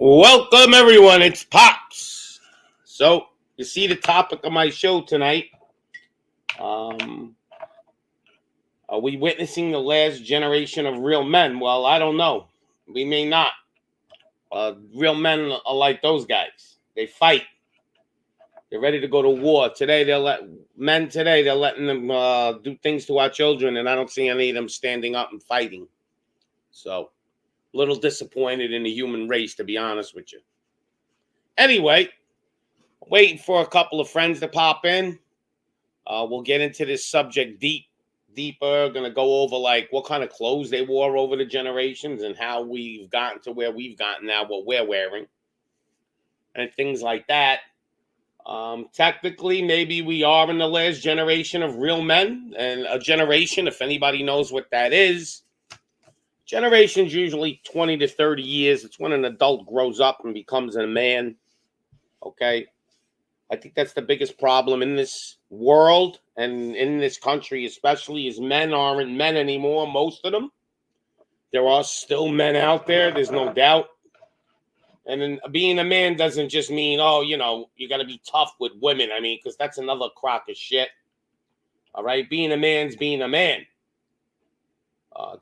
Welcome, everyone. It's Pops. So, you see the topic of my show tonight. Um, are we witnessing the last generation of real men? Well, I don't know. We may not. Real men are like those guys. They fight. They're ready to go to war. Today, they're letting them do things to our children, and I don't see any of them standing up and fighting. So, a little disappointed in the human race, to be honest with you. Anyway, waiting for a couple of friends to pop in. We'll get into this subject deeper. Going to go over like what kind of clothes they wore over the generations and how we've gotten to where we've gotten now, what we're wearing, and things like that. Technically, maybe we are in the last generation of real men, and a generation, if anybody knows what that is, generation's usually 20 to 30 years. It's when an adult grows up and becomes a man. Okay. I think that's the biggest problem in this world and in this country, especially, is men aren't men anymore. Most of them. There are still men out there. There's no doubt. And then being a man doesn't just mean, you got to be tough with women. I mean, because that's another crock of shit. All right. Being a man's being a man.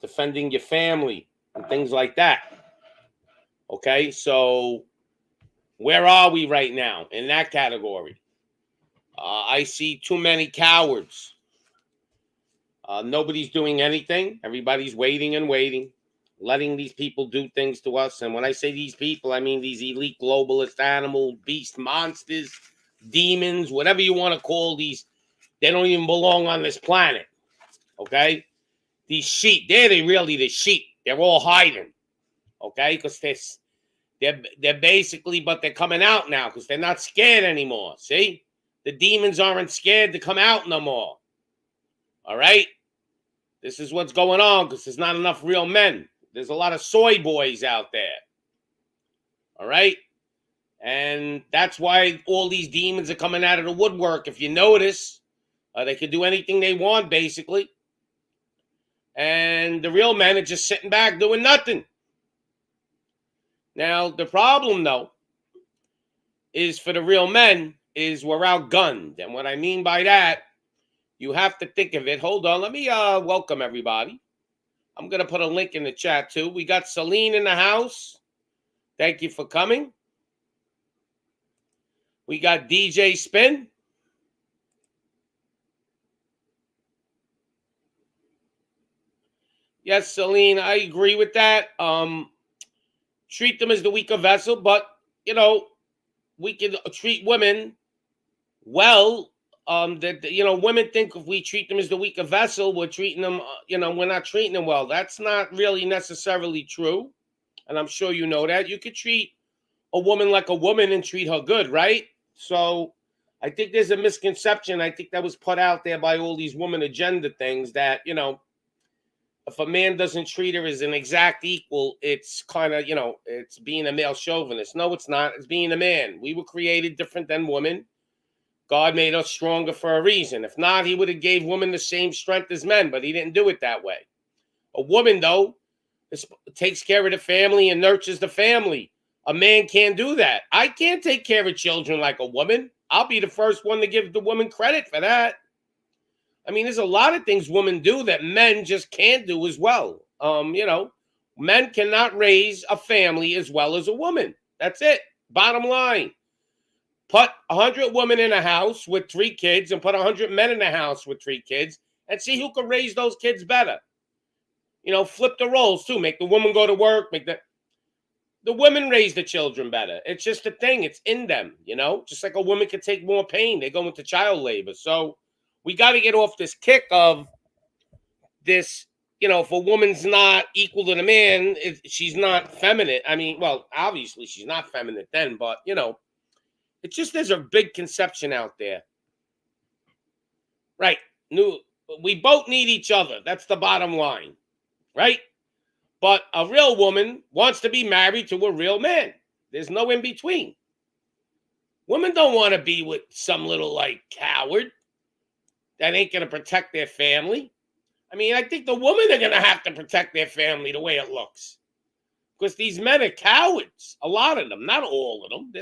Defending your family and things like that. Okay. So where are we right now in that category? I see too many cowards. Nobody's doing anything. Everybody's waiting and waiting, letting these people do things to us. And when I say these people, I mean these elite globalist animal beast monsters, demons, whatever you want to call these. They don't even belong on this planet. Okay? These sheep, they're really the sheep. They're all hiding. Okay? Because they're basically, but they're coming out now because they're not scared anymore. See? The demons aren't scared to come out no more. All right? This is what's going on because there's not enough real men. There's a lot of soy boys out there. All right? And that's why all these demons are coming out of the woodwork. If you notice, they can do anything they want, basically. And the real men are just sitting back doing nothing. Now, the problem, though, is for the real men is we're outgunned. And what I mean by that, you have to think of it. Hold on. Let me welcome everybody. I'm going to put a link in the chat, too. We got Celine in the house. Thank you for coming. We got DJ Spin. Yes, Celine, I agree with that. Treat them as the weaker vessel, but, we can treat women well. Women think if we treat them as the weaker vessel, we're treating them, we're not treating them well. That's not really necessarily true. And I'm sure you know that. You could treat a woman like a woman and treat her good, right? So I think there's a misconception. I think that was put out there by all these woman agenda things that, if a man doesn't treat her as an exact equal, it's kind of, it's being a male chauvinist. No, it's not. It's being a man. We were created different than women. God made us stronger for a reason. If not, he would have gave women the same strength as men, but he didn't do it that way. A woman, though, takes care of the family and nurtures the family. A man can't do that. I can't take care of children like a woman. I'll be the first one to give the woman credit for that. I mean, there's a lot of things women do that men just can't do as well. Men cannot raise a family as well as a woman. That's it. Bottom line. Put 100 women in a house with 3 kids and put 100 men in a house with 3 kids and see who can raise those kids better. Flip the roles too. Make the woman go to work. Make the women raise the children better. It's just a thing. It's in them, just like a woman can take more pain. They go into child labor. So we got to get off this kick of this, if a woman's not equal to the man, she's not feminine. I mean, well, obviously she's not feminine then, but, it's just there's a big conception out there. Right. We both need each other. That's the bottom line. Right? But a real woman wants to be married to a real man. There's no in between. Women don't want to be with some little, coward that ain't going to protect their family. I mean, I think the women are going to have to protect their family the way it looks. Because these men are cowards. A lot of them, not all of them.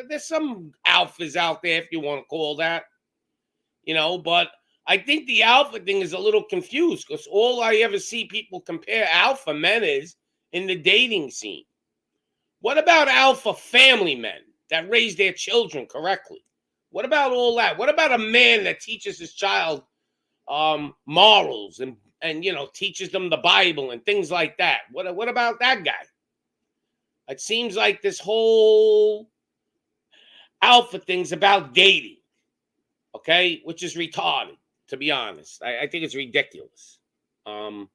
There's some alphas out there, if you want to call that, but I think the alpha thing is a little confused because all I ever see people compare alpha men is in the dating scene. What about alpha family men that raise their children correctly? What about all that? What about a man that teaches his child morals and teaches them the Bible and things like that? What about that guy? It seems like this whole alpha thing's about dating, okay, which is retarded, to be honest. I think it's ridiculous. I'm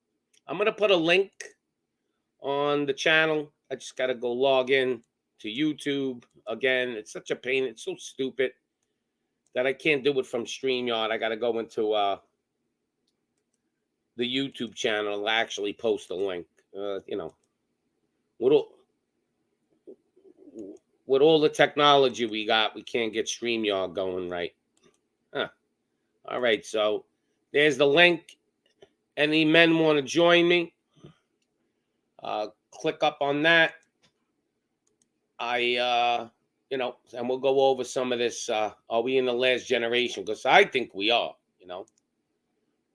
gonna put a link on the channel. I just gotta go log in to YouTube again. It's such a pain. It's so stupid that I can't do it from StreamYard. I gotta go into the YouTube channel and actually post a link. With all the technology we got, we can't get StreamYard going right. Huh. All right, so there's the link. Any men want to join me? Click up on that. And we'll go over some of this. Are we in the last generation? Because I think we are,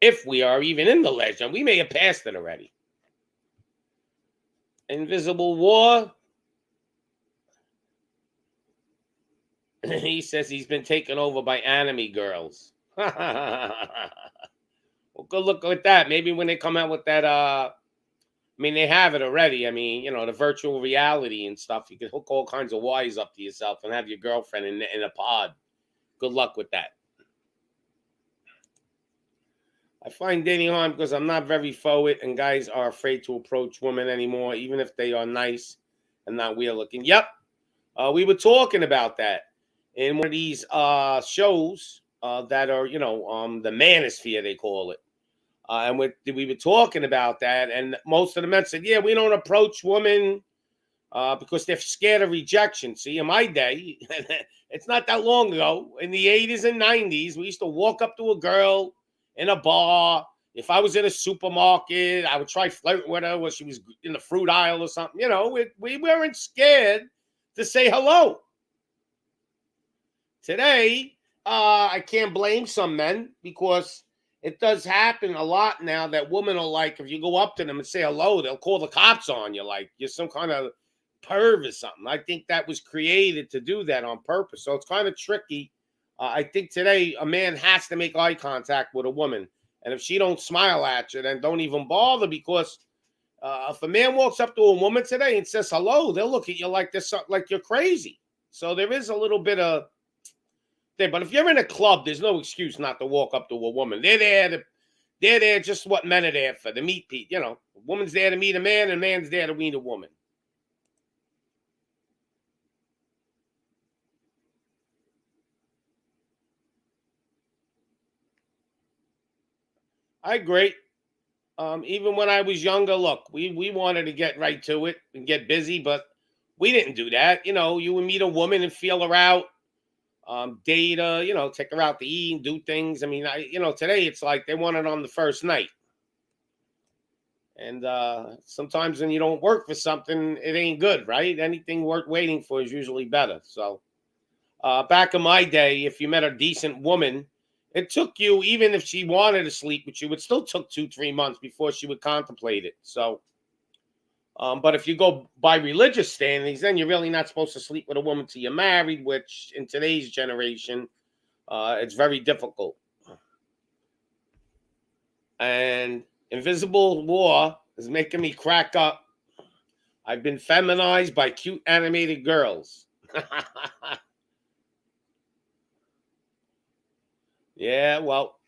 If we are even in the last generation, we may have passed it already. Invisible War. He says he's been taken over by anime girls. Well, good look at that. Maybe when they come out with that, they have it already. The virtual reality and stuff. You can hook all kinds of wires up to yourself and have your girlfriend in a pod. Good luck with that. I find dating hard because I'm not very forward, and guys are afraid to approach women anymore, even if they are nice and not weird looking. Yep. We were talking about that in one of these shows that are, the manosphere, they call it. And we were talking about that, and most of the men said, yeah, we don't approach women because they're scared of rejection. See, in my day, it's not that long ago, in the 80s and 90s, we used to walk up to a girl in a bar. If I was in a supermarket, I would try flirting with her when she was in the fruit aisle or something. We weren't scared to say hello. Today, I can't blame some men because it does happen a lot now that women are like, if you go up to them and say hello, they'll call the cops on you like you're some kind of perv or something. I think that was created to do that on purpose. So it's kind of tricky. I think today a man has to make eye contact with a woman. And if she don't smile at you, then don't even bother because if a man walks up to a woman today and says hello, they'll look at you like this, like you're crazy. So there is a little bit of there. But if you're in a club, there's no excuse not to walk up to a woman. They're there just what men are there for, to meet people. A woman's there to meet a man, and a man's there to meet a woman. I agree. Even when I was younger, look, we wanted to get right to it and get busy, but we didn't do that. You would meet a woman and feel her out, date her, take her out to eat and do things. Today it's like they want it on the first night. And sometimes when you don't work for something, it ain't good, right? Anything worth waiting for is usually better. So back in my day, if you met a decent woman, it took you, even if she wanted to sleep with you, it still took 2-3 months before she would contemplate it. So, but if you go by religious standings, then you're really not supposed to sleep with a woman till you're married, which in today's generation, it's very difficult. And Invisible War is making me crack up. I've been feminized by cute animated girls. Yeah, well,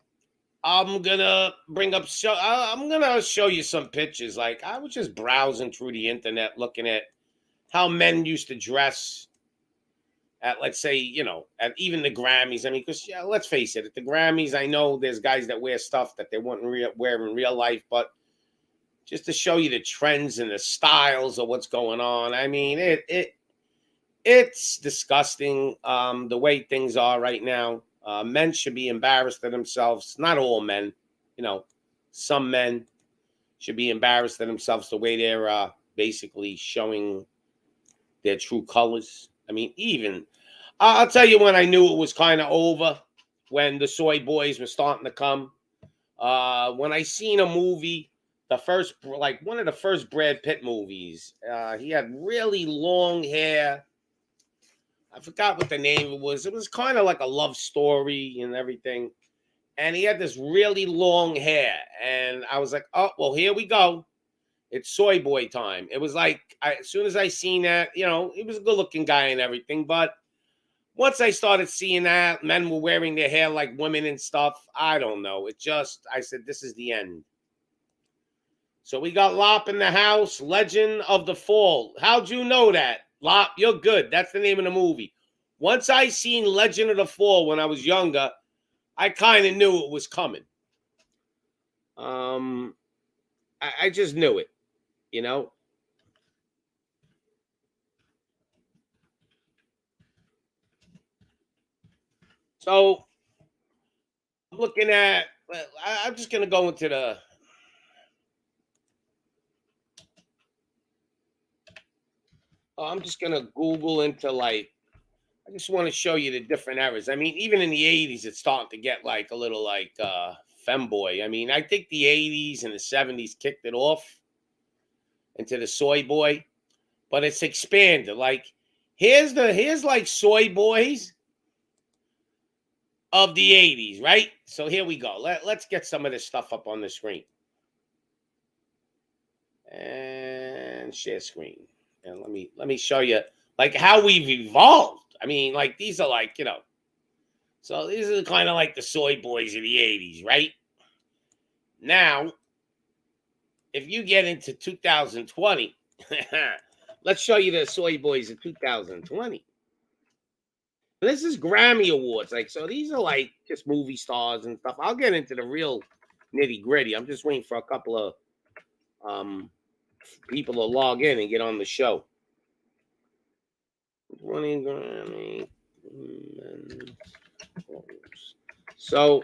I'm gonna I'm gonna show you some pictures. Like I was just browsing through the internet, looking at how men used to dress at, let's say, at even the Grammys. Because let's face it, at the Grammys, I know there's guys that wear stuff that they wouldn't wear in real life, but just to show you the trends and the styles of what's going on. It's disgusting the way things are right now. Men should be embarrassed of themselves. Not all men, some men should be embarrassed of themselves the way they're basically showing their true colors. I mean, even I'll tell you when I knew it was kind of over, when the soy boys were starting to come. When I seen a movie, the first, like one of the first Brad Pitt movies, he had really long hair. I forgot what the name it was. It was kind of like a love story and everything. And he had this really long hair. And I was like, oh, well, here we go. It's soy boy time. It was like, as soon as I seen that, he was a good looking guy and everything. But once I started seeing that, men were wearing their hair like women and stuff. I don't know. I said, this is the end. So we got Lop in the house, Legend of the Fall. How'd you know that? Lop, you're good. That's the name of the movie. Once I seen Legend of the Fall when I was younger, I kind of knew it was coming. I just knew it, you know. So I'm looking at. I'm just gonna go into the. I'm just gonna Google into like. I just want to show you the different eras. I mean, even in the '80s, it's starting to get like a little like femboy. I mean, I think the '80s and the '70s kicked it off into the soy boy, but it's expanded. Like here's like soy boys of the '80s, right? So here we go. Let's get some of this stuff up on the screen and share screen. And let me show you like how we've evolved. I mean, like these are like so these are kind of like the soy boys of the '80s, right? Now, if you get into 2020, let's show you the soy boys of 2020. This is Grammy Awards. Like, so these are like just movie stars and stuff. I'll get into the real nitty gritty. I'm just waiting for a couple of um people to log in and get on the show. 20 Grammy. So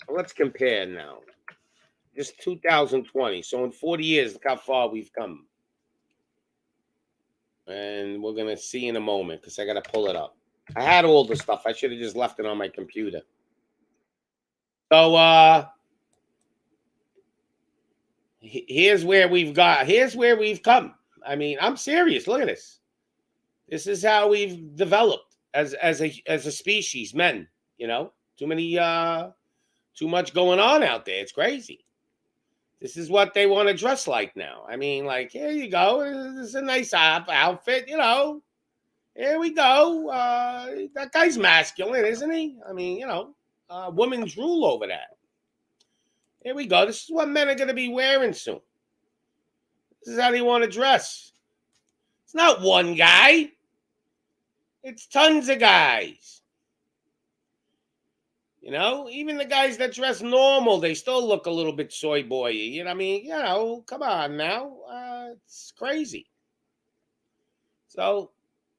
let's compare now. Just 2020. So in 40 years, look how far we've come. And we're gonna see in a moment because I gotta pull it up. I had all the stuff. I should have just left it on my computer. So here's where we've come. I mean, I'm serious. Look at this. This is how we've developed as a species, men. Too many too much going on out there. It's crazy. This is what they want to dress like now. I mean, like, here you go. This is a nice outfit, Here we go. That guy's masculine, isn't he? I mean, women's rule over that. Here we go. This is what men are going to be wearing soon. This is how they want to dress. It's not one guy. It's tons of guys. Even the guys that dress normal, they still look a little bit soy boy-y. You know what I mean? Come on now. It's crazy. So,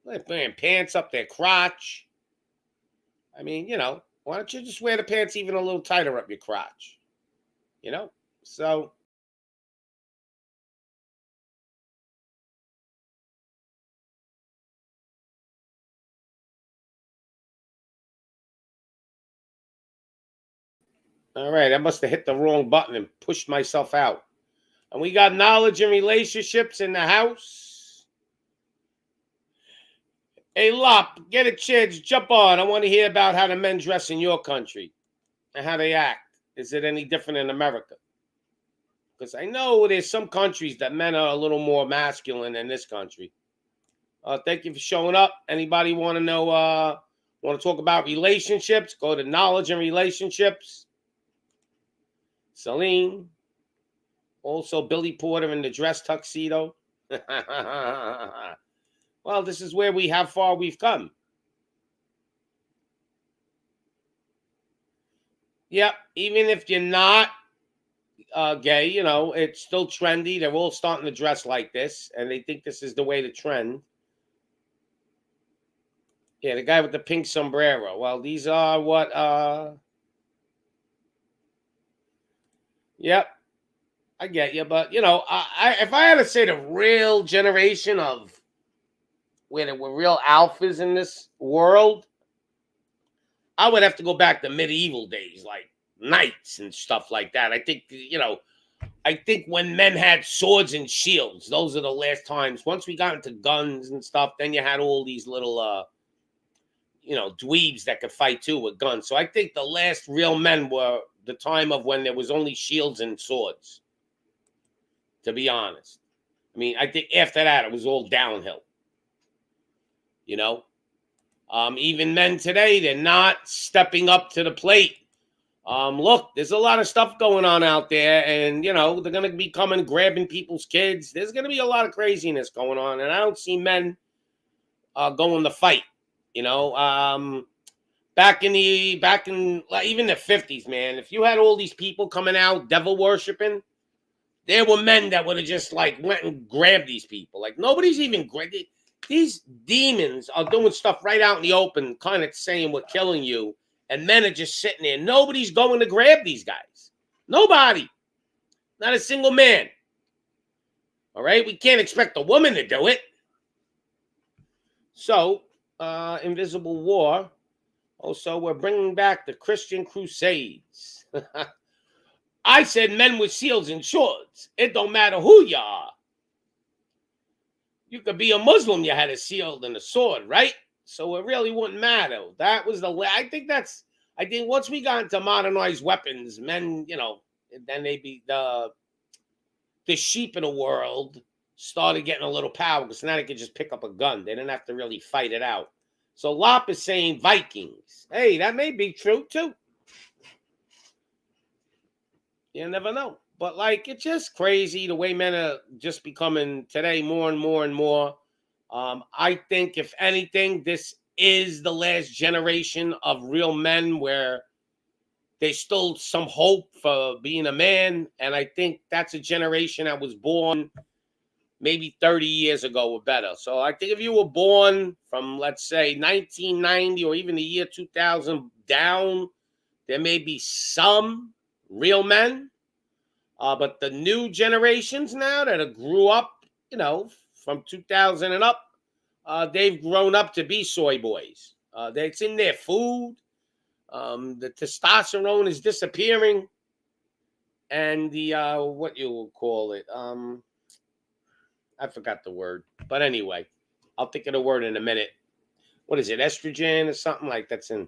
they're wearing pants up their crotch. I mean, why don't you just wear the pants even a little tighter up your crotch? So, all right, I must have hit the wrong button and pushed myself out. And we got knowledge and relationships in the house. Hey, Lop, get a chance, jump on. I want to hear about how the men dress in your country and how they act. Is it any different in America? Because I know there's some countries that men are a little more masculine than this country. Thank you for showing up. Anybody want to know, want to talk about relationships? Go to knowledge and relationships. Celine. Also, Billy Porter in the dress tuxedo. Well, this is where how far we've come. Yep, even if you're not gay, it's still trendy. They're all starting to dress like this, and they think this is the way to trend. Yeah, the guy with the pink sombrero. Well, these are what. Yep. I get you, but if I had to say the real generation of where there were real alphas in this world, I would have to go back to medieval days, like knights and stuff like that. I think when men had swords and shields, those are the last times. Once we got into guns and stuff, then you had all these little dweebs that could fight too with guns. So I think the last real men were the time of when there was only shields and swords, to be honest. I mean, I think after that it was all downhill. You know, even men today, they're not stepping up to the plate. Look, there's a lot of stuff going on out there, and they're gonna be coming grabbing people's kids. There's gonna be a lot of craziness going on, and I don't see men going to fight. You know, back in like, even the 50s, man. If you had all these people coming out devil worshiping, there were men that would have just like went and grabbed these people. Like nobody's even grabbed. These demons are doing stuff right out in the open, kind of saying we're killing you, and men are just sitting there. Nobody's going to grab these guys. Nobody. Not a single man. All right? We can't expect a woman to do it. So, Invisible War. Also, we're bringing back the Christian Crusades. I said men with shields and swords. It don't matter who you are. You could be a Muslim, you had a shield and a sword, right? So it really wouldn't matter. That was the way. I think once we got into modernized weapons, men, then they be the sheep in the world started getting a little power because now they could just pick up a gun. They didn't have to really fight it out. So Lop is saying Vikings. Hey, that may be true too. You never know. But like, it's just crazy the way men are just becoming today more and more and more. I think if anything, this is the last generation of real men where there's still some hope for being a man. And I think that's a generation that was born maybe 30 years ago or better. So I think if you were born from, let's say, 1990 or even the year 2000 down, there may be some real men. But the new generations now that grew up, from 2000 and up, they've grown up to be soy boys. It's in their food. The testosterone is disappearing. And the, what you will call it, I forgot the word. But anyway, I'll think of the word in a minute. What is it, estrogen or something like that's in.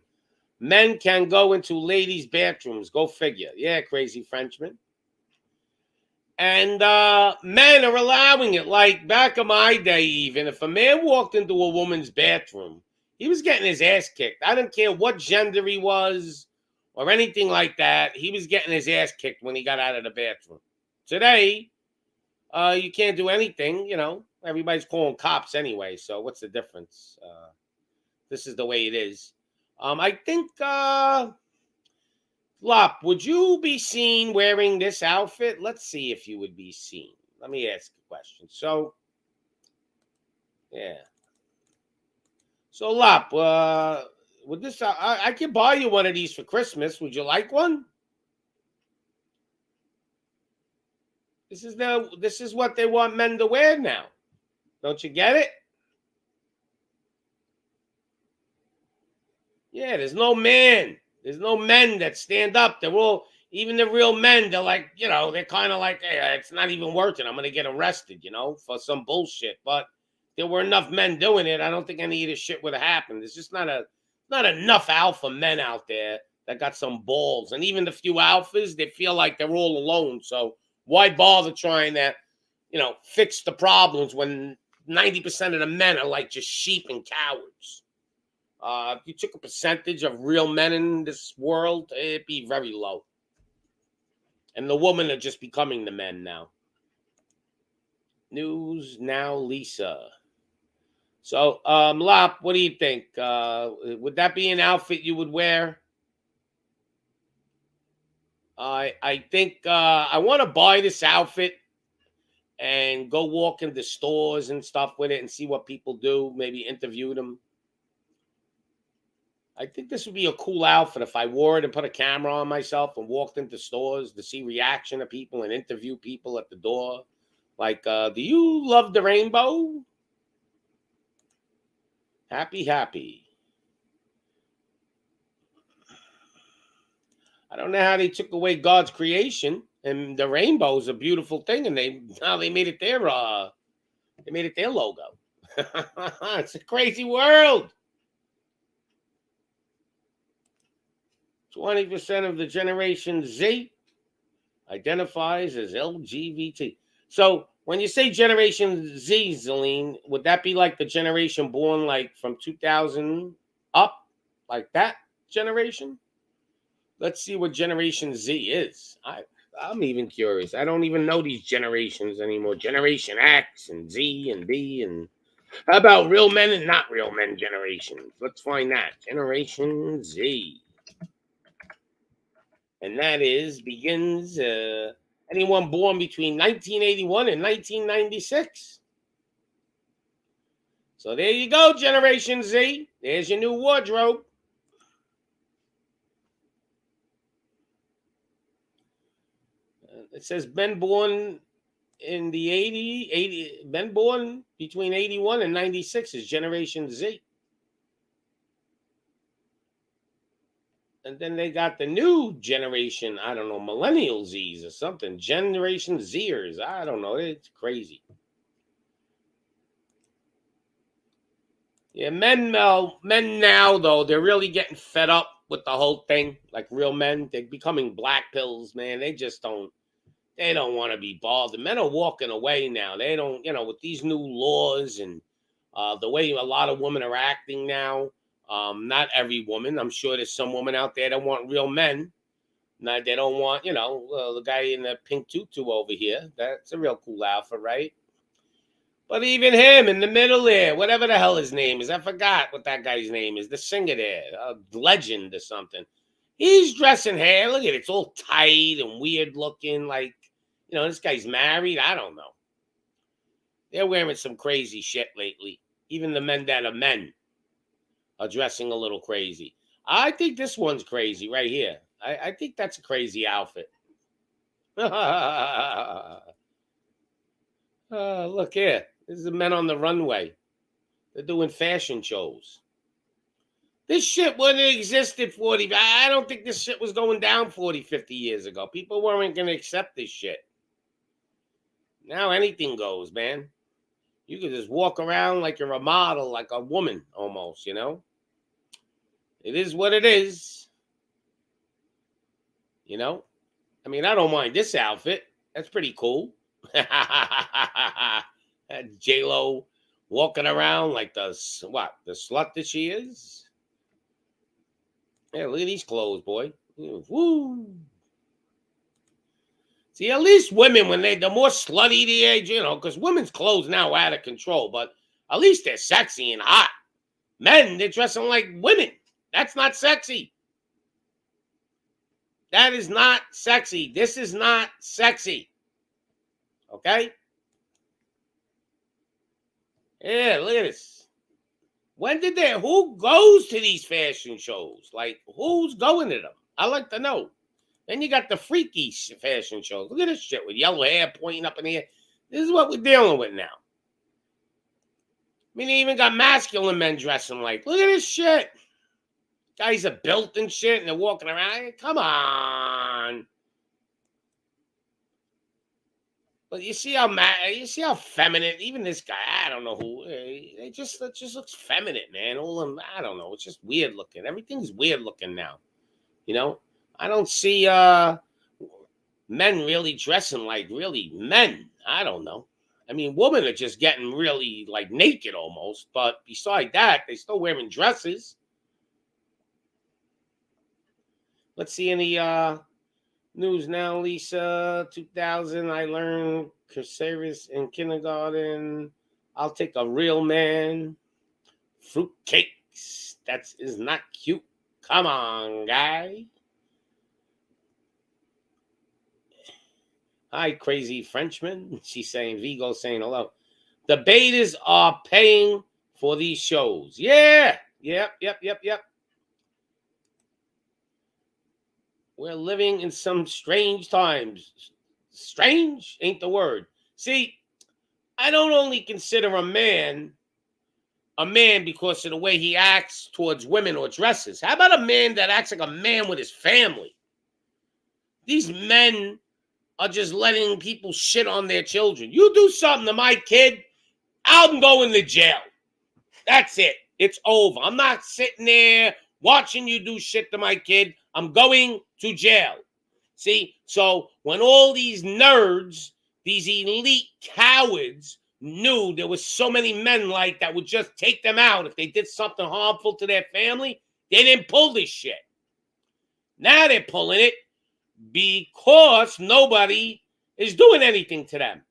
Men can go into ladies' bathrooms. Go figure. Yeah, crazy Frenchman. And men are allowing it. Like back in my day, even if a man walked into a woman's bathroom, he was getting his ass kicked. I don't care what gender he was or anything like that. He was getting his ass kicked when he got out of the bathroom. Today, you can't do anything. Everybody's calling cops anyway. So what's the difference? This is the way it is. I think. Lop, would you be seen wearing this outfit? Let's see if you would be seen. Let me ask a question. So, yeah. So, Lop, would this? I could buy you one of these for Christmas. Would you like one? This is what they want men to wear now. Don't you get it? Yeah, there's no man. There's no men that stand up. They're all, even the real men, they're like, they're kind of like, hey, it's not even worth it. I'm going to get arrested, for some bullshit. But there were enough men doing it. I don't think any of this shit would have happened. There's just not enough alpha men out there that got some balls. And even the few alphas, they feel like they're all alone. So why bother trying to, fix the problems when 90% of the men are like just sheep and cowards? If you took a percentage of real men in this world, it'd be very low. And the women are just becoming the men now. News now, Lisa. So, Lop, what do you think? Would that be an outfit you would wear? I think I want to buy this outfit and go walk into stores and stuff with it and see what people do. Maybe interview them. I think this would be a cool outfit if I wore it and put a camera on myself and walked into stores to see reaction of people and interview people at the door. Like, do you love the rainbow? Happy, happy. I don't know how they took away God's creation, and the rainbow is a beautiful thing, and they made it their logo. It's a crazy world. 20% of the Generation Z identifies as LGBT. So when you say Generation Z, Zelene, would that be like the generation born like from 2000 up, like that generation? Let's see what Generation Z is. I'm even curious. I don't even know these generations anymore. Generation X and Z and B and how about real men and not real men generations? Let's find that. Generation Z. And that is begins anyone born between 1981 and 1996. So there you go, Generation Z. There's your new wardrobe. It says men born in the 80, men born between 81 and 96 is Generation Z. And then they got the new generation, I don't know, Millennial Zs or something. Generation Zers. I don't know. It's crazy. Yeah, men now, though, they're really getting fed up with the whole thing. Like real men, they're becoming black pills, man. They don't want to be bothered. Men are walking away now. They don't, with these new laws and the way a lot of women are acting now. Not every woman. I'm sure there's some women out there that want real men. Not, they don't want, the guy in the pink tutu over here. That's a real cool outfit, right? But even him in the middle there, whatever the hell his name is, I forgot what that guy's name is. The singer there, Legend or something. He's dressing hair. Look at it. It's all tight and weird looking. Like, this guy's married. I don't know. They're wearing some crazy shit lately. Even the men that are men are dressing a little crazy. I think this one's crazy right here. I think that's a crazy outfit. Look here. This is the men on the runway. They're doing fashion shows. This shit wouldn't have existed 40. I don't think this shit was going down 40, 50 years ago. People weren't going to accept this shit. Now anything goes, man. You can just walk around like you're a model, like a woman almost, It is what it is. I mean, I don't mind this outfit. That's pretty cool. J-Lo walking around like the slut that she is. Yeah, look at these clothes, boy. Woo. See, at least women, when the more slutty the age, because women's clothes now are out of control, but at least they're sexy and hot. Men, they're dressing like women. That's not sexy. That is not sexy. This is not sexy. Okay? Yeah, look at this. Who goes to these fashion shows? Like, who's going to them? I like to know. Then you got the freaky fashion shows. Look at this shit with yellow hair pointing up in the air. This is what we're dealing with now. I mean, they even got masculine men dressing like, look at this shit. Guys are built and shit, and they're walking around. Come on. But you see how feminine, even this guy, I don't know who, it just looks feminine, man. All of them, I don't know. It's just weird looking. Everything's weird looking now. I don't see men really dressing like really men. I don't know. I mean, women are just getting really like naked almost. But beside that, they're still wearing dresses. Let's see any news now, Lisa. 2000, I learned conspiracies in kindergarten. I'll take a real man. Fruitcakes. That is not cute. Come on, guy. Hi, crazy Frenchman. She's saying, Vigo saying hello. The betas are paying for these shows. Yeah. Yep. We're living in some strange times. Strange ain't the word. See, I don't only consider a man because of the way he acts towards women or dresses. How about a man that acts like a man with his family? These men are just letting people shit on their children. You do something to my kid, I'm going to jail. That's it. It's over. I'm not sitting there watching you do shit to my kid. I'm going to jail. See, so when all these nerds, these elite cowards, knew there was so many men like that would just take them out if they did something harmful to their family, they didn't pull this shit. Now they're pulling it because nobody is doing anything to them.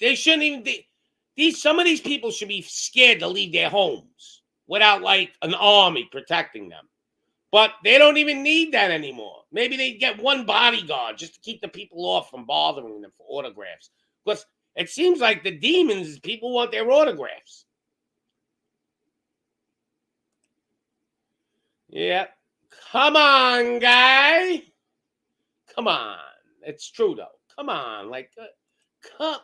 They shouldn't even. Some of these people should be scared to leave their homes without like an army protecting them. But they don't even need that anymore. Maybe they get one bodyguard just to keep the people off from bothering them for autographs. Because it seems like the demons, people want their autographs. Yeah. Come on, guy. Come on. It's true, though. Come on. Come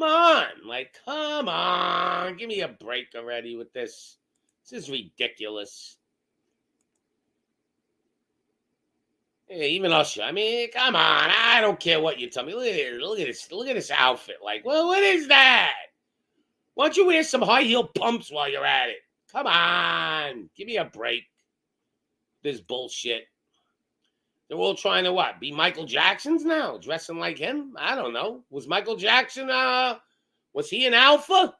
on. Come on. Give me a break already with this. This is ridiculous. Hey, even Usher. I mean, come on. I don't care what you tell me. Look at this outfit. Like, well, what is that? Why don't you wear some high heel pumps while you're at it? Come on. Give me a break. This bullshit. They're all trying to what? Be Michael Jacksons now? Dressing like him? I don't know. Was Michael Jackson, was he an alpha?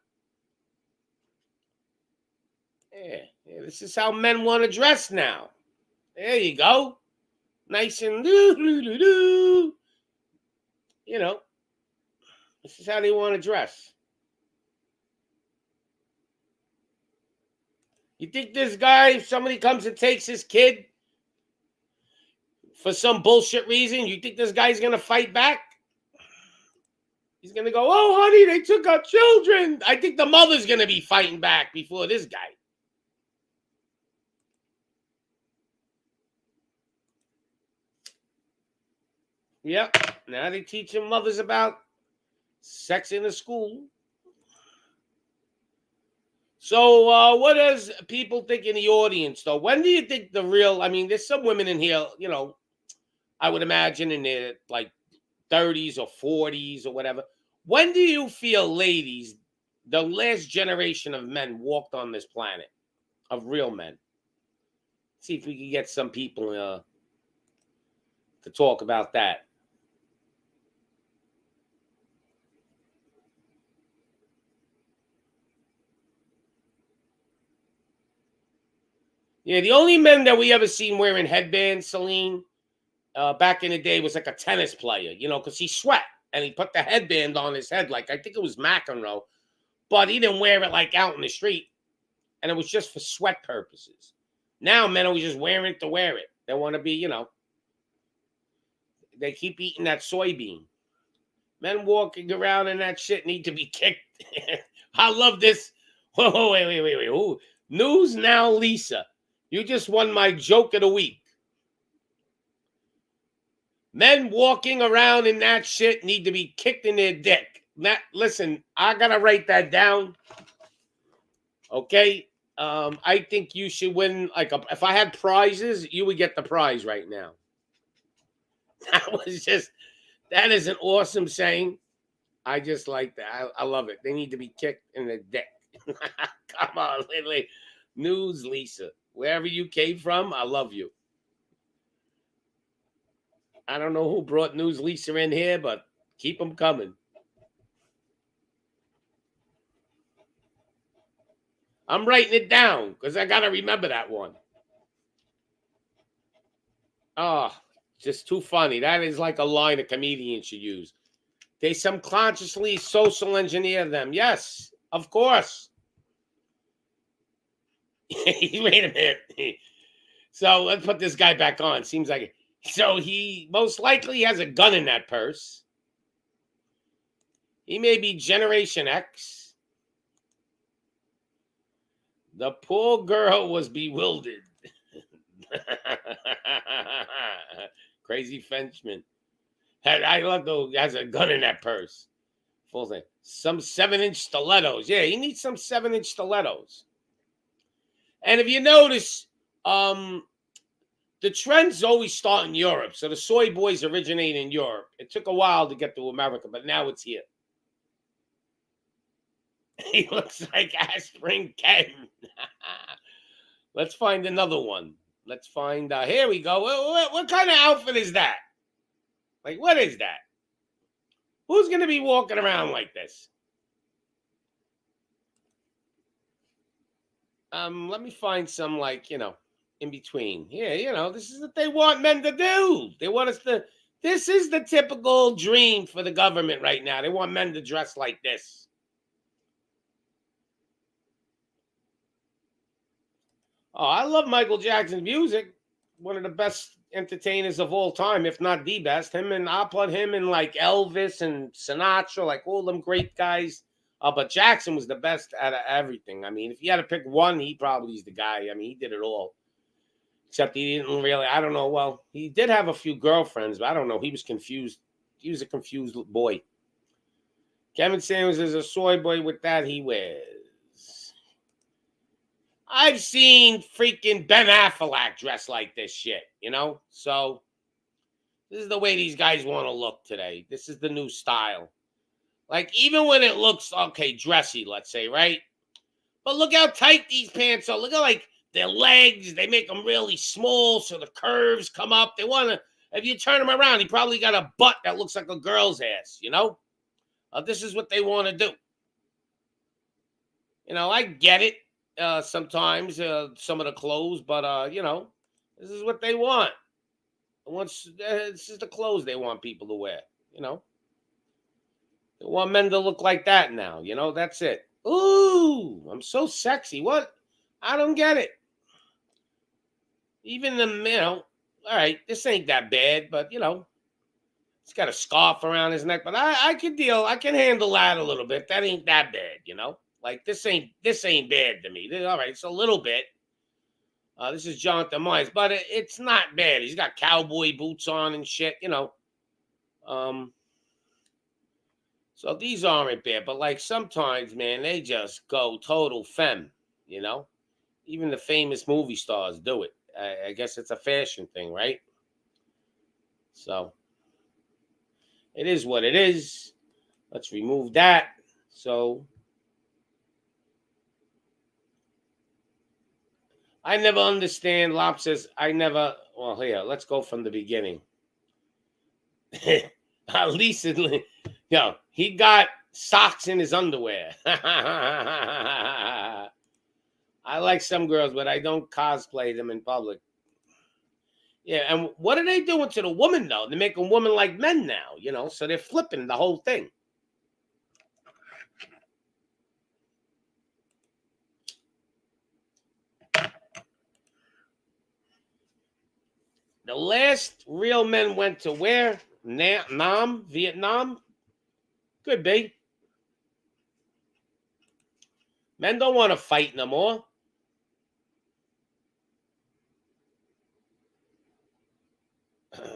Yeah, this is how men want to dress now. There you go. Nice and you know, this is how they want to dress. You think this guy, if somebody comes and takes his kid for some bullshit reason, you think this guy's going to fight back? He's going to go, oh, honey, they took our children. I think the mother's going to be fighting back before this guy. Yep. Now they teaching mothers about sex in the school. So what does people think in the audience, though? When do you think the real, I mean, there's some women in here, you know, I would imagine in their like 30s or 40s or whatever. When do you feel, ladies, the last generation of men walked on this planet, of real men? See if we can get some people to talk about that. Yeah, the only men that we ever seen wearing headbands, Celine, back in the day was like a tennis player, you know, because he sweat and he put the headband on his head, like I think it was McEnroe, but he didn't wear it like out in the street, and it was just for sweat purposes. Now men are just wearing it to wear it. They want to be, you know, they keep eating that soybean. Men walking around in that shit need to be kicked. I love this. Whoa, wait. Ooh. News Now, Lisa. You just won my joke of the week. Men walking around in that shit need to be kicked in their dick. Listen, I gotta write that down. Okay? I think you should win. If I had prizes, you would get the prize right now. That is an awesome saying. I just like that. I love it. They need to be kicked in the dick. Come on, Lily. News, Lisa. Wherever you came from, I love you. I don't know who brought News Lisa in here, but keep them coming. I'm writing it down because I got to remember that one. Oh, just too funny. That is like a line a comedian should use. They subconsciously social engineer them. Yes, of course. Wait a minute. So let's put this guy back on. Seems like it. So he most likely has a gun in that purse. He may be Generation X. The poor girl was bewildered. Crazy Frenchman. I love though. Has a gun in that purse. Full thing. Some 7-inch stilettos. Yeah, he needs some 7-inch stilettos. And if you notice, the trends always start in Europe. So the soy boys originate in Europe. It took a while to get to America, but now it's here. He looks like Aspirin Ken. Let's find another one. Let's find. Here we go. What kind of outfit is that? Like, what is that? Who's going to be walking around like this? Let me find some, like, in between. Yeah, this is what they want men to do. They want us to. This is the typical dream for the government right now. They want men to dress like this. Oh, I love Michael Jackson's music. One of the best entertainers of all time, if not the best. I'll put him in like Elvis and Sinatra, like all them great guys. But Jackson was the best out of everything. I mean, if you had to pick one, he probably is the guy. I mean, he did it all. Except he didn't really, I don't know. Well, he did have a few girlfriends, but I don't know. He was confused. He was a confused boy. Kevin Samuels is a soy boy with that he wears. I've seen freaking Ben Affleck dressed like this shit, So this is the way these guys want to look today. This is the new style. Like, even when it looks, okay, dressy, let's say, right? But look how tight these pants are. Look at, like, their legs. They make them really small so the curves come up. They want to, if you turn them around, he probably got a butt that looks like a girl's ass, This is what they want to do. I get it. Sometimes some of the clothes, but this is what they want. This is the clothes they want people to wear. They want men to look like that now. That's it. Ooh, I'm so sexy. What? I don't get it. Even all right, this ain't that bad, but he's got a scarf around his neck. But I can deal. I can handle that a little bit. That ain't that bad, Like, this ain't bad to me. All right, it's a little bit. This is Jonathan Myers, but it's not bad. He's got cowboy boots on and shit, So these aren't bad, but like sometimes, man, they just go total femme, Even the famous movie stars do it. I guess it's a fashion thing, right? So it is what it is. Let's remove that. So I never understand. Lop says, well, here, let's go from the beginning. Lisa, he got socks in his underwear. I like some girls, but I don't cosplay them in public. Yeah, and what are they doing to the woman, though? They're making women like men now, so they're flipping the whole thing. The last real men went to where? Nam, Vietnam? Could be. Men don't want to fight no more.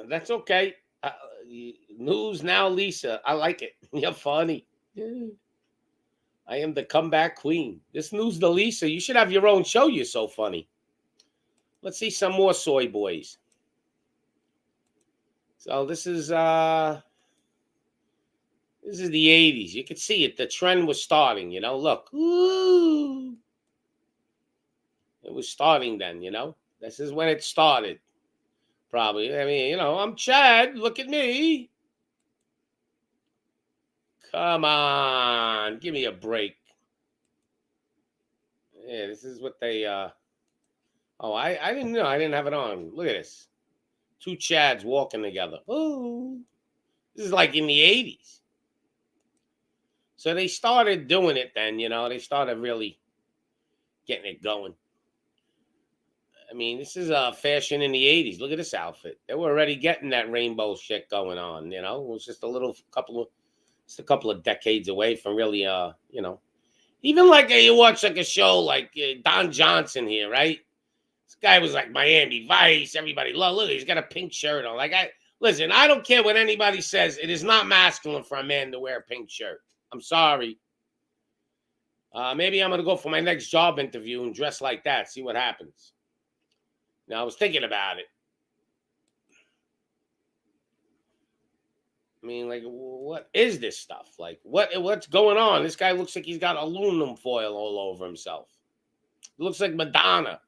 That's okay. News now, Lisa. I like it. You're funny. I am the comeback queen. This news, the Lisa. You should have your own show. You're so funny. Let's see some more soy boys. So this is the 80s. You can see it. The trend was starting, Look. Ooh. It was starting then, This is when it started. Probably. I mean, I'm Chad. Look at me. Come on. Give me a break. Yeah, this is what they oh, I didn't know. I didn't have it on. Look at this. Two Chads walking together. Oh. This is like in the 80s. So they started doing it then, They started really getting it going. I mean, this is fashion in the 80s. Look at this outfit. They were already getting that rainbow shit going on, It was just a couple of decades away from really, Even like you watch like a show like Don Johnson here, right? This guy was like Miami Vice. Everybody loved. Look, he's got a pink shirt on. Like listen, I don't care what anybody says. It is not masculine for a man to wear a pink shirt. I'm sorry. Maybe I'm gonna go for my next job interview and dress like that. See what happens. Now I was thinking about it. I mean, like, what is this stuff? Like, what's going on? This guy looks like he's got aluminum foil all over himself. It looks like Madonna.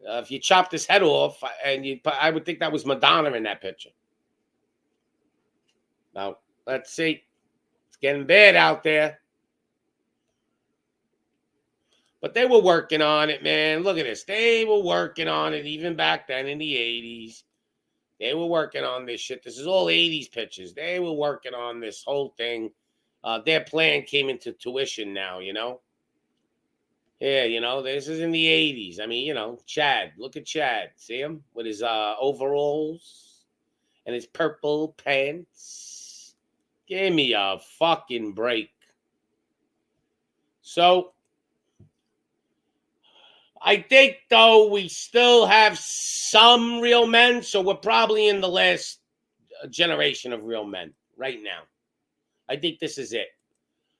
If you chopped his head off, I would think that was Madonna in that picture. Now, let's see. It's getting bad out there. But they were working on it, man. Look at this. They were working on it even back then in the 80s. They were working on this shit. This is all 80s pictures. They were working on this whole thing. Their plan came into tuition now, you know? Yeah, you know, this is in the 80s. I mean, you know, Chad. Look at Chad. See him? With his overalls and his purple pants. Give me a fucking break. So, I think, though, we still have some real men, so we're probably in the last generation of real men right now. I think this is it.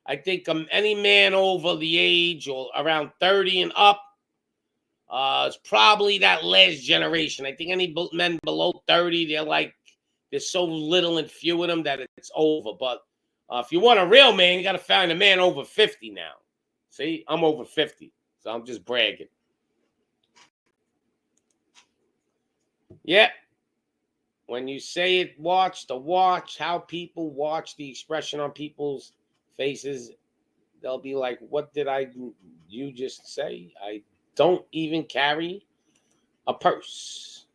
I think any man over the age or around 30 and up is probably that last generation. I think any men below 30, there's so little and few of them that it's over. But if you want a real man, you got to find a man over 50 now. See, I'm over 50, so I'm just bragging. Yeah. When you say it, watch how people watch the expression on people's faces. They'll be like, what did you just say? I don't even carry a purse.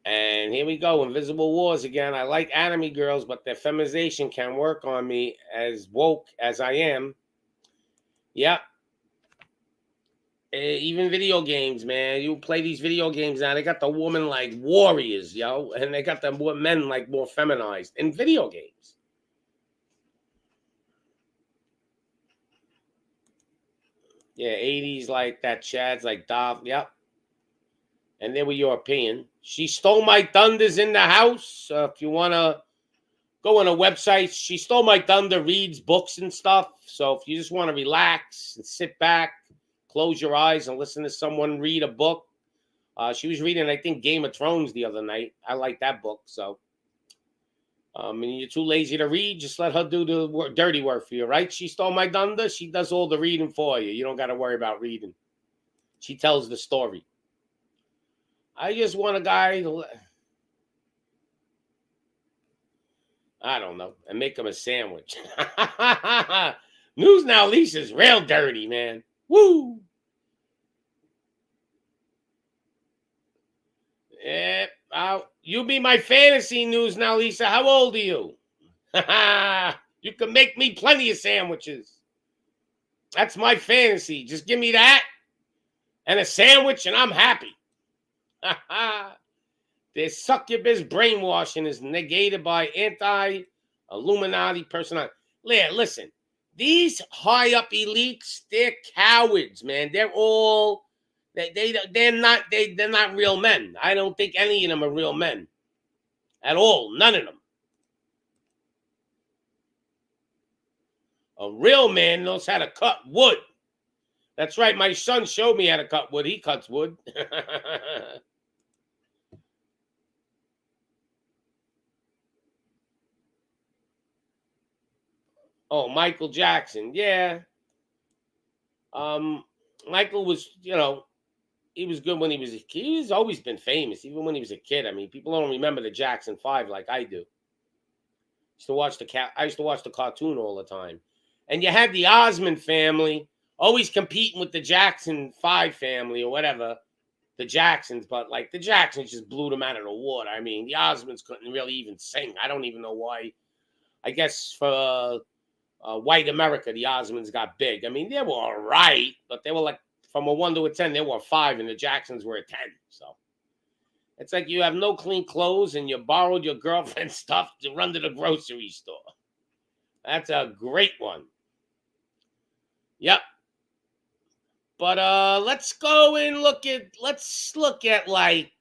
And here we go, Invisible Wars again. I like anime girls, but their feminization can work on me as woke as I am. Yeah. Even video games, man. You play these video games now. They got the woman like warriors, yo, and they got the men like more feminized in video games. Yeah, 80s like that. Chad's like Dov. Yep. And they were European. She Stole My Thunder's in the house. If you want to go on a website, She Stole My Thunder reads books and stuff. So if you just want to relax and sit back, close your eyes and listen to someone read a book. She was reading, I think, Game of Thrones the other night. I like that book. So, and you're too lazy to read, just let her do the dirty work for you, right? She Stole My Thunder. She does all the reading for you. You don't got to worry about reading. She tells the story. I just want a guy to, I don't know, and make him a sandwich. News Now Lisa's real dirty, man. Woo! Yeah, you be my fantasy News Now, Lisa. How old are you? You can make me plenty of sandwiches. That's my fantasy. Just give me that and a sandwich, and I'm happy. Their succubus brainwashing is negated by anti-Illuminati personality. Listen, these high-up elites, they're cowards, man. They're all they're not real men. I don't think any of them are real men at all. None of them. A real man knows how to cut wood. That's right. My son showed me how to cut wood. He cuts wood. Oh, Michael Jackson. Yeah. Michael was, he was good when he was a kid. He's always been famous, even when he was a kid. I mean, people don't remember the Jackson 5 like I do. I used to watch the cartoon all the time. And you had the Osmond family always competing with the Jackson 5 family or whatever, the Jacksons, but like the Jacksons just blew them out of the water. I mean, the Osmonds couldn't really even sing. I don't even know why. I guess for white America, the Osmonds got big. I mean, they were all right, but they were like, from a 1 to a 10, they were a 5, and the Jacksons were a 10. So it's like you have no clean clothes and you borrowed your girlfriend's stuff to run to the grocery store. That's a great one. Yep. But let's go and let's look at like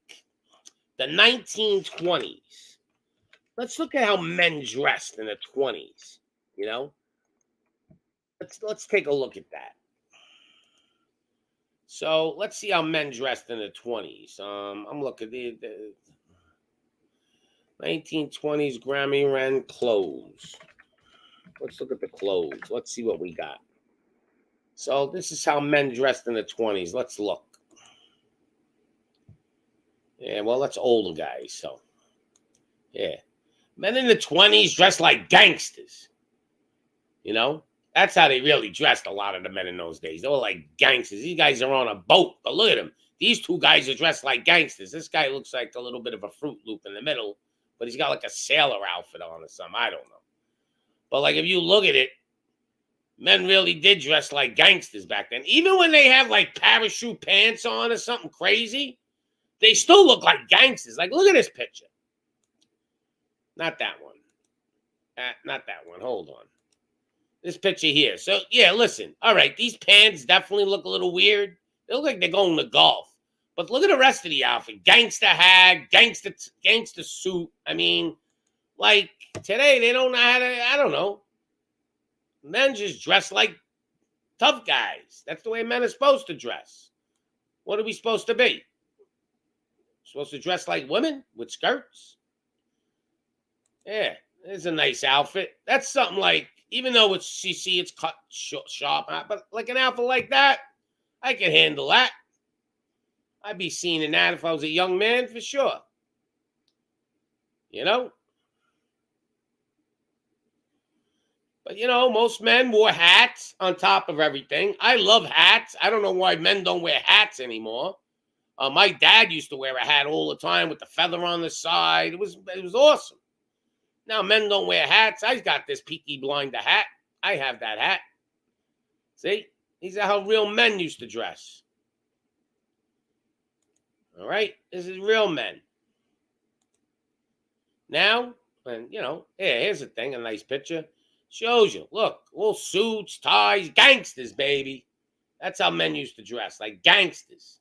the 1920s. Let's look at how men dressed in the 20s. You know, let's take a look at that. So let's see how men dressed in the 20s. I'm looking the 1920s Grammy Ren clothes. Let's look at the clothes. Let's see what we got. So this is how men dressed in the 20s. Let's look. Yeah, well, that's older guys. So yeah, men in the 20s dressed like gangsters. You know, that's how they really dressed. A lot of the men in those days, they were like gangsters. These guys are on a boat, but look at them. These two guys are dressed like gangsters. This guy looks like a little bit of a Fruit Loop in the middle, but he's got like a sailor outfit on or something. I don't know. But like if you look at it, men really did dress like gangsters back then. Even when they have like parachute pants on or something crazy, they still look like gangsters. Like look at this picture. Not that one. Not that one. Hold on. This picture here. So yeah, listen. All right, these pants definitely look a little weird. They look like they're going to golf. But look at the rest of the outfit. Gangster hat, gangster suit. I mean, like today they don't know how to, I don't know. Men just dress like tough guys. That's the way men are supposed to dress. What are we supposed to be? Supposed to dress like women with skirts? Yeah, it's a nice outfit. That's something like, even though it's CC, it's cut sharp, but like an outfit like that, I can handle that. I'd be seen in that if I was a young man for sure. You know? But you know, most men wore hats on top of everything. I love hats. I don't know why men don't wear hats anymore. My dad used to wear a hat all the time with the feather on the side. It was awesome. Now men don't wear hats. I got this Peaky Blinder hat. I have that hat. See? These are how real men used to dress. All right? This is real men. Now, and you know, here's the thing, a nice picture. Shows you. Look, all suits, ties, gangsters, baby. That's how men used to dress, like gangsters.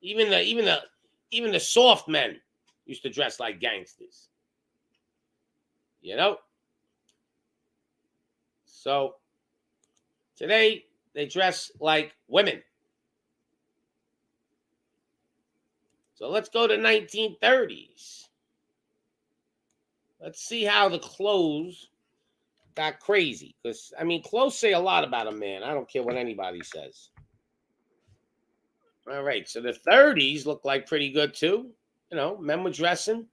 Even the soft men used to dress like gangsters. You know? So today they dress like women. So let's go to 1930s. Let's see how the clothes got crazy. Because, I mean, clothes say a lot about a man. I don't care what anybody says. All right. So the 30s look like pretty good, too. You know, men were dressing.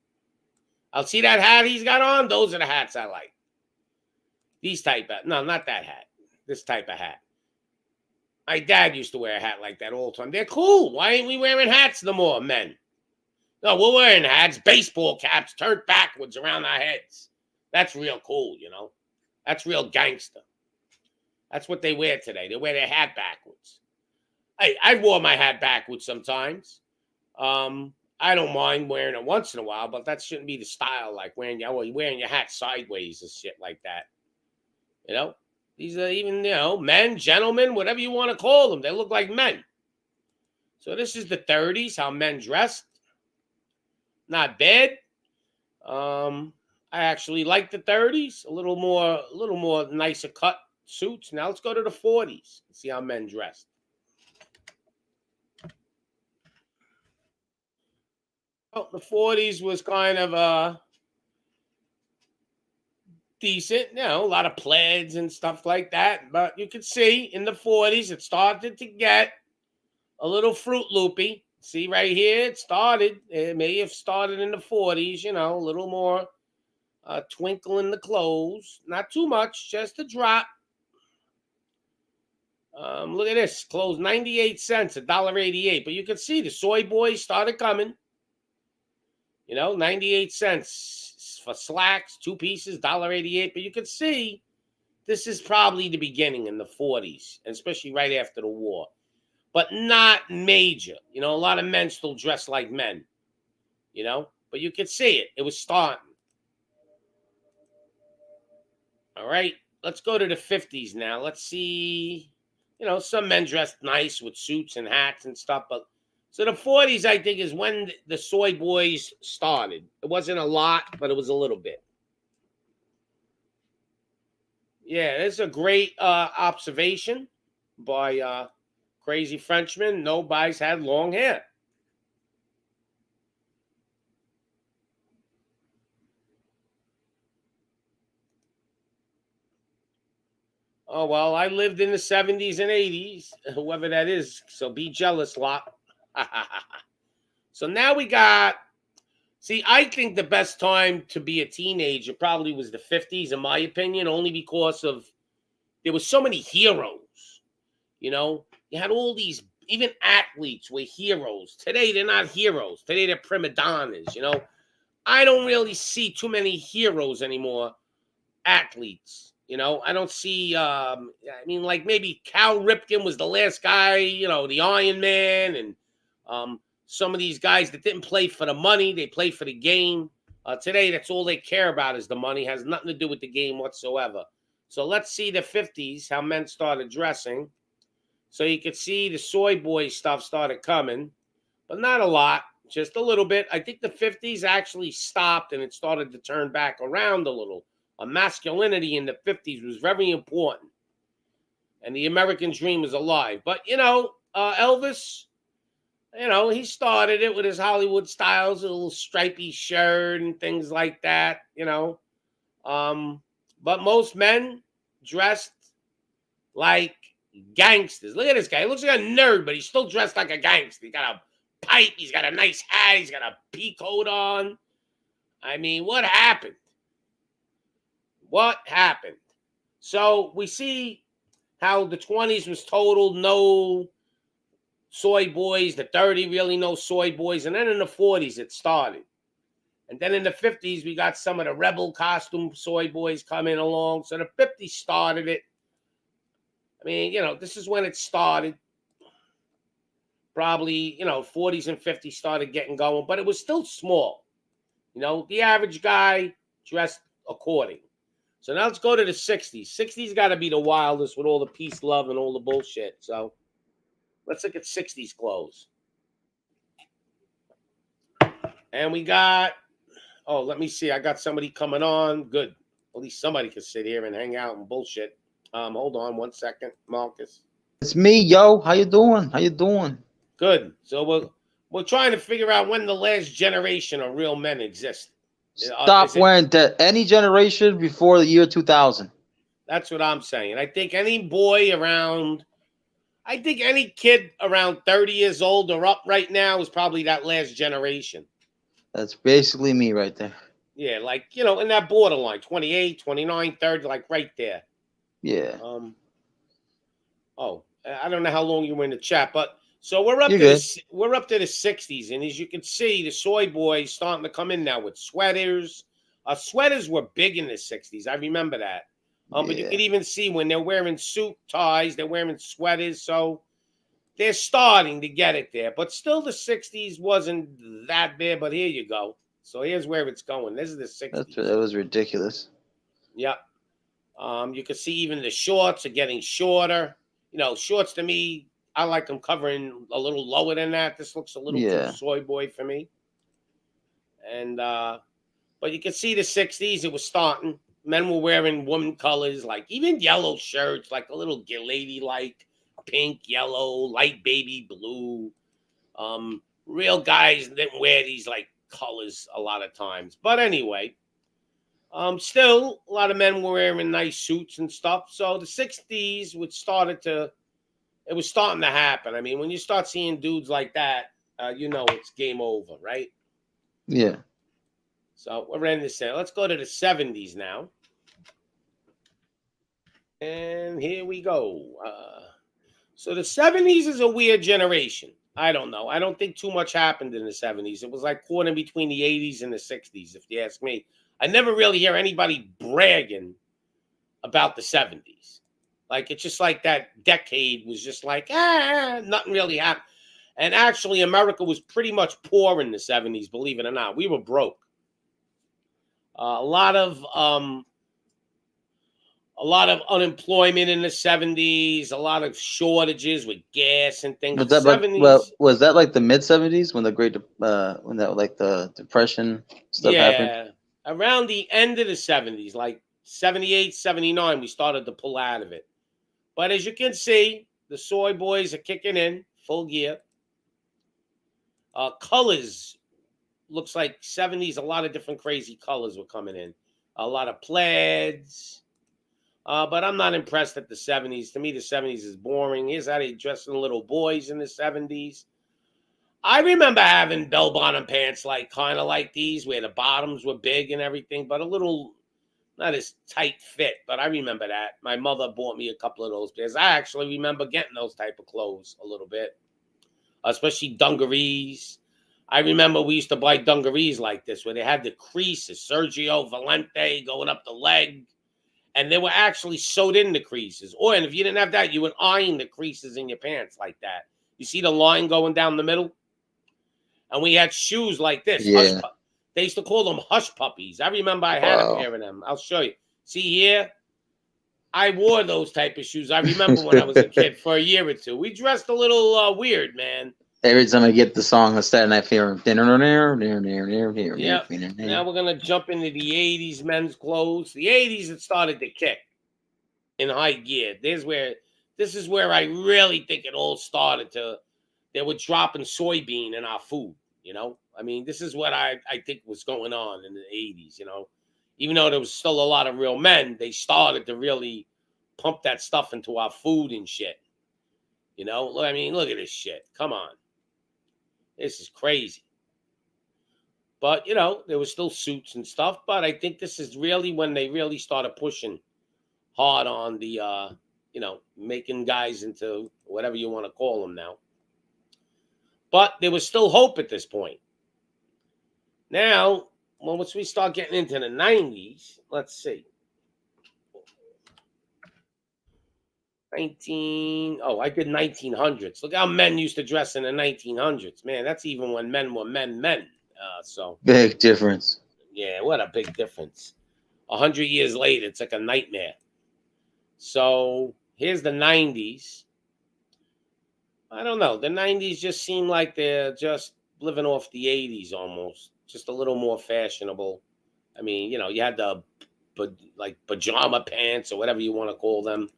I'll see that hat he's got on. Those are the hats I like. These type of, no, not that hat. This type of hat. My dad used to wear a hat like that all the time. They're cool. Why ain't we wearing hats no more, men? No, we're wearing hats, baseball caps turned backwards around our heads. That's real cool, you know. That's real gangster. That's what they wear today. They wear their hat backwards. Hey, I wore my hat backwards sometimes. I don't mind wearing it once in a while, but that shouldn't be the style. Like wearing your hat sideways and shit like that. You know, these are even men, gentlemen, whatever you want to call them. They look like men. So this is the 30s. How men dressed. Not bad. I actually like the 30s. A little more nicer cut suits. Now let's go to the 40s. See how men dressed. Well, the 40s was kind of decent, a lot of plaids and stuff like that. But you could see in the 40s it started to get a little Fruit Loopy. See right here, it started. It may have started in the 40s, a little more twinkle in the clothes. Not too much, just a drop. Look at this. Clothes 98 cents, $1.88. But you can see the soy boys started coming. 98 cents for slacks, two pieces, $1.88. But you can see this is probably the beginning in the 40s, and especially right after the war. But not major. A lot of men still dress like men. But you could see it. It was starting. All right. Let's go to the 50s now. Let's see Some men dressed nice with suits and hats and stuff. But so the 40s, I think, is when the soy boys started. It wasn't a lot, but it was a little bit. Yeah, it's a great observation by Crazy Frenchman. Nobody's had long hair. Oh, well, I lived in the 70s and 80s, whoever that is. So be jealous, lot. So now we got. See, I think the best time to be a teenager probably was the 50s, in my opinion, only because of there were so many heroes. You had all these, even athletes were heroes. Today, they're not heroes. Today, they're prima donnas. I don't really see too many heroes anymore, athletes. I don't see. I mean, like maybe Cal Ripken was the last guy. The Iron Man, and some of these guys that didn't play for the money, they play for the game. Today, that's all they care about is the money. Has nothing to do with the game whatsoever. So let's see the 50s, how men started dressing. So you could see the soy boy stuff started coming, but not a lot, just a little bit. I think the 50s actually stopped and it started to turn back around a little. Masculinity in the 50s was very important, and the American dream was alive. But, Elvis, he started it with his Hollywood styles, a little stripy shirt and things like that. Um, but most men dressed like gangsters. Look at this guy. He looks like a nerd, but he's still dressed like a gangster. He got a pipe. He's got a nice hat. He's got a pea coat on. I mean, what happened? What happened? So we see how the 20s was total no soy boys. The 30 really no soy boys. And then in the 40s, it started. And then in the 50s, we got some of the rebel costume soy boys coming along. So the 50s started it. I mean, this is when it started. Probably, 40s and 50s started getting going, but it was still small. The average guy dressed according. So now let's go to the 60s. 60s got to be the wildest with all the peace, love, and all the bullshit. So let's look at 60s clothes. And we got, let me see. I got somebody coming on. Good. At least somebody can sit here and hang out and bullshit. Hold on 1 second, Marcus. It's me, yo. How you doing? How you doing? Good. So we're trying to figure out when the last generation of real men exist. Stop Is it? wearing that. Any generation before the year 2000. That's what I'm saying. I think I think any kid around 30 years old or up right now is probably that last generation. That's basically me right there. Yeah, like, in that borderline, 28, 29, 30, like right there. Yeah. I don't know how long you were in the chat, but so we're up You're to good. the 60s, and as you can see, the soy boys starting to come in now with sweaters. Sweaters were big in the 60s. I remember that. But you Yeah. can even see when they're wearing suit ties, they're wearing sweaters, so they're starting to get it there. But still, the 60s wasn't that bad. But here you go. So here's where it's going. This is the That 60s. was ridiculous. Yep. You can see even the shorts are getting shorter. Shorts to me, I like them covering a little lower than that. This looks a little too Yeah. soy boy for me. And but you can see the 60s, it was starting. Men were wearing woman colors, like even yellow shirts, like a little lady like pink, yellow, light baby blue. Real guys didn't wear these like colors a lot of times. But anyway, still a lot of men were wearing nice suits and stuff. So the 60s it was starting to happen. I mean, when you start seeing dudes like that, it's game over, right? Yeah. So we're in this. Let's go to the 70s now. And here we go. So the 70s is a weird generation. I don't know. I don't think too much happened in the 70s. It was like caught in between the 80s and the 60s, if you ask me. I never really hear anybody bragging about the 70s. Like, it's just like that decade was just like, nothing really happened. And actually, America was pretty much poor in the 70s, believe it or not. We were broke. A lot of A lot of unemployment in the 70s, a lot of shortages with gas and things. Was The that like, well, 70s, was that like the mid 70s when the when that like the depression stuff happened? yeah, around the end of the 70s, like 78, 79, we started to pull out of it. But as you can see, the soy boys are kicking in full gear. Colors looks like 70s, a lot of different crazy colors were coming in. A lot of plaids. But I'm not impressed at the 70s. To me, the 70s is boring. Here's how they dressing little boys in the 70s. I remember having bell bottom pants like kind of like these, where the bottoms were big and everything, but a little not as tight fit. But I remember that. My mother bought me a couple of those pairs. I actually remember getting those type of clothes a little bit, especially dungarees. I remember we used to buy dungarees like this, where they had the creases, Sergio Valente going up the leg, and they were actually sewed in the creases. Or, and if you didn't have that, you would iron the creases in your pants like that. You see the line going down the middle? And we had shoes like this. Yeah. They used to call them hush puppies. I remember I had a Wow. pair of them. I'll show you. See here? I wore those type of shoes. I remember when I was a kid for a year or two. We dressed a little weird, man. Every time I get the song of Saturday Night Fever, Yep. Now we're going to jump into the 80s men's clothes. The 80s, it started to kick in high gear. This is where I really think it all started to. They were dropping soybean in our food, you know? I mean, this is what I think was going on in the 80s, you know? Even though there was still a lot of real men, they started to really pump that stuff into our food and shit. You know? I mean, look at this shit. Come on. This is crazy. But, you know, there was still suits and stuff, but I think this is really when they really started pushing hard on the, you know, making guys into whatever you want to call them now. But there was still hope at this point. Now, once we start getting into the 90s, let's see. I did 1900s. Look how men used to dress in the 1900s. Man, that's even when men were men. So, big difference. yeah, what a big difference. 100 years later, it's like a nightmare. So, here's the 90s. I don't know. The 90s just seem like they're just living off the 80s almost. Just a little more fashionable. I mean, you know, you had the like pajama pants or whatever you want to call them,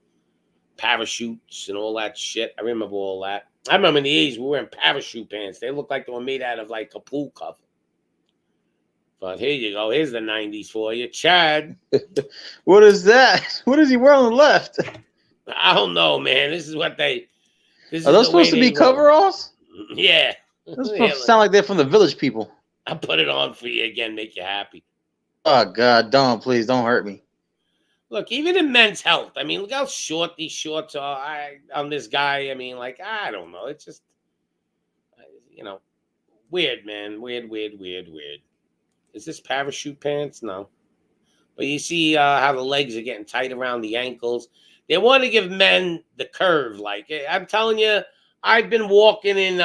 parachutes and all that shit. I remember all that. I remember in the 80s we were wearing parachute pants. They looked like they were made out of like a pool cover. But here you go. Here's the 90s for you. Chad. What is that? What does he wear on the left? I don't know, man. This Are is those the way supposed to be they roll. coveralls? Yeah. Those sound like they're from the Village People. I'll put it on for you again, make you happy. Oh God, don't, please don't hurt me. Look, even in men's health, I mean, look how short these shorts are. On this guy, I mean, like, I don't know. It's just, you know, weird, man. Weird. Is this parachute pants? No. But you see how the legs are getting tight around the ankles. They want to give men the curve. Like, I'm telling you, I've been walking in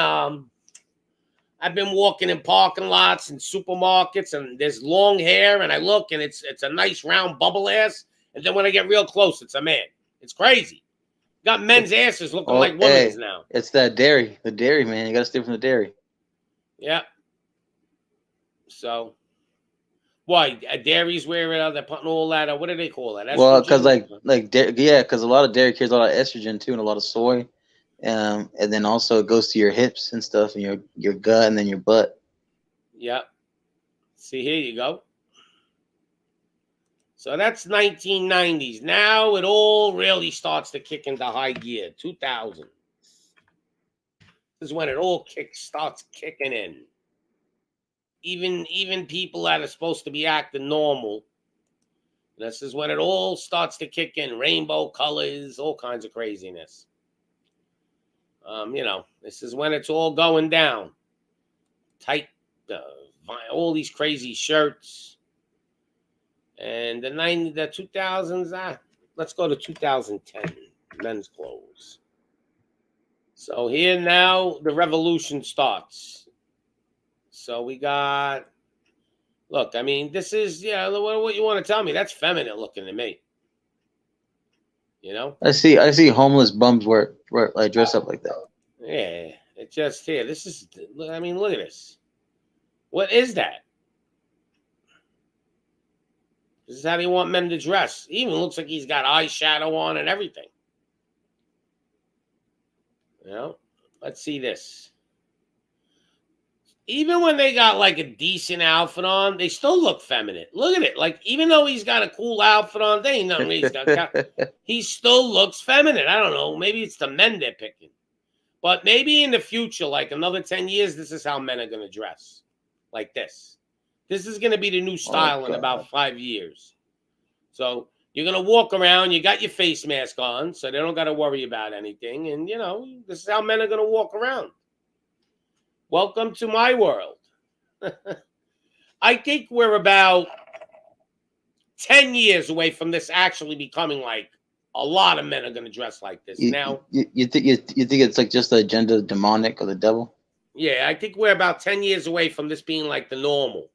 parking lots and supermarkets, and there's long hair, and I look, and it's a nice round bubble ass, and then when I get real close, it's a man. It's crazy. Got men's asses looking like women's now. It's that dairy, the dairy, man. You got to stay from the dairy. Yeah. So, why dairies where they're putting all that? What do they call that? Well, because Estrogen? yeah, because a lot of dairy carries a lot of estrogen too, and a lot of soy, and then also it goes to your hips and stuff, and your gut, and then your butt. Yeah. See, here you go. So that's 1990s. Now it all really starts to kick into high gear. 2000. This is when it all starts kicking in. Even people that are supposed to be acting normal. This is when it all starts to kick in. Rainbow colors, all kinds of craziness. You know, this is when it's all going down. Tight, all these crazy shirts. And the 2000s, let's go to 2010, men's clothes. So here now, the revolution starts. So we got, look, I mean, this is, yeah, what you want to tell me? That's feminine looking to me. You know? I see homeless bums wear like dress up like that. Yeah. It just here. This is. I mean, look at this. What is that? This is how they want men to dress. He even looks like he's got eyeshadow on and everything. You know? Let's see this. Even when they got like a decent outfit on, they still look feminine. Look at it. Like, even though he's got a cool outfit on, they ain't nothing he's got. He still looks feminine. I don't know. Maybe it's the men they're picking. But maybe in the future, like another 10 years, this is how men are going to dress. Like this. This is going to be the new Oh style in God. about 5 years. So you're going to walk around, you got your face mask on, so they don't got to worry about anything. And, this is how men are going to walk around. Welcome to my world. I think we're about 10 years away from this actually becoming like a lot of men are going to dress like this. Now, You think it's like just the agenda of demonic or the devil? yeah, I think we're about 10 years away from this being like the normal.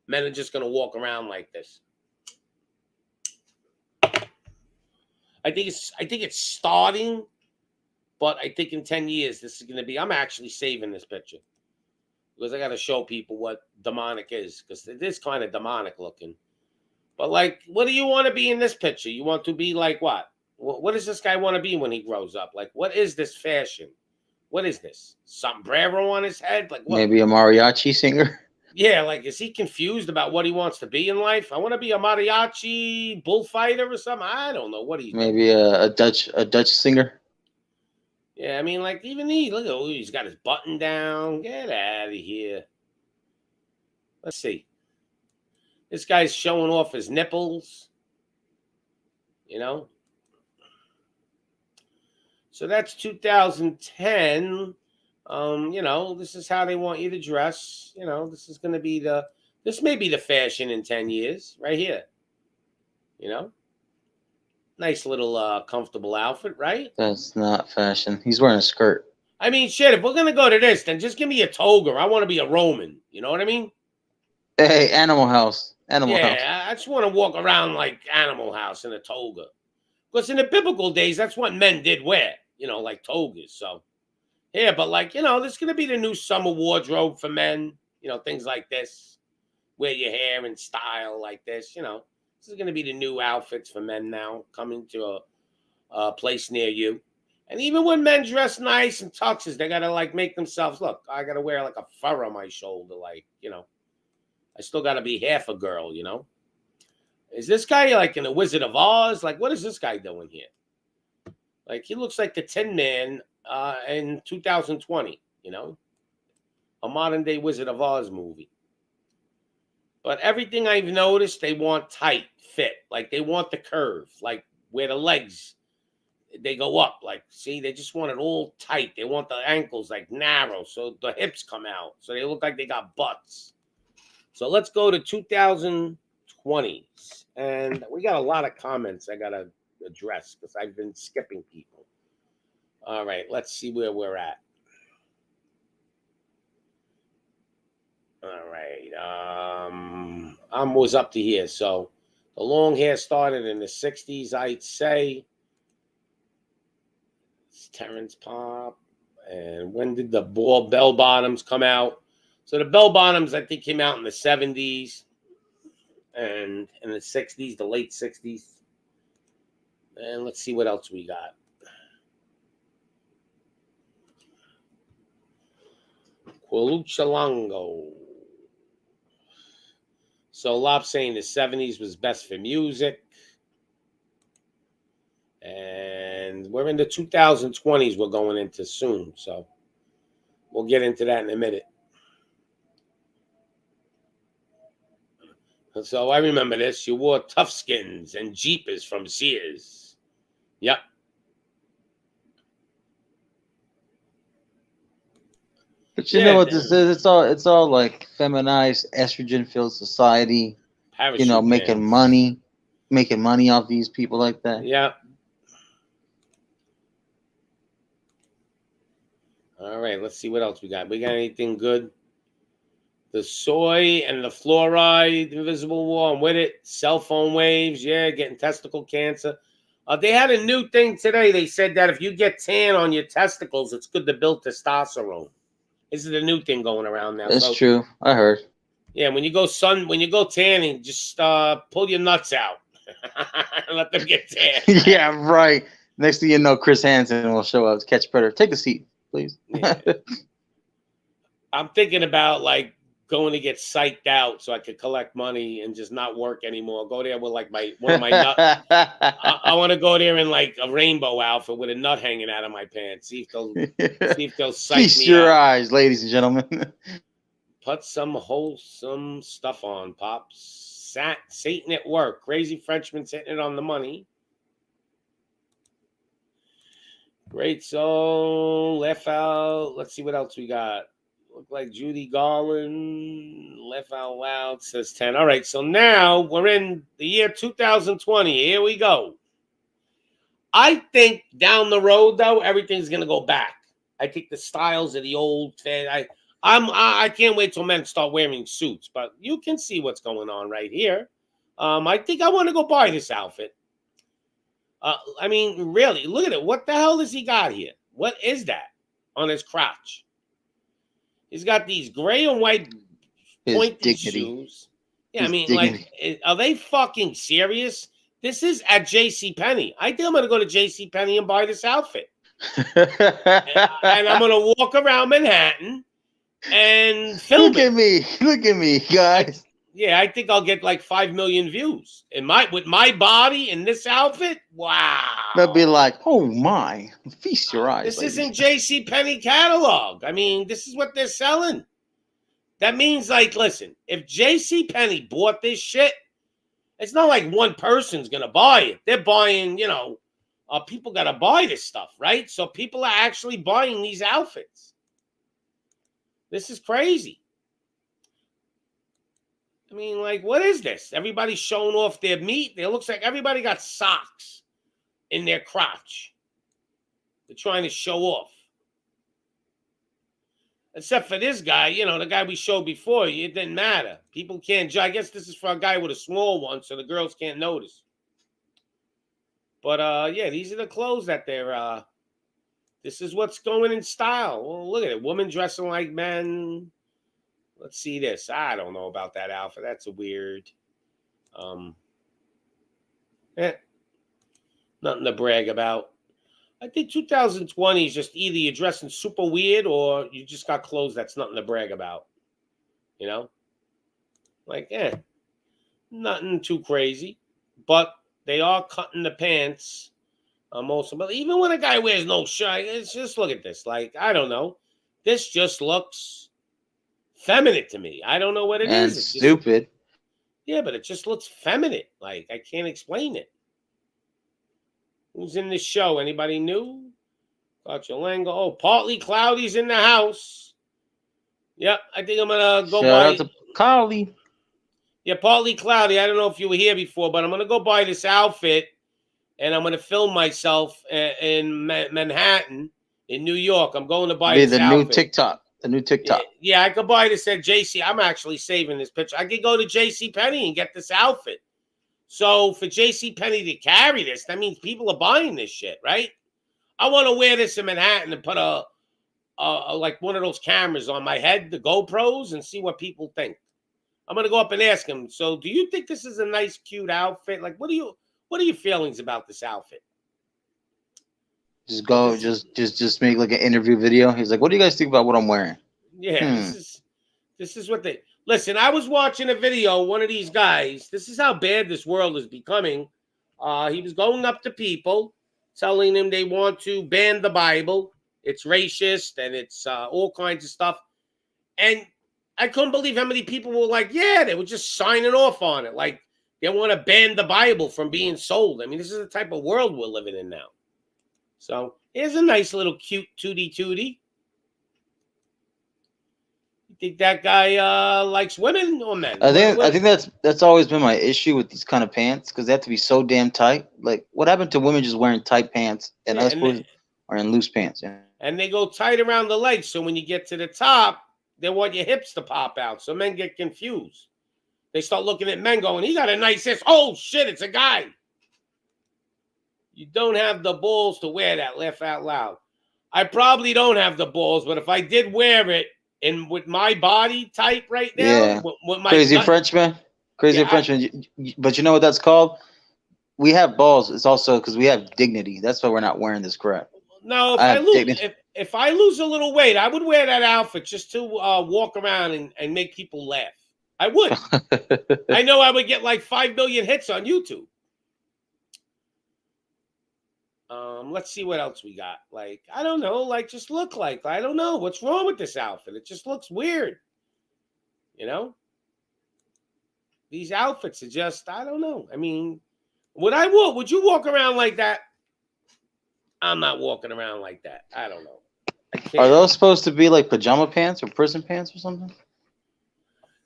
Men are just going to walk around like this. I think it's starting, but I think in 10 years this is going to be. I'm actually saving this picture because I got to show people what demonic is, because it is kind of demonic looking. But like, what do you want to be in this picture? You want to be like what? What does this guy want to be when he grows up? Like, what is this fashion? What is this? Sombrero on his head? Like what? Maybe a mariachi singer. Yeah, like, is he confused about what he wants to be in life? I want to be a mariachi bullfighter or something. I don't know what he's doing. Maybe a Dutch singer. Yeah, I mean, like, even he, look at, he's got his button down. Get out of here. Let's see. This guy's showing off his nipples, you know? So that's 2010. This is how they want you to dress. This is going to be this may be the fashion in 10 years, right here. You know? Nice little comfortable outfit, right? That's not fashion. He's wearing a skirt. I mean, shit, if we're going to go to this, then just give me a toga. I want to be a Roman. You know what I mean? Hey, Animal House. Animal House. Yeah, I just want to walk around like Animal House in a toga. Because in the biblical days, that's what men did wear, like togas. So, yeah, but like, this is going to be the new summer wardrobe for men, things like this. Wear your hair in style like this, This is going to be the new outfits for men now coming to a place near you. And even when men dress nice and tuxes, they got to like make themselves look. I got to wear like a fur on my shoulder, like, I still got to be half a girl, Is this guy like in the Wizard of Oz? Like, what is this guy doing here? Like, he looks like the Tin Man in 2020, a modern day Wizard of Oz movie. But everything I've noticed, they want tight fit. Like, they want the curve, like where the legs, they go up. Like, see, they just want it all tight. They want the ankles like narrow so the hips come out. So they look like they got butts. So let's go to 2020s. And we got a lot of comments I got to address because I've been skipping people. All right, let's see where we're at. All right. I was up to here. So the long hair started in the 60s, I'd say. It's Terrence Pop. And when did the bell bottoms come out? So the bell bottoms, I think, came out in the 70s and in the 60s, the late 60s. And let's see what else we got. Quiluchalango. So Lop saying the 70s was best for music. And we're in the 2020s we're going into soon. So we'll get into that in a minute. So I remember this. You wore tough skins and jeepers from Sears. Yep. But you know what this is? It's all like feminized, estrogen-filled society. Parachute pants. Making money off these people like that. Yeah. All right, let's see what else we got. We got anything good? The soy and the fluoride, invisible war, and with it, cell phone waves, yeah, getting testicle cancer. They had a new thing today. They said that if you get tan on your testicles, it's good to build testosterone. This is a new thing going around now. That's So true. I heard. yeah, when you go tanning, just pull your nuts out. Let them get tan. Yeah, right. Next thing you know, Chris Hansen will show up to catch Predator. Take a seat, please. Yeah. I'm thinking about like going to get psyched out so I could collect money and just not work anymore. Go there with like one of my nut. I want to go there in like a rainbow outfit with a nut hanging out of my pants. See if they'll psych Feast me your up. eyes, ladies and gentlemen. Put some wholesome stuff on, pops. Satan at work. Crazy Frenchman's hitting it on the money. Great song. Left out. Let's see what else we got. Look like Judy Garland. Left out loud says 10. All right, so now we're in the year 2020. Here we go. I think down the road, though, everything's gonna go back. I think the styles of the old fan. I can't wait till men start wearing suits, but you can see what's going on right here. I think I want to go buy this outfit. I mean, really, look at it. What the hell has he got here? What is that on his crotch? He's got these gray and white His pointed dignity. shoes. Yeah, His I mean, dignity. like, are they fucking serious? This is at J.C. Penney. I think I'm gonna go to J.C. Penney and buy this outfit. And I'm gonna walk around Manhattan and film Look it. at me. Look at me, guys. I think I'll get like 5 million views with my body in this outfit. Wow. They'll be like, oh my. Feast your eyes, This ladies. isn't J.C. Penney catalog. I mean, this is what they're selling. That means, like, listen, if J.C. Penney bought this shit, it's not like one person's gonna buy it. They're buying, people gotta buy this stuff, right? So people are actually buying these outfits. This is crazy. I mean, like, what is this? Everybody's showing off their meat. It looks like everybody got socks in their crotch. They're trying to show off. Except for this guy, the guy we showed before, it didn't matter. People can't judge. I guess this is for a guy with a small one, so the girls can't notice. But, yeah, these are the clothes that they're, this is what's going in style. Well, look at it. Women dressing like men. Let's see this. I don't know about that outfit. That's a weird. Nothing to brag about. I think 2020 is just either you're dressing super weird or you just got clothes that's nothing to brag about. Like, nothing too crazy. But they are cutting the pants. Also, but even when a guy wears no shirt, it's just look at this. Like, I don't know. This just looks feminine to me. I don't know what it is. It's stupid. Yeah, but it just looks feminine. Like, I can't explain it. Who's in this show? Anybody new? Lango. Oh, Partly Cloudy's in the house. Yep, I think I'm gonna go buy. Shout out to Carly. Yeah, Partly Cloudy. I don't know if you were here before, but I'm gonna go buy this outfit, and I'm gonna film myself in Manhattan, in New York. I'm going to buy this outfit. The new TikTok. Yeah, I could buy this at JC. I'm actually saving this picture. I could go to JC Penney and get this outfit. So for JC Penney to carry this, that means people are buying this shit, right? I want to wear this in Manhattan and put a like one of those cameras on my head, the GoPros, and see what people think. I'm gonna go up and ask them. So, do you think this is a nice, cute outfit? Like, what are your feelings about this outfit? Just make like an interview video. He's like, what do you guys think about what I'm wearing? Yeah, this is what they listen. I was watching a video. One of these guys. This is how bad this world is becoming. He was going up to people, telling them they want to ban the Bible. It's racist and it's all kinds of stuff. And I couldn't believe how many people were like, yeah, they were just signing off on it. Like they want to ban the Bible from being sold. I mean, this is the type of world we're living in now. So here's a nice little cute tootie. You think that guy likes women or men? I think that's always been my issue with these kind of pants because they have to be so damn tight. Like, what happened to women just wearing tight pants and us boys are in loose pants? Yeah. And they go tight around the legs, so when you get to the top, they want your hips to pop out. So men get confused. They start looking at men going, he got a nice hips. Oh, shit, it's a guy. You don't have the balls to wear that. Laugh out loud. I probably don't have the balls, but if I did wear it and with my body type right now, Yeah, with my crazy gut, Frenchman, yeah, crazy Frenchman. But you know what that's called? We have balls. It's also because we have dignity. That's why we're not wearing this crap. no. I If I have lose, dignity. if I lose a little weight, I would wear that outfit just to walk around and make people laugh. I would. I know I would get like 5 million hits on YouTube. Let's see what else we got. Like, I don't know, like just look like I don't know what's wrong with this outfit. It just looks weird, you know? These outfits are just I don't know. I mean, would you walk around like that? I'm not walking around like that. I don't know. I Are can't. those supposed to be like pajama pants or prison pants or something?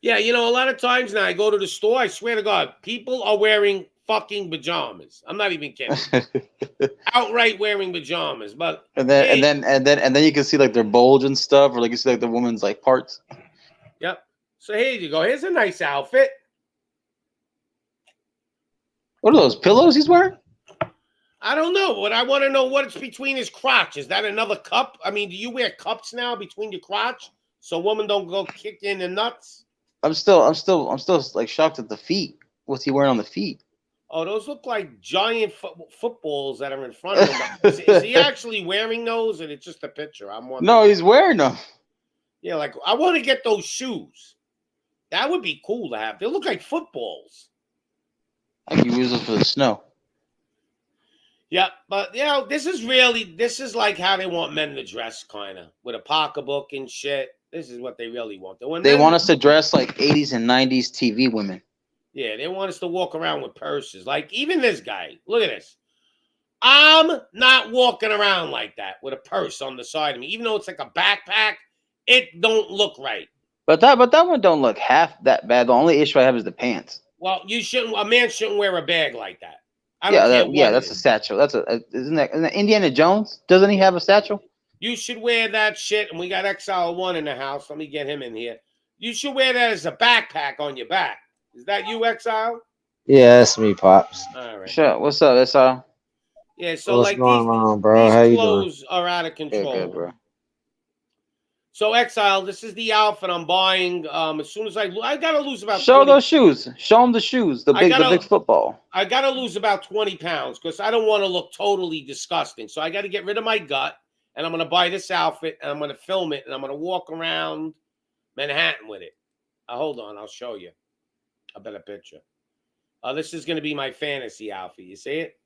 Yeah, a lot of times now I go to the store, I swear to God, people are wearing fucking pajamas. I'm not even kidding. Outright wearing pajamas. But hey, and then you can see like their bulge and stuff, or like you see like the woman's like parts. yep. So here you go. Here's a nice outfit. What are those pillows he's wearing? I don't know, but I want to know what's between his crotch. Is that another cup? I mean, do you wear cups now between your crotch so a woman don't go kick in the nuts? I'm still like shocked at the feet. What's he wearing on the feet? Oh, those look like giant footballs that are in front of him. But is he actually wearing those, or it's just a picture? I'm No, wondering. he's wearing them. Yeah, like I want to get those shoes. That would be cool to have. They look like footballs. I can use them for the snow. Yeah, but this is like how they want men to dress, kind of with a pocketbook and shit. This is what they really want. When They want men, us to dress like 80s and 90s TV women. yeah, they want us to walk around with purses. Like even this guy, look at this. I'm not walking around like that with a purse on the side of me, even though it's like a backpack. It don't look right. But that one don't look half that bad. The only issue I have is the pants. Well, you shouldn't. A man shouldn't wear a bag like that. I don't Yeah, care what it that's a is. satchel. Isn't that Indiana Jones? Doesn't he Yeah, have a satchel? you should wear that shit. And we got Exile One in the house. Let me get him in here. You should wear that as a backpack on your back. Is that you, Exile? Yeah, that's me, pops. All right. Sure. What's up? That's all. Yeah. So What's like going on, bro? these How you doing? clothes are out of Good, control. bro. So Exile, this is the outfit I'm buying. As soon as I gotta lose about Show 20. those shoes. Show him the shoes. I The big gotta football. I gotta lose about 20 pounds because I don't want to look totally disgusting. So I got to get rid of my gut, and I'm gonna buy this outfit, and I'm gonna film it, and I'm gonna walk around Manhattan with it. Hold on, I'll show you a better picture. This is gonna be my fantasy outfit. You see it?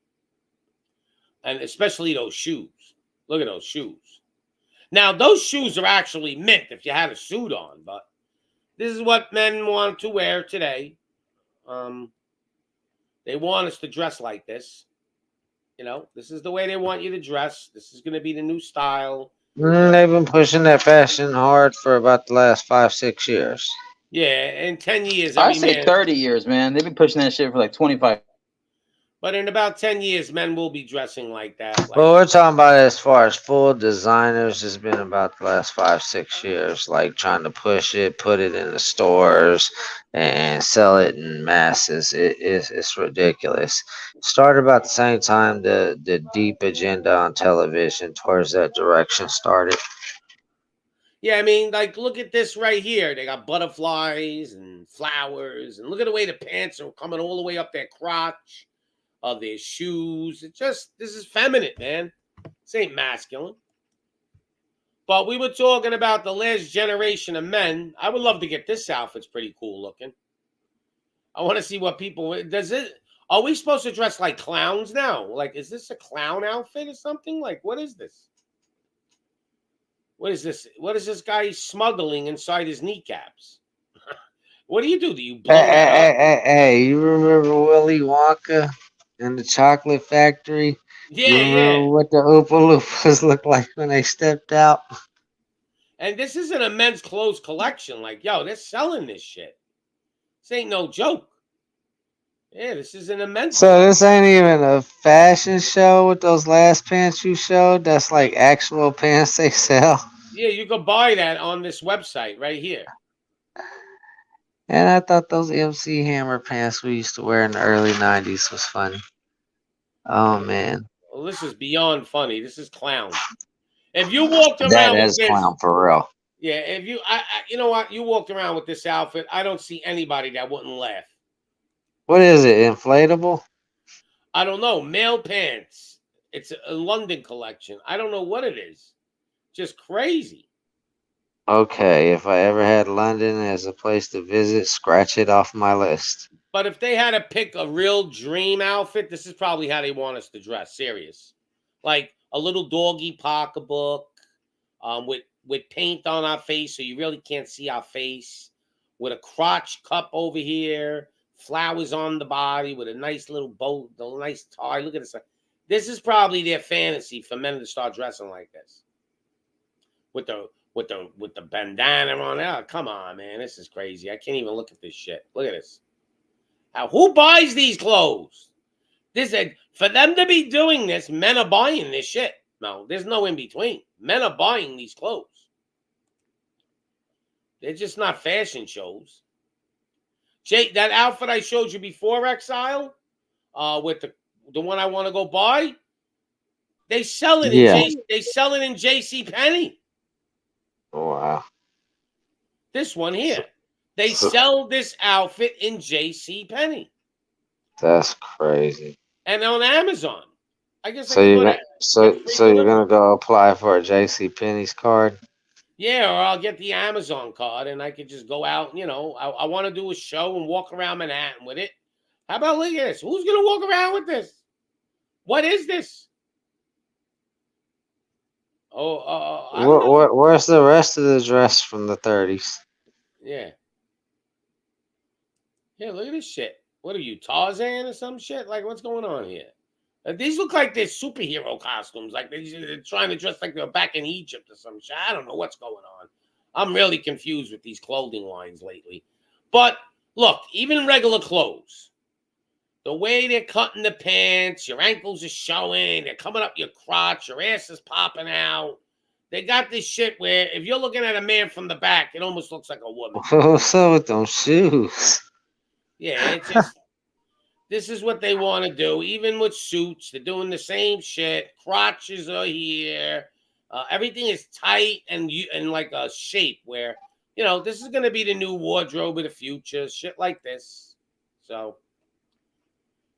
And especially those shoes. Look at those shoes. Now those shoes are actually mint if you had a suit on, but this is what men want to wear today. Um, they want us to dress like this. This is the way they want you to dress. This is going to be the new style. They've been pushing that fashion hard for about the last 5, 6 years. Yeah, in 10 years, I every say man. 30 years, man. They've been pushing that shit for like 25. But in about 10 years, men will be dressing like that. But Like, we're talking about as far as full designers, it's been about the last 5, 6 years, like trying to push it, put it in the stores, and sell it in masses. It's ridiculous. Started about the same time the deep agenda on television towards that direction started. yeah, I mean, like, look at this right here. They got butterflies and flowers. And look at the way the pants are coming all the way up their crotch of their shoes. This is feminine, man. This ain't masculine. But we were talking about the last generation of men. I would love to get this outfit's pretty cool looking. I want to see what people does it. Are we supposed to dress like clowns now? Like, is this a clown outfit or something? Like, what is this? What is this? What is this guy smuggling inside his kneecaps? What do you do? Do you Hey, blow that hey, hey, up? hey, hey, you remember Willy Wonka and the Chocolate Factory? You Yeah, remember yeah. what the Oompa Loompas looked like when they stepped out? And this isn't a men's clothes collection. Like, yo, they're selling this shit. This ain't no joke. Yeah, this is an immense So this collection. ain't even a fashion show with those last pants you showed. That's like actual pants they sell. Yeah, you could buy that on this website right here. And I thought those MC Hammer pants we used to wear in the early '90s was funny. Oh Yeah, man. Well, this is beyond funny. This is clown. If you walked That around with is this, clown for real. yeah, if you, you know what, you walked around with this outfit, I don't see anybody that wouldn't laugh. What is it? Inflatable? I don't know. Male pants. It's a London collection. I don't know what it is. Just crazy. Okay, if I ever had London as a place to visit, scratch it off my list. But if they had to pick a real dream outfit, this is probably how they want us to dress. Serious, like a little doggy pocketbook, with paint on our face, so you really can't see our face. With a crotch cup over here, flowers on the body, with a nice little bow, a nice tie. Look at this. This is probably their fantasy for men to start dressing like this, with the bandana on. Oh, come on, man, this is crazy. I can't even look at this shit. Look at this. Now, who buys these clothes? This for them to be doing this, men are buying this shit. No, there's no in between. Men are buying these clothes. They're just not fashion shows. Jake, that outfit I showed you before, Exile, with the one I want to go buy, they sell it in Yeah. J.C. Penney. Oh, wow. This one So, here, they so sell this outfit in J.C. Penney that's crazy. and on Amazon. I guess I So could you're go to gonna get so free so you're delivery. gonna go apply for a JC Penney's card? Yeah, or I'll get the Amazon card and I could just go out. I want to do a show and walk around Manhattan with it. How about look at this? Who's gonna walk around with this? What is this? Oh, I don't know. Where's the rest of the dress from the 30s? Yeah, yeah. Look at this shit. What are you, Tarzan or some shit? Like, what's going on here? These look like they're superhero costumes. Like they're trying to dress like they're back in Egypt or some shit. I don't know what's going on. I'm really confused with these clothing lines lately. But look, even regular clothes, the way they're cutting the pants, your ankles are showing, they're coming up your crotch, your ass is popping out. They got this shit where if you're looking at a man from the back, it almost looks like a woman. What's up with them shoes? Yeah, it's just this is what they want to do. Even with suits, they're doing the same shit. Crotches are here. Everything is tight and like a shape where this is going to be the new wardrobe of the future. Shit like this. So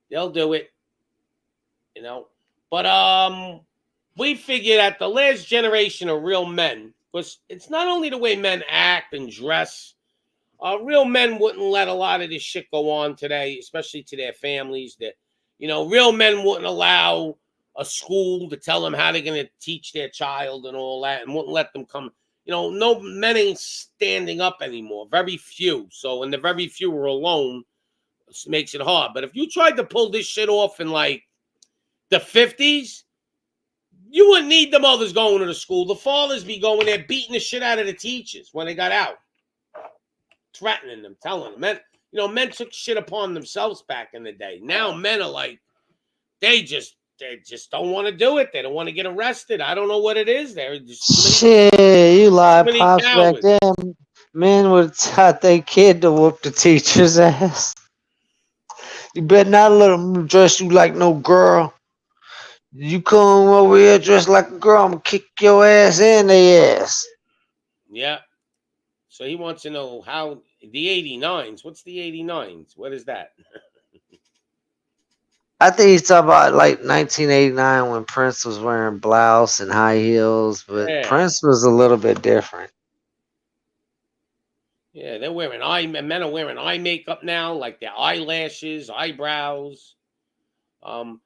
they'll do it. You know, but we figured that the last generation of real men was it's not only the way men act and dress. Real men wouldn't let a lot of this shit go on today, especially to their families. That real men wouldn't allow a school to tell them how they're going to teach their child and all that, and wouldn't let them come. No men ain't standing up anymore. Very few. So, and the very few are alone, makes it hard. But if you tried to pull this shit off in like the 50s, you wouldn't need the mothers going to the school. The fathers be going there beating the shit out of the teachers when they got out, threatening them, telling them. Men took shit upon themselves back in the day. Now men are like, they just don't want to do it. They don't want to get arrested. I don't know what it is. There are just Shit, you too lie, many pops. Back cowards. then, men would have taught their kid to whoop the teacher's ass. You better not let them dress you like no girl. You come over here dressed like a girl, I'm gonna kick your ass and their ass. Yeah. So he wants to know how the 89s. What's the 89s? What is that? I think he's talking about like 1989 when Prince was wearing blouse and high heels, but Yeah. Prince was a little bit different. Yeah, they're wearing men are wearing eye makeup now, like their eyelashes, eyebrows. Um,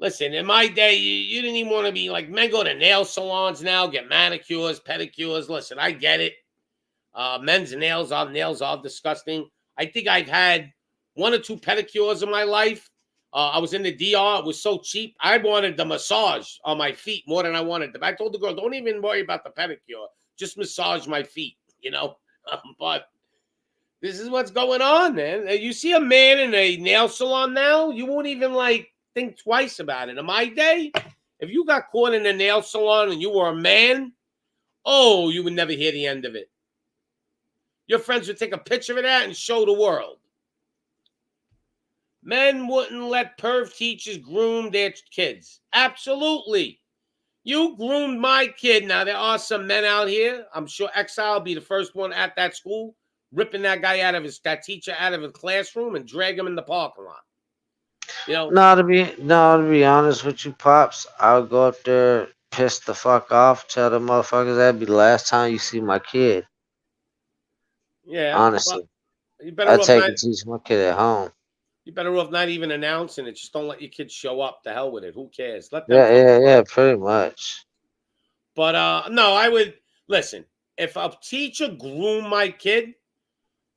Listen, in my day, you didn't even want to be like men go to nail salons now, get manicures, pedicures. Listen, I get it. Men's nails are disgusting. I think I've had one or two pedicures in my life. I was in the DR. It was so cheap. I wanted the massage on my feet more than I wanted them. I told the girl, don't even worry about the pedicure. Just massage my feet, but this is what's going on, man. You see a man in a nail salon now, you won't even like think twice about it. In my day, if you got caught in a nail salon and you were a man, oh, you would never hear the end of it. Your friends would take a picture of that and show the world. Men wouldn't let perv teachers groom their kids. Absolutely. You groomed my kid. Now, there are some men out here. I'm sure Exile will be the first one at that school, ripping that teacher out of his classroom and drag him in the parking lot. You know, No, to be honest with you, pops, I'll go up there, piss the fuck off, tell the motherfuckers that'd be the last time you see my kid. yeah. Well, Honestly, you I better off take not. and teach my kid at home. You better off not even announcing it. Just don't let your kids show up. The hell with it. Who cares? Let them Yeah, come to yeah, yeah, class. pretty much. But no, I would listen. If a teacher groomed my kid,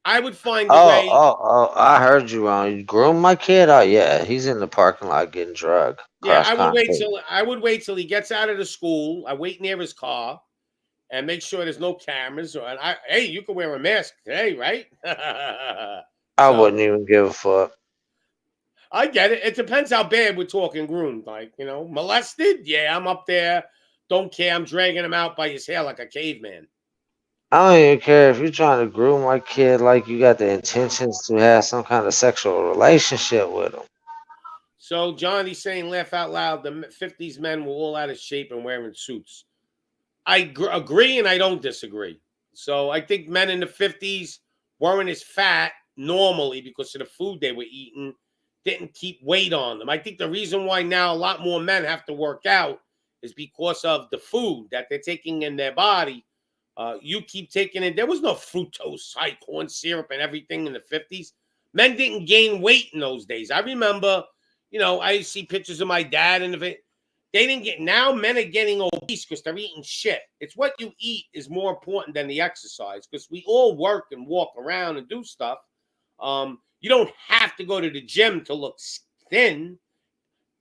I would find a Oh, way. oh, oh! I heard you wrong. You groom my kid? Oh yeah, he's in the parking lot getting drugged, Yeah, cross concrete. I would wait till he gets out of the school. I wait near his car and make sure there's no cameras. Hey, you can wear a mask today, right? I So wouldn't even give a fuck. I get it. It depends how bad we're talking groomed. Like, molested? Yeah, I'm up there. Don't care. I'm dragging him out by his hair like a caveman. I don't even care if you're trying to groom my kid like you got the intentions to have some kind of sexual relationship with him. So Johnny's saying, laugh out loud, the 50s men were all out of shape and wearing suits. Agree and I don't disagree. So I think men in the 50s weren't as fat normally because of the food they were eating, didn't keep weight on them. I think the reason why now a lot more men have to work out is because of the food that they're taking in their body. You keep taking it. There was no fructose, high corn syrup, and everything in the 50s. Men didn't gain weight in those days. I remember, I see pictures of my dad and they didn't get. Now men are getting obese because they're eating shit. It's what you eat is more important than the exercise because we all work and walk around and do stuff. You don't have to go to the gym to look thin.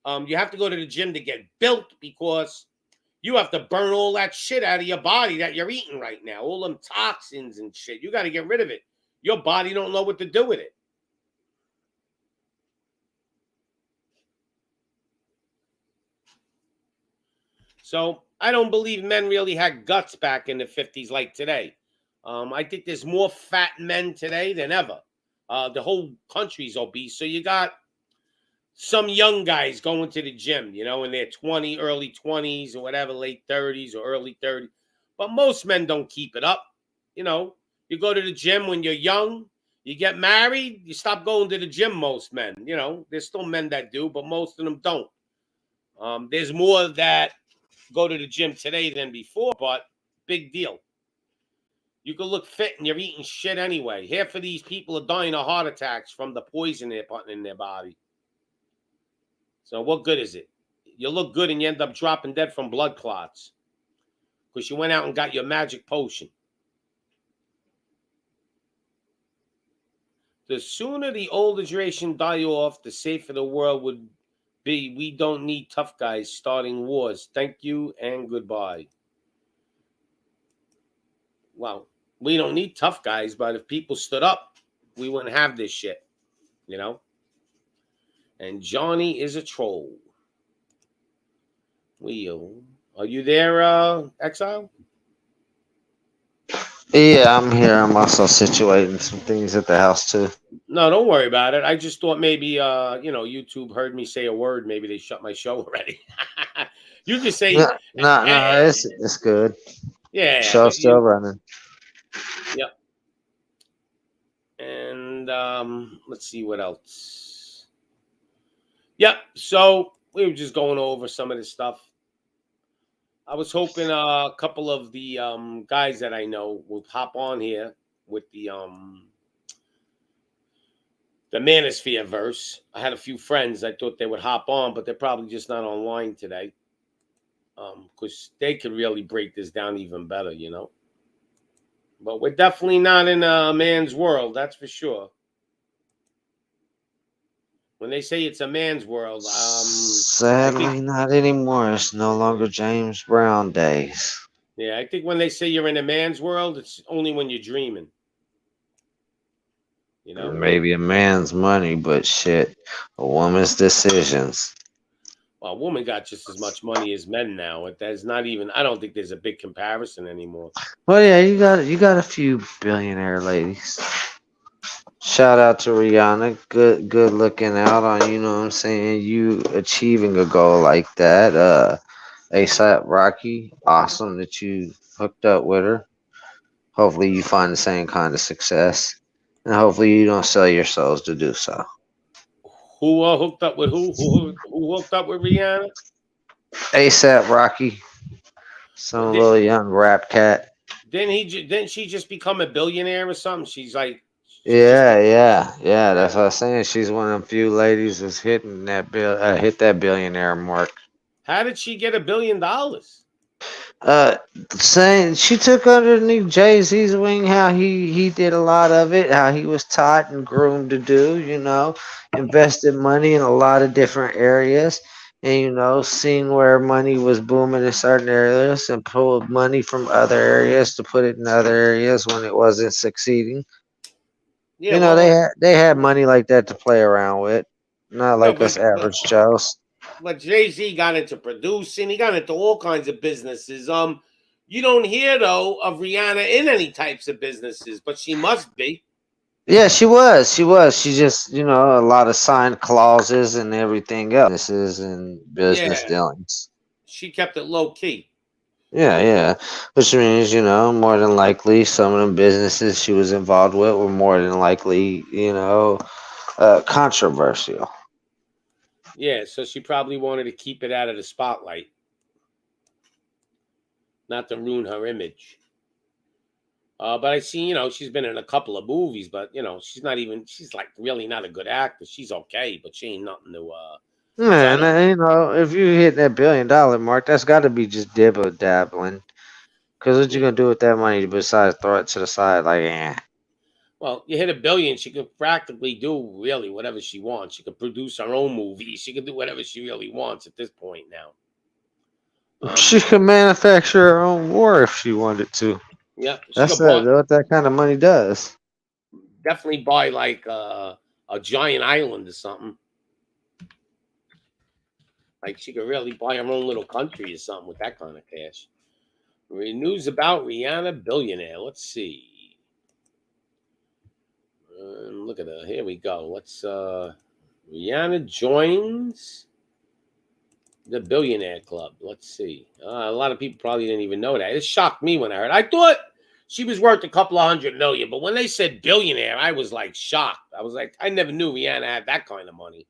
You have to go to the gym to get built because you have to burn all that shit out of your body that you're eating right now. All them toxins and shit. You got to get rid of it. Your body don't know what to do with it. So I don't believe men really had guts back in the 50s like today. I think there's more fat men today than ever. The whole country's obese. So you got some young guys going to the gym, in their early 20s or whatever, late 30s or early 30s. But most men don't keep it up. You know, you go to the gym when you're young, you get married, you stop going to the gym, most men. There's still men that do, but most of them don't. There's more that go to the gym today than before, but big deal. You can look fit and you're eating shit anyway. Half of these people are dying of heart attacks from the poison they're putting in their body. So what good is it? You look good and you end up dropping dead from blood clots because you went out and got your magic potion. The sooner the older generation die off, the safer the world would be. We don't need tough guys starting wars. Thank you and goodbye. Well, we don't need tough guys, but if people stood up, we wouldn't have this shit, And Johnny is a troll. Are you there, Exile? Yeah, I'm here. I'm also situating some things at the house too. No, don't worry about it. I just thought maybe, YouTube heard me say a word. Maybe they shut my show already. You can No, say, no, no, eh, it's good. yeah, Show's but still running. yep. And let's see what else. Yep. So we were just going over some of this stuff. I was hoping a couple of the guys that I know will hop on here with the Manosphere verse. I had a few friends I thought they would hop on, but they're probably just not online today. Because they could really break this down even better, But we're definitely not in a man's world, that's for sure. When they say it's a man's world, I think, Sadly, not anymore. It's no longer James Brown days. yeah, I think when they say you're in a man's world, it's only when you're dreaming, you know. Maybe a man's money, but shit, a woman's decisions. Well, a woman got just as much money as men now. There's not even. I don't think there's a big comparison anymore. Well, yeah, you got a few billionaire ladies. Shout out to Rihanna. Good looking out on, you know what I'm saying, you achieving a goal like that. ASAP Rocky, awesome that you hooked up with her. Hopefully you find the same kind of success. And hopefully you don't sell your souls to do so. Who hooked up with who? Who hooked up with Rihanna? ASAP Rocky, Well, some little young rap cat. didn't she just become a billionaire or something? She just Yeah. yeah. That's what I was saying. She's one of them few ladies that's hit that billionaire mark. How did she get $1 billion? Uh, saying she took underneath Jay Z's wing, how he did a lot of it, how he was taught and groomed to do, invested money in a lot of different areas, and seen where money was booming in certain areas and pulled money from other areas to put it in other areas when it wasn't succeeding. Yeah, They had money like that to play around with, not no, like us average Joes. but Jay Z got into producing. He got into all kinds of businesses. You don't hear though of Rihanna in any types of businesses, but she must be. Yeah, she was. She was. She just, a lot of signed clauses and everything else. Businesses and business Yeah, dealings. she kept it low key. Yeah. Which means, more than likely some of them businesses she was involved with were more than likely, controversial. Yeah, so she probably wanted to keep it out of the spotlight, not to ruin her image. But I see, she's been in a couple of movies, but she's like really not a good actor. She's okay, but she ain't nothing to. So I Man, don't. if you hit that $1 billion mark, that's got to be just dibble dabbling. Because what you Yeah, going to do with that money besides throw it to the side? Like, eh. well, you hit $1 billion, she could practically do really whatever she wants. She could produce her own movies. She could do whatever she really wants at this point now. She could manufacture her own war if she wanted to. Yeah, she That's could buy, what that kind of money does. definitely buy like a giant island or something. Like she could really buy her own little country or something with that kind of cash. News about Rihanna billionaire. Let's see. Look at her. Here we go. Rihanna joins the billionaire club. Let's see. A lot of people probably didn't even know that. It shocked me when I heard. I thought she was worth a couple of 100 million, but when they said billionaire, I was like shocked. I was like, I never knew Rihanna had that kind of money.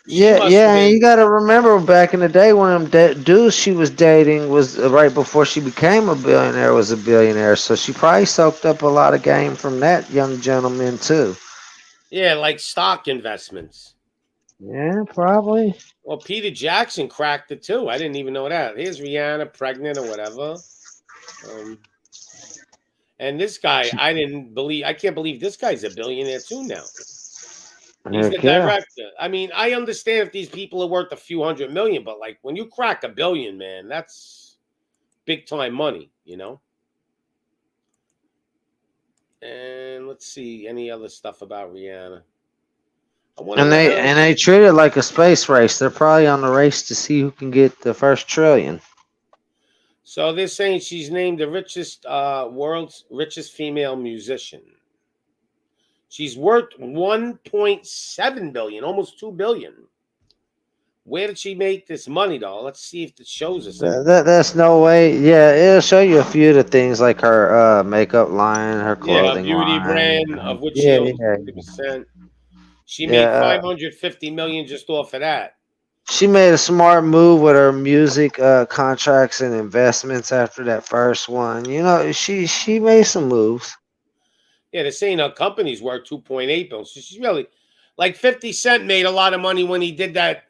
She must Yeah, have and you been. got to remember back in the day when them dudes she was dating was right before she became a billionaire was a billionaire, so she probably soaked up a lot of game from that young gentleman too. Yeah, like stock investments. Yeah, probably. Well, Peter Jackson cracked it too. I didn't even know that. Here's Rihanna pregnant or whatever. Um, and this guy, I can't believe this guy's a billionaire too now. He's the Heck yeah. director. I mean, I understand if these people are worth a few 100 million, but like when you crack $1 billion, man, that's big time money. And let's see any other stuff about Rihanna. I wonder And what they else. and they treat it like a space race. They're probably on the race to see who can get the first trillion. So they're saying she's named the world's richest female musician. She's worth 1.7 billion, almost 2 billion. Where did she make this money, though? Let's see if it shows us anything. That's no way. Yeah, it'll show you a few of the things like her makeup line, her Yeah, a clothing beauty line. brand of which she Yeah, owns yeah, 50%. She made yeah. 550 million just off of that. She made a smart move with her music contracts and investments after that first one. She made some moves. Yeah, they're saying her company's worth 2.8 billion. So she's really like 50 Cent made a lot of money when he did that.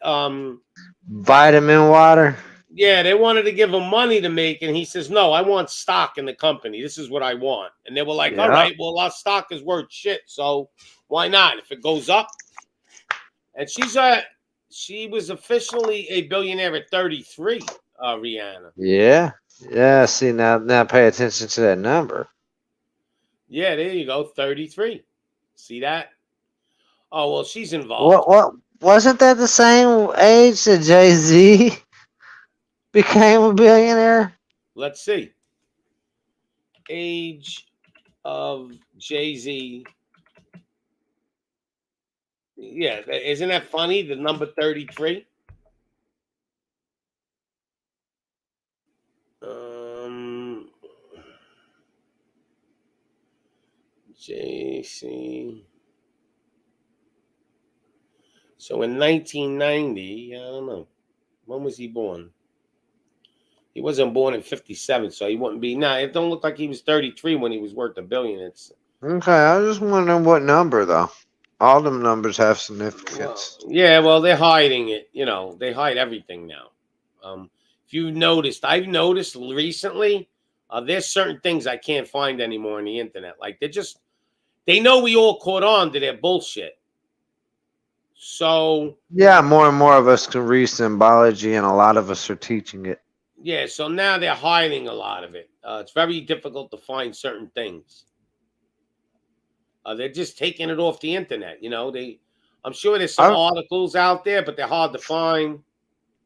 Vitamin water. Yeah, they wanted to give him money to make, and he says, "No, I want stock in the company. This is what I want." And they were like, "All Yeah. right, well, our stock is worth shit, so why not? If it goes up." And she was officially a billionaire at 33. Rihanna. Yeah. Yeah. Let's See now pay attention to that number. Yeah, there you go, 33. See that? Oh well, she's involved. What wasn't that the same age that Jay Z became a billionaire? Let's see. Age of Jay Z. Yeah, isn't that funny? The number 33. Um, JC. So in 1990, I don't know. When was he born? He wasn't born in 57, so he wouldn't be. Nah, it don't look like he was 33 when he was worth a billion. It's Okay, I just want to know what number though. All them numbers have well, significance. yeah. Well, they're hiding it. You know, they hide everything now. If you noticed, I've noticed recently, there's certain things I can't find anymore on the internet. Like they know we all caught on to their bullshit. So Yeah, more and more of us can read symbology, and a lot of us are teaching it. yeah, so now they're hiding a lot of it. It's very difficult to find certain things. They're just taking it off the internet. I'm sure there's some I articles out there, but they're hard to find.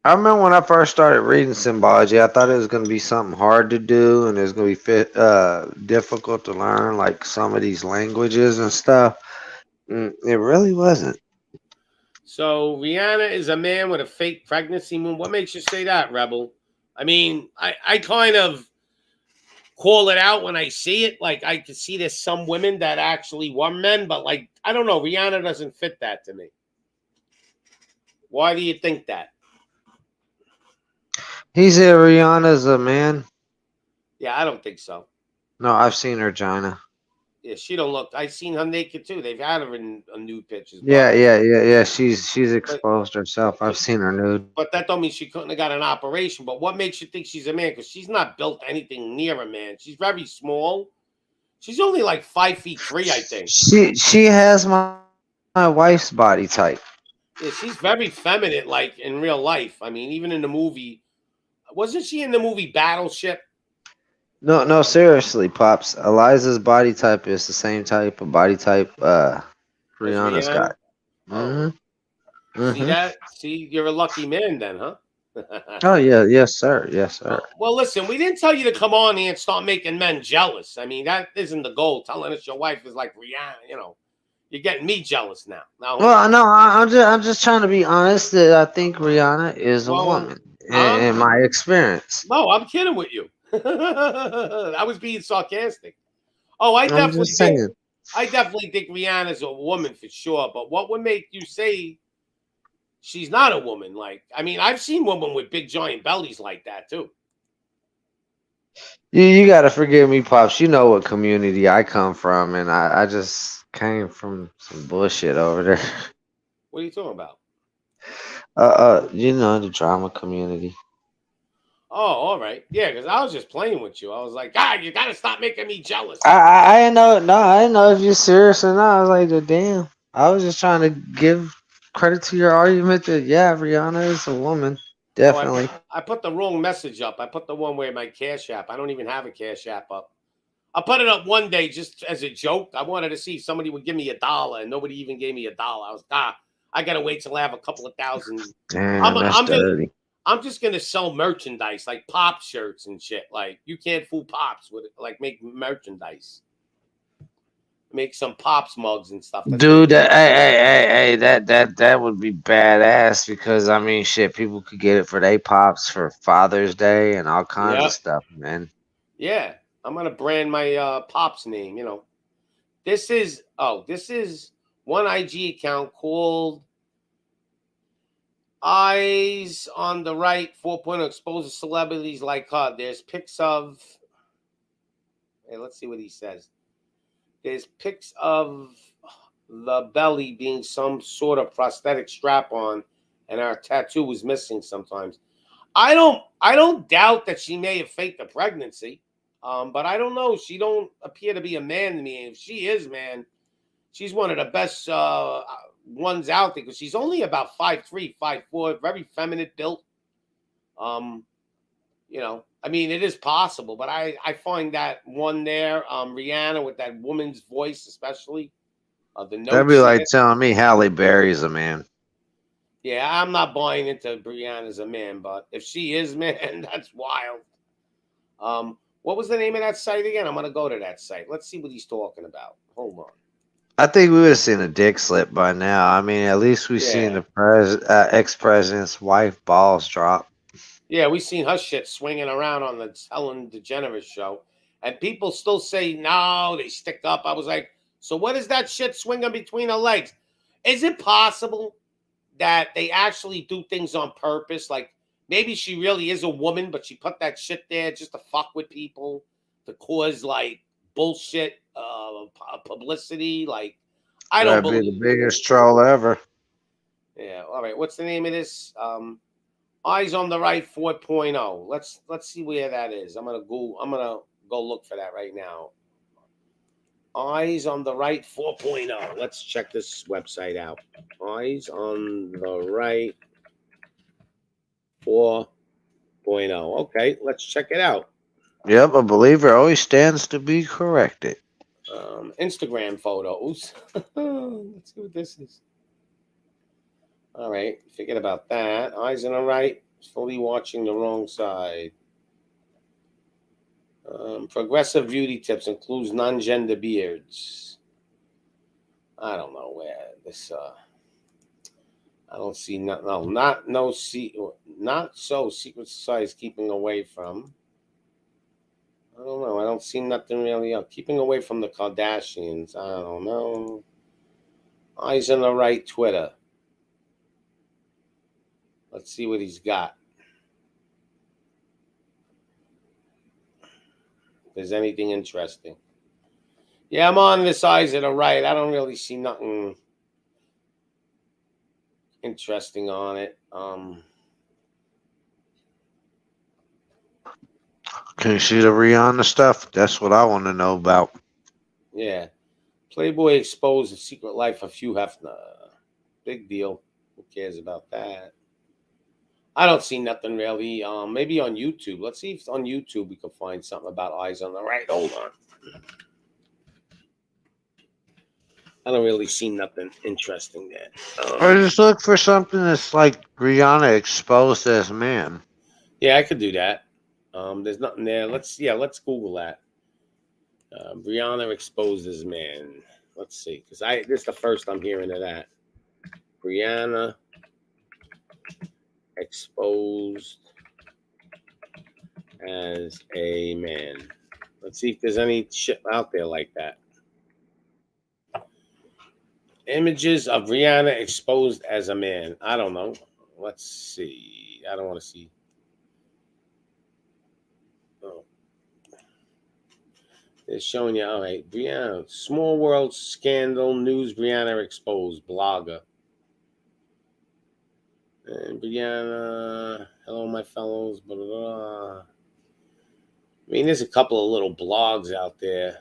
I remember when I first started reading symbology, I thought it was going to be something hard to do, and it was going to be difficult to learn, like some of these languages and stuff. It really wasn't. So Rihanna is a man with a fake pregnancy wound. What makes you say that, Rebel? I mean, I kind of call it out when I see it. Like I can see there's some women that actually were men, but like I don't know, Rihanna doesn't fit that to me. Why do you think that? He said Rihanna's a man. Yeah, I don't think so. No, I've seen her China. Yeah, she don't look. I've seen her naked too. They've had her in nude pictures, Yeah, yeah, yeah, yeah. She's but exposed herself. I've seen her nude. but that don't mean she couldn't have got an operation. But what makes you think she's a man? Because she's not built anything near a man. She's very small. She's only like 5'3", I think. She has my wife's body type. Yeah, she's very feminine, like in real life. I mean, even in the movie, wasn't she in the movie Battleship? No, no, seriously, pops. Eliza's body type is the same type of body type As Rihanna's Rihanna? got. Oh, see Mm-hmm. that? See, you're a lucky man then, huh? Oh yeah, yes sir, yes sir. Well, listen, we didn't tell you to come on here and start making men jealous. I mean, that isn't the goal. Telling us your wife is like Rihanna, you're getting me jealous now. Now hold on. Well, no, I'm just trying to be honest that I think Rihanna is a Well, woman huh? in my experience. No, I'm kidding with you. I was being sarcastic. Oh, I I'm definitely just think saying. I definitely think Rihanna's a woman for sure. But what would make you say she's not a woman? Like, I mean, I've seen women with big giant bellies like that too. You gotta forgive me, pops. You know what community I come from, and I just came from some bullshit over there. What are you talking about? You know the drama community. Oh, all right. Yeah, because I was just playing with you. I was like, God, you gotta stop making me jealous. I didn't know. No, I didn't know if you're serious or not. I was like, damn. I was just trying to give credit to your argument that yeah, Rihanna is a woman, Oh, definitely. I put the wrong message up. I put the one where my Cash App. I don't even have a Cash App up. I put it up one day just as a joke. I wanted to see if somebody would give me $1, and nobody even gave me $1. I was I gotta wait till I have a couple of thousand. I'm Damn, that's I'm just dirty. I'm just gonna sell merchandise like pop shirts and shit. Like you can't fool pops with it. Like make merchandise, make some pops mugs and stuff. That's what. Dude, hey, that would be badass because I mean, shit, people could get it for their pops for Father's Day and all kinds of Yeah, stuff, man. yeah. I'm gonna brand my pops name. This is one IG account called Eyes on the Right 4.0 exposes celebrities like her. There's pics of. Hey, let's see what he says. There's pics of the belly being some sort of prosthetic strap on, and our tattoo was missing sometimes. I don't doubt that she may have faked a pregnancy. But I don't know. She don't appear to be a man to me. If she is, man, she's one of the best ones out there because she's only about 5'3", 5'4", very feminine built. Um, I mean, it is possible, but I find that one there, Rihanna with that woman's voice, especially the That'd note be she like had. telling me Halle Berry's a man. Yeah, I'm not buying into Rihanna as a man, but if she is, man, that's wild. What was the name of that site again? I'm gonna go to that site. Let's see what he's talking about. Hold on. I think we would have seen a dick slip by now. I mean, at least we've seen Yeah. the ex-president's wife balls drop. Yeah, we seen her shit swinging around on the Ellen DeGeneres show, and people still say no, they stick up. I was like, so what is that shit swinging between her legs? Is it possible that they actually do things on purpose? Like maybe she really is a woman, but she put that shit there just to fuck with people, to cause like bullshit publicity. Like I don't That'd be the believe. biggest troll ever. Yeah. All right. What's the name of this? Eyes on the Right 4.0. Let's see where that is. I'm gonna go look for that right now. Eyes on the Right 4.0. Let's check this website out. Eyes on the Right 4.0. Okay, let's check it out. Yep, a believer always stands to be corrected. Instagram photos. Let's see what this is. All right, forget about that. Eyes on the Right. Fully watching the wrong side. Progressive beauty tips includes non-gender beards. I don't know where this. I don't see not so secret society keeping away from. I don't know. I don't see nothing really. Keeping away from the Kardashians. I don't know. Eyes on the Right Twitter. Let's see what he's got. If there's anything interesting. Yeah, I'm on this Eyes on the Right. I don't really see nothing interesting on it. Can you see the Rihanna stuff? That's what I want to know about. Yeah. Playboy exposed the secret life of Hugh Hefner. Big deal. Who cares about that? I don't see nothing really. Maybe on YouTube. Let's see if on YouTube we can find something about Eyes on the Right. Hold on. I don't really see nothing interesting there. Or just look for something that's like Rihanna exposed as a man. Yeah, I could do that. There's nothing there. Let's Google that. Brianna exposed as man. Let's see, because this is the first I'm hearing of that. Brianna exposed as a man. Let's see if there's any shit out there like that. Images of Rihanna exposed as a man. I don't know. Let's see. I don't want to see. Oh. They're showing you, all right. Brianna, small world scandal news. Brianna exposed. Blogger. And Brianna, hello, my fellows. Blah, blah, blah. I mean, there's a couple of little blogs out there.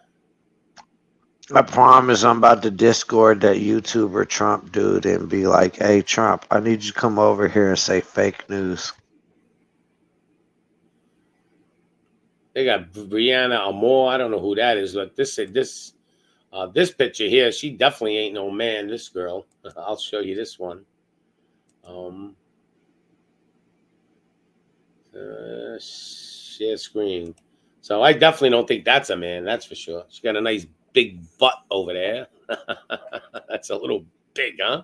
I promise I'm about to Discord that YouTuber Trump dude and be like, hey, Trump, I need you to come over here and say fake news. They got Brianna Amore. I don't know who that is, but this picture here, she definitely ain't no man. This girl, I'll show you this one. Share screen. So I definitely don't think that's a man. That's for sure. She got a nice big butt over there. That's a little big, huh?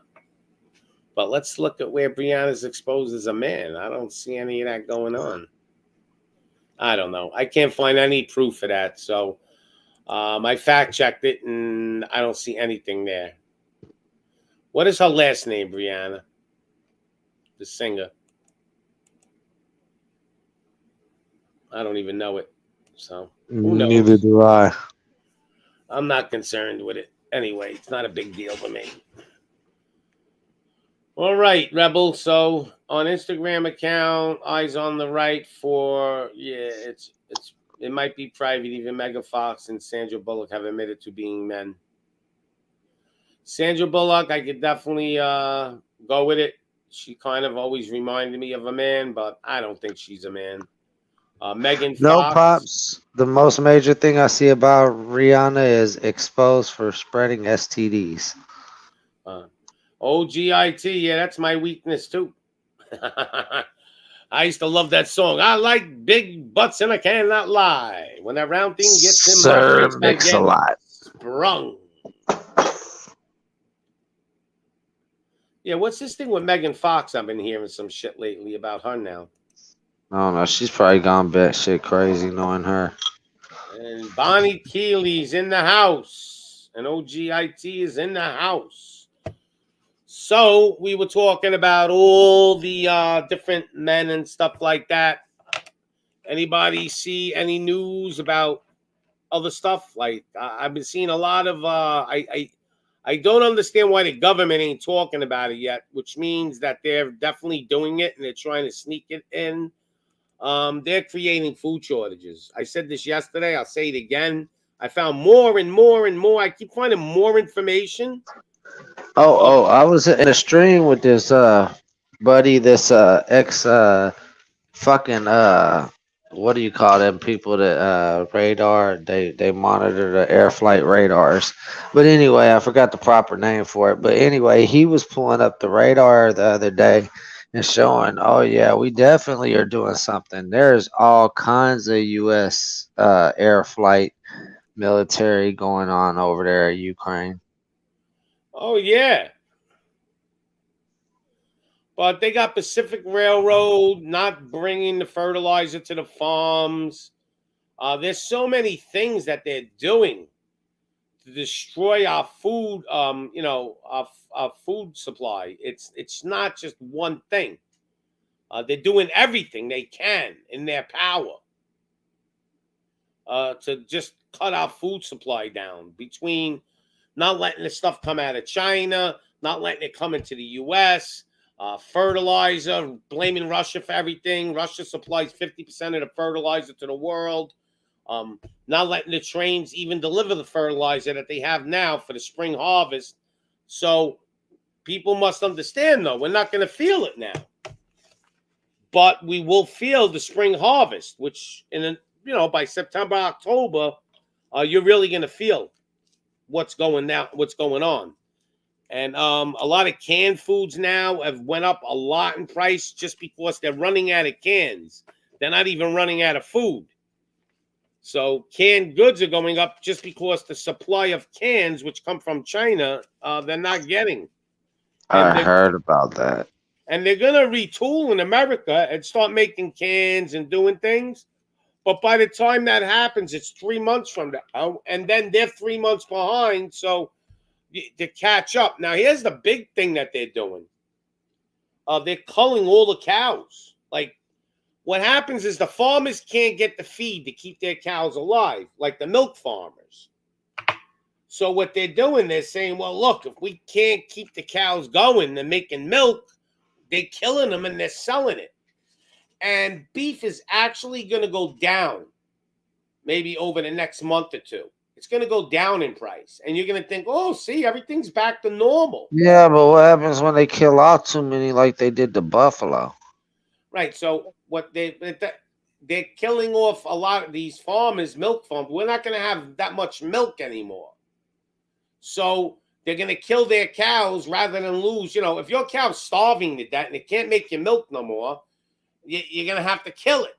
But let's look at where Brianna's exposed as a man. I don't see any of that going on. I don't know. I can't find any proof of that. So I fact checked it, and I don't see anything there. What is her last name, Brianna? The singer. I don't even know it. So who knows? Neither do I. I'm not concerned with it. Anyway, it's not a big deal to me. All right, Rebel. So on Instagram account, Eyes on the Right it might be private. Even Mega Fox and Sandra Bullock have admitted to being men. Sandra Bullock, I could definitely go with it. She kind of always reminded me of a man, but I don't think she's a man. Megan No, Fox. Pops. The most major thing I see about Rihanna is exposed for spreading STDs. OGIT, yeah, that's my weakness too. I used to love that song. I like big butts and I cannot lie. When that round thing gets in my Sir face, I get Mix-a-Lot. sprung. Yeah, what's this thing with Megan Fox? I've been hearing some shit lately about her now. I don't know. She's probably gone batshit crazy knowing her. And Bonnie Keeley's in the house. And OGIT is in the house. So we were talking about all the different men and stuff like that. Anybody see any news about other stuff? Like I've been seeing a lot of I don't understand why the government ain't talking about it yet, which means that they're definitely doing it and they're trying to sneak it in. They're creating food shortages. I said this yesterday. I'll say it again. I found more and more and more. I keep finding more information. Oh, I was in a stream with this buddy, this ex fucking what do you call them people that radar, they monitor the air flight radars. But anyway, I forgot the proper name for it. But anyway, he was pulling up the radar the other day and showing, oh yeah, we definitely are doing something. There's all kinds of US air flight military going on over there at Ukraine. Oh yeah, but they got Pacific Railroad not bringing the fertilizer to the farms. There's so many things that they're doing to destroy our food. Our food supply. It's not just one thing. They're doing everything they can in their power to just cut our food supply down between not letting the stuff come out of China, not letting it come into the U.S., fertilizer, blaming Russia for everything. Russia supplies 50% of the fertilizer to the world. Not letting the trains even deliver the fertilizer that they have now for the spring harvest. So people must understand, though, we're not going to feel it now. But we will feel the spring harvest, which by September, October, you're really going to feel what's going on. And a lot of canned foods now have went up a lot in price just because they're running out of cans. They're not even running out of food. So canned goods are going up just because the supply of cans, which come from China, they're not getting. I And heard about that. they're going to retool in America and start making cans and doing things. But by the time that happens, it's 3 months from now. And then they're 3 months behind. So to catch up. Now, here's the big thing that they're doing. They're culling all the cows. Like, what happens is the farmers can't get the feed to keep their cows alive, like the milk farmers. So what they're doing, they're saying, well, look, if we can't keep the cows going and making milk, they're killing them and they're selling it. And beef is actually going to go down maybe over the next month or two. It's going to go down in price. And you're going to think, oh, see, everything's back to normal. Yeah, but what happens when they kill out too many like they did the buffalo? Right. So what they're killing off a lot of these farmers, milk farms. We're not going to have that much milk anymore. So they're going to kill their cows rather than lose. If your cow's starving to death and it can't make your milk no more, you're going to have to kill it.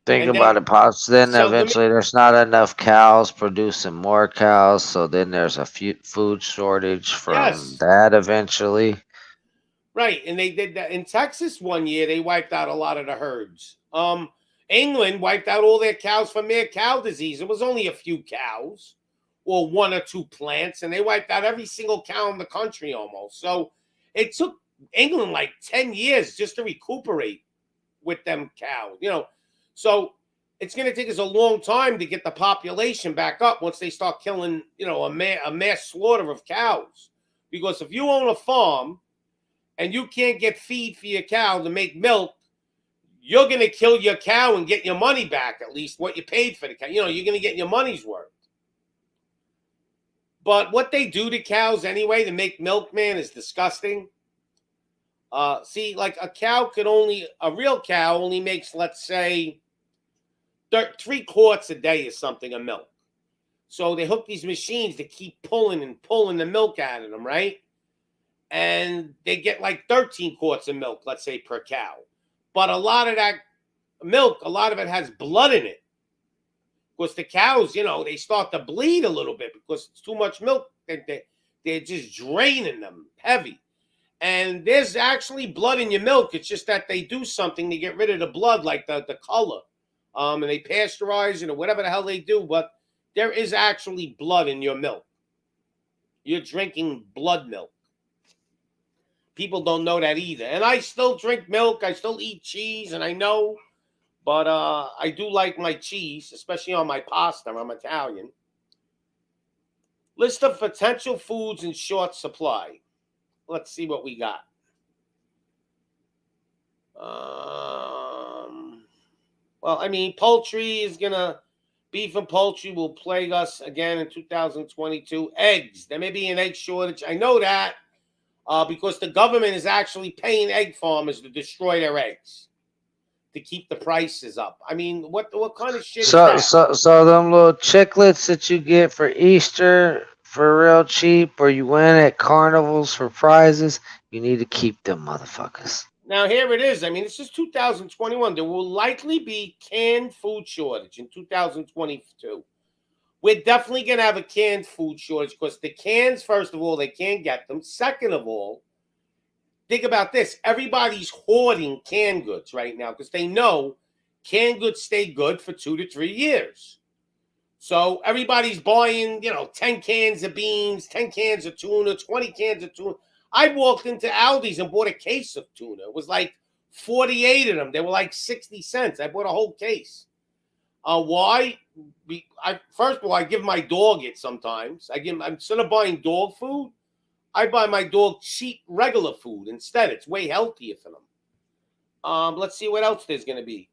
Think And about then, it, Pops. Then so let me, eventually there's not enough cows producing more cows, so then there's a food shortage from yes, that eventually. right. And they did that in Texas one year. They wiped out a lot of the herds. England wiped out all their cows from mad cow disease. It was only a few cows or one or two plants, and they wiped out every single cow in the country almost. So it took England like 10 years just to recuperate with them cows. So it's going to take us a long time to get the population back up once they start killing, a mass slaughter of cows. Because if you own a farm and you can't get feed for your cow to make milk, you're going to kill your cow and get your money back, at least what you paid for the cow. You're going to get your money's worth. But what they do to cows anyway to make milk, man, is disgusting. See, like a real cow only makes, let's say, 3 quarts a day or something of milk. So they hook these machines to keep pulling and pulling the milk out of them, right? And they get like 13 quarts of milk, let's say, per cow. But a lot of that milk, a lot of it has blood in it. Because the cows, they start to bleed a little bit because it's too much milk. They're just draining them heavy. And there's actually blood in your milk. It's just that they do something to get rid of the blood, like the color. And they pasteurize it or whatever the hell they do. But there is actually blood in your milk. You're drinking blood milk. People don't know that either. And I still drink milk. I still eat cheese, and I know. But I do like my cheese, especially on my pasta. I'm Italian. List of potential foods in short supply. Let's see what we got. Well, I mean, poultry is gonna beef and poultry will plague us again in 2022. Eggs, there may be an egg shortage. I know that because the government is actually paying egg farmers to destroy their eggs to keep the prices up. I mean, what kind of shit is So that? so them little chiclets that you get for Easter for real cheap, or you win at carnivals for prizes, you need to keep them motherfuckers. Now here it is. I mean, this is 2021. There will likely be canned food shortage in 2022. We're definitely going to have a canned food shortage because the cans, first of all, they can't get them. Second of all, think about this. Everybody's hoarding canned goods right now because they know canned goods stay good for 2 to 3 years. So everybody's buying, 10 cans of beans, 10 cans of tuna, 20 cans of tuna. I walked into Aldi's and bought a case of tuna. It was like 48 of them. They were like 60 cents. I bought a whole case. Why? First of all, I give my dog it sometimes. Instead of buying dog food, I buy my dog cheap regular food instead. It's way healthier for them. Let's see what else there's going to be.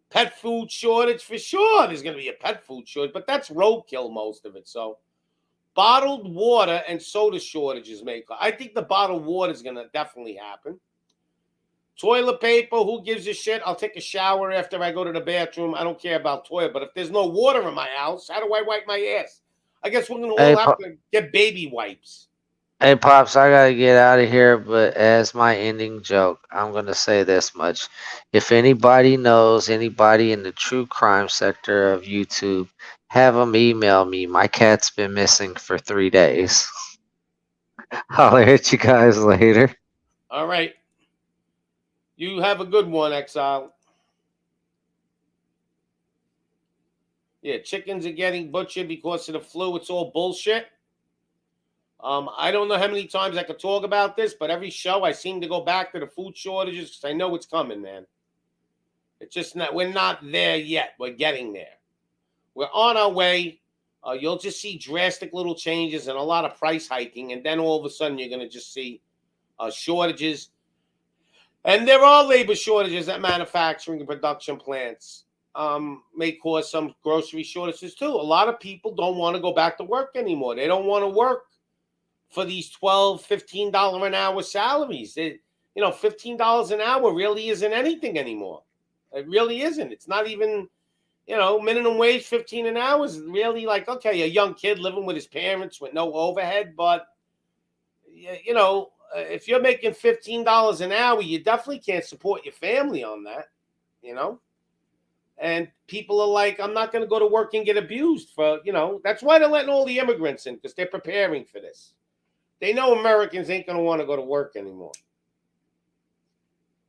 Pet food shortage for sure. There's going to be a pet food shortage, but that's roadkill, most of it. So bottled water and soda shortages I think the bottled water is going to definitely happen. Toilet paper, who gives a shit? I'll take a shower after I go to the bathroom. I don't care about toilet, but if there's no water in my house, how do I wipe my ass? I guess we're going to Hey, all have to get baby wipes. Hey Pops, I gotta get out of here, but as my ending joke, I'm gonna say this much. If anybody knows anybody in the true crime sector of YouTube, have them email me. My cat's been missing for 3 days. I'll hit you guys later. All right. You have a good one, Exile. Yeah, chickens are getting butchered because of the flu. It's all bullshit. I don't know how many times I could talk about this, but every show I seem to go back to the food shortages because I know it's coming, man. It's just not. We're not there yet. We're getting there. We're on our way. You'll just see drastic little changes and a lot of price hiking, and then all of a sudden you're going to just see shortages. And there are labor shortages at manufacturing and production plants. May cause some grocery shortages too. A lot of people don't want to go back to work anymore. They don't want to work for these $12, $15 an hour salaries. $15 an hour really isn't anything anymore. It really isn't. It's not even, minimum wage, 15 an hour is really like, okay, a young kid living with his parents with no overhead. But, if you're making $15 an hour, you definitely can't support your family on that, And people are like, I'm not going to go to work and get abused for, that's why they're letting all the immigrants in because they're preparing for this. They know Americans ain't going to want to go to work anymore.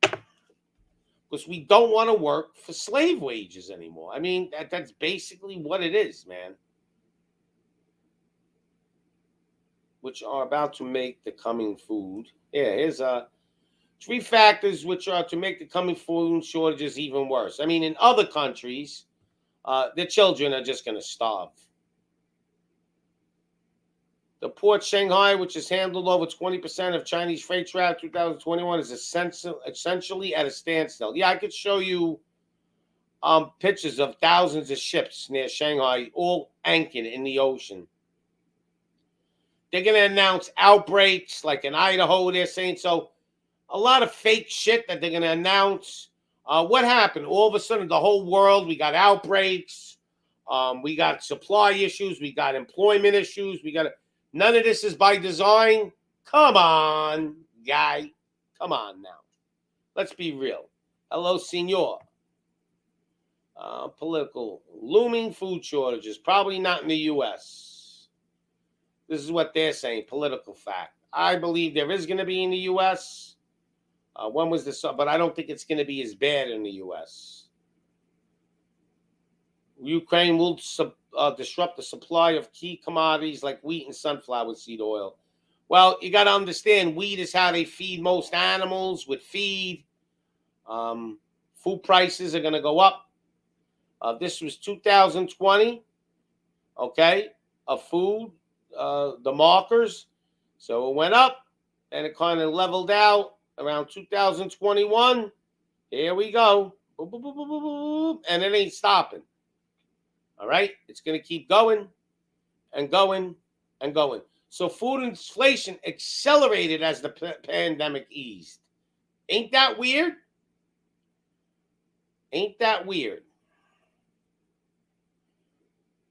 Because we don't want to work for slave wages anymore. I mean, that's basically what it is, man. Which are about to make the coming food. Yeah, here's 3 factors which are to make the coming food shortages even worse. I mean, in other countries, their children are just going to starve. The port Shanghai, which has handled over 20% of Chinese freight traffic 2021, is essentially at a standstill. Yeah, I could show you pictures of thousands of ships near Shanghai, all anchored in the ocean. They're going to announce outbreaks, like in Idaho, they're saying. So a lot of fake shit that they're going to announce. What happened? All of a sudden, the whole world, we got outbreaks. We got supply issues. We got employment issues. None of this is by design. Come on, guy. Come on now. Let's be real. Hello, senor. Political. Looming food shortages. Probably not in the U.S. This is what they're saying. Political fact. I believe there is going to be in the U.S. When was this? But I don't think it's going to be as bad in the U.S. Ukraine will disrupt the supply of key commodities like wheat and sunflower seed oil. Well, you got to understand, wheat is how they feed most animals with feed. Food prices are going to go up. This was 2020, okay, of food, the markers. So it went up and it kind of leveled out around 2021. Here we go. Boop, boop, boop, boop, boop, boop, and it ain't stopping. All right? It's going to keep going and going and going. So food inflation accelerated as the pandemic eased. Ain't that weird? Ain't that weird?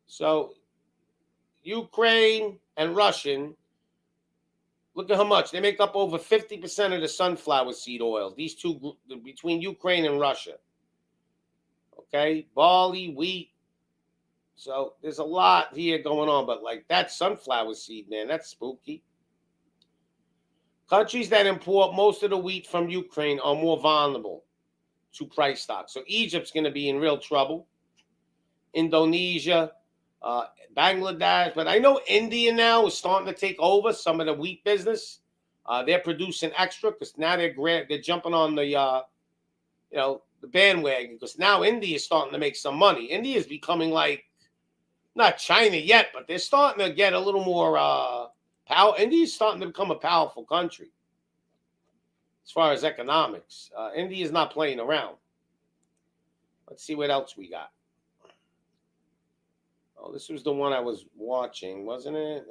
So Ukraine and Russian, look at how much. They make up over 50% of the sunflower seed oil. These two, between Ukraine and Russia. Okay? Barley, wheat. So there's a lot here going on. But like that sunflower seed, man, that's spooky. Countries that import most of the wheat from Ukraine are more vulnerable to price stocks. So Egypt's going to be in real trouble. Indonesia, Bangladesh, but I know India now is starting to take over some of the wheat business. They're producing extra because now they're jumping on the the bandwagon because now India is starting to make some money. India is becoming like not China yet, but they're starting to get a little more power. India is starting to become a powerful country as far as economics. India is not playing around. Let's see what else we got. Oh, this was the one I was watching, wasn't it?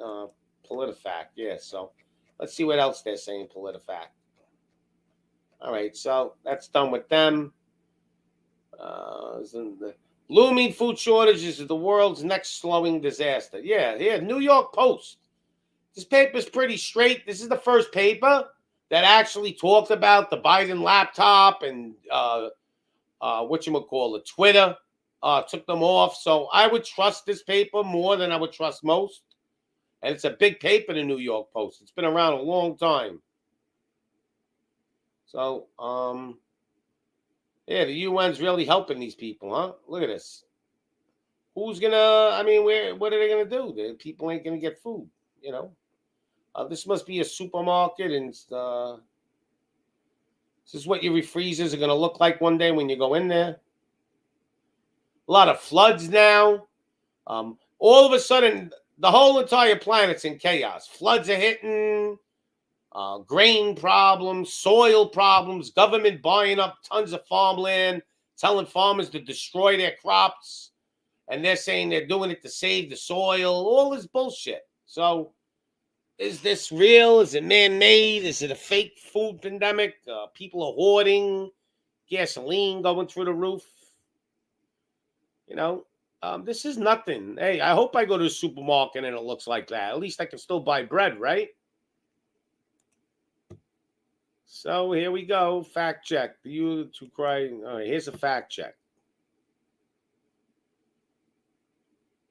PolitiFact, yeah. So let's see what else they're saying, PolitiFact. All right, so that's done with them. The looming food shortages is the world's next slowing disaster. Yeah, New York Post. This paper's pretty straight. This is the first paper that actually talked about the Biden laptop and Twitter. Took them off. So I would trust this paper more than I would trust most. And it's a big paper, the New York Post. It's been around a long time. So, the UN's really helping these people, huh? Look at this. Who's what are they gonna do? The people ain't gonna get food, This must be a supermarket, and this is what your freezers are gonna look like one day when you go in there. A lot of floods now. All of a sudden, the whole entire planet's in chaos. Floods are hitting, grain problems, soil problems, government buying up tons of farmland, telling farmers to destroy their crops, and they're saying they're doing it to save the soil. All this bullshit. So, is this real? Is it man-made? Is it a fake food pandemic? People are hoarding, gasoline going through the roof. This is nothing. Hey, I hope I go to the supermarket and it looks like that. At least I can still buy bread, right? So here we go. Fact check. You to cry. All right, here's a fact check.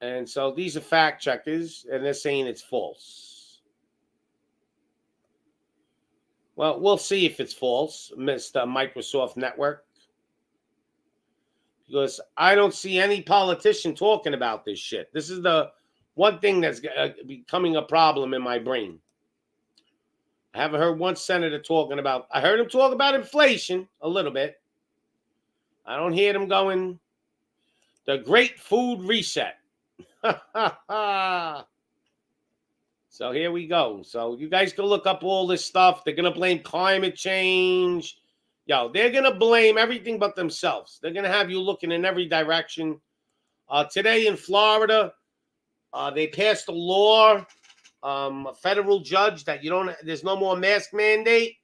And so these are fact checkers, and they're saying it's false. Well, we'll see if it's false, Mr. Microsoft Network. Because I don't see any politician talking about this shit. This is the one thing that's becoming a problem in my brain. I haven't heard one senator talking about. I heard him talk about inflation a little bit. I don't hear them going, the great food reset. So here we go. So you guys can look up all this stuff. They're going to blame climate change. They're going to blame everything but themselves. They're going to have you looking in every direction. Today in Florida, they passed a law, a federal judge, that there's no more mask mandate.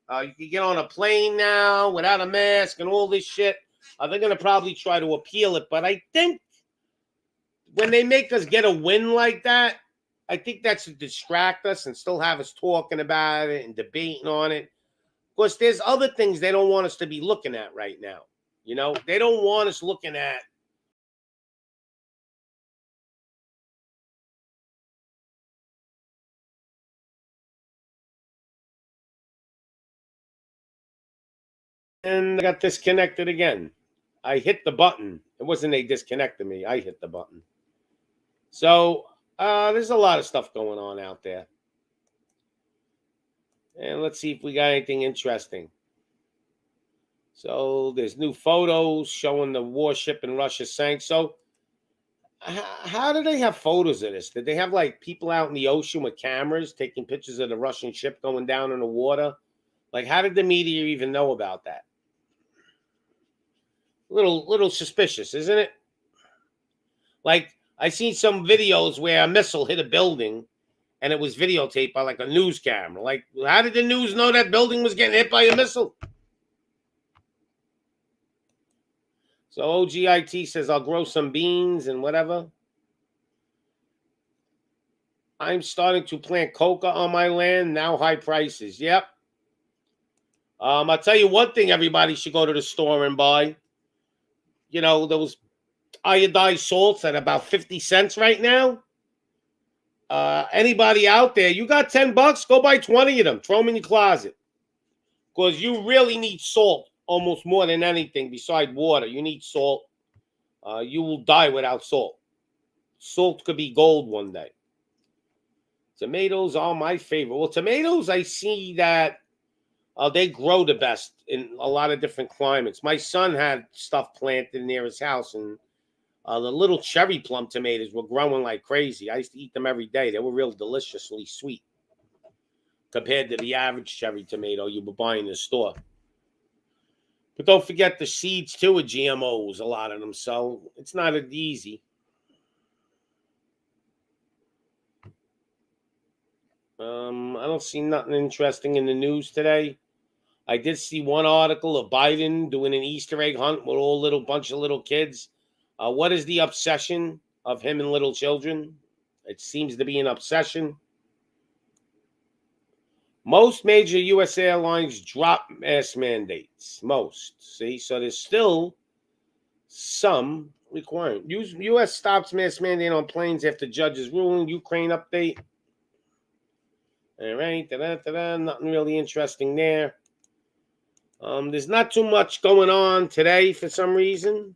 You can get on a plane now without a mask and all this shit. They're going to probably try to appeal it. But I think when they make us get a win like that, I think that's to distract us and still have us talking about it and debating on it. Of course, there's other things they don't want us to be looking at right now. They don't want us looking at And I got disconnected again. I hit the button. It wasn't they disconnected me. I hit the button. So there's a lot of stuff going on out there. And let's see if we got anything interesting. So there's new photos showing the warship in Russia sank. So how do they have photos of this? Did they have like people out in the ocean with cameras taking pictures of the Russian ship going down in the water? Like, how did the media even know about that? Little suspicious, isn't it? Like, I seen some videos where a missile hit a building and it was videotaped by like a news camera. Like, how did the news know that building was getting hit by a missile? So OGIT says I'll grow some beans and whatever. I'm starting to plant coca on my land. Now high prices. Yep. I'll tell you one thing everybody should go to the store and buy. You know, those iodized salts at about 50 cents right now. Anybody out there, you got $10, go buy 20 of them. Throw them in your closet. Because you really need salt almost more than anything besides water. You need salt. You will die without salt. Salt could be gold one day. Tomatoes are my favorite. Well, tomatoes, I see that they grow the best in a lot of different climates. My son had stuff planted near his house, and the little cherry plum tomatoes were growing like crazy. I used to eat them every day. They were real deliciously sweet compared to the average cherry tomato you would buy in the store. But don't forget the seeds, too, are GMOs, a lot of them. So it's not as easy. I don't see nothing interesting in the news today. I did see one article of Biden doing an Easter egg hunt with a bunch of little kids. What is the obsession of him and little children? It seems to be an obsession. Most major U.S. airlines drop mask mandates. Most. See, so there's still some requirement. U.S. stops mask mandate on planes after judge's ruling. Ukraine update. All right, nothing really interesting there. There's not too much going on today for some reason.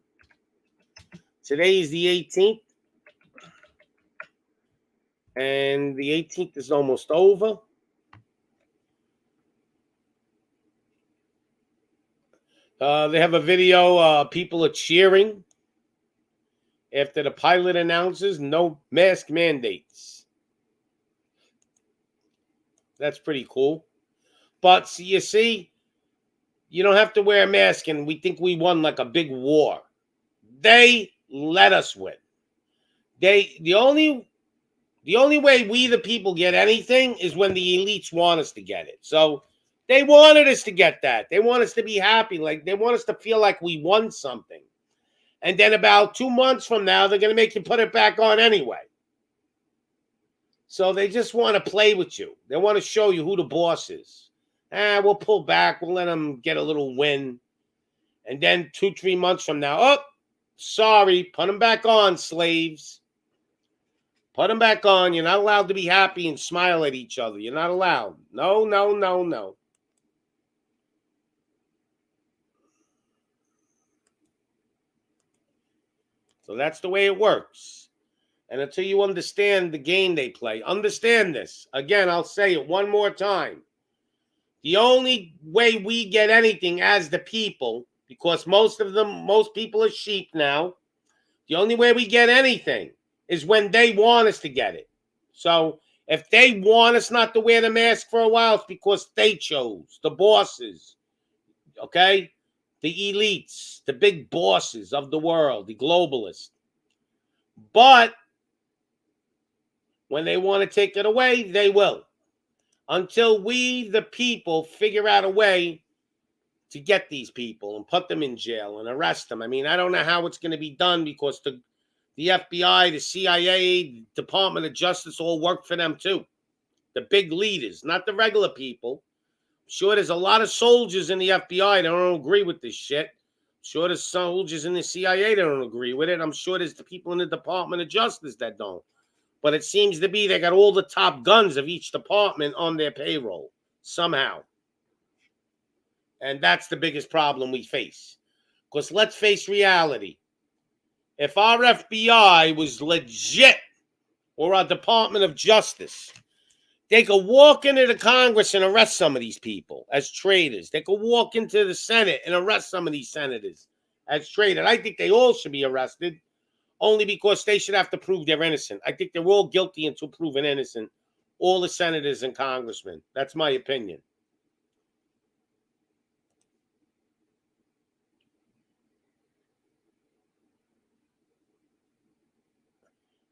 Today is the 18th. And the 18th is almost over. They have a video. People are cheering after the pilot announces no mask mandates. That's pretty cool. But you see, you don't have to wear a mask, and we think we won like a big war. They let us win. The only way we the people get anything is when the elites want us to get it. So they wanted us to get that. They want us to be happy. Like, they want us to feel like we won something. And then about 2 months from now, they're going to make you put it back on anyway. So they just want to play with you. They want to show you who the boss is. We'll pull back. We'll let them get a little win. And then 2-3 months from now, oh, sorry, put them back on, slaves. Put them back on. You're not allowed to be happy and smile at each other. You're not allowed. No, no, no, no. So that's the way it works. And until you understand the game they play, understand this. Again, I'll say it one more time. The only way we get anything as the people, because most people are sheep now, the only way we get anything is when they want us to get it. So if they want us not to wear the mask for a while, it's because they chose, the bosses, okay? The elites, the big bosses of the world, the globalists. But when they want to take it away, they will. Until we, the people, figure out a way to get these people and put them in jail and arrest them. I mean, I don't know how it's going to be done because the FBI, the CIA, Department of Justice all work for them too. The big leaders, not the regular people. I'm sure there's a lot of soldiers in the FBI that don't agree with this shit. I'm sure there's soldiers in the CIA that don't agree with it. I'm sure there's the people in the Department of Justice that don't. But it seems to be they got all the top guns of each department on their payroll somehow. And that's the biggest problem we face. Because let's face reality. If our FBI was legit, or our Department of Justice, they could walk into the Congress and arrest some of these people as traitors. They could walk into the Senate and arrest some of these senators as traitors. I think they all should be arrested, only because they should have to prove they're innocent. I think they're all guilty until proven innocent, all the senators and congressmen. That's my opinion.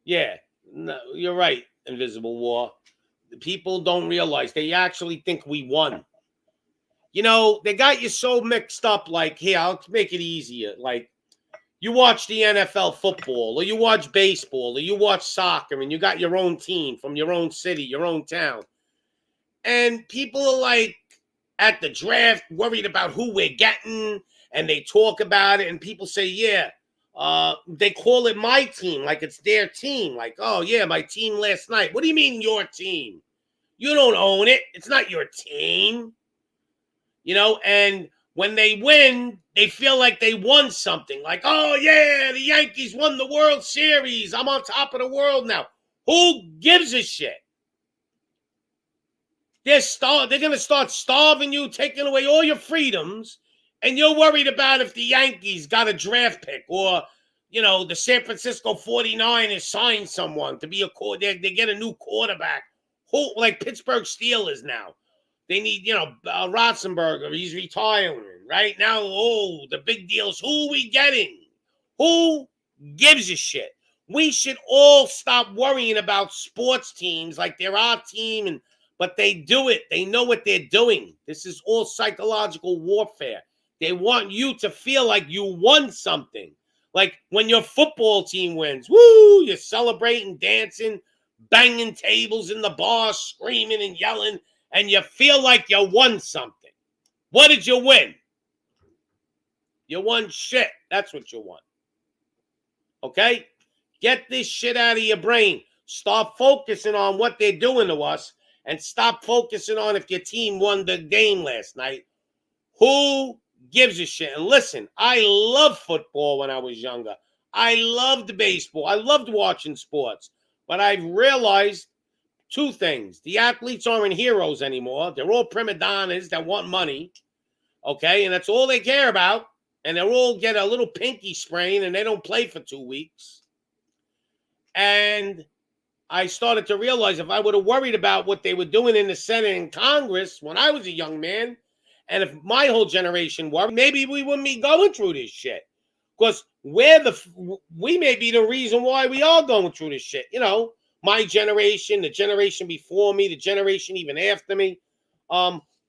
Yeah, no, you're right, Invisible War. People don't realize. They actually think we won. You know, they got you so mixed up. Like, here, I'll make it easier. Like, you watch the NFL football, or you watch baseball, or you watch soccer, and you got your own team from your own city, your own town. And people are like, at the draft, worried about who we're getting, and they talk about it, and people say, yeah, they call it my team, like it's their team. Like, oh, yeah, my team last night. What do you mean your team? You don't own it. It's not your team. You know, and when they win, they feel like they won something. Like, oh, yeah, the Yankees won the World Series. I'm on top of the world now. Who gives a shit? They're going to start starving you, taking away all your freedoms, and you're worried about if the Yankees got a draft pick, or, you know, the San Francisco 49ers signed someone to be they get a new quarterback. Who, like Pittsburgh Steelers now. They need, you know, Ratzenberger. He's retiring right now. Oh, the big deals. Who are we getting? Who gives a shit? We should all stop worrying about sports teams like they're our team, but they do it. They know what they're doing. This is all psychological warfare. They want you to feel like you won something. Like when your football team wins, woo, you're celebrating, dancing, banging tables in the bar, screaming and yelling, and you feel like you won something. What did you win? You won shit. That's what you won. Okay? Get this shit out of your brain. Stop focusing on what they're doing to us, and stop focusing on if your team won the game last night. Who gives a shit? And listen, I loved football when I was younger. I loved baseball. I loved watching sports. But I've realized two things. The athletes aren't heroes anymore. They're all prima donnas that want money. Okay? And that's all they care about. And they all get a little pinky sprain and they don't play for 2 weeks. And I started to realize if I would have worried about what they were doing in the Senate and Congress when I was a young man, and if my whole generation worried, maybe we wouldn't be going through this shit. Because we may be the reason why we are going through this shit. You know, my generation, the generation before me, the generation even after me,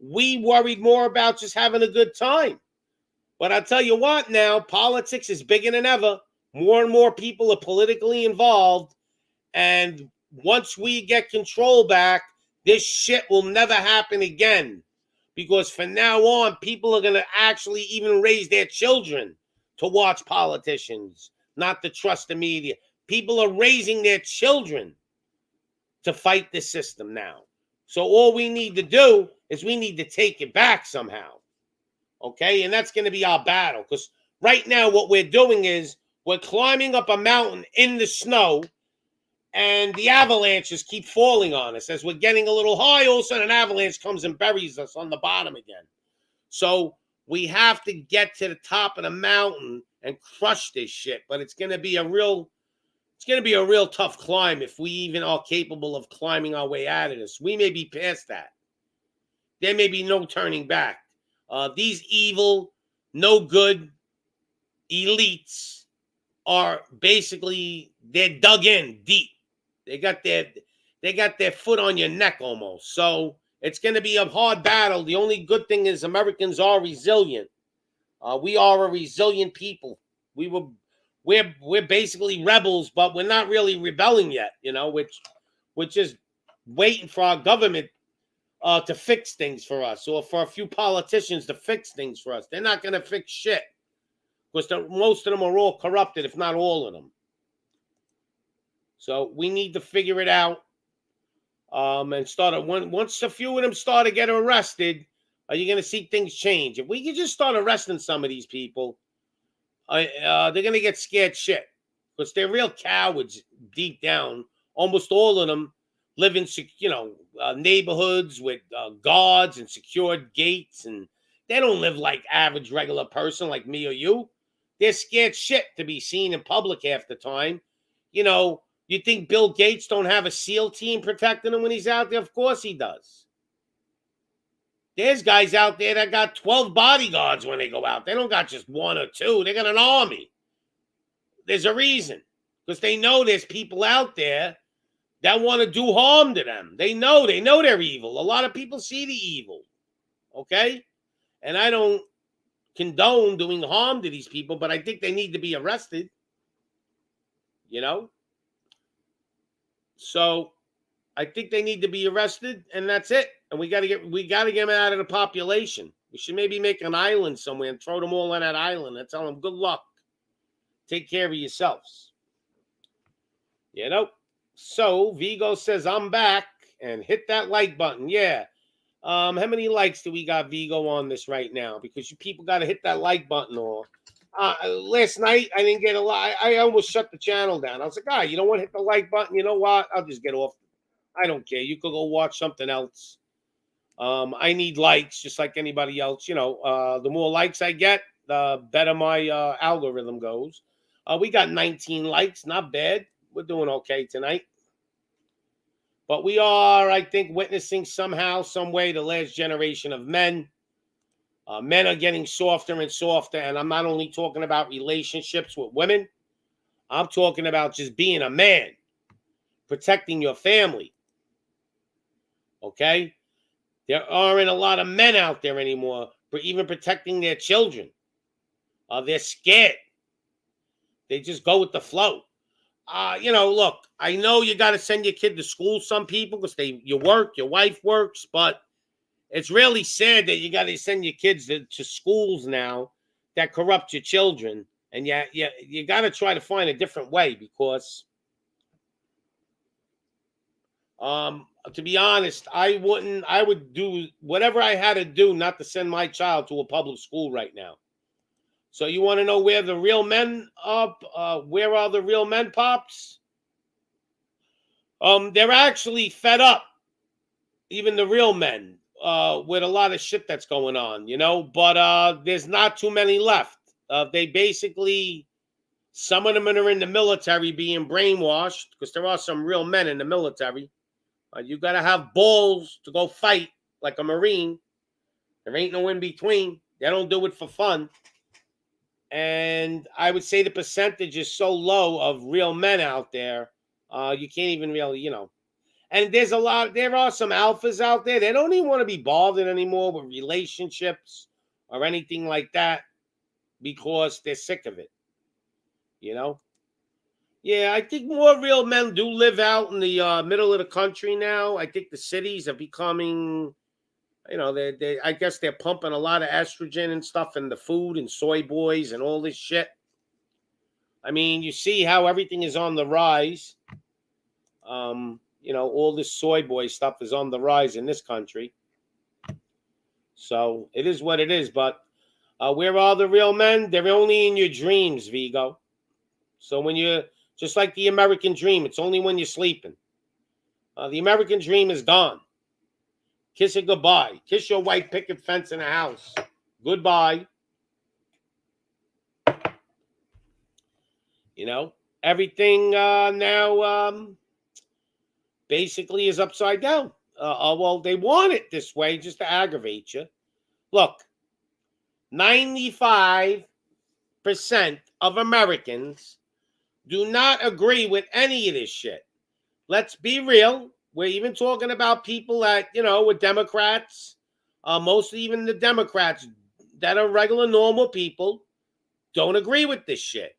we worried more about just having a good time. But I'll tell you what now, politics is bigger than ever. More and more people are politically involved. And once we get control back, this shit will never happen again. Because from now on, people are going to actually even raise their children to watch politicians, not to trust the media. People are raising their children to fight the system now. So all we need to do is we need to take it back somehow. Okay? And that's going to be our battle. Because right now what we're doing is we're climbing up a mountain in the snow, and the avalanches keep falling on us. As we're getting a little high, all of a sudden an avalanche comes and buries us on the bottom again. So we have to get to the top of the mountain and crush this shit. But it's going to be a real tough climb if we even are capable of climbing our way out of this. We may be past that. There may be no turning back. These evil, no good elites are basically, they're dug in deep. They got their foot on your neck almost. So it's going to be a hard battle. The only good thing is Americans are resilient. We are a resilient people. We're basically rebels, but we're not really rebelling yet. You know, we're just waiting for our government to fix things for us, or for a few politicians to fix things for us. They're not going to fix shit because most of them are all corrupted, if not all of them. So we need to figure it out, and once a few of them start to get arrested, Are you going to see things change? If we could just start arresting some of these people, they're going to get scared shit because they're real cowards deep down. Almost all of them live in, neighborhoods with guards and secured gates, and they don't live like average regular person like me or you. They're scared shit to be seen in public half the time. You think Bill Gates don't have a SEAL team protecting him when he's out there? Of course he does. There's guys out there that got 12 bodyguards when they go out. They don't got just one or two. They got an army. There's a reason. Because they know there's people out there that want to do harm to them. They know they're evil. A lot of people see the evil. Okay? And I don't condone doing harm to these people, but I think they need to be arrested. So I think they need to be arrested, and that's it. And we got to get them out of the population. We should maybe make an island somewhere and throw them all on that island and tell them good luck. Take care of yourselves. So Vigo says I'm back, and hit that like button. Yeah. How many likes do we got, Vigo, on this right now? Because you people got to hit that like button. Or last night I didn't get a lot. I almost shut the channel down. I was like, you don't want to hit the like button? You know what? I'll just get off. I don't care. You could go watch something else. I need likes just like anybody else. The more likes I get, the better my algorithm goes. We got 19 likes. Not bad. We're doing okay tonight. But we are, I think, witnessing somehow, some way, the last generation of men. Men are getting softer and softer. And I'm not only talking about relationships with women. I'm talking about just being a man. Protecting your family. Okay? There aren't a lot of men out there anymore for even protecting their children. They're scared. They just go with the flow. Look, I know you got to send your kid to school, some people, because you work, your wife works, but it's really sad that you got to send your kids to schools now that corrupt your children. And you got to try to find a different way because, to be honest, I would do whatever I had to do not to send my child to a public school right now. So you want to know where the real men where are the real men, Pops? They're actually fed up, even the real men, with a lot of shit that's going on, but there's not too many left. They basically, some of them are in the military being brainwashed, because there are some real men in the military. You got to have balls to go fight like a Marine. There ain't no in between. They don't do it for fun. And I would say the percentage is so low of real men out there, you can't even really, And there are some alphas out there. They don't even want to be bothered anymore with relationships or anything like that because they're sick of it, Yeah, I think more real men do live out in the middle of the country now. I think the cities are becoming... I guess they're pumping a lot of estrogen and stuff in the food and soy boys and all this shit. I mean, you see how everything is on the rise. All this soy boy stuff is on the rise in this country. So it is what it is. But where are the real men? They're only in your dreams, Vigo. So when you're just like the American dream, it's only when you're sleeping. The American dream is gone. Kiss it goodbye. Kiss your white picket fence in a house. Goodbye. Everything now basically is upside down. Well, they want it this way just to aggravate you. Look, 95% of Americans do not agree with any of this shit. Let's be real. We're even talking about people that, with Democrats, mostly even the Democrats that are regular, normal people, don't agree with this shit.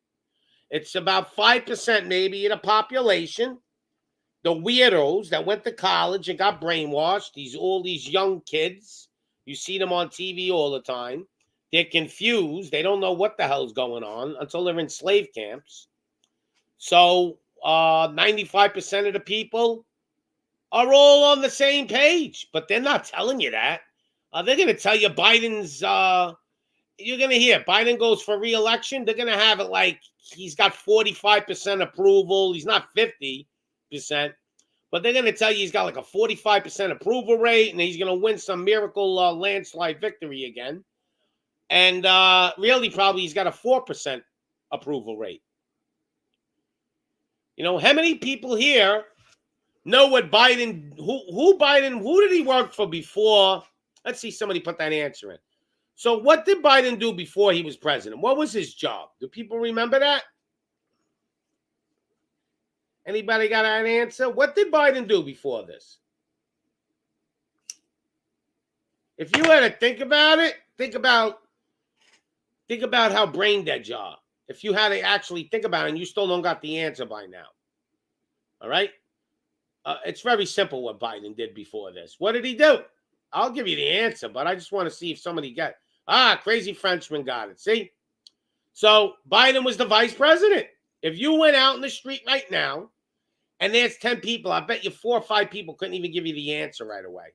It's about 5% maybe in the population. The weirdos that went to college and got brainwashed, all these young kids, you see them on TV all the time. They're confused. They don't know what the hell's going on until they're in slave camps. So 95% of the people are all on the same page, but they're not telling you that. They're going to tell you Biden's. You're going to hear Biden goes for re-election. They're going to have it like he's got 45% approval. He's not 50%, but they're going to tell you he's got like a 45% approval rate, and he's going to win some miracle landslide victory again. And really, probably he's got a 4% approval rate. You know, how many people here know what Biden, who Biden, who did he work for before? Let's see, somebody put that answer in. So what did Biden do before he was president? What was his job? Do people remember that? Anybody got an answer? What did Biden do before this? If you had to think about it, think about how brain dead you are. If you had to actually think about it and you still don't got the answer by now. All right? It's very simple what Biden did before this. What did he do? I'll give you the answer, but I just want to see if somebody got it. Crazy Frenchman got it. See? So Biden was the vice president. If you went out in the street right now and there's 10 people, I bet you 4 or 5 people couldn't even give you the answer right away.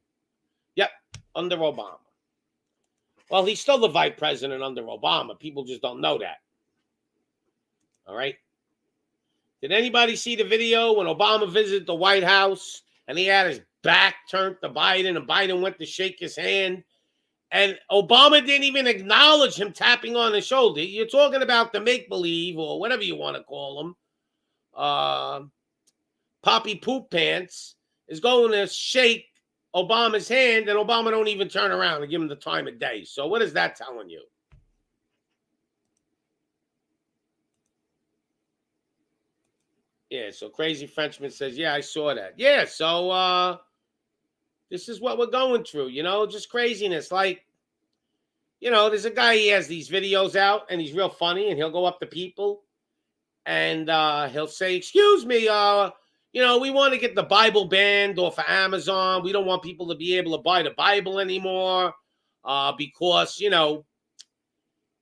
Yep, under Obama. Well, he's still the vice president under Obama. People just don't know that. All right? Did anybody see the video when Obama visited the White House and he had his back turned to Biden and Biden went to shake his hand? And Obama didn't even acknowledge him tapping on the shoulder. You're talking about the make-believe or whatever you want to call them. Poppy Poop Pants is going to shake Obama's hand, and Obama don't even turn around and give him the time of day. So what is that telling you? Yeah, so Crazy Frenchman says, yeah, I saw that. Yeah, so this is what we're going through, you know, just craziness. Like, you know, there's a guy, he has these videos out, and he's real funny, and he'll go up to people, and he'll say, excuse me, you know, we want to get the Bible banned off of Amazon. We don't want people to be able to buy the Bible anymore because, you know,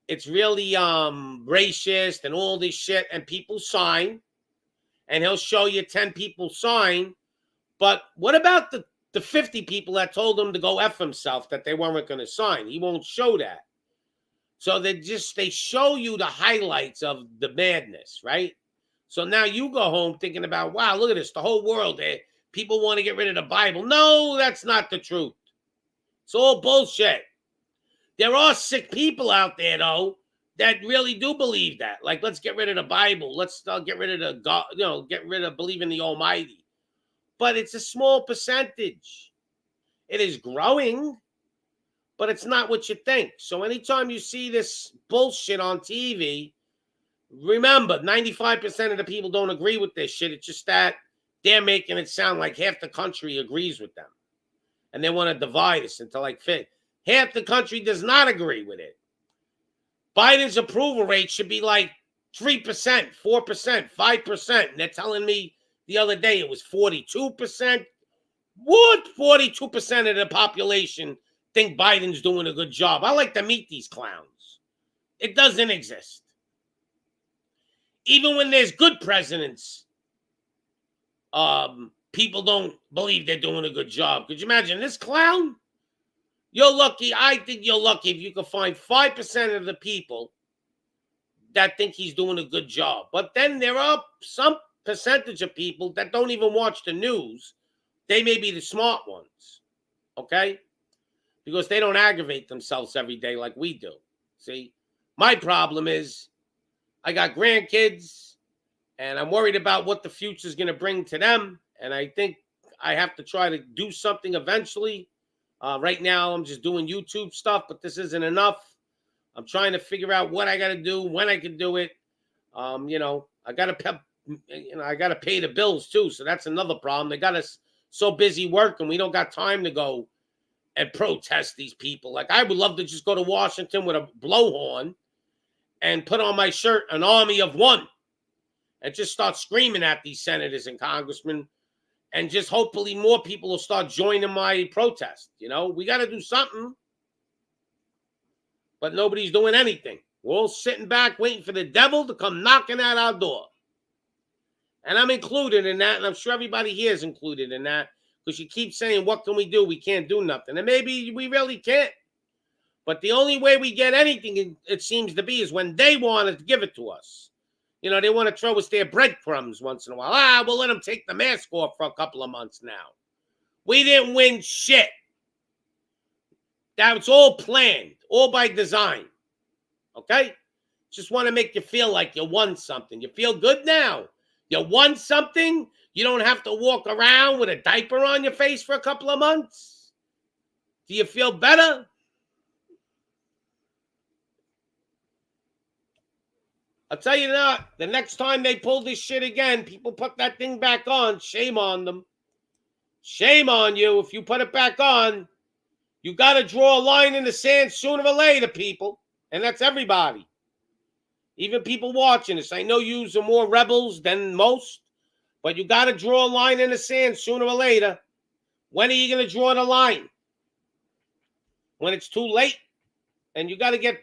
it's really racist and all this shit, and people sign, and he'll show you 10 people sign, but what about the 50 people that told him to go F himself that they weren't going to sign? He won't show that. So they show you the highlights of the madness, right? So now you go home thinking about, wow, look at this, the whole world, people want to get rid of the Bible. No, that's not the truth. It's all bullshit. There are sick people out there, though, that really do believe that. Like, let's get rid of the Bible. Let's get rid of the God, you know, get rid of believing the Almighty. But it's a small percentage. It is growing, but it's not what you think. So anytime you see this bullshit on TV, remember, 95% of the people don't agree with this shit. It's just that they're making it sound like half the country agrees with them. And they want to divide us into like fit. Half the country does not agree with it. Biden's approval rate should be like 3%, 4%, 5%. And they're telling me the other day it was 42%. What? 42% of the population think Biden's doing a good job. I like to meet these clowns. It doesn't exist. Even when there's good presidents, people don't believe they're doing a good job. Could you imagine this clown? You're lucky. I think you're lucky if you can find 5% of the people that think he's doing a good job. But then there are some percentage of people that don't even watch the news. They may be the smart ones, okay? Because they don't aggravate themselves every day like we do. See, my problem is I got grandkids, and I'm worried about what the future is going to bring to them. And I think I have to try to do something eventually. Right now, I'm just doing YouTube stuff, but this isn't enough. I'm trying to figure out what I got to do, when I can do it. You know, I got to pay the bills too. So that's another problem. They got us so busy working, we don't got time to go and protest these people. Like, I would love to just go to Washington with a blowhorn and put on my shirt, an army of one, and just start screaming at these senators and congressmen, and just hopefully more people will start joining my protest. You know, we got to do something, but nobody's doing anything. We're all sitting back waiting for the devil to come knocking at our door. And I'm included in that, and I'm sure everybody here is included in that, Because you keep saying, what can we do? We can't do nothing. And maybe we really can't. But the only way we get anything, it seems to be, is when they want to give it to us. You know, they want to throw us their breadcrumbs once in a while. We'll let them take the mask off for a couple of months now. We didn't win shit. That was all planned, all by design. Okay? Just want to make you feel like you won something. You feel good now. You won something. You don't have to walk around with a diaper on your face for a couple of months. Do you feel better? I'll tell you that. The next time they pull this shit again, people put that thing back on. Shame on them. Shame on you if you put it back on. You got to draw a line in the sand sooner or later, people. And that's everybody. Even people watching this. I know yous are more rebels than most, but you got to draw a line in the sand sooner or later. When are you going to draw the line? When it's too late? And you got to get,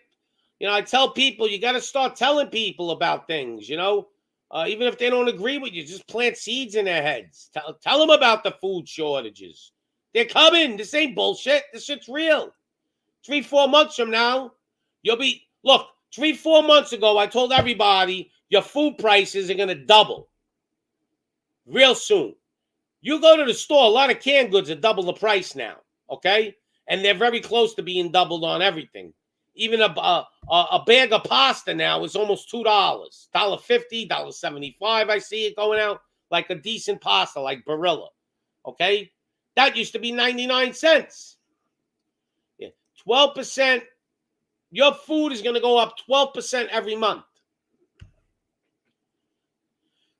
you know, I tell people, you got to start telling people about things, you know. Even if they don't agree with you, just plant seeds in their heads. Tell them about the food shortages. They're coming. This ain't bullshit. This shit's real. 3-4 months from now, you'll be, look, 3-4 months ago, I told everybody your food prices are going to double real soon. You go to the store, a lot of canned goods are double the price now, okay? And they're very close to being doubled on everything. Even a bag of pasta now is almost $2, $1.50, $1.75. I see it going out like a decent pasta, like Barilla, okay? That used to be 99 cents. Yeah, 12%. Your food is going to go up 12% every month.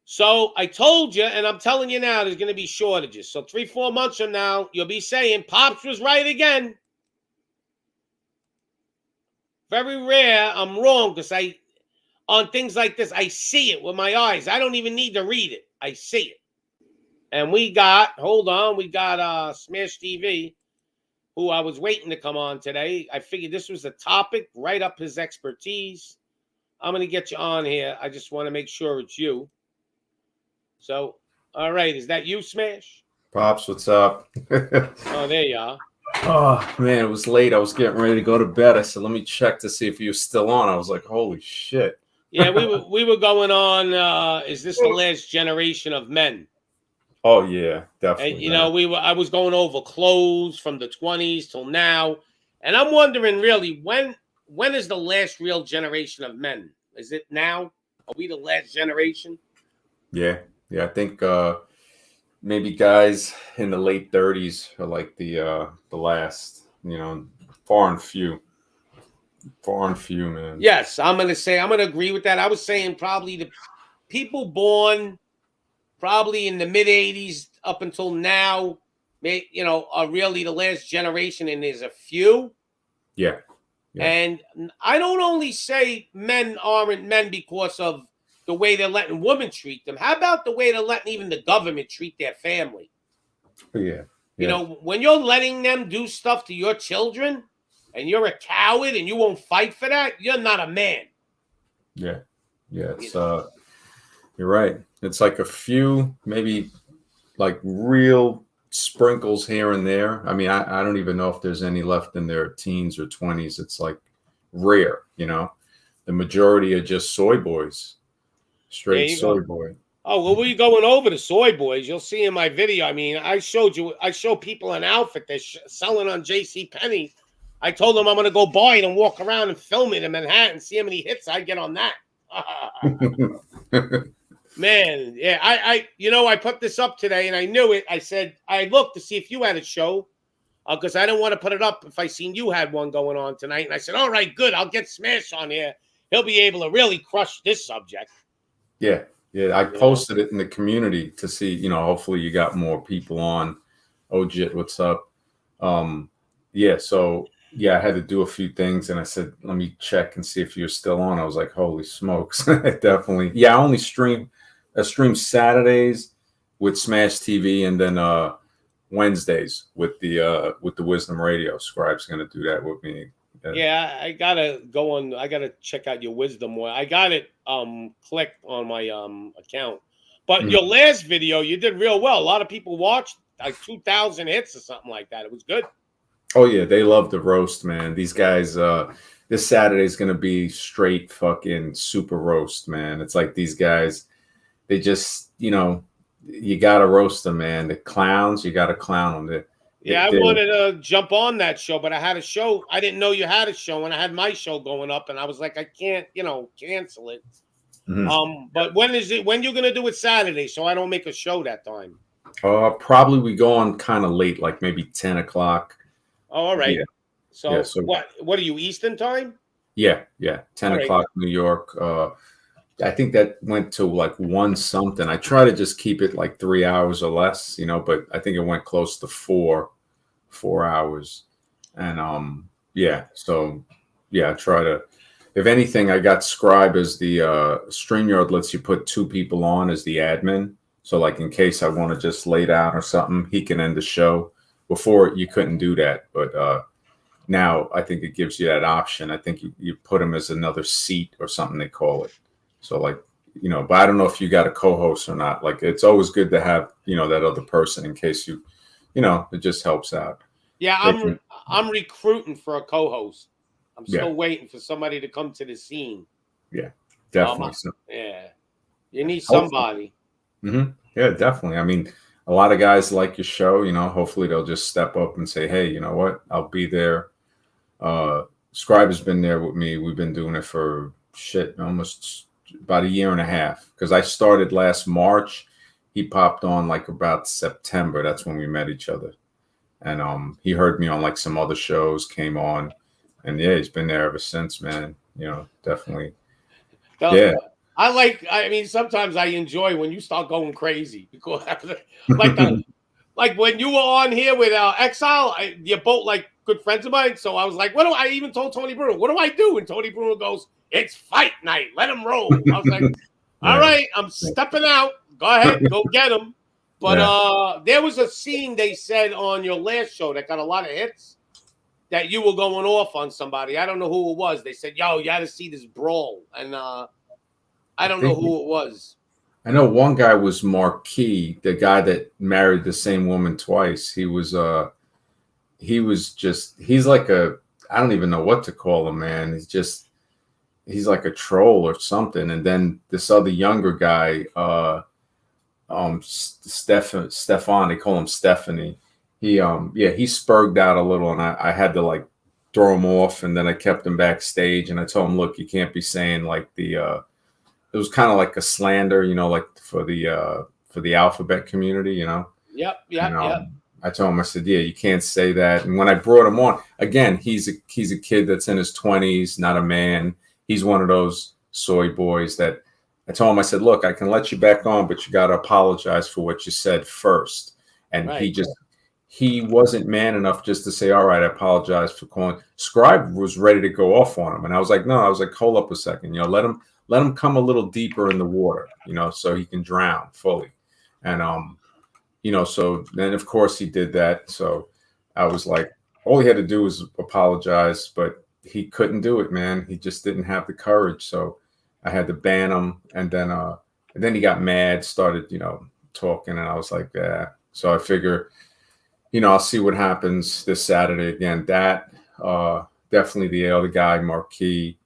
So I told you, and I'm telling you now, there's going to be shortages. So 3-4 months from now, you'll be saying, Pops was right again. Very rare I'm wrong because on things like this, I see it with my eyes. I don't even need to read it. I see it. And we got Smash TV, who I was waiting to come on today. I figured this was a topic right up his expertise. I'm going to get you on here. I just want to make sure it's you. So, all right. Is that you, Smash? Pops, what's up? Oh, there you are. Oh, man, it was late. I was getting ready to go to bed. I said, let me check to see if you were still on. I was like, holy shit. Yeah, we were going on, is this the last generation of men? Oh, yeah, definitely. And, you know, I was going over clothes from the 20s till now. And I'm wondering, really, when is the last real generation of men? Is it now? Are we the last generation? Yeah, I think maybe guys in the late 30s are like the last, you know, far and few, man. Yes, I'm going to agree with that. I was saying probably the people born probably in the mid 80s up until now, you know, are really the last generation, and there's a few. Yeah. And I don't only say men aren't men because of the way they're letting women treat them. How about the way they're letting even the government treat their family? Yeah. You know, when you're letting them do stuff to your children and you're a coward and you won't fight for that, you're not a man. Yeah. It's you're right. It's like a few, maybe like real sprinkles here and there. I mean, I don't even know if there's any left in their teens or 20s. It's like rare, you know. The majority are just soy boys, straight soy boy. Oh, well, we're going over the soy boys. You'll see in my video. I mean, I show people an outfit they're selling on JCPenney. I told them I'm going to go buy it and walk around and film it in Manhattan, see how many hits I get on that. Man, yeah, I put this up today and I knew it. I said, I looked to see if you had a show because I didn't want to put it up if I seen you had one going on tonight. And I said, all right, good. I'll get Smash on here. He'll be able to really crush this subject. Yeah. I posted it in the community to see, you know, hopefully you got more people on. Oh, Jit, what's up? So I had to do a few things and I said, let me check and see if you're still on. I was like, holy smokes. Definitely. Yeah, I only stream Saturdays with Smash TV and then Wednesdays with the Wisdom Radio. Scribe's gonna do that with me. Yeah, I gotta go on. I gotta check out your Wisdom one. I got it clicked on my account. But your last video, you did real well. A lot of people watched. like 2,000 hits or something like that. It was good. Oh yeah, they love the roast, man. These guys, this Saturday is gonna be straight fucking super roast, man. It's like these guys, they just, you gotta roast them, man. The clowns, you gotta clown them. Yeah, I wanted to jump on that show, but I had a show. I didn't know you had a show, and I had my show going up, and I was like, I can't, cancel it. But when is it? When you're gonna do it Saturday, so I don't make a show that time? Probably we go on kind of late, like maybe 10 o'clock. Oh, all right. Yeah. So, Yeah, so what are you, Eastern time? Yeah, 10 All right. o'clock New York. I think that went to like one something. I try to just keep it like 3 hours or less, but I think it went close to 4 hours. And so I try to, if anything, I got Scribe as the StreamYard lets you put two people on as the admin. So like in case I want to just lay down or something, he can end the show. Before you couldn't do that, but now I think it gives you that option. I think you put him as another seat or something they call it. So like, but I don't know if you got a co-host or not. Like it's always good to have, that other person in case it just helps out. Yeah, I'm recruiting for a co-host. I'm still waiting for somebody to come to the scene. Yeah, definitely. Yeah, you need somebody. Mm-hmm. Yeah, definitely. I mean, a lot of guys like your show. Hopefully they'll just step up and say, "Hey, you know what? I'll be there." Scribe has been there with me. We've been doing it for almost about a year and a half. Because I started last March. He popped on like about September. That's when we met each other. And he heard me on like some other shows, came on, and he's been there ever since, man. Definitely. Yeah. I mean, sometimes I enjoy when you start going crazy because like when you were on here with Exile, you're both like good friends of mine. So I was like, what do I even told Tony Bruno? What do I do? And Tony Bruno goes, it's fight night. Let him roll. I was like, all right, I'm stepping out. Go ahead, go get him. But there was a scene they said on your last show that got a lot of hits that you were going off on somebody. I don't know who it was. They said, yo, you got to see this brawl. And I don't know who it was. I know one guy was Marquis, the guy that married the same woman twice. He's like I don't even know what to call him, man. He's like a troll or something. And then this other younger guy, Stefan, they call him Stephanie. He spurged out a little, and I had to like throw him off, and then I kept him backstage, and I told him, look, you can't be saying like it was kind of like a slander, like for the alphabet community, Yep. I told him, I said, yeah, you can't say that. And when I brought him on, again, he's a kid that's in his 20s, not a man. He's one of those soy boys that I told him, I said, look, I can let you back on, but you got to apologize for what you said first. And he wasn't man enough just to say, all right, I apologize for calling. Scribe was ready to go off on him. And I was like, no, hold up a second, let him come a little deeper in the water, so he can drown fully. And, so then of course he did that. So I was like, all he had to do was apologize, but he couldn't do it, man. He just didn't have the courage. So I had to ban him. And then he got mad, started, talking, and I was like, yeah. So I figure, I'll see what happens this Saturday again. That definitely the other guy, Marquis.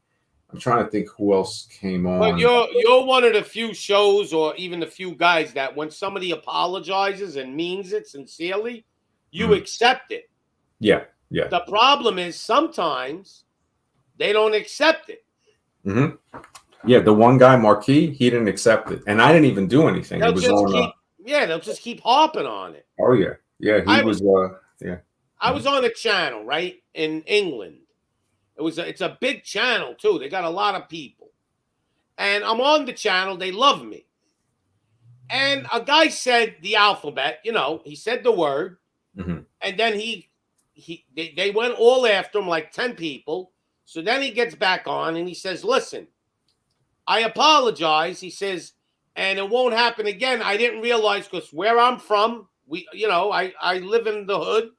I'm trying to think who else came on. But you're one of the few shows, or even the few guys, that when somebody apologizes and means it sincerely, you accept it. Yeah. The problem is sometimes they don't accept it. Mm-hmm. Yeah, the one guy, Marquis, he didn't accept it, and I didn't even do anything. They'll just keep harping on it. Oh yeah. I was on a channel right in England. It's a big channel too. They got a lot of people, and I'm on the channel. They love me. And a guy said the alphabet. He said the word, and then they went all after him, like 10 people. So then he gets back on and he says, "Listen, I apologize." He says, "And it won't happen again. I didn't realize because where I'm from, I live in the hood,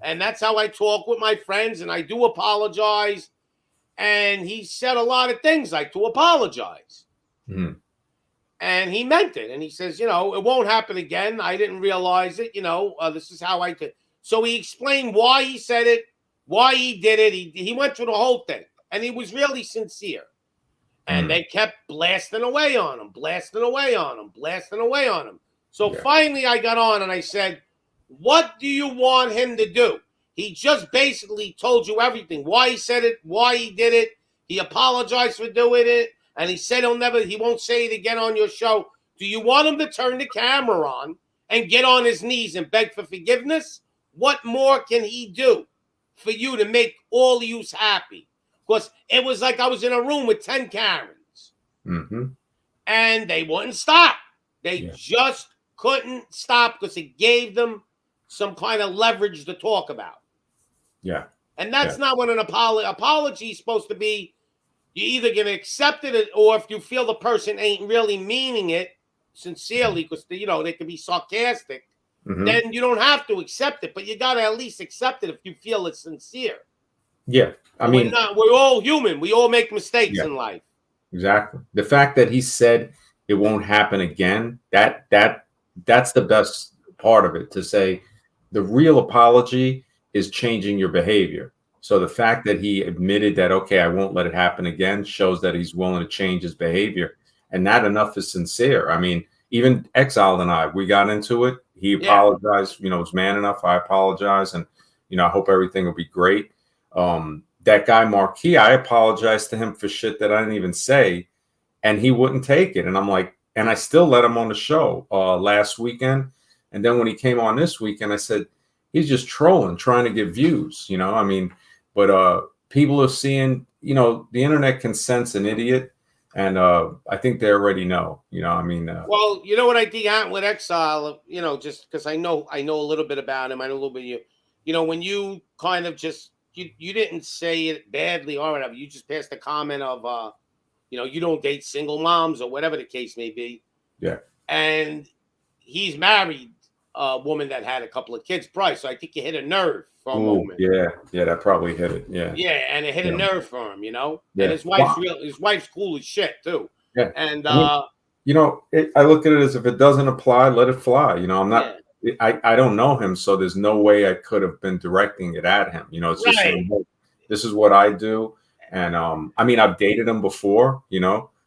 and that's how I talk with my friends, and I do apologize." And he said a lot of things like to apologize. And he meant it. And he says, it won't happen again. I didn't realize it. This is how I did. So he explained why he said it, why he did it. He went through the whole thing. And he was really sincere. And they kept blasting away on him, blasting away on him, blasting away on him. So finally I got on and I said, what do you want him to do? He just basically told you everything. Why he said it, why he did it. He apologized for doing it. And he said he won't say it again on your show. Do you want him to turn the camera on and get on his knees and beg for forgiveness? What more can he do for you to make all of you happy? Because it was like I was in a room with 10 Karens. And they wouldn't stop. They just couldn't stop because it gave them some kind of leverage to talk about. Yeah. And that's not what an apology is supposed to be. You're either going to accept it, or if you feel the person ain't really meaning it sincerely, because they can be sarcastic, then you don't have to accept it. But you got to at least accept it if you feel it's sincere. Yeah. I mean, we're all human. We all make mistakes in life. Exactly. The fact that he said it won't happen again, that's the best part of it, to say the real apology is changing your behavior. So the fact that he admitted that, okay, I won't let it happen again, shows that he's willing to change his behavior. And that enough is sincere. I mean, even Exiled and I, we got into it. He apologized, was man enough. I apologize. And, I hope everything will be great. That guy Marquis, I apologized to him for shit that I didn't even say, and he wouldn't take it. And I'm like, and I still let him on the show last weekend. And then when he came on this weekend, I said, he's just trolling, trying to get views, I mean, but people are seeing, the internet can sense an idiot. And I think they already know, I mean. Well, you know what I think with Exile, just because I know a little bit about him. I know a little bit of you. When you kind of just, you didn't say it badly or whatever. You just passed a comment of, you don't date single moms or whatever the case may be. Yeah. And he's married a woman that had a couple of kids prior. So I think you hit a nerve for a moment. Yeah. Yeah. That probably hit it. Yeah. Yeah. And it hit a nerve for him, Yeah. And his wife's cool as shit too. Yeah. And, I look at it as, if it doesn't apply, let it fly. I'm not, I don't know him, so there's no way I could have been directing it at him. It's just saying, hey, this is what I do. And I mean, I've dated him before,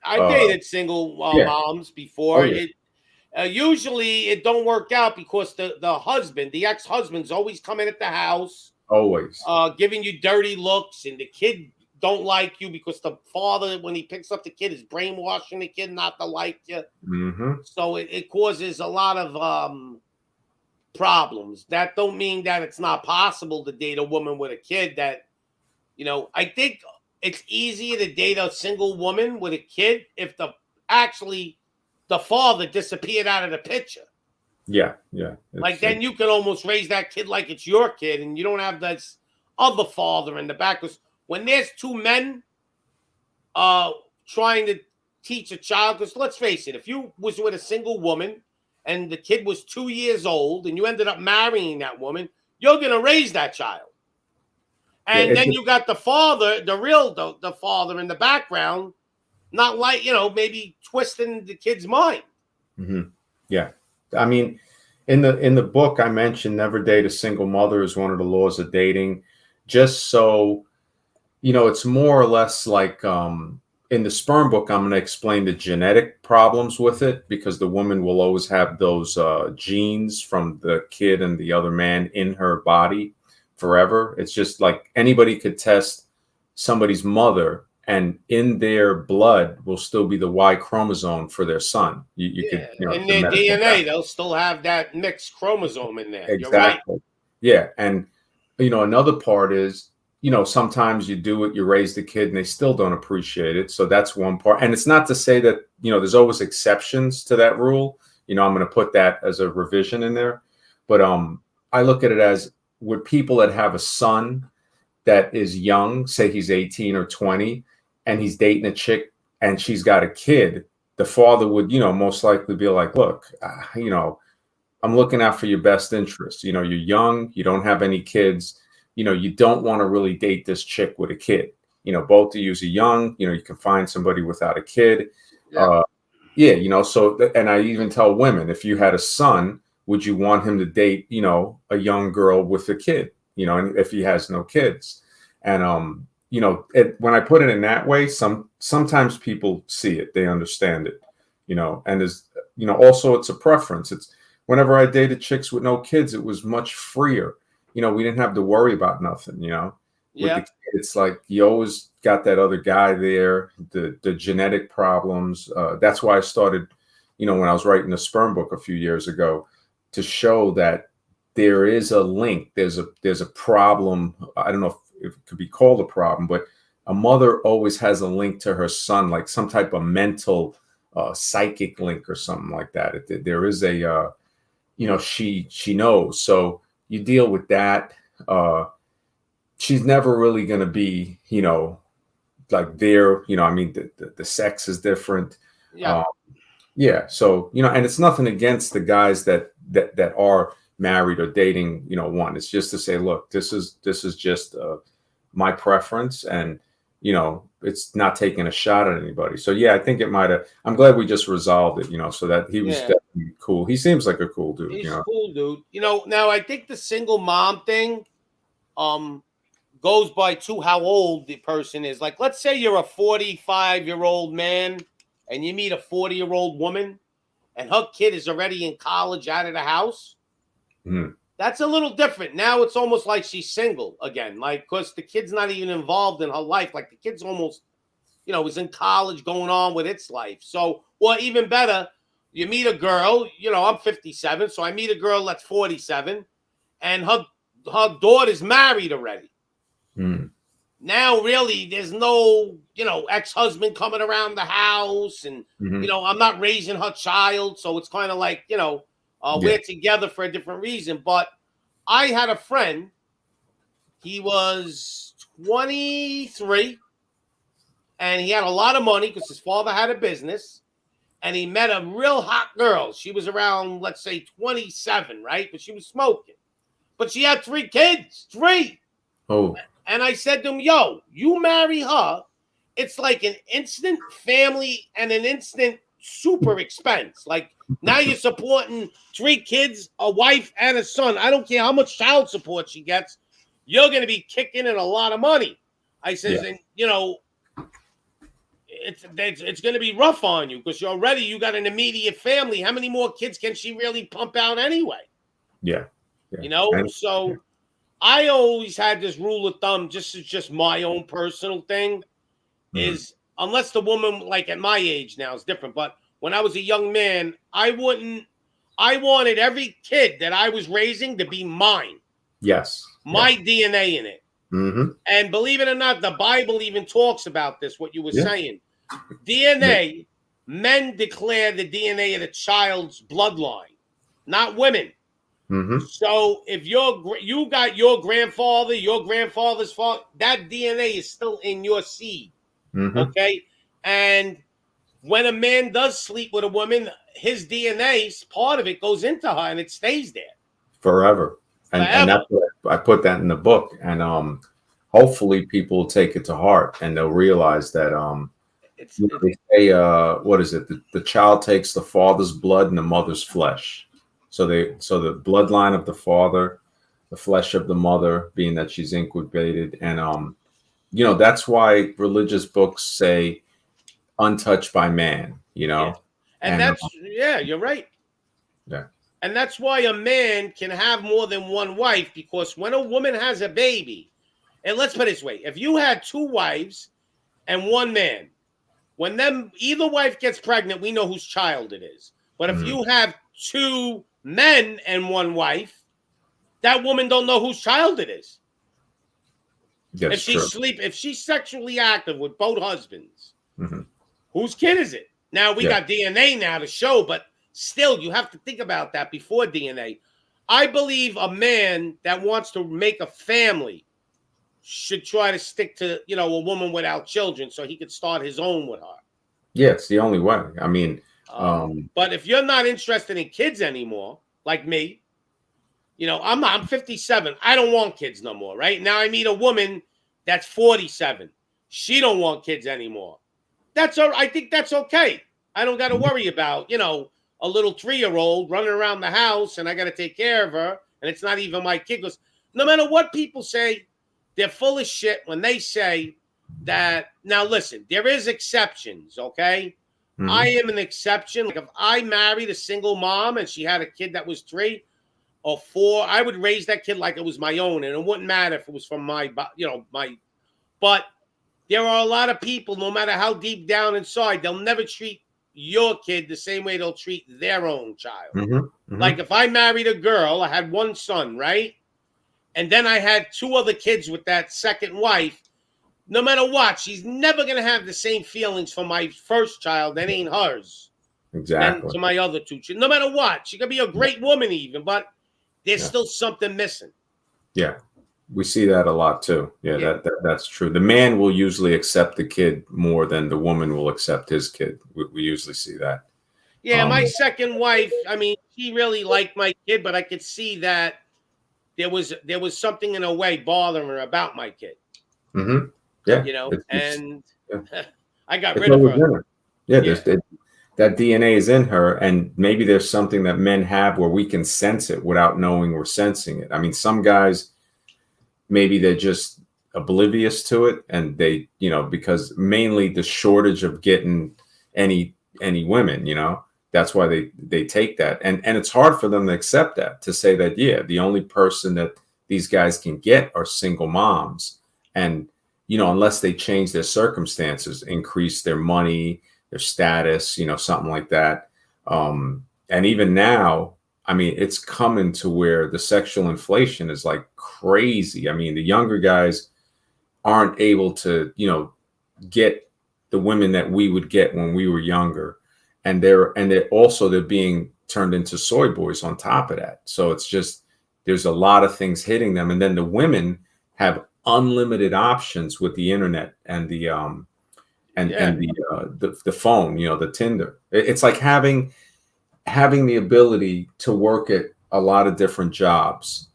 I've dated single moms before. Usually it don't work out because the ex-husband's always coming at the house. Always. Giving you dirty looks, and the kid don't like you because the father, when he picks up the kid, is brainwashing the kid not to like you. So it causes a lot of problems. That don't mean that it's not possible to date a woman with a kid. That I think it's easier to date a single woman with a kid if the father disappeared out of the picture. Yeah. Then you can almost raise that kid like it's your kid, and you don't have this other father in the back. Because when there's two men trying to teach a child, because let's face it, if you was with a single woman and the kid was 2 years old and you ended up marrying that woman, you're going to raise that child. And then you got the father, the father in the background, not like, maybe twisting the kid's mind. Yeah. I mean, in the book, I mentioned never date a single mother is one of the laws of dating, just so, it's more or less like, in the sperm book, I'm going to explain the genetic problems with it, because the woman will always have those genes from the kid and the other man in her body forever. It's just like anybody could test somebody's mother, and in their blood will still be the Y chromosome for their son. You could, in their DNA, they'll still have that mixed chromosome in there. Exactly. You're right. Yeah. And, another part is, sometimes you do it, you raise the kid and they still don't appreciate it. So that's one part. And it's not to say that, there's always exceptions to that rule. I'm going to put that as a revision in there. But I look at it as, with people that have a son that is young, say he's 18 or 20, and he's dating a chick and she's got a kid, the father would, most likely be like, look, I'm looking out for your best interest. You're young, you don't have any kids, you don't want to really date this chick with a kid. Both of you are young, you can find somebody without a kid. Yeah. Yeah, so and I even tell women, if you had a son, would you want him to date, a young girl with a kid, and if he has no kids? And when I put it in that way, sometimes people see it, they understand it, and is also it's a preference. It's whenever I dated chicks with no kids, it was much freer. We didn't have to worry about nothing, with the Yeah. kid, it's like you always got that other guy there, the genetic problems. That's why I started, when I was writing the sperm book a few years ago, to show that there is a link. There's a problem. I don't know if it could be called a problem, but a mother always has a link to her son, like some type of mental, psychic link or something like that. There is a, she knows. So you deal with that. She's never really going to be, like there, I mean, the sex is different. Yeah. Um, yeah. So, and it's nothing against the guys that are married or dating, one. It's just to say, look, this is just my preference, and, it's not taking a shot at anybody. So, yeah, I think I'm glad we just resolved it, so that he was Yeah. definitely cool. He seems like a cool dude, He's cool, dude. Now I think the single mom thing um goes by to how old the person is. Like, let's say you're a 45-year-old man and you meet a 40-year-old woman and her kid is already in college out of the house. Mhm. That's a little different. Now it's almost like she's single again. Like, because the kid's not even involved in her life. Like, the kid's almost, is in college going on with its life. So, or even better, you meet a girl, I'm 57, so I meet a girl that's 47, and her daughter's married already. Mhm. Now really there's no ex-husband coming around the house, and Mhm. I'm not raising her child, so it's kind of like Yeah. we're together for a different reason. But I had a friend, he was 23, and he had a lot of money because his father had a business, and he met a real hot girl. She was around, let's say, 27, right? But she was smoking, but she had 3 kids, three. Oh, And I said to him, yo, you marry her, it's like an instant family and an instant super expense. Like, now you're supporting 3 kids, a wife, and a son. I don't care how much child support she gets. You're going to be kicking in a lot of money. I says, yeah. and it's going to be rough on you because you got an immediate family. How many more kids can she really pump out anyway? Yeah. Yeah. Yeah. So I always had this rule of thumb, just my own personal thing, Mhm. is unless the woman, like at my age now, is different. But when I was a young man, I wanted every kid that I was raising to be mine, Yes. Yeah. my DNA in it. Hmm. And believe it or not, the Bible even talks about this, what you were Yeah. saying. Yeah. DNA, men declare the DNA of the child's bloodline, not women. Hmm. So if you got your grandfather's father, that DNA is still in your seed. Hmm. Okay. And when a man does sleep with a woman, his DNA, part of it goes into her and it stays there Forever. And forever. that's what I put that in the book. And hopefully people will take it to heart and they'll realize that It's it, they say what is it? The child takes the father's blood and the mother's flesh. So the bloodline of the father, the flesh of the mother, being that she's incubated. And that's why religious books say untouched by man, yeah. And and yeah, you're right. yeah. And that's why a man can have more than one wife, because when a woman has a baby, and let's put it this way, if you had 2 wives and one man, when either wife gets pregnant, we know whose child it is. But if Mhm. you have 2 men and one wife, that woman don't know whose child it is. That's true. If she's sexually active with both husbands, Hmm. whose kid is it? Now we Yeah. got DNA now to show, but still, you have to think about that before DNA. I believe a man that wants to make a family should try to stick to a woman without children so he could start his own with her. Yeah, it's the only way. I mean, But if you're not interested in kids anymore, like me, I'm 57. I don't want kids no more. Right now, I meet a woman that's 47. She don't want kids anymore. I think that's okay. I don't got to worry about, a little 3-year-old running around the house and I got to take care of her. And it's not even my kid. Because no matter what people say, they're full of shit when they say that. Now, listen, there is exceptions, okay? I am an exception. Like if I married a single mom and she had a kid that was 3 or 4, I would raise that kid like it was my own. And it wouldn't matter if it was from but there are a lot of people, no matter how deep down inside, they'll never treat your kid the same way they'll treat their own child. Like if I married a girl, I had one son, right? And then I had 2 other kids with that second wife. No matter what, she's never going to have the same feelings for my first child that ain't hers than Exactly. to my other 2 children. No matter what, she could be a great woman even, but there's still something missing. Yeah. We see that a lot too. Yeah, that's true. The man will usually accept the kid more than the woman will accept his kid. We usually see that. Yeah, my second wife, I mean, she really liked my kid, but I could see that there was something in a way bothering her about my kid. Yeah. And I got it's rid of her. in her. Yeah, that DNA is in her, and maybe there's something that men have where we can sense it without knowing we're sensing it. I mean, some guys, maybe they're just oblivious to it, and they, because mainly the shortage of getting any women, that's why they take that, and it's hard for them to accept that, to say that the only person that these guys can get are single moms, and unless they change their circumstances, increase their money, their status, something like that. And even now, I mean, it's coming to where the sexual inflation is like crazy. I mean, the younger guys aren't able to, get the women that we would get when we were younger. And they're being turned into soy boys on top of that. So it's just, there's a lot of things hitting them. And then the women have unlimited options with the internet and the the phone, the Tinder. It's like having the ability to work at a lot of different jobs,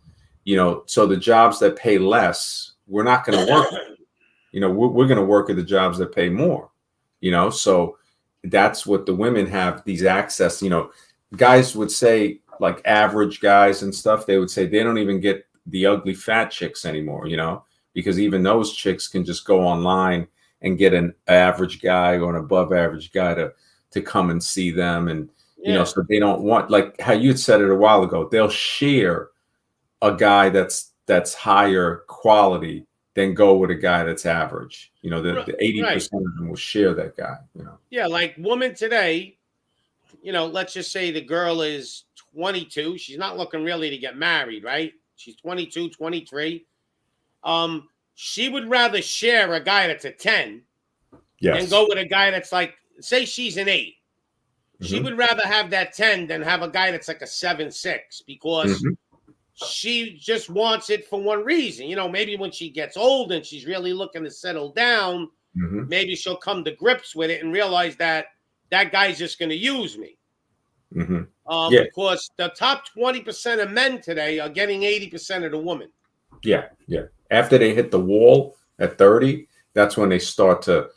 so the jobs that pay less, we're not going to work. We're going to work at the jobs that pay more, so that's what the women have, these access. Guys would say, like average guys and stuff, they would say they don't even get the ugly fat chicks anymore, because even those chicks can just go online and get an average guy or an above average guy to come and see them. And, so they don't want, like how you said it a while ago, they'll share a guy that's higher quality than go with a guy that's average. The 80% of them will share that guy, Yeah, like woman today, let's just say the girl is 22. She's not looking really to get married, right? She's 22, 23. She would rather share a guy that's a 10 than go with a guy that's like, say she's an 8. She would rather have that 10 than have a guy that's like a 7-6, because she just wants it for one reason. Maybe when she gets old and she's really looking to settle down, maybe she'll come to grips with it and realize that guy's just going to use me. Because the top 20% of men today are getting 80% of the woman. Yeah. After they hit the wall at 30, that's when they start to,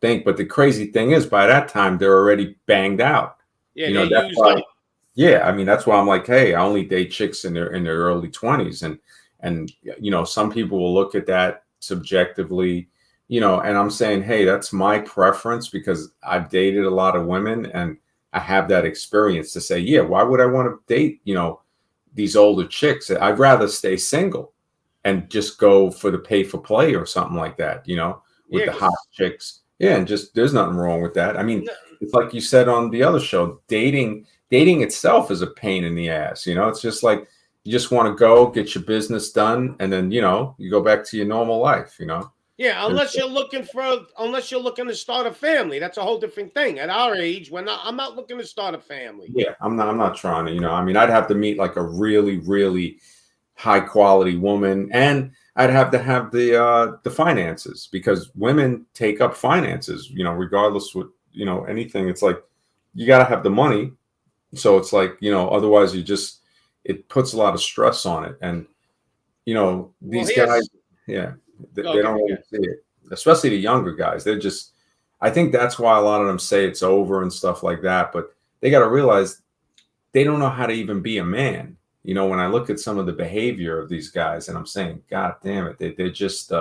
think. But the crazy thing is, by that time, they're already banged out. Yeah, that's why. Yeah, I mean, that's why I'm like, hey, I only date chicks in their early 20s, and some people will look at that subjectively, and I'm saying, hey, that's my preference because I've dated a lot of women and I have that experience to say, yeah, why would I want to date, these older chicks? I'd rather stay single and just go for the pay for play or something like that, with the hot chicks. Yeah, and just there's nothing wrong with that. I mean, it's like you said on the other show, dating itself is a pain in the ass. It's just like you just want to go get your business done, and then you go back to your normal life. Yeah, unless you're looking to start a family, that's a whole different thing. At our age, I'm not looking to start a family. Yeah, I'm not trying to. I mean, I'd have to meet like a really, really high quality woman, and I'd have to have the finances, because women take up finances. Regardless what anything. It's like you got to have the money. So it's like, otherwise it puts a lot of stress on it. And, these guys, they don't really see it, especially the younger guys. They're just, I think that's why a lot of them say it's over and stuff like that. But they got to realize they don't know how to even be a man. You know, when I look at some of the behavior of these guys, and I'm saying, God damn it, they're just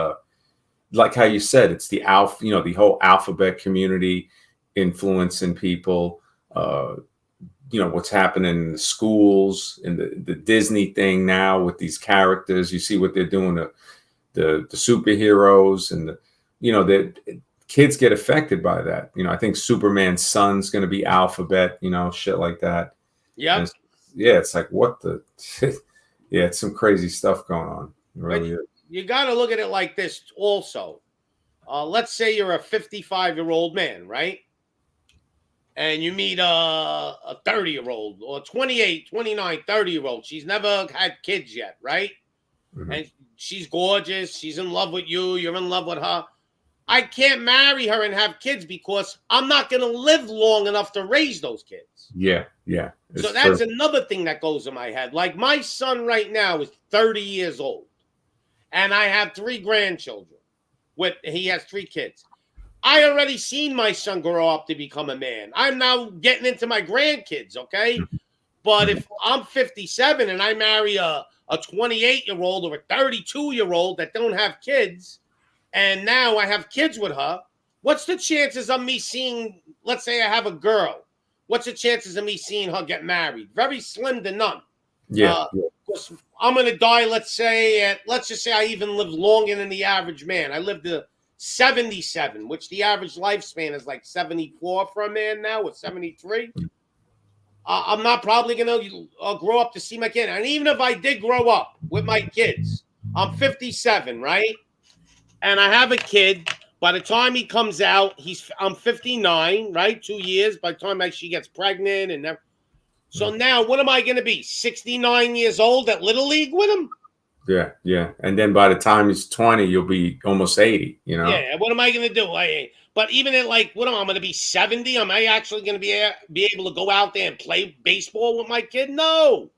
like how you said, it's the alpha, you know, the whole alphabet community influencing people. You know, what's happening in the schools and the Disney thing now with these characters. You see what they're doing to the superheroes and the, you know, the kids get affected by that. You know, I think Superman's son's going to be alphabet, you know, shit like that. Yep. Yeah, it's like what the yeah, it's some crazy stuff going on. It really is. You got to look at it like this also. Let's say you're a 55-year-old man, right? And you meet a 30-year-old or 28, 29, 30-year-old. She's never had kids yet, right? Mm-hmm. And she's gorgeous. She's in love with you. You're in love with her. I can't marry her and have kids because I'm not going to live long enough to raise those kids. Yeah, yeah. So that's another thing that goes in my head. Like my son right now is 30 years old, and I have 3 grandchildren. He has 3 kids. I already seen my son grow up to become a man. I'm now getting into my grandkids, okay? But if I'm 57 and I marry a 28-year-old or a 32-year-old that don't have kids, and now I have kids with her, what's the chances of me seeing, let's say I have a girl, what's the chances of me seeing her get married? Very slim to none. Yeah. I'm going to die, let's just say I even live longer than the average man. I lived to 77, which the average lifespan is like 74 for a man now, or 73. I'm not probably going to grow up to see my kid. And even if I did grow up with my kids, I'm 57, right? And I have a kid. By the time he comes out, I'm 59, right? 2 years. By the time she gets pregnant and everything. So now, what am I going to be? 69 years old at Little League with him? Yeah, yeah. And then by the time he's 20, you'll be almost 80, you know? Yeah, what am I going to do? But even at like, what am I going to be 70? Am I actually going to be able to go out there and play baseball with my kid? No.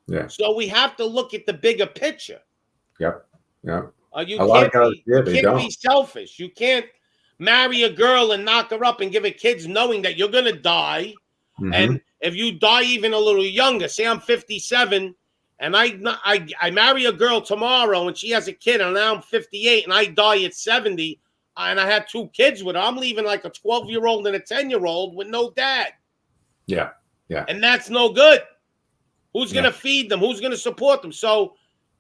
Yeah. So we have to look at the bigger picture. Yep. Yep. You A lot of guys, you can't be selfish. You can't marry a girl and knock her up and give her kids knowing that you're going to die. Mm-hmm. And if you die even a little younger, say I'm 57 and I marry a girl tomorrow and she has a kid and now I'm 58 and I die at 70 and I had 2 kids with her, I'm leaving like a 12-year-old and a 10-year-old with no dad. Yeah. Yeah. And that's no good. Who's going to feed them? Who's going to support them? So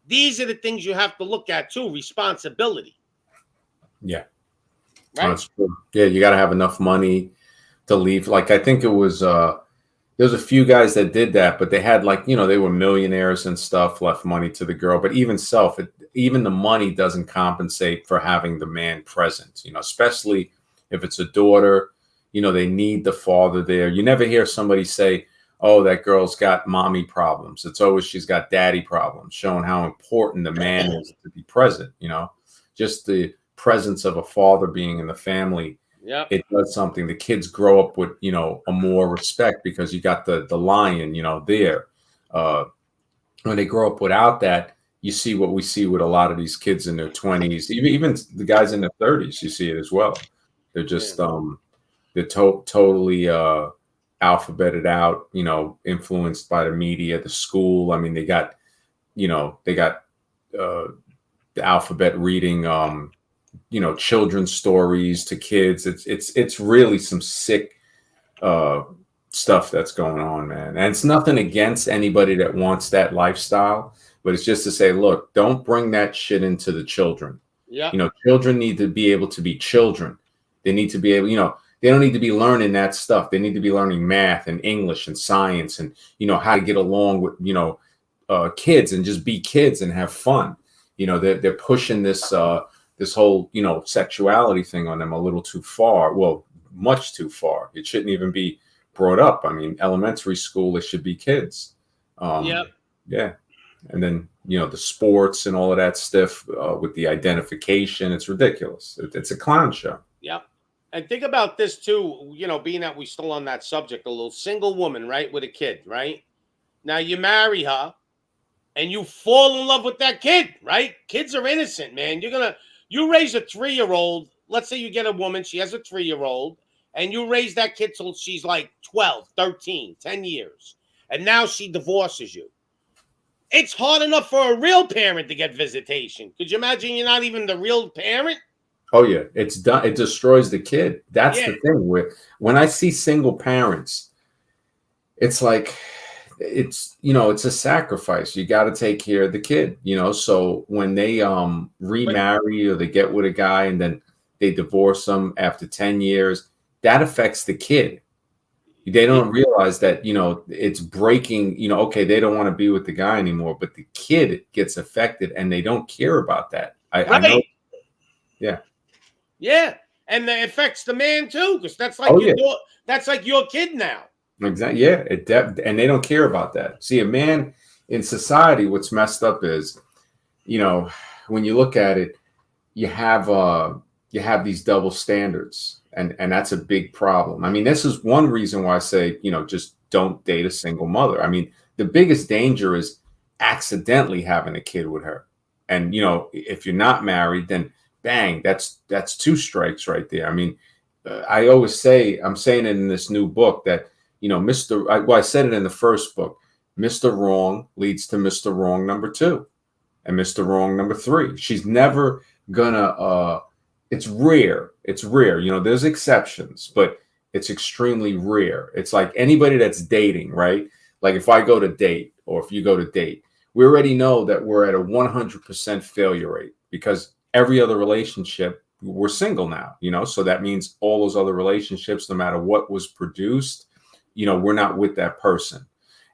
these are the things you have to look at too. Responsibility. Yeah. Right. That's true. Yeah. You got to have enough money to leave. Like, I think it was, there's a few guys that did that, but they had like, you know, they were millionaires and stuff, left money to the girl, but even the money doesn't compensate for having the man present, you know, especially if it's a daughter, you know, they need the father there. You never hear somebody say, oh, that girl's got mommy problems. It's always, she's got daddy problems, showing how important the man is to be present, you know, just the presence of a father being in the family. Yeah, it does something. The kids grow up with, you know, a more respect because you got the lion, you know, there. When they grow up without that, you see what we see with a lot of these kids in their 20s, even the guys in their 30s. You see it as well. They're just they're totally alphabeted out, you know, influenced by the media, the school. I mean, they got the alphabet reading. You know, children's stories to kids. It's really some sick stuff that's going on, man. And it's nothing against anybody that wants that lifestyle, but it's just to say, look, don't bring that shit into the children. Yeah. You know, children need to be able to be children. They need to be able, you know, they don't need to be learning that stuff. They need to be learning math and English and science and, you know, how to get along with, you know, kids and just be kids and have fun. You know, they're pushing this whole, you know, sexuality thing on them a little too far. Well, much too far. It shouldn't even be brought up. I mean, elementary school, it should be kids. Yeah. And then, you know, the sports and all of that stuff with the identification, it's ridiculous. It's a clown show. Yeah. And think about this too, you know, being that we're still on that subject, a little single woman, right, with a kid, right? Now you marry her and you fall in love with that kid, right? Kids are innocent, man. You raise a 3-year-old let's say you get a woman, she has a 3-year-old, and you raise that kid till she's like 12, 13, 10 years, and now she divorces you. It's hard enough for a real parent to get visitation. Could you imagine you're not even the real parent? Oh yeah, it's done. It destroys the kid. That's Yeah. the thing. When I see single parents, it's like it's a sacrifice. You got to take care of the kid. So when they But remarry or they get with a guy and then they divorce them after 10 years, that affects the kid. They don't realize that it's breaking. Okay, they don't want to be with the guy anymore, but the kid gets affected, and they don't care about that. I know. right. Yeah. Yeah. And it affects the man too, because that's like Oh yeah. that's like your kid now. Exactly. Yeah. And they don't care about that. See, a man in society, what's messed up is, when you look at it, you have these double standards, and that's a big problem. I mean, this is one reason why I say, just don't date a single mother. I mean, the biggest danger is accidentally having a kid with her. And if you're not married, then bang, that's 2 strikes right there. I mean, I always say, I'm saying it in this new book that, I said it in the first book, Mr. Wrong leads to Mr. Wrong number 2 and Mr. Wrong number 3. She's never gonna it's rare. There's exceptions, but it's extremely rare. It's like anybody that's dating, right? Like if I go to date or if you go to date, we already know that we're at a 100% failure rate because every other relationship, we're single now, so that means all those other relationships, no matter what was produced, we're not with that person.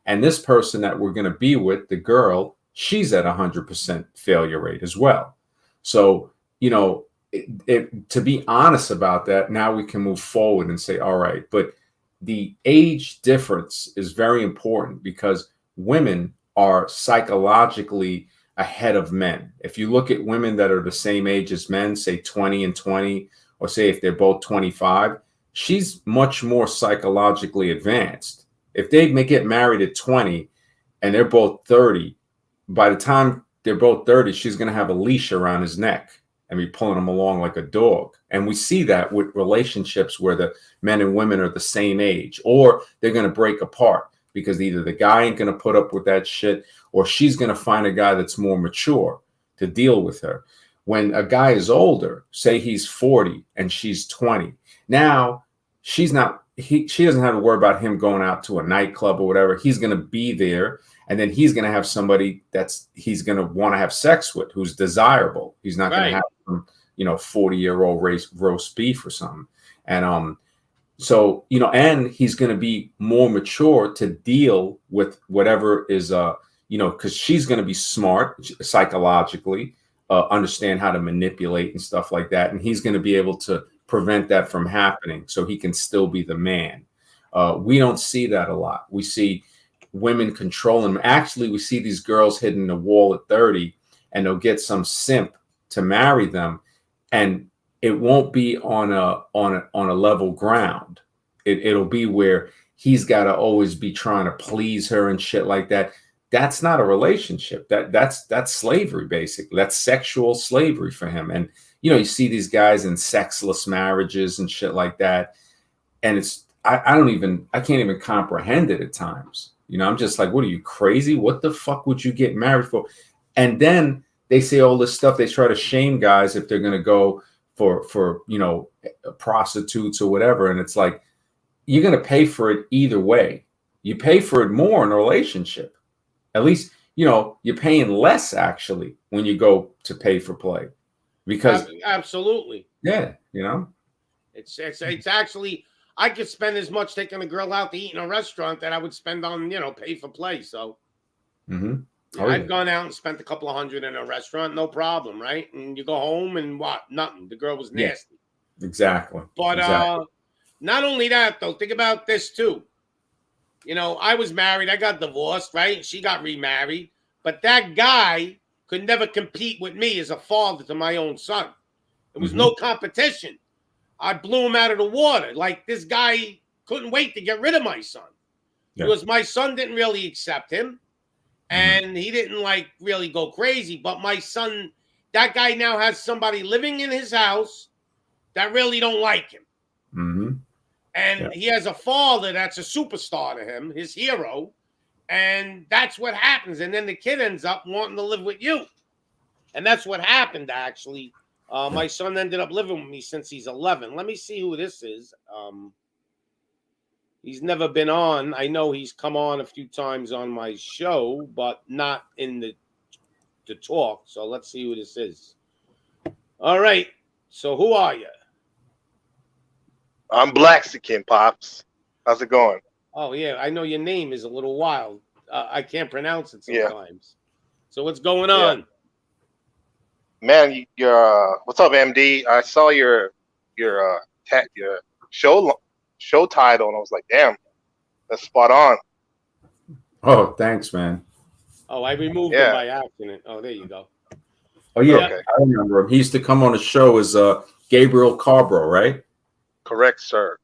And this person that we're going to be with, the girl, she's at 100% failure rate as well. So, to be honest about that, now we can move forward and say, all right, but the age difference is very important because women are psychologically ahead of men. If you look at women that are the same age as men, say 20 and 20, or say if they're both 25, she's much more psychologically advanced. If they may get married at 20 and they're both 30, by the time they're both 30, she's going to have a leash around his neck and be pulling him along like a dog. And we see that with relationships where the men and women are the same age, or they're going to break apart because either the guy ain't going to put up with that shit or she's going to find a guy that's more mature to deal with her. When a guy is older, say he's 40 and she's 20, now she doesn't have to worry about him going out to a nightclub or whatever. He's going to be there. And then he's going to have somebody he's going to want to have sex with, who's desirable. He's not going to have some, 40-year-old roast beef or something. And so, and he's going to be more mature to deal with whatever is, because she's going to be smart psychologically, understand how to manipulate and stuff like that. And he's going to be able to prevent that from happening so he can still be the man. We don't see that a lot. We see women controlling them. Actually, we see these girls hitting the wall at 30 and they'll get some simp to marry them, and it won't be on a level ground. It'll be where he's got to always be trying to please her and shit like that. That's not a relationship. That's slavery, basically. That's sexual slavery for him. And you see these guys in sexless marriages and shit like that, and I can't even comprehend it at times. I'm just like, what are you, crazy? What the fuck would you get married for? And then they say all this stuff. They try to shame guys if they're going to go for prostitutes or whatever. And it's like, you're going to pay for it either way. You pay for it more in a relationship. At least, you're paying less actually when you go to pay for play. Because absolutely. Yeah, It's actually, I could spend as much taking a girl out to eat in a restaurant that I would spend on, pay for play. So I've gone out and spent a couple of $100 in a restaurant, no problem, right? And you go home and what? Nothing. The girl was nasty. Yeah, exactly. But not only that, though, think about this too. I was married, I got divorced, right? She got remarried. But that guy could never compete with me as a father to my own son. There was no competition. I blew him out of the water. Like, this guy couldn't wait to get rid of my son. Because my son didn't really accept him. And he didn't, really go crazy. But my son, that guy now has somebody living in his house that really don't like him. Mm-hmm. And he has a father that's a superstar to him, his hero. And that's what happens. And then the kid ends up wanting to live with you. And that's what happened, actually. My son ended up living with me since he's 11. Let me see who this is. He's never been on. I know he's come on a few times on my show, but not in the talk. So let's see who this is. All right. So who are you? I'm Blaxican, Pops. How's it going? Oh, yeah. I know your name is a little wild. I can't pronounce it Yeah. sometimes. So what's going on? Man, you're what's up, MD? I saw your show title, and I was like, damn, that's spot on. Oh, thanks, man. Oh, I removed him by accident. Oh, there you go. Oh, yeah. Okay. I remember him. He used to come on the show as Gabriel Carbro, right? Correct, sir.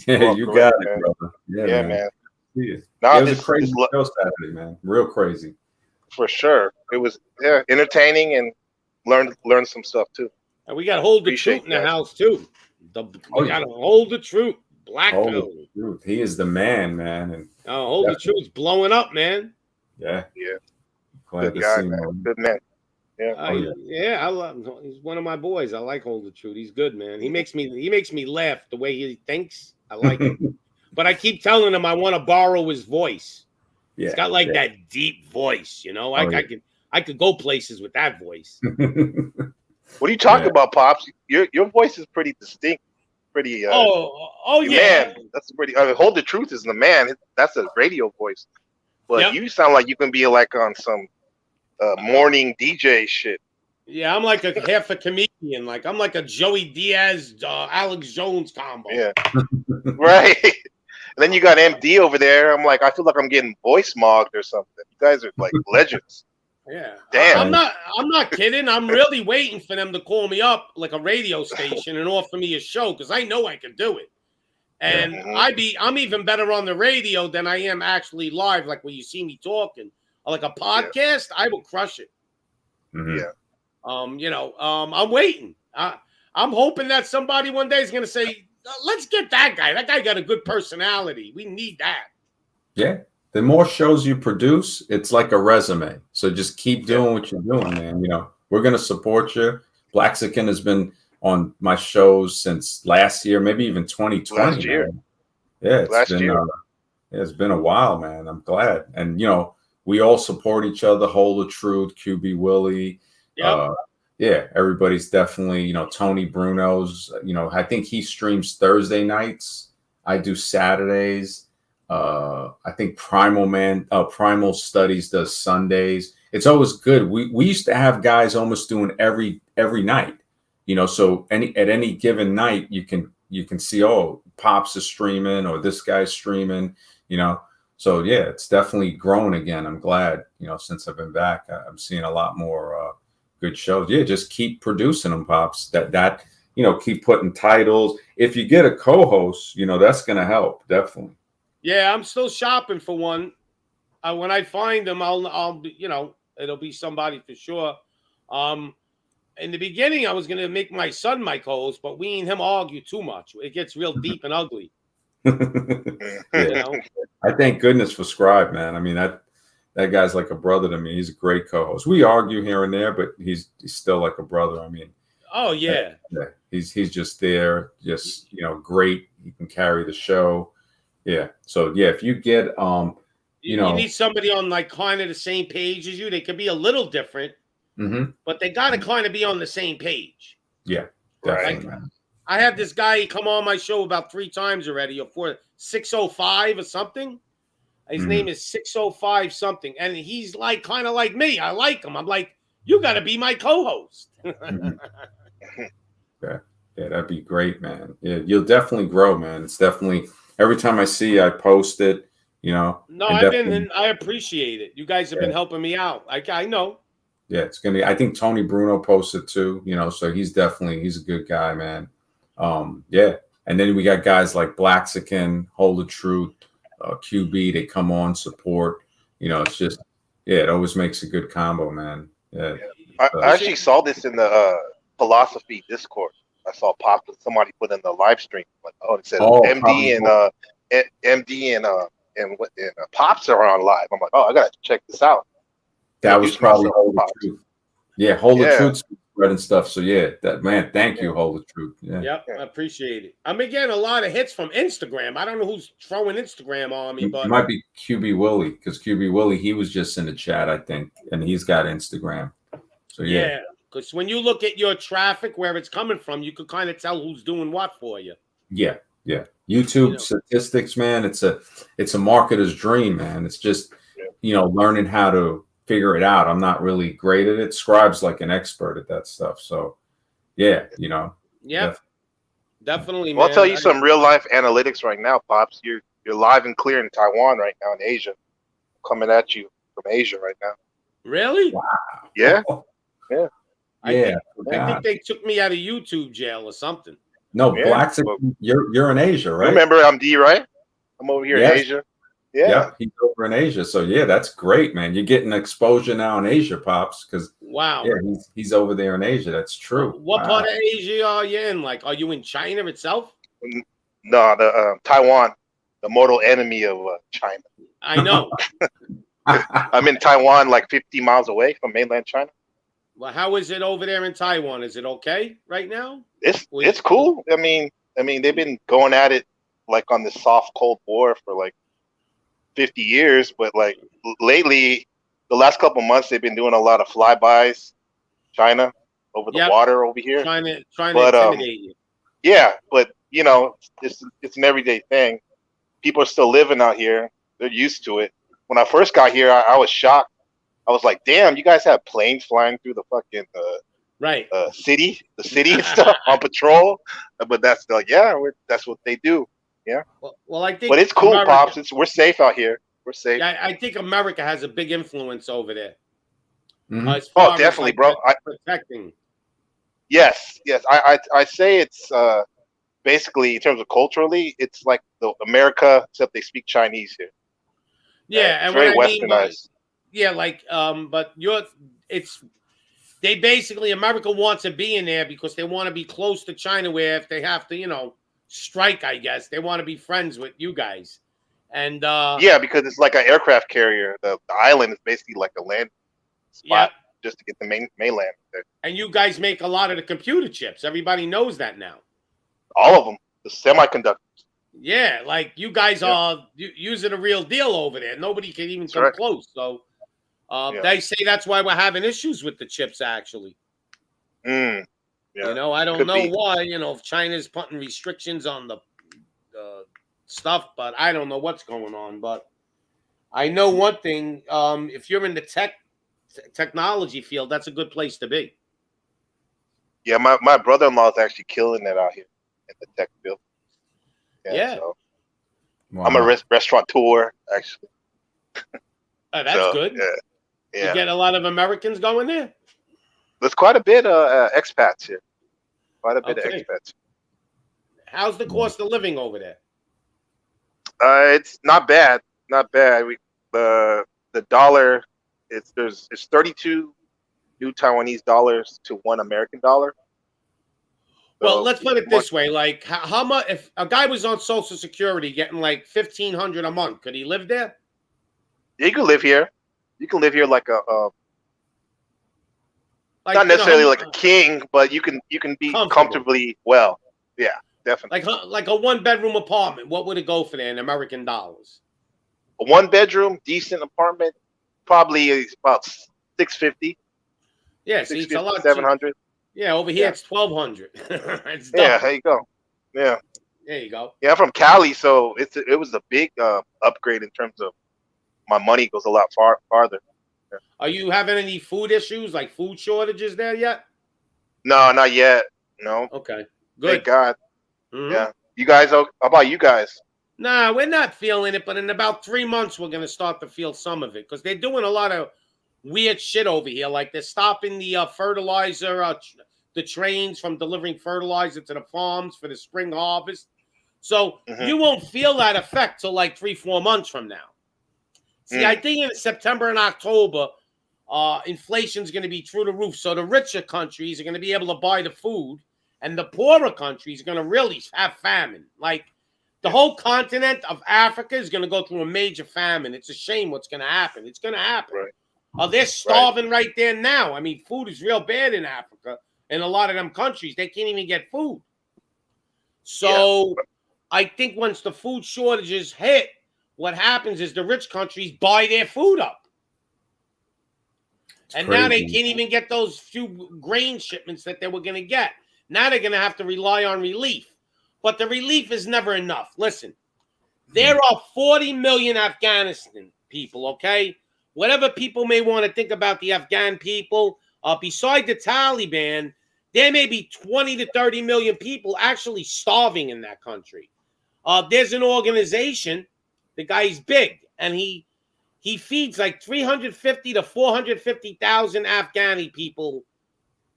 Yeah, you correct, got it, man. brother. Yeah, man. Yeah. Now It was a crazy show Saturday, man. Real crazy. for sure. It was entertaining and learned some stuff too. And we got Hold the Appreciate Truth in the that. house, too. We got to Hold the Truth. Black Hold pill. the Truth. He is the man, man. And Hold the Truth's blowing up, man. yeah. Glad Good to guy, see man. him. Good man. Yeah. I love him. He's one of my boys. I like Hold the Truth. He's good, man. He makes me laugh the way he thinks. I like it. But I keep telling him I want to borrow his voice. Yeah. It's got that deep voice, you know. I could go places with that voice. What are you talking about, Pops? Your voice is pretty distinct. Pretty. Yeah. Man, that's pretty. I mean, Hold the Truth is the man. That's a radio voice. But you sound like you can be like on some morning DJ shit. Yeah, I'm like a half a comedian. Like I'm like a Joey Diaz, Alex Jones combo. Yeah. Right. And then you got MD over there. I'm like, I feel like I'm getting voice mogged or something. You guys are like legends. Yeah. Damn. I'm not kidding. I'm really waiting for them to call me up like a radio station and offer me a show because I know I can do it. And I'm even better on the radio than I am actually live, like when you see me talking. Like a podcast, I will crush it. Mm-hmm. Yeah. I'm waiting. I'm hoping that somebody one day is going to say, let's get that guy. That guy got a good personality. We need that. Yeah. The more shows you produce, it's like a resume. So just keep doing what you're doing, man. You know, we're going to support you. Blaxican has been on my shows since last year, maybe even 2020. Last year. Man. Yeah. It's been a while, man. I'm glad. And, you know, we all support each other. Hold the Truth, QB Willie. Yep. Everybody's definitely, you know, Tony Bruno's, you know, I think he streams Thursday nights. I do Saturdays. I think Primal Studies does Sundays. It's always good. We used to have guys almost doing every night, you know, so at any given night you can see, oh, Pops is streaming or this guy's streaming, you know. So yeah, it's definitely grown again. I'm glad, you know, since I've been back, I'm seeing a lot more good shows. Yeah, just keep producing them, Pops. That you know, keep putting titles. If you get a co-host, you know, that's gonna help, definitely. Yeah, I'm still shopping for one. When I find them, I'll you know, it'll be somebody for sure. In the beginning, I was gonna make my son my co-host, but we and him argue too much. It gets real deep and ugly. Yeah. You know? I thank goodness for Scribe, man. I mean, that guy's like a brother to me. He's a great co-host. We argue here and there, but he's still like a brother. I mean, oh yeah. He's just there, just, you know, great. He can carry the show. Yeah. So yeah, if you get you need somebody on like kind of the same page as you. They could be a little different, but they got to kind of be on the same page. Yeah, definitely. Like, I had this guy come on my show about 3 times already, or 605 or something. His name is 605 something, and he's like kind of like me. I like him. I'm like, you got to be my co-host. Yeah, that'd be great, man. Yeah, you'll definitely grow, man. It's definitely every time I see, I post it. You know. No, I appreciate it. You guys have been helping me out. I know. Yeah, it's gonna be. I think Tony Bruno posted too. You know, so he's a good guy, man. Yeah, and then we got guys like Blaxican, Hold the Truth, QB. They come on, support. You know, it's just it always makes a good combo, man. Yeah. I actually saw this in the philosophy Discord. I saw pop somebody put in the live stream. Like, oh, it said probably. MD and Pops are on live. I'm like, oh, I gotta check this out. That was Introduce probably myself to Hold the Pops. Truth. Yeah, Hold the Yeah. Truth spread and stuff. So yeah, that man, thank you, Hold the Truth. Yeah. Yep, I appreciate it. I'm getting a lot of hits from Instagram. I don't know who's throwing Instagram on me, It but might be QB Willie, because QB Willie, he was just in the chat, I think, and he's got Instagram. So yeah, because when you look at your traffic, where it's coming from, you could kind of tell who's doing what for you. Yeah. YouTube statistics, man. It's a marketer's dream, man. It's just learning how to figure it out. I'm not really great at it. Scribe's like an expert at that stuff. So yeah, definitely, man. Well, I'll tell you some real life analytics right now, Pops. You're live and clear in Taiwan right now in Asia. Coming at you from Asia right now. Really? Wow. Yeah. Yeah. I think they took me out of YouTube jail or something. No, Blacks. You're in Asia, right? Remember, I'm D, right? I'm over here in Asia. Yeah, he's over in Asia. So yeah, that's great, man. You're getting exposure now in Asia, Pops. Because he's over there in Asia. That's true. What part of Asia are you in? Like, are you in China itself? No, the Taiwan, the mortal enemy of China. I know. I'm in Taiwan, like 50 miles away from mainland China. Well, how is it over there in Taiwan? Is it okay right now? It's cool. I mean, they've been going at it like on this soft Cold War for like 50 years, but like lately, the last couple months, they've been doing a lot of flybys, China over the water over here, trying to intimidate you. Yeah, but it's an everyday thing. People are still living out here; they're used to it. When I first got here, I was shocked. I was like, "Damn, you guys have planes flying through the fucking city and stuff on patrol." But that's that's what they do. Yeah. Well, I think. But it's cool, Pops. We're safe out here. We're safe. Yeah, I think America has a big influence over there. Oh, definitely, bro. Protecting. Yes. I say it's basically in terms of culturally, it's like the America, except they speak Chinese here. Yeah, and very what westernized. But they basically America wants to be in there because they want to be close to China, where if they have to, strike, I guess they want to be friends with you guys. And because it's like an aircraft carrier. The island is basically like a land spot just to get the mainland there. And you guys make a lot of the computer chips. Everybody knows that now. All of them, the semiconductors. Yeah, like you guys are using a real deal over there. Nobody can even come close. So they say that's why we're having issues with the chips, actually. Yeah. I don't know why, if China's putting restrictions on the stuff, but I don't know what's going on. But I know one thing, if you're in the technology field, that's a good place to be. Yeah, my brother-in-law is actually killing it out here in the tech field. Yeah. So I'm a restaurateur, actually. That's good. Yeah. You get a lot of Americans going there? There's quite a bit of expats here. Quite a bit of expats. How's the cost of living over there? It's not bad. Not bad. The dollar, it's 32 new Taiwanese dollars to $1 American dollar. Well, let's put it this way: like, how much if a guy was on Social Security getting like $1,500 a month, could he live there? Yeah, you can live here. You can live here like not necessarily like a king, but you can be comfortably well. Yeah, definitely. Like a 1-bedroom apartment. What would it go for there in American dollars? A 1-bedroom, decent apartment, probably is about $650. Yeah, see, it's a lot. $700. Yeah, over here it's $1,200. Yeah, there you go. Yeah, there you go. Yeah, I'm from Cali, so it was a big upgrade in terms of my money goes a lot farther. Yeah. Are you having any food issues, like food shortages there yet? No, not yet. No. Okay, good. Thank God. Yeah, you guys. How about you guys? Nah, we're not feeling it, but in about 3 months we're gonna start to feel some of it because they're doing a lot of weird shit over here. Like they're stopping the fertilizer, the trains from delivering fertilizer to the farms for the spring harvest. So you won't feel that effect till like 3-4 months from now. See, I think in September and October, inflation's going to be through the roof. So the richer countries are going to be able to buy the food, And the poorer countries are going to really have famine. Like the whole continent of Africa is going to go through a major famine. It's a shame what's going to happen. It's going to happen. Right. They're starving right there now. I mean, food is real bad in Africa. In a lot of them countries, they can't even get food. So I think once the food shortages hit, what happens is the rich countries buy their food up. And now they can't even get those few grain shipments that they were going to get. Now they're going to have to rely on relief. But the relief is never enough. Listen, there are 40 million Afghanistan people, okay? Whatever people may want to think about the Afghan people, beside the Taliban, there may be 20 to 30 million people actually starving in that country. There's an organization, the guy's big, and he feeds like 350 to 450,000 Afghani people.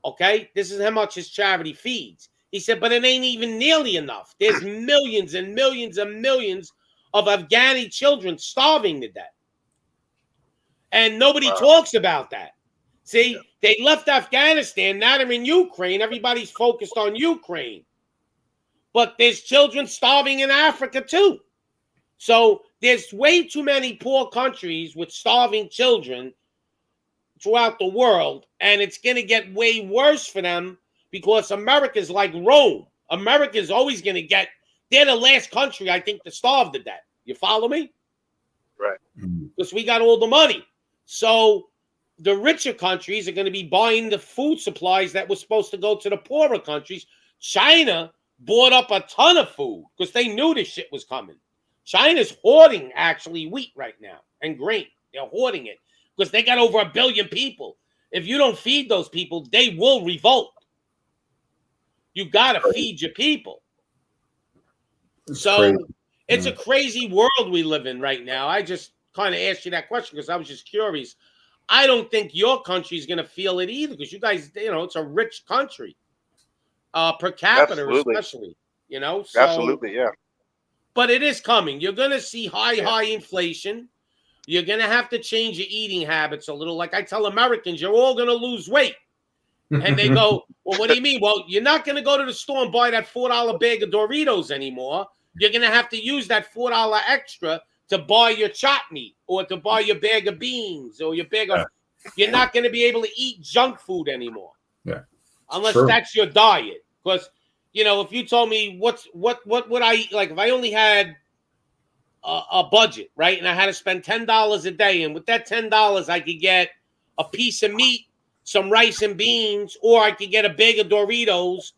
Okay, this is how much his charity feeds. He said, but it ain't even nearly enough. There's millions and millions and millions of Afghani children starving to death. And nobody talks about that. See, they left Afghanistan. Now they're in Ukraine. Everybody's focused on Ukraine. But there's children starving in Africa too. So there's way too many poor countries with starving children throughout the world, and it's going to get way worse for them because America's like Rome. America's always going to get, they're the last country, I think, to starve to death. You follow me? Right. Because we got all the money. So the richer countries are going to be buying the food supplies that were supposed to go to the poorer countries. China bought up a ton of food because they knew this shit was coming. China's hoarding, actually, wheat right now and grain. They're hoarding it because they got over 1 billion people. If you don't feed those people, they will revolt. You got to feed your people. It's a crazy world we live in right now. I just kind of asked you that question because I was just curious. I don't think your country is going to feel it either because you guys, it's a rich country. Per capita, especially, So, absolutely, yeah. But it is coming. You're going to see high inflation. You're going to have to change your eating habits a little. Like I tell Americans, you're all going to lose weight. And they go, well, what do you mean? Well, you're not going to go to the store and buy that $4 bag of Doritos anymore. You're going to have to use that $4 extra to buy your chopped meat or to buy your bag of beans or your bag of... You're not going to be able to eat junk food anymore. Yeah. Unless that's your diet. Because, if you told me what would I eat? Like if I only had a budget, right? And I had to spend $10 a day. And with that $10, I could get a piece of meat, some rice and beans, or I could get a bag of Doritos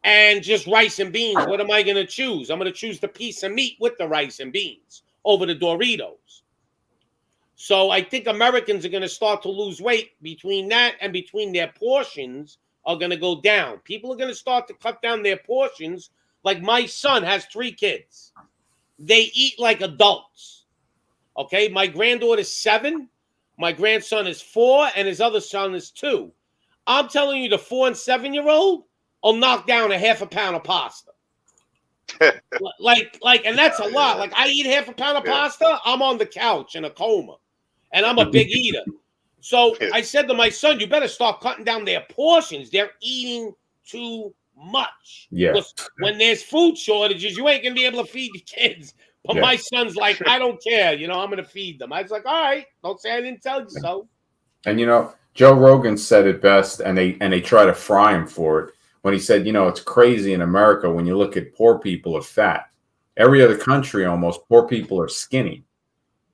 and just rice and beans. What am I going to choose? I'm going to choose the piece of meat with the rice and beans over the Doritos. So I think Americans are going to start to lose weight between that and between their portions are going to go down. People are going to start to cut down their portions. Like my son has 3 kids. They eat like adults. Okay, my granddaughter's 7. My grandson is 4, and his other son is 2. I'm telling you, the 4 and 7-year-old will knock down a half a pound of pasta. And that's a lot. Like I eat half a pound of pasta, I'm on the couch in a coma, and I'm a big eater. So I said to my son, you better start cutting down their portions. They're eating too much. Yeah. When there's food shortages, you ain't going to be able to feed the kids. But my son's like, I don't care. I'm going to feed them. I was like, all right, don't say I didn't tell you so. And, Joe Rogan said it best, and they try to fry him for it when he said, it's crazy in America when you look at poor people are fat. Every other country, almost, poor people are skinny,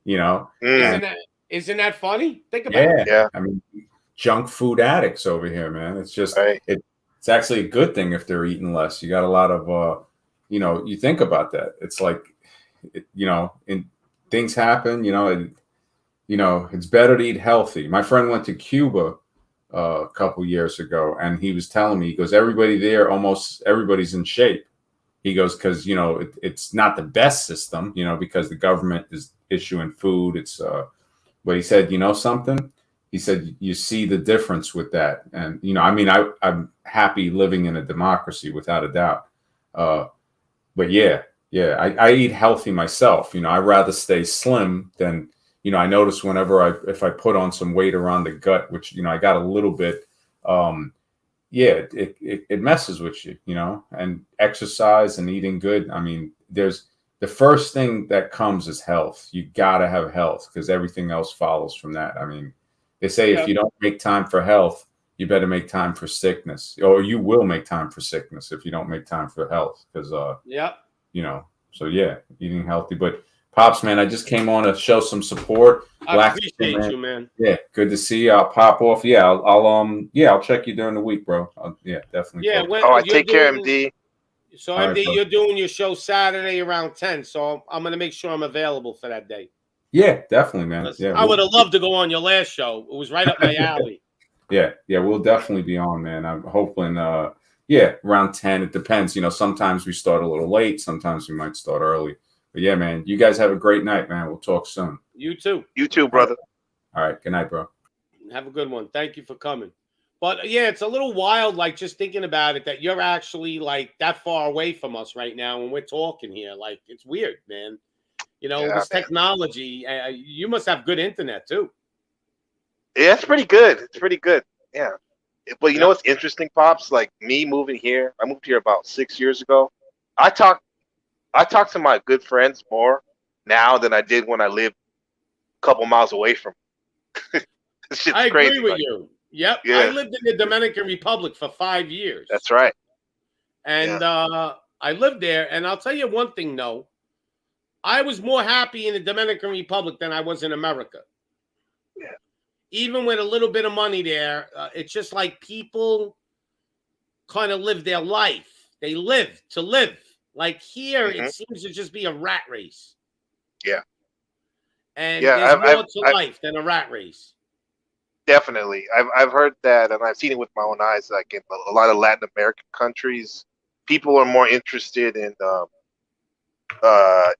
Isn't that funny? Think about it. Yeah. I mean, junk food addicts over here, man. It's just, it's actually a good thing if they're eating less. You got a lot of, you think about that. It's like, and things happen, it's better to eat healthy. My friend went to Cuba a couple years ago, and he was telling me, he goes, everybody there, almost everybody's in shape. He goes, because, it's not the best system, because the government is issuing food. It's, but he said, something? He said, you see the difference with that. And, I'm happy living in a democracy without a doubt. But I eat healthy myself. I'd rather stay slim than, I notice whenever if I put on some weight around the gut, which, I got a little bit, yeah, it messes with you, you know. And exercise and eating good. I mean, there's the first thing that comes is health. You gotta have health because everything else follows from that. I mean, they say if Yeah. you don't make time for health, you better make time for sickness, or you will make time for sickness if you don't make time for health. Because Yeah. you know, so yeah, eating healthy. But Pops, man, I just came on to show some support. I Black people, appreciate man. you, man. Yeah, good to see you. I'll pop off. Yeah, I'll check you during the week, bro. Yeah, definitely. Yeah, Bro. when All right, you're take care, doing MD. so, All right, MD, bro. you're doing your show Saturday around 10. So I'm gonna make sure I'm available for that day. Yeah, definitely, man. 'Cause Yeah, I would have loved to go on your last show. It was right up my alley. yeah, we'll definitely be on, man. I'm hoping, yeah, around 10. It depends. You know, sometimes we start a little late, sometimes we might start early. But yeah, man, you guys have a great night, man. We'll talk soon. You too. You too, All right. brother. All right. Good night, bro. Have a good one. Thank you for coming. But yeah, it's a little wild, like just thinking about it, that you're actually like that far away from us right now when we're talking here. Like it's weird, man. You know, Yeah, this man. technology. You must have good internet too. Yeah, it's pretty good. It's pretty good. Yeah. But you know Yeah. what's interesting, Pops? Like me moving here, I moved here about 6 years ago. I talk to my good friends more now than I did when I lived a couple miles away from. This shit's I agree crazy. with Like, you. Yep. I yeah, lived in the Dominican Republic for 5 years. that's right. And I lived there. And I'll tell you one thing, though. I was more happy in the Dominican Republic than I was in America. Yeah. Even with a little bit of money there, it's just like people kind of live their life. They live to live. Like here, Hmm. it seems to just be a rat race. Yeah. And Yeah, there's more to I've life than a rat race. definitely. I've heard that, and I've seen it with my own eyes. Like in a lot of Latin American countries, people are more interested in uh,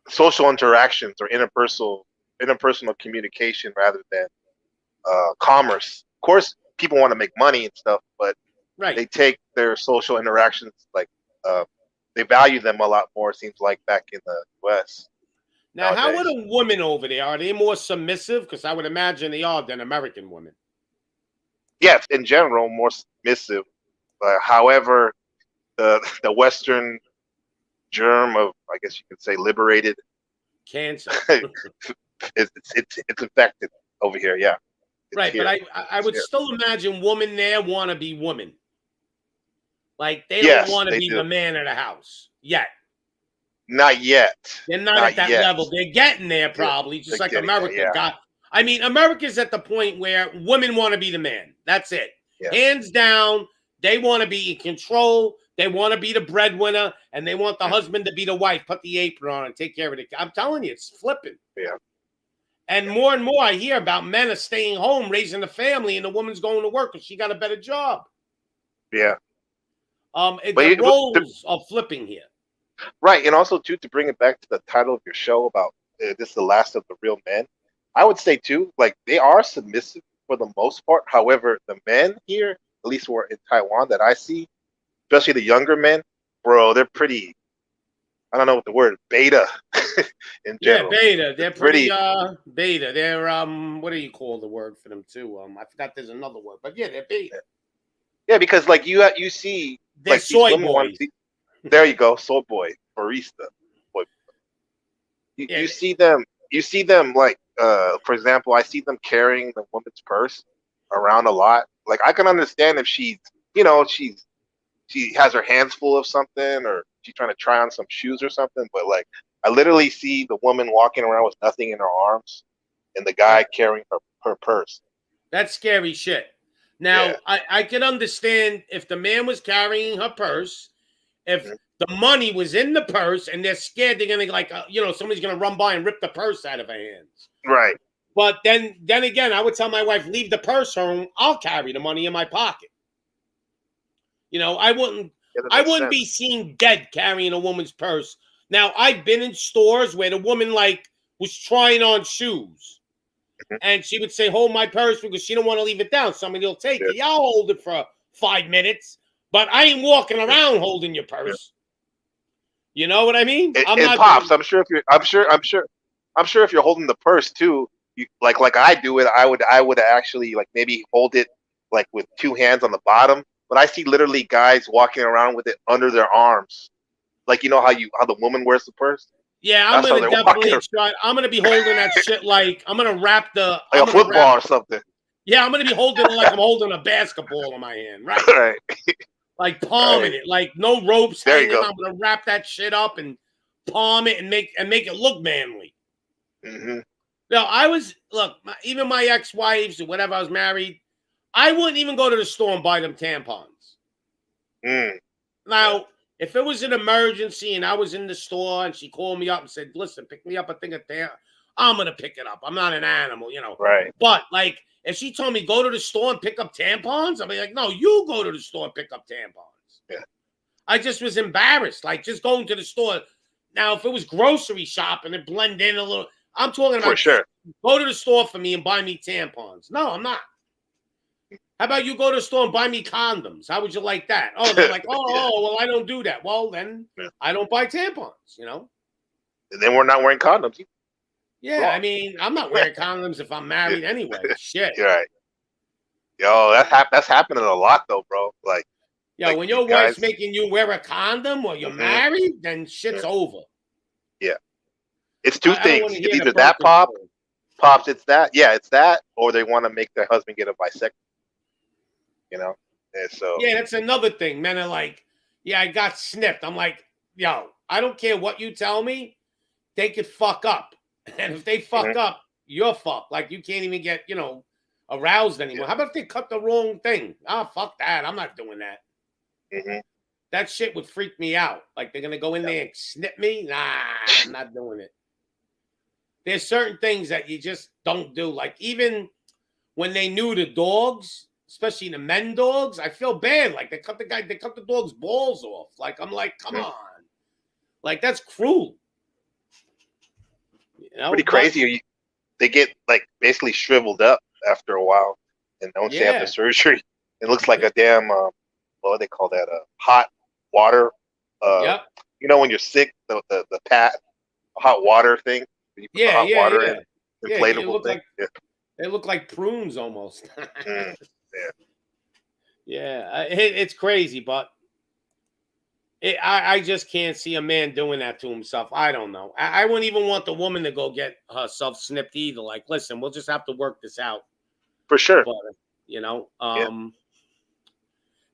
social interactions or interpersonal communication rather than commerce. Of course, people want to make money and stuff, but Right. they take their social interactions like they value them a lot more. It seems like back in the U.S. Now, how are nowadays. the women over there? Are they more submissive? Because I would imagine they are than American women. Yes, in general, more submissive. However, the Western germ of, I guess you could say, liberated, Cancer. it's infected over here. Yeah, it's Right, here. but I would here. still imagine women there want to be women. Like they Yes, don't want to they be do. the man of the house yet. Not yet. They're not Not at that yet. level. They're getting there probably, just they're like getting there, America yeah. got. I mean, America's at the point where women want to be the man. That's it. Yeah. Hands down, they want to be in control. They want to be the breadwinner, and they want the husband to be the wife. Put the apron on and take care of it. I'm telling you, it's flipping. Yeah. And more I hear about men are staying home, raising a family, and the woman's going to work because she got a better job. Yeah. The roles are flipping here. Right, and also too, to bring it back to the title of your show about this is the last of the real men. I would say too, like they are submissive for the most part. However, the men here, at least we're in Taiwan, that I see, especially the younger men, bro, they're pretty. I don't know what the word beta in general. Yeah, beta. They're pretty pretty- beta. They're what do you call the word for them too? I forgot there's another word, but yeah, they're beta. Yeah, because like you see, They're like soy these women want boys. to. There you go, soy boy, barista. Boy. Yeah. You see them. You see them like, for example, I see them carrying the woman's purse around a lot. Like I can understand if she's, she has her hands full of something, or she's trying to try on some shoes or something. But like, I literally see the woman walking around with nothing in her arms, and the guy carrying her purse. That's scary shit. Now, Yeah. I can understand if the man was carrying her purse, if Mhm. the money was in the purse, and they're scared they're gonna somebody's gonna run by and rip the purse out of her hands. Right. But then again, I would tell my wife, leave the purse home. I'll carry the money in my pocket. I wouldn't. Yeah, that I makes wouldn't sense. be seen dead carrying a woman's purse. Now, I've been in stores where the woman was trying on shoes. Mhm. And she would say, hold my purse because she don't want to leave it down. Somebody will take it. Yeah, I'll hold it for 5 minutes, but I ain't walking around holding your purse. You know what I mean? And Pops, I'm sure if you're holding the purse too, you, like I do it, I would actually like maybe hold it like with two hands on the bottom, but I see literally guys walking around with it under their arms, like how the woman wears the purse. Yeah, I'm That's how gonna they're definitely walking, try. I'm gonna be holding that shit like I'm gonna wrap the. like I'm a gonna wrap. football or something. Yeah, I'm gonna be holding it like I'm holding a basketball in my hand, right? Right, Like palming right. it, like no ropes There you hanging. go. I'm gonna wrap that shit up and palm it and make it look manly. Hmm. No, even my ex-wives or whatever I was married, I wouldn't even go to the store and buy them tampons. Mm. Now, if it was an emergency and I was in the store and she called me up and said, "Listen, pick me up a thing of tampons," I'm gonna pick it up. I'm not an animal, Right. But like, if she told me go to the store and pick up tampons, I'd be like, "No, you go to the store and pick up tampons." Yeah. I just was embarrassed, like just going to the store. Now, if it was grocery shopping and blend in a little, I'm talking For about sure. go to the store for me and buy me tampons. No, I'm not. How about you go to the store and buy me condoms? How would you like that? Oh, they're like, Yeah. well, I don't do that. Well, then I don't buy tampons, And then we're not wearing condoms. Yeah, I mean, I'm not wearing condoms if I'm married anyway. Shit. You're right. Yo, that's happening a lot though, bro. Like When these your wife's guys. making you wear a condom or you're married, then shit's over. Yeah. It's two I don't want things. to It's hear the either birth that control. pops, it's that. Yeah, it's that, or they want to make their husband get a bisectomy. And so Yeah, that's another thing. Men are like, yeah, I got snipped. I'm like, yo, I don't care what you tell me. They could fuck up. And if they fuck up, you're fucked. Like you can't even get, aroused anymore. How about if they cut the wrong thing? Fuck that. I'm not doing that. Mm-hmm. That shit would freak me out. Like they're gonna go in there and snip me. Nah, I'm not doing it. There's certain things that you just don't do. Like even when they knew the dogs, especially the men dogs, I feel bad. Like they cut the dog's balls off. Like I'm like, come on. Like that's cruel. Pretty crazy. They get like basically shriveled up after a while, and once they have the surgery, it looks like a damn what do they call that? Hot water. When you're sick, the hot water thing. You put the hot water in, inflatable thing. They look like prunes almost. Yeah. Yeah, it's crazy, but I just can't see a man doing that to himself. I don't know. I wouldn't even want the woman to go get herself snipped either. Like, listen, we'll just have to work this out. For sure. But,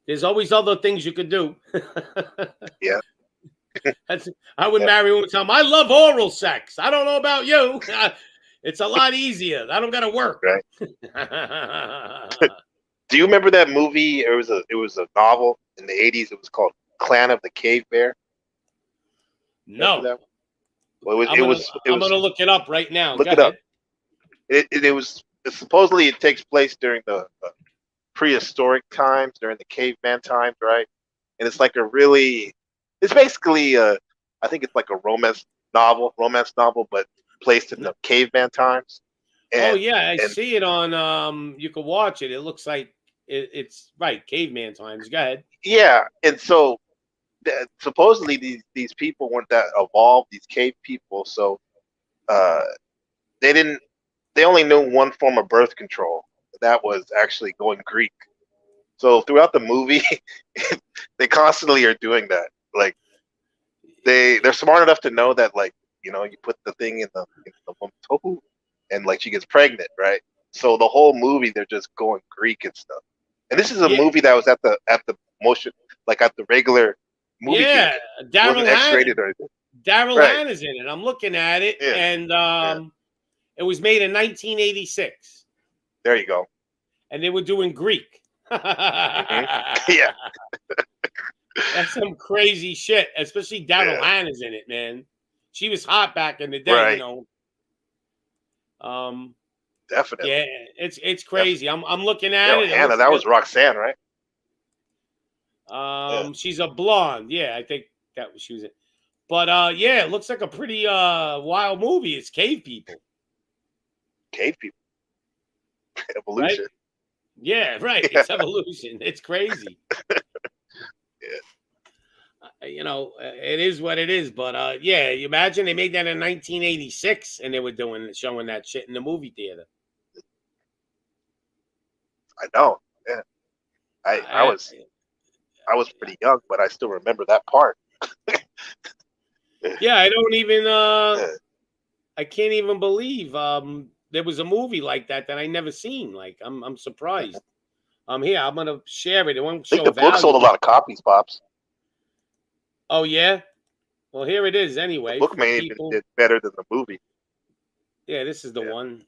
there's always other things you could do. Yeah. I would marry one time. I love oral sex. I don't know about you. It's a lot easier. I don't got to work. Right. Do you remember that movie? It was a novel in the 80s. It was called Clan of the Cave Bear. No. Well, I'm going to look it up right now. Look it up. It supposedly it takes place during the prehistoric times, during the caveman times, right? And it's like it's basically I think it's like a romance novel, but placed in the caveman times. And, I see it on you can watch it. It looks like it's right, caveman times. Go ahead. Yeah, and so supposedly these people weren't that evolved, these cave people, so they only knew one form of birth control. That was actually going Greek. So throughout the movie, they constantly are doing that. Like they're smart enough to know that, like, you put the thing in the woman's tohu, and like she gets pregnant, right? So the whole movie they're just going Greek and stuff. And this is a movie that was at the motion, like at the regular movie theater. Daryl X-rated or anything. Daryl Hannah is in it. I'm looking at it, and it was made in 1986. There you go. And they were doing Greek. Yeah. That's some crazy shit, especially Daryl Hannah's in it, man. She was hot back in the day, right. Definitely. Yeah, it's crazy. Definitely. I'm looking at it. Hannah, that was Roxanne, right? She's a blonde. Yeah, I think that was she was it. But it looks like a pretty wild movie. It's cave people. Cave people. Evolution. Right? Yeah, right. It's evolution. It's crazy. It is what it is. But you imagine they made that in 1986 and they were showing that shit in the movie theater. I know. Yeah. I was I was pretty young, but I still remember that part. Yeah, I don't even. Yeah. I can't even believe there was a movie like that I never seen. Like I'm surprised. Here I'm gonna share it. It won't I think show the book sold a value. lot of copies, Pops. Oh yeah. Well, here it is The anyway book for may even people. did better than the movie. Yeah, this is the Yeah. one.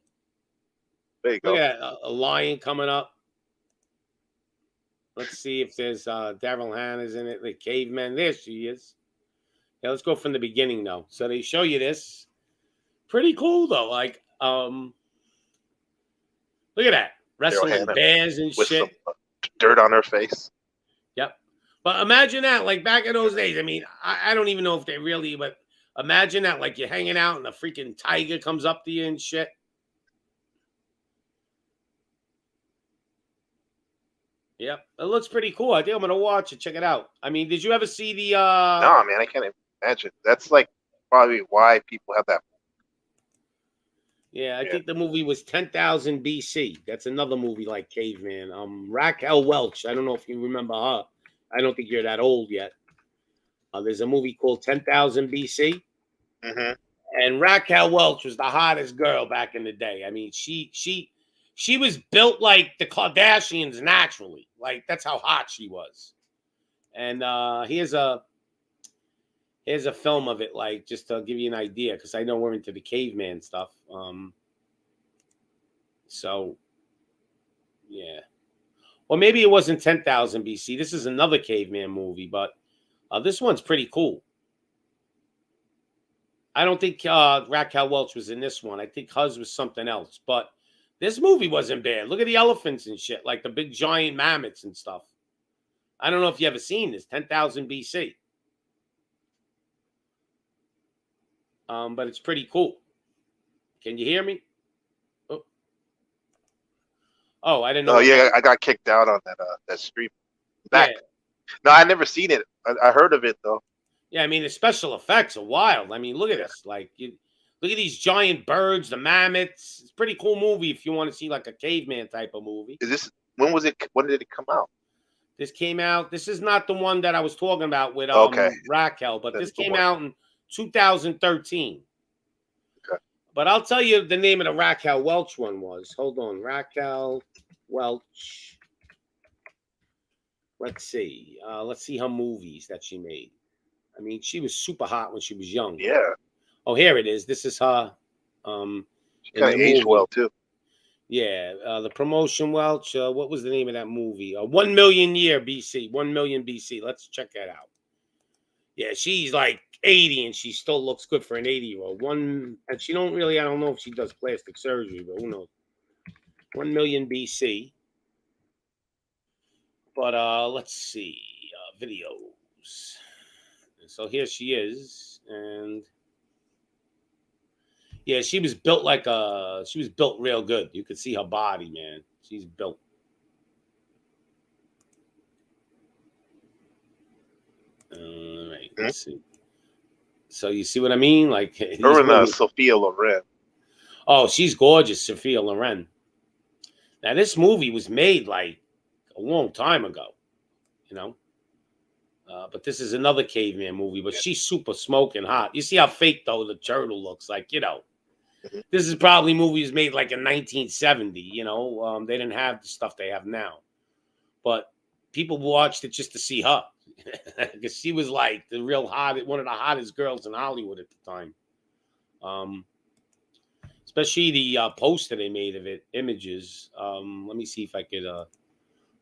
There you Look go. at that, a lion coming up. Let's see if there's Daryl Hannah's in it. The caveman. There she is. Yeah, let's go from the beginning though. So they show you this. Pretty cool though. Like, look at that. Daryl Wrestling Hannah bears and with some shit. dirt on her face. Yep. But imagine that, like back in those days. I mean, I don't even know if they really, but imagine that, like you're hanging out and the freaking tiger comes up to you and shit. Yep. It looks pretty cool. I think I'm gonna watch it. Check it out. I mean, did you ever see the No, man, I can't even imagine. That's like probably why people have that. Yeah, I Yeah. think the movie was 10,000 BC. That's another movie like Caveman. Raquel Welch. I don't know if you remember her. I don't think you're that old yet. There's a movie called 10,000 BC, Mm-hmm. and Raquel Welch was the hottest girl back in the day. I mean, she was built like the Kardashians naturally. Like that's how hot she was. And here's a film of it, like just to give you an idea, because I know we're into the caveman stuff. So yeah. Well, maybe it wasn't 10,000 BC. This is another caveman movie, but this one's pretty cool. I don't think Raquel Welch was in this one. I think hers was something else. But this movie wasn't bad. Look at the elephants and shit, like the big giant mammoths and stuff. I don't know if you ever seen this, 10,000 BC. But it's pretty cool. Can you hear me? Oh, I didn't know. Oh yeah, I got kicked out on that stream. Back. Yeah. No, I never seen it. I heard of it though. Yeah, I mean the special effects are wild. I mean, look at this. Like, look at these giant birds, the mammoths. It's a pretty cool movie if you want to see like a caveman type of movie. Is this when was it? When did it come out? This came out. This is not the one that I was talking about with Okay. Raquel, but That's this the came one. out in 2013. Okay. But I'll tell you the name of the Raquel Welch one was. Hold on, Raquel Welch. Let's see. Let's see her movies that she made. I mean, she was super hot when she was young. Yeah. Oh, here it is. This is her. She kind of aged well too. Yeah. The promotion Welch. What was the name of that movie? 1 million year BC. 1 million BC. Let's check that out. Yeah, she's like 80 and she still looks good for an 80-year-old. And she don't really, I don't know if she does plastic surgery, but who knows? 1 million BC. But let's see. Videos. So here she is. And yeah, she was built she was built real good. You could see her body, man. She's built. All right, let's see. So you see what I mean? Like Her and Sophia Loren. Oh, she's gorgeous, Sophia Loren. Now this movie was made like a long time ago, you know. But this is another caveman movie. But she's super smoking hot. You see how fake though the turtle looks like, you know. This is probably movies made like in 1970. You know, they didn't have the stuff they have now, but people watched it just to see her. Because she was like the real hot, one of the hottest girls in Hollywood at the time. Especially the poster they made of it, images. Let me see if I could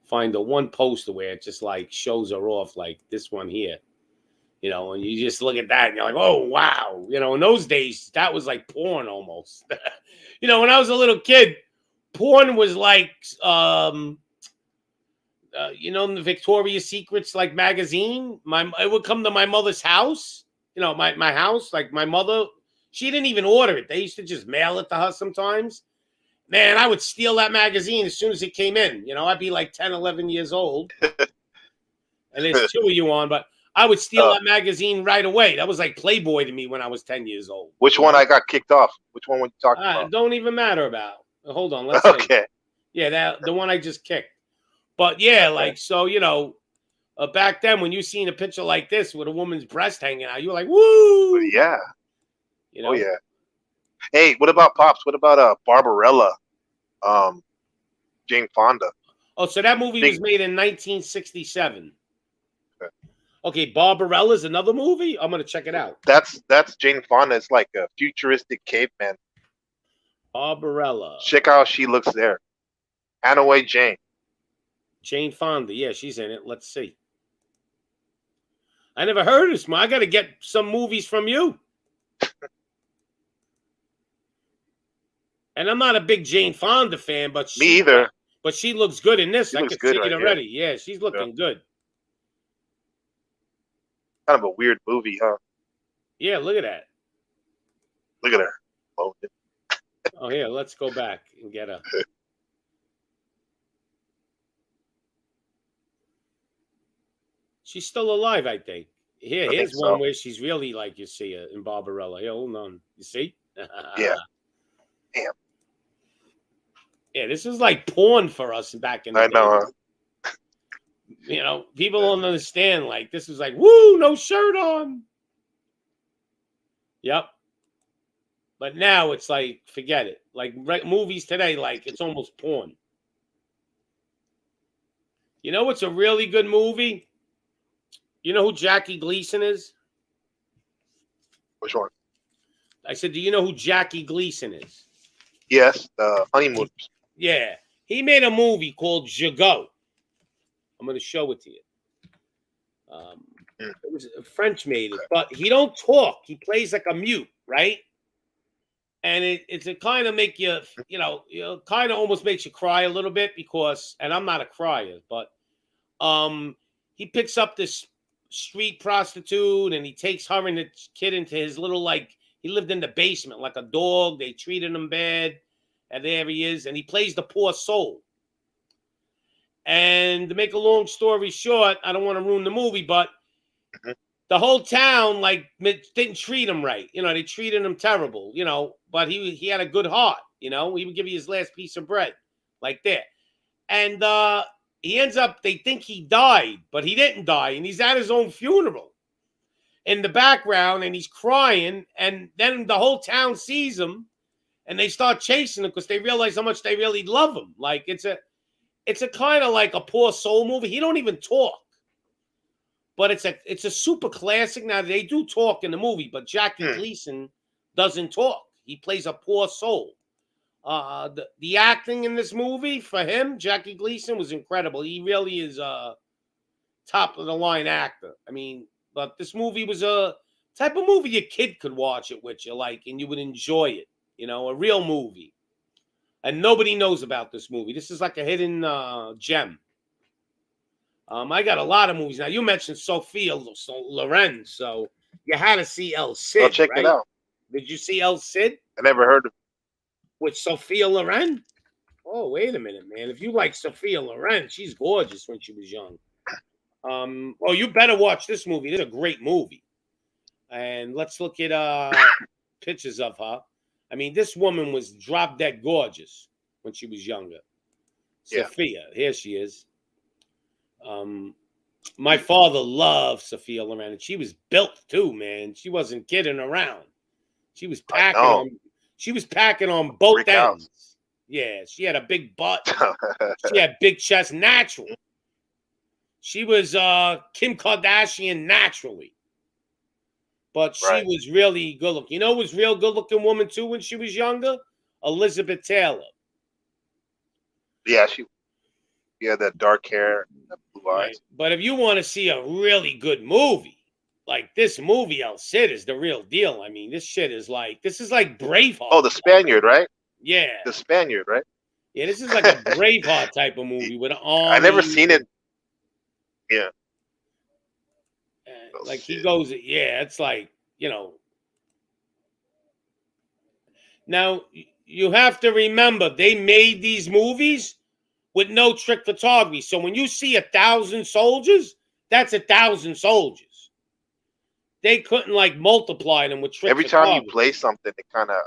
find the one poster where it just like shows her off, like this one here. You know, and you just look at that and you're like, oh, wow. You know, in those days, that was like porn almost. You know, when I was a little kid, porn was like, you know, in the Victoria's Secrets like magazine, it would come to my mother's house. You know, my house, like my mother, she didn't even order it. They used to just mail it to her sometimes. Man, I would steal that magazine as soon as it came in. You know, I'd be like 10, 11 years old. And there's two of you on, but I would steal that magazine right away. That was like Playboy to me when I was 10 years old. Which one I got kicked off? Which one were you talking about? Don't even matter about. Hold on, let's okay. see. Yeah, the one I just kicked. But yeah, like, so, you know, Back then, when you seen a picture like this with a woman's breast hanging out, you were like, "Woo!" Yeah. You know? Oh yeah. Hey, what about Pops? What about Barbarella? Jane Fonda. Oh, so that movie Big- was made in 1967. Okay. Okay, Barbarella's another movie. I'm gonna check it out. That's Jane Fonda. It's like a futuristic caveman. Barbarella. Check out how she looks there. Hanaway Jane. Jane Fonda. Yeah, she's in it. Let's see. I never heard of this. I got to get some movies from you. And I'm not a big Jane Fonda fan, but Me either. But she looks good in this. She I looks can good see right it here. already. Yeah, she's looking good. Kind of a weird movie, huh? Yeah, look at that. Look at her. Oh, here, let's go back and get her. She's still alive, I think. Here's one where she's really like you see her in Barbarella. Here, hold on. You see? Yeah. Damn. Yeah, this is like porn for us back in the day. I know, huh? You know, people don't understand. Like, this is like, woo, no shirt on. Yep. But now it's like, forget it. Like, movies today, like, it's almost porn. You know what's a really good movie? You know who Jackie Gleason is? Which one? I said, do you know who Jackie Gleason is? Yes, the Honeymooners. Yeah. He made a movie called Jago. I'm going to show it to you. It was French made it, but he don't talk. He plays like a mute, right? And it kind of make you, kind of almost makes you cry a little bit because, and I'm not a crier, but he picks up this street prostitute and he takes her and the kid into his little, like, he lived in the basement like a dog. They treated him bad. And there he is. And he plays the poor soul. And to make a long story short, I don't want to ruin the movie, but the whole town, like, didn't treat him right. You know, they treated him terrible, but he had a good heart, he would give you his last piece of bread, like that. And he ends up, they think he died, but he didn't die. And he's at his own funeral in the background, and he's crying. And then the whole town sees him, and they start chasing him because they realize how much they really love him. Like, it's a kind of like a poor soul movie. He don't even talk. But it's a super classic. Now, they do talk in the movie, but Jackie Gleason doesn't talk. He plays a poor soul. The acting in this movie for him, Jackie Gleason, was incredible. He really is a top-of-the-line actor. I mean, but this movie was a type of movie your kid could watch it with you, like, and you would enjoy it. A real movie. And nobody knows about this movie. This is like a hidden gem. I got a lot of movies. Now, you mentioned Sophia Loren, so you had to see El Cid, I'll check it out. Did you see El Cid? I never heard of it. With Sophia Loren? Oh, wait a minute, man. If you like Sophia Loren, she's gorgeous when she was young. You better watch this movie. This is a great movie. And let's look at pictures of her. I mean, this woman was drop dead gorgeous when she was younger. Yeah. Sophia, here she is. My father loved Sophia Loren, and she was built too, man. She wasn't kidding around. She was packing on. She was packing on both Rick ends. House. Yeah, she had a big butt. She had big chest, natural. She was Kim Kardashian naturally, but she was really good looking. You know, who was real good looking woman too when she was younger? Elizabeth Taylor. Yeah, she had that dark hair, and blue eyes. Right. But if you want to see a really good movie, like this movie, El Cid is the real deal. I mean, this is like Braveheart. Oh, the Spaniard, right? Yeah. The Spaniard, right? Yeah, this is like a Braveheart type of movie with an army. I never seen it. Yeah. Like he goes, yeah, it's like, Now, you have to remember, they made these movies with no trick photography. So when you see 1,000 soldiers, that's 1,000 soldiers. They couldn't like multiply them with trick Every photography. time you play something, it kind of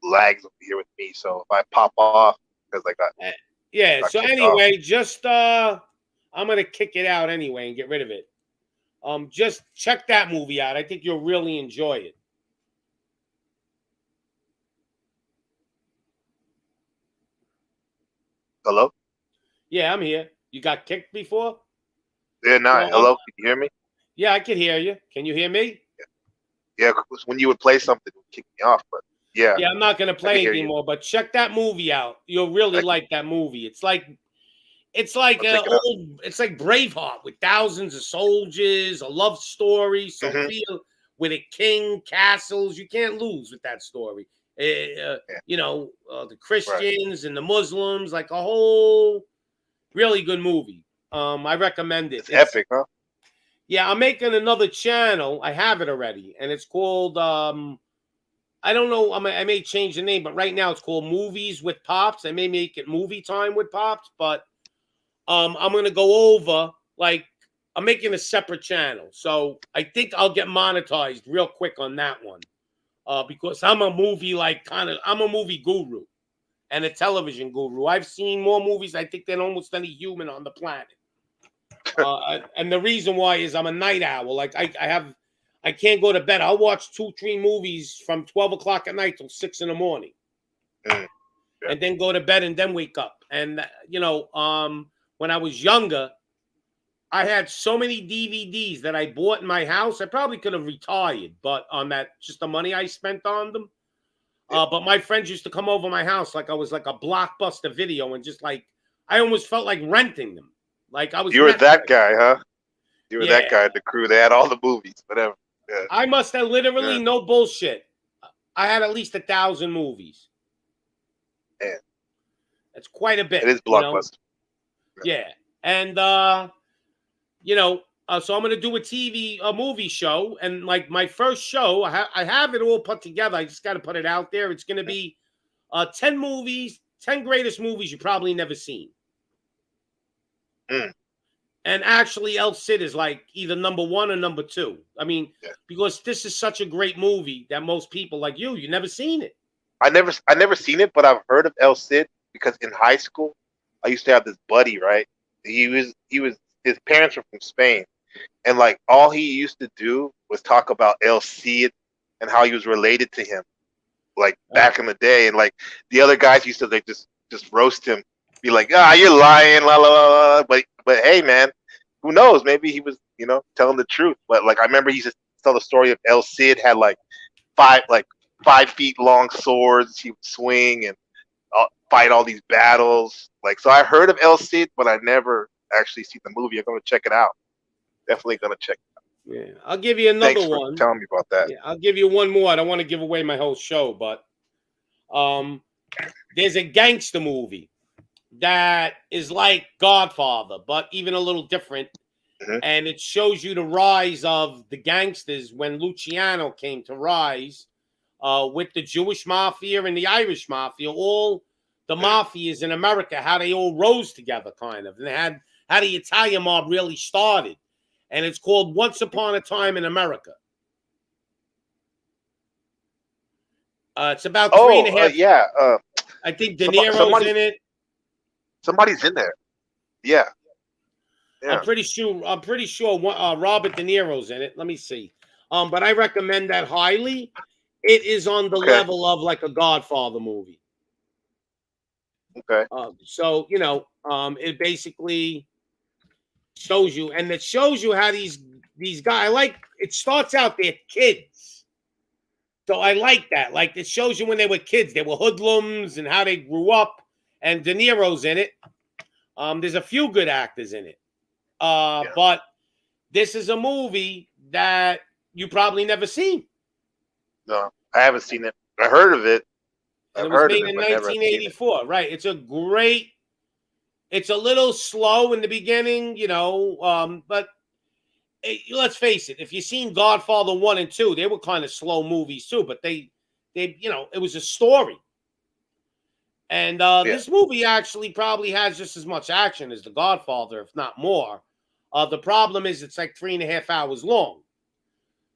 lags over here with me. So if I pop off, because I got yeah. So anyway, just I'm gonna kick it out anyway and get rid of it. Just check that movie out. I think you'll really enjoy it. Hello? Yeah, I'm here. You got kicked before? Yeah, No, hello? Can you hear me? yeah, I can hear you. Can you hear me? Yeah, 'cause when you would play something, it would kick me off. But yeah, Yeah, I'm not gonna I can play hear anything you. more, but check that movie out. You'll really Thank you. like that movie. It's like I'll check it out. it's like Braveheart with thousands of soldiers, a love story, Hmm. Sophia with a king, castles. You can't lose with that story. Yeah, The right. Christians and the Muslims, like a whole really good movie. I recommend it. It's epic, huh? Yeah, I'm making another channel. I have it already, and it's called I don't know. I may change the name, but right now it's called Movies with Pops. I may make it Movie Time with Pops, but I'm gonna go over like I'm making a separate channel, so I think I'll get monetized real quick on that one. Because I'm a movie I'm a movie guru and a television guru. I've seen more movies I think than almost any human on the planet. And the reason why is I'm a night owl. Like I can't go to bed. I'll watch 2, 3 movies from 12 o'clock at night till 6 in the morning, Mm, yeah. and then go to bed and then wake up. And when I was younger, I had so many DVDs that I bought in my house. I probably could have retired, but on that just the money I spent on them. Yeah. But my friends used to come over my house like I was like a blockbuster video, and just like I almost felt like renting them. Like I was You were renting that them. guy, huh? You were that Yeah. guy in the crew. They had all the movies, whatever. Yeah, I must have literally yeah, no bullshit. I had at least 1,000 movies. yeah. That's quite a It bit, is blockbuster. Yeah. And so I'm gonna do a movie show, and like my first show, I have it all put together. I just got to put it out there. It's gonna be 10 movies, 10 greatest movies you probably never seen. Mm, And actually, El Cid is like either number 1 or number 2. I mean, yeah. because this is such a great movie that most people like you never seen it. I never seen it, but I've heard of El Cid because in high school, I used to have this buddy. Right, he was his parents were from Spain, and like all he used to do was talk about El Cid and how he was related to him, like back in the day, and like the other guys used to like just roast him, be like, you're lying, la la la la. But hey, man, who knows? Maybe he was telling the truth. But like I remember he used to tell the story of El Cid had like 5 feet long swords he would swing and fight all these battles. Like so, I heard of El Cid, but I never actually seen the movie. I'm gonna check it out. Definitely gonna check it out. Yeah, I'll give you another Thanks for one. telling me about that. Yeah, I'll give you one more. I don't want to give away my whole show, but there's a gangster movie that is like Godfather, but even a little different. Mhm. And it shows you the rise of the gangsters when Luciano came to rise with the Jewish mafia and the Irish mafia, all the mafias in America, how they all rose together, kind of, and they had how the Italian mob really started. And it's called Once Upon a Time in America. It's about 3.5. Yeah. I think De Niro's in it. Somebody's in there. Yeah. Yeah. I'm pretty sure Robert De Niro's in it. Let me see. But I recommend that highly. It is on the Okay. level of like a Godfather movie. Okay. So it basically shows you, and it shows you how these guys it starts out they're kids. So I like that. Like it shows you when they were kids, they were hoodlums and how they grew up. And De Niro's in it. There's a few good actors in it. But this is a movie that you probably never seen. No, I haven't seen it. I heard of it. And I've it was heard made of it, in but never seen it. 1984. Right. It's a little slow in the beginning, but let's face it. If you've seen Godfather 1 and 2, they were kind of slow movies too, but they it was a story. And this movie actually probably has just as much action as The Godfather, if not more. The problem is it's like 3.5 hours long.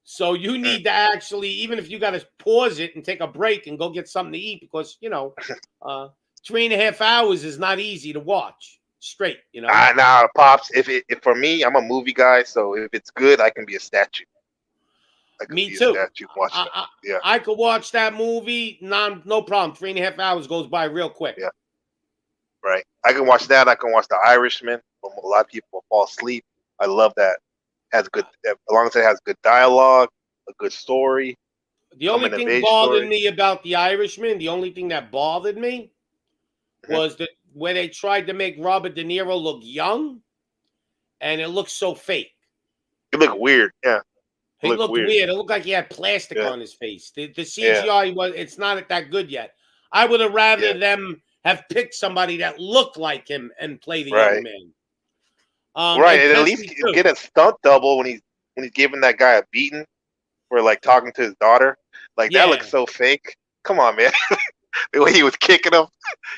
So you need to actually, even if you got to pause it and take a break and go get something to eat, because 3.5 hours is not easy to watch. straight. Nah, pops. If for me, I'm a movie guy, so if it's good, I can be a statue. I can Me be a too. statue watching it. Yeah, I could watch that movie, no problem. 3.5 hours goes by real quick. yeah, right. I can watch that. I can watch The Irishman. A lot of people fall asleep. I love that. Has good, as long as it has good dialogue, a good story, The only coming of thing age bothered story. me about The Irishman, the only thing that bothered me Mhm. was that where they tried to make Robert De Niro look young, and it looked so fake. It looked weird. Yeah, it He looked looked weird. weird. It looked like he had plastic Yeah. on his face. The CGI it's not that good yet. I would have rather them have picked somebody that looked like him and play the young Right. man. Right, and at least Pesci too. get a stunt double when he's giving that guy a beating for like talking to his daughter. Like that looks so fake. Come on, man. The way he was kicking him,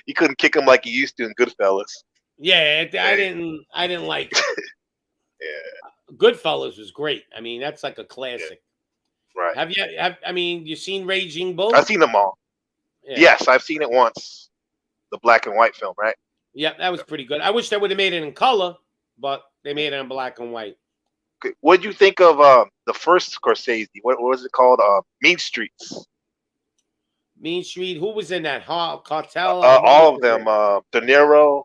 you couldn't kick him like you used to in Goodfellas. Yeah, I didn't like it. Yeah, Goodfellas was great. I mean, that's like a classic. right. I mean, you seen Raging Bull? I've seen them all. Yeah. Yes, I've seen it once. The black and white film, right? Yeah, that was pretty good. I wish they would have made it in color, but they made it in black and white. Okay. What'd you think of the first Scorsese? What was it called? Mean Streets. Mean Street. Who was in that? Cartel. All of them. De Niro,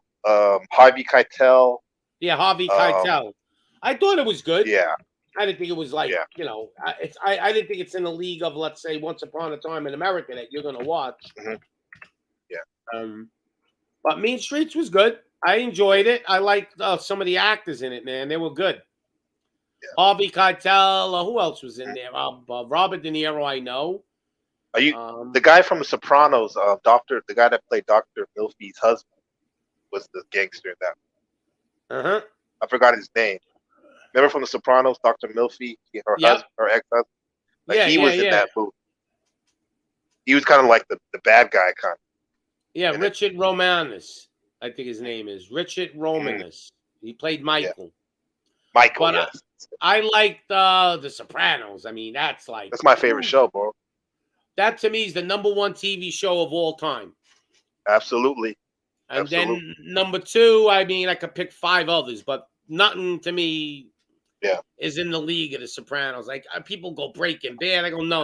Harvey Keitel. Yeah, Harvey Keitel. I thought it was good. Yeah. I didn't think it was like, Yeah. I didn't think it's in the league of, let's say, Once Upon a Time in America that you're going to watch. Mhm. Yeah. But Mean Streets was good. I enjoyed it. I liked some of the actors in it, man. They were good. Yeah. Harvey Keitel. Who else was in there? Robert De Niro, I know. Are you the guy from The Sopranos? The guy that played Dr. Milfy's husband was the gangster in that. Uh-huh. I forgot his name. Remember from The Sopranos, Dr. Milfy, her ex-husband? Like he was in that movie. He was kind of like the bad guy, kind of. Yeah, Richard Romanus, I think his name is. Richard Romanus. He played Michael. Yeah. Michael, but yes. I liked The Sopranos. I mean, that's my favorite show, bro. That to me is the #1 TV show of all time. Absolutely. And then number 2, I mean, I could pick 5 others, but nothing to me is in the league of The Sopranos. Like people go Breaking Bad. I go, no.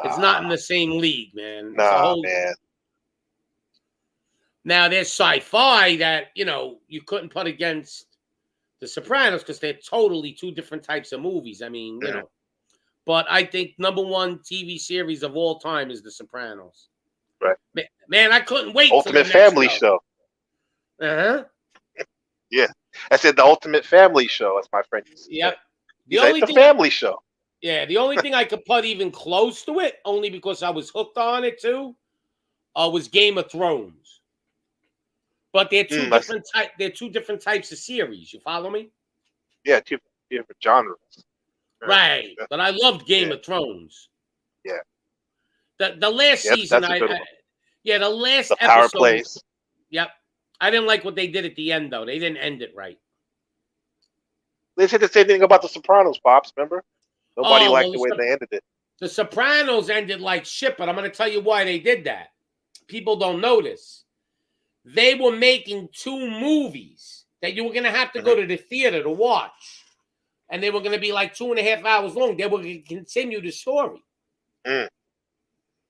It's not in the same league, man. Man. Now there's sci-fi that, you couldn't put against The Sopranos because they're totally 2 different types of movies. I mean, but I think #1 TV series of all time is The Sopranos. Right. Man, I couldn't wait. Ultimate family show. Uh-huh. Yeah. I said the ultimate family show, as my friend used to say. Yep. The family show. Yeah, the only thing I could put even close to it, only because I was hooked on it too, was Game of Thrones. But they're two different types of series. You follow me? Yeah, 2 different genres. Right. But I loved Game of Thrones. Yeah. The last season, the last episode. Power plays. Yep. I didn't like what they did at the end, though. They didn't end it right. They said the same thing about The Sopranos, Pops, remember? Nobody liked the way they ended it. The Sopranos ended like shit, but I'm going to tell you why they did that. People don't notice. They were making 2 movies that you were going to have to go to the theater to watch. And they were going to be like 2.5 hours long. They were going to continue the story.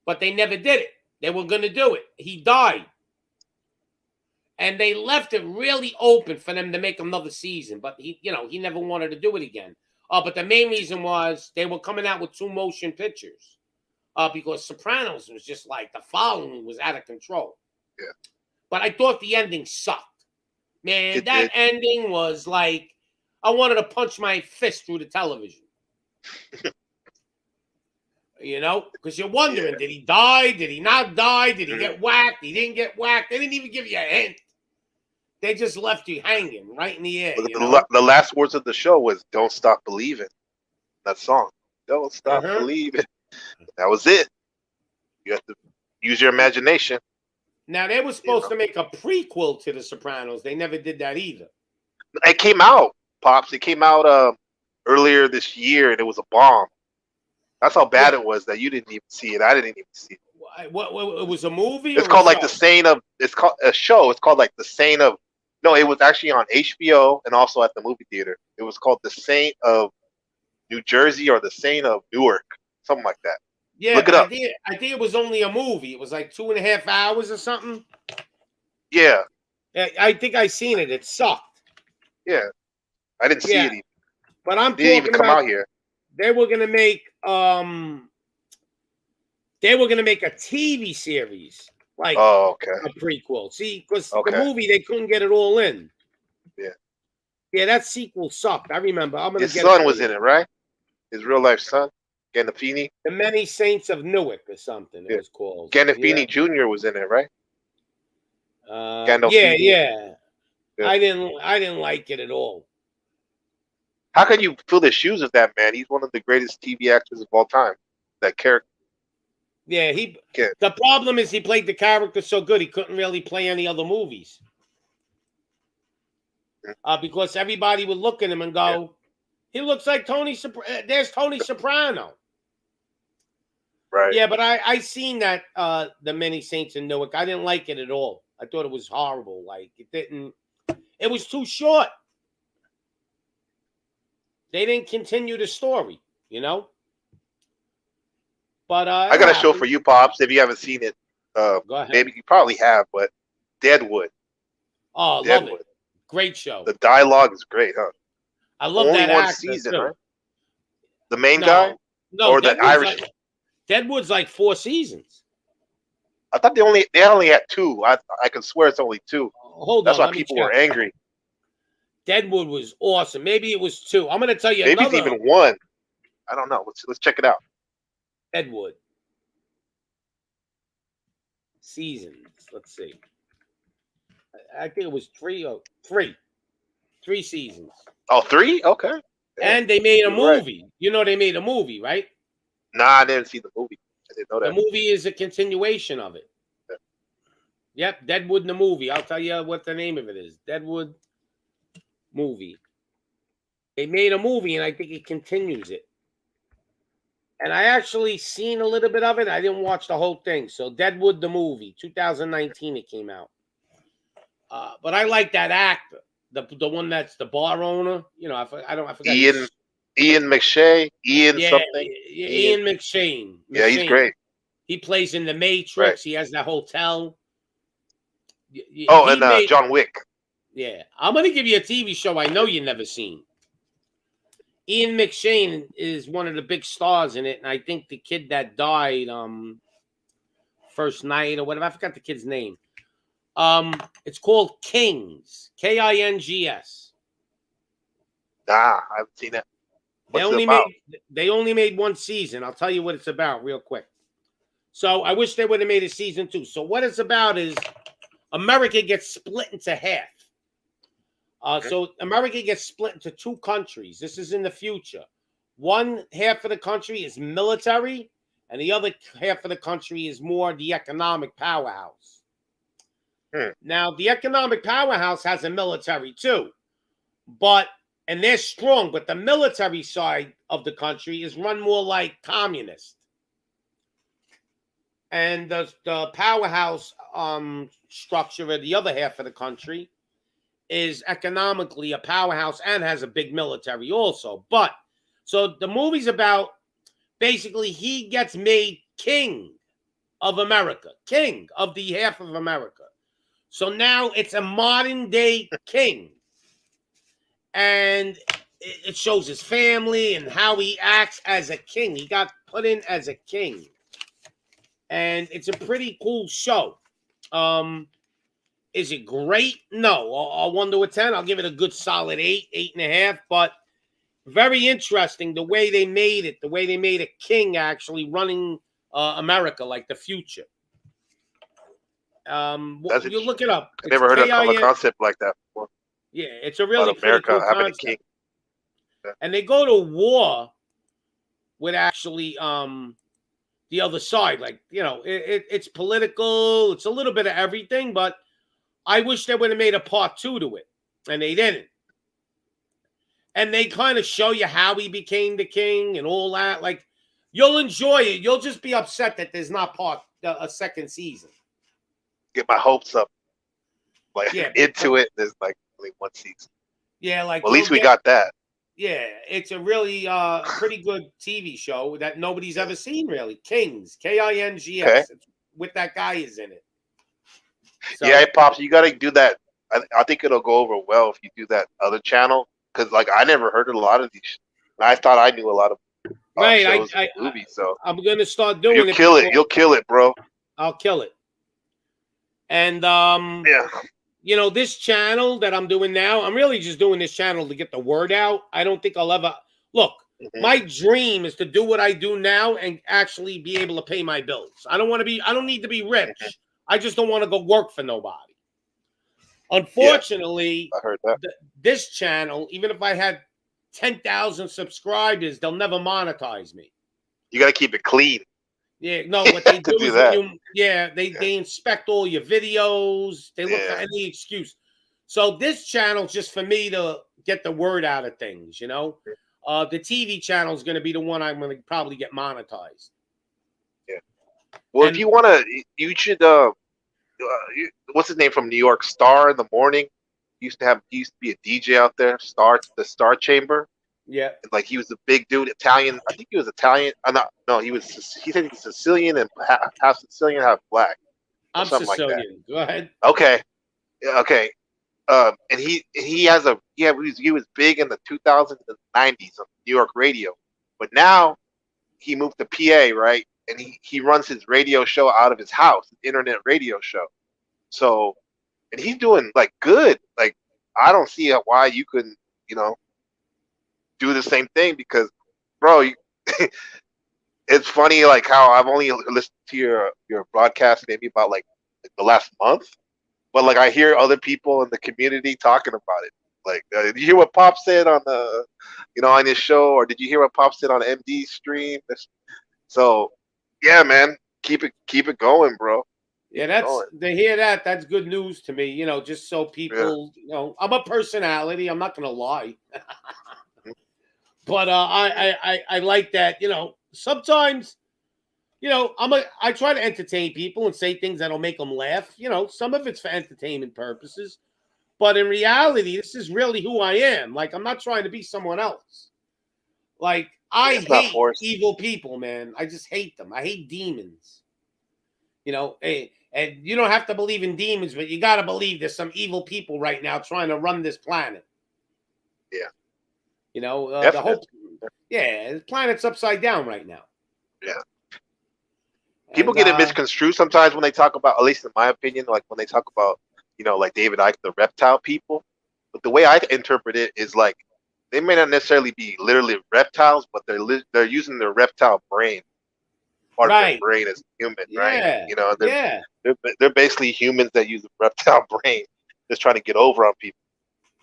But they never did it. They were going to do it. He died. And they left it really open for them to make another season. But he never wanted to do it again. But the main reason was they were coming out with 2 motion pictures. Because Sopranos was just like the following was out of control. Yeah. But I thought the ending sucked. Man, that ending was like I wanted to punch my fist through the television. Because you're wondering, did he die? Did he not die? Did he get whacked? He didn't get whacked. They didn't even give you a hint. They just left you hanging right in the air. The last words of the show was "Don't stop believing." That song, "Don't stop believing." That was it. You have to use your imagination. Now they were supposed to make a prequel to The Sopranos. They never did that either. It came out, Pops. It came out earlier this year, and it was a bomb. That's how bad it was that you didn't even see it. I didn't even see it. What it was a movie? It's called like The Saint of. It's called a show. It's called like The Saint of No, it was actually on HBO and also at the movie theater. It was called The Saint of New Jersey or The Saint of Newark, something like that. Yeah, Look but it up. I think it was only a movie. It was like 2.5 hours or something. Yeah, I think I seen it. It sucked. yeah. I didn't see Yeah, it even. but I'm It didn't even talking come about out here. they were gonna make they were gonna make a TV series like Oh, okay. a prequel. See, because the Okay. movie they couldn't get it all in. Yeah. Yeah, that sequel sucked. I remember. I'm gonna His get it son for was you. in it, right? His real life son, Gandolfini. The Many Saints of Newark or something. It Yeah. was called. Yeah. Gandolfini Jr. was in it, right? Yeah, Gandolfini. yeah. Yeah. I didn't like it at all. How can you fill the shoes of that man? He's one of the greatest TV actors of all time. That character. Yeah, the problem is he played the character so good he couldn't really play any other movies. Because everybody would look at him and go, he looks like Tony there's Tony Soprano. Right. Yeah, but I seen that the Many Saints in Newark. I didn't like it at all. I thought it was horrible. Like it was too short. They didn't continue the story, you know? But I got a show for you, Pops, if you haven't seen it. Go ahead. Maybe you probably have, but Deadwood. Oh, Deadwood. love it. Great show. The dialogue is great, huh? I love Only that one actor, season, too. right? The main guy? No, or the Irish? Deadwood's like 4 seasons. I thought they only had 2. I can swear it's only 2. Hold That's on. why people were angry. Deadwood was awesome. Maybe it was 2. I'm going to tell you Maybe another. it's even 1. I don't know. Let's check it out. Deadwood. Seasons. Let's see. I think it was 3 or 3. 3 seasons. Oh, 3? Okay. Yeah. And they made a You're movie. Right. You know they made a movie, right? Nah, I didn't see the movie. I didn't know that. The movie is a continuation of it. Yeah. Yep, Deadwood in the movie. I'll tell you what the name of it is. Deadwood movie. They made a movie, and I think it continues it. And I actually seen a little bit of it. I didn't watch the whole thing. So Deadwood the movie, 2019 it came out. But I like that actor, the one that's the bar owner. You know, I forgot. Ian McShane. Something. Ian McShane. Yeah, he's great. He plays in The Matrix. Right. He has that hotel. John Wick. Yeah, I'm gonna give you a TV show I know you never seen. Ian McShane is one of the big stars in it, and I think the kid that died, first night or whatever, I forgot the kid's name. It's called Kings, Kings. Nah, I haven't seen it. They only made 1 season. I'll tell you what it's about real quick. So I wish they would have made a season 2. So what it's about is America gets split into half. So America gets split into 2 countries. This is in the future. One half of the country is military, and the other half of the country is more the economic powerhouse. Now, the economic powerhouse has a military too, and they're strong, but the military side of the country is run more like communist. And the powerhouse structure of the other half of the country is economically a powerhouse and has a big military also. But so the movie's about basically he gets made king of America, king of the half of America. So now it's a modern day king. And it shows his family and how he acts as a king. He got put in as a king. And it's a pretty cool show. Is it great? No. I'll 1 to 10. I'll give it a good solid 8, 8.5. But very interesting the way they made it. The way they made a king actually running America like the future. You look it up. I never heard of a concept like that before. Yeah, it's a really pretty cool concept. A king. Yeah. And they go to war with actually the other side. Like, you know, it's political. It's a little bit of everything, but I wish they would have made a part 2 to it, and they didn't. And they kind of show you how he became the king and all that. Like, you'll enjoy it. You'll just be upset that there's not a second season. Get my hopes up. like Yeah, into it. There's like only one season. yeah, like Well, at you'll least we get. got that. Yeah, it's a really pretty good TV show that nobody's ever seen really. Kings, Okay. Kings, it's, with that guy is in it. Yeah, So it pops. You got to do that. I think it'll go over well if you do that other channel because like I never heard a lot of these. I thought I knew a lot of right, shows and movies. So I'm gonna start you'll doing it kill it. before You'll kill it, bro. I'll kill it. And Yeah. you know, this channel that I'm doing now, I'm really just doing this channel to get the word out. I don't think I'll ever look. Mhm. My dream is to do what I do now and actually be able to pay my bills. I don't need to be rich. I just don't want to go work for nobody. Unfortunately, I heard that. This channel, even if I had 10,000 subscribers, they'll never monetize me. You got to keep it clean. Yeah, no, what they do do is that. they inspect all your videos. They look for any excuse. So this channel's just for me to get the word out of things, you know. The TV channel is going to be the one I'm going to probably get monetized. Yeah. Well, And- if you want to, you should. What's his name from New York? Star in the Morning. He used to be a DJ out there. The Star Chamber. Yeah. Like he was a big dude, Italian. I think he was Italian. No, he said he's Sicilian and half Sicilian, half black. I'm something like that. Sicilian. Go ahead. Okay. Yeah, okay. And he was big in the 2000s and 90s on New York radio, but now he moved to PA, right? And he runs his radio show out of his house, internet radio show. So, and he's doing like good. Like I don't see why you couldn't, do the same thing because, bro, it's funny like how I've only listened to your broadcast maybe about like the last month. But like I hear other people in the community talking about it. Like, did you hear what Pop said on the, on his show, or did you hear what Pop said on MD's stream? So, yeah, man, keep it going, bro. Yeah, they hear that. That's good news to me. You know, just so people, I'm a personality. I'm not gonna lie, but I like that. Sometimes. I try to entertain people and say things that'll make them laugh. Some of it's for entertainment purposes, but in reality, this is really who I am. Like, I'm not trying to be someone else. Like, I hate evil people, man. I just hate them. I hate demons. And you don't have to believe in demons, but you got to believe there's some evil people right now trying to run this planet. Yeah. The planet's upside down right now. Yeah. People get it misconstrued sometimes when they talk about, at least in my opinion, like when they talk about, like David Icke, the reptile people. But the way I interpret it is like they may not necessarily be literally reptiles, but they're using their reptile brain, part of their brain as human, right? They're basically humans that use a reptile brain, just trying to get over on people.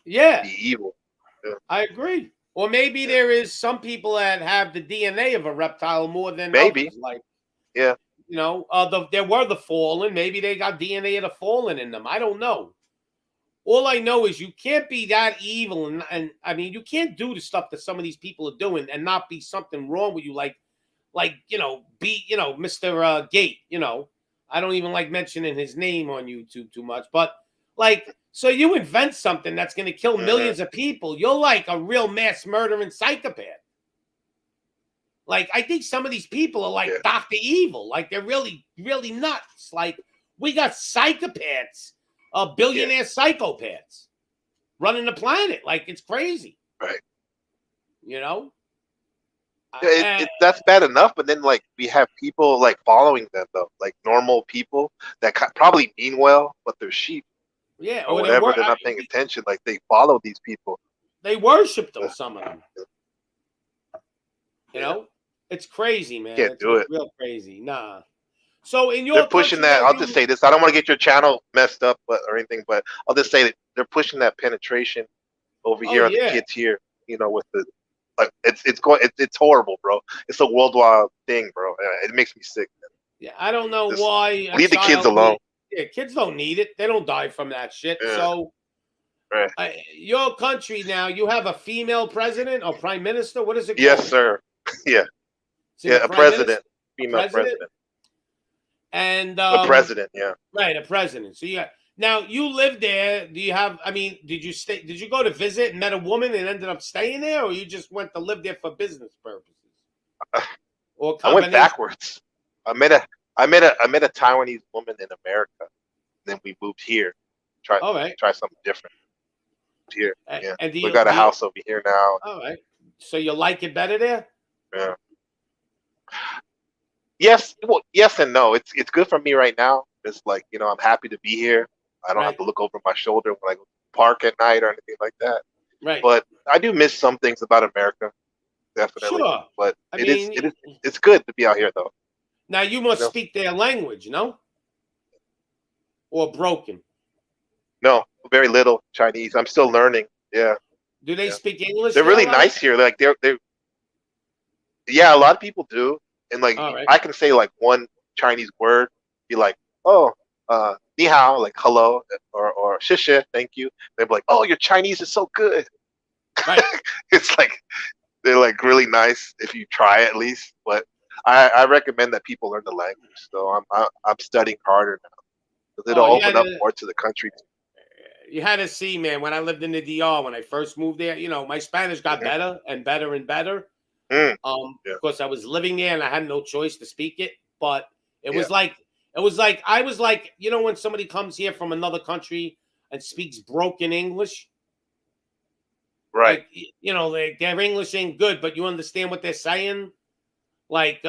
Yeah, be evil. Yeah. I agree. Or maybe there is some people that have the DNA of a reptile more than maybe. Others. Like, yeah. There were the fallen. Maybe they got DNA of the fallen in them. I don't know. All I know is you can't be that evil, and I mean, you can't do the stuff that some of these people are doing and not be something wrong with you. Like Mr. Gate. I don't even like mentioning his name on YouTube too much, but like, so you invent something that's going to kill millions of people. You're like a real mass murdering psychopath. Like, I think some of these people are like Dr. Evil. Like, they're really, really nuts. Like, we got psychopaths, billionaire psychopaths running the planet. Like, it's crazy. Right. That's bad enough, but then, like, we have people, like, following them, though. Like, normal people that probably mean well, but they're sheep. Yeah. Or whatever. They're not paying attention. Like, they follow these people. They worship them, some of them. It's crazy, man. Can't do it. Real crazy. Nah. So in your they're pushing that. I'll just say this. I don't want to get your channel messed up, or anything, but I'll just say that they're pushing that penetration over here on the kids here. With the it's horrible, bro. It's a worldwide thing, bro. It makes me sick. Man. Yeah, I don't know why. Leave the kids alone. Kids don't need it. They don't die from that shit. Yeah. So. Right. Your country now, you have a female president or prime minister. What is it called? Yes, sir. Yeah. A president. Female president. And a president, yeah. Right, a president. So Now you live there. Do you have? I mean, did you stay? Did you go to visit and met a woman and ended up staying there, or you just went to live there for business purposes, or a I went combination? backwards. I met a Taiwanese woman in America. Then we moved here. Try All right. try something different here. Yeah, And we got a house over here now. all right. So you like it better there? Yeah. Yes, well, yes and no. It's good for me right now. It's like, I'm happy to be here. I don't have Right. to look over my shoulder when I go to the park at night or anything like that. Right. But I do miss some things about America, definitely. Sure. But I it is mean, it's good to be out here though. now you must You know? speak their language, no? Or broken. No, very little Chinese. I'm still learning. Yeah. Do they Yeah. speak English? They're there a really lot? nice here. Like they're yeah, a lot of people do. And like All right. I can say like one Chinese word, be like, oh, ni hao, like hello, or shishie, thank you. They're like, oh, your Chinese is so good. Right. It's like they're like really nice if you try at least. But I recommend that people learn the language. So I'm studying harder now because it'll Oh, open up more to the country. you had to see, man. When I lived in the DR, when I first moved there, my Spanish got Mhm. better and better and better. Yeah. Because I was living there and I had no choice to speak it. But it Yeah. was like I was like, when somebody comes here from another country and speaks broken English, Right. like, their English ain't good, but you understand what they're saying. Like,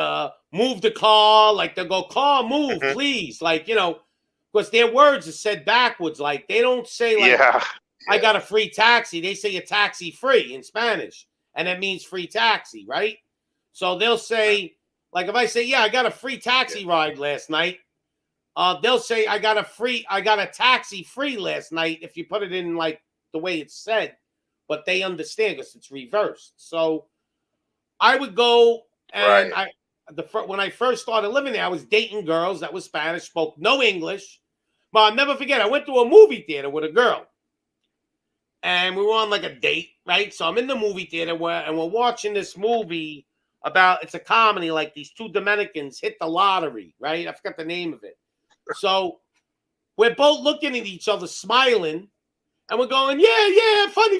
move the car, like they'll go, car, move, Mhm. please. Like, because their words are said backwards. Like, they don't say, like, Yeah. I got a free taxi. They say a taxi free in Spanish, and that means free taxi, right? So they'll say, like, if I say, yeah, I got a free taxi ride last night, they'll say I got a taxi free last night if you put it in like the way it's said, but they understand because it's reversed. So I would go and Right. when I first started living there, I was dating girls that was Spanish, spoke no English. But I'll never forget, I went to a movie theater with a girl. And we were on like a date, right? So I'm in the movie theater and we're watching this movie about, it's a comedy, like these two Dominicans hit the lottery, right? I forgot the name of it. So we're both looking at each other, smiling, and we're going, yeah, funny,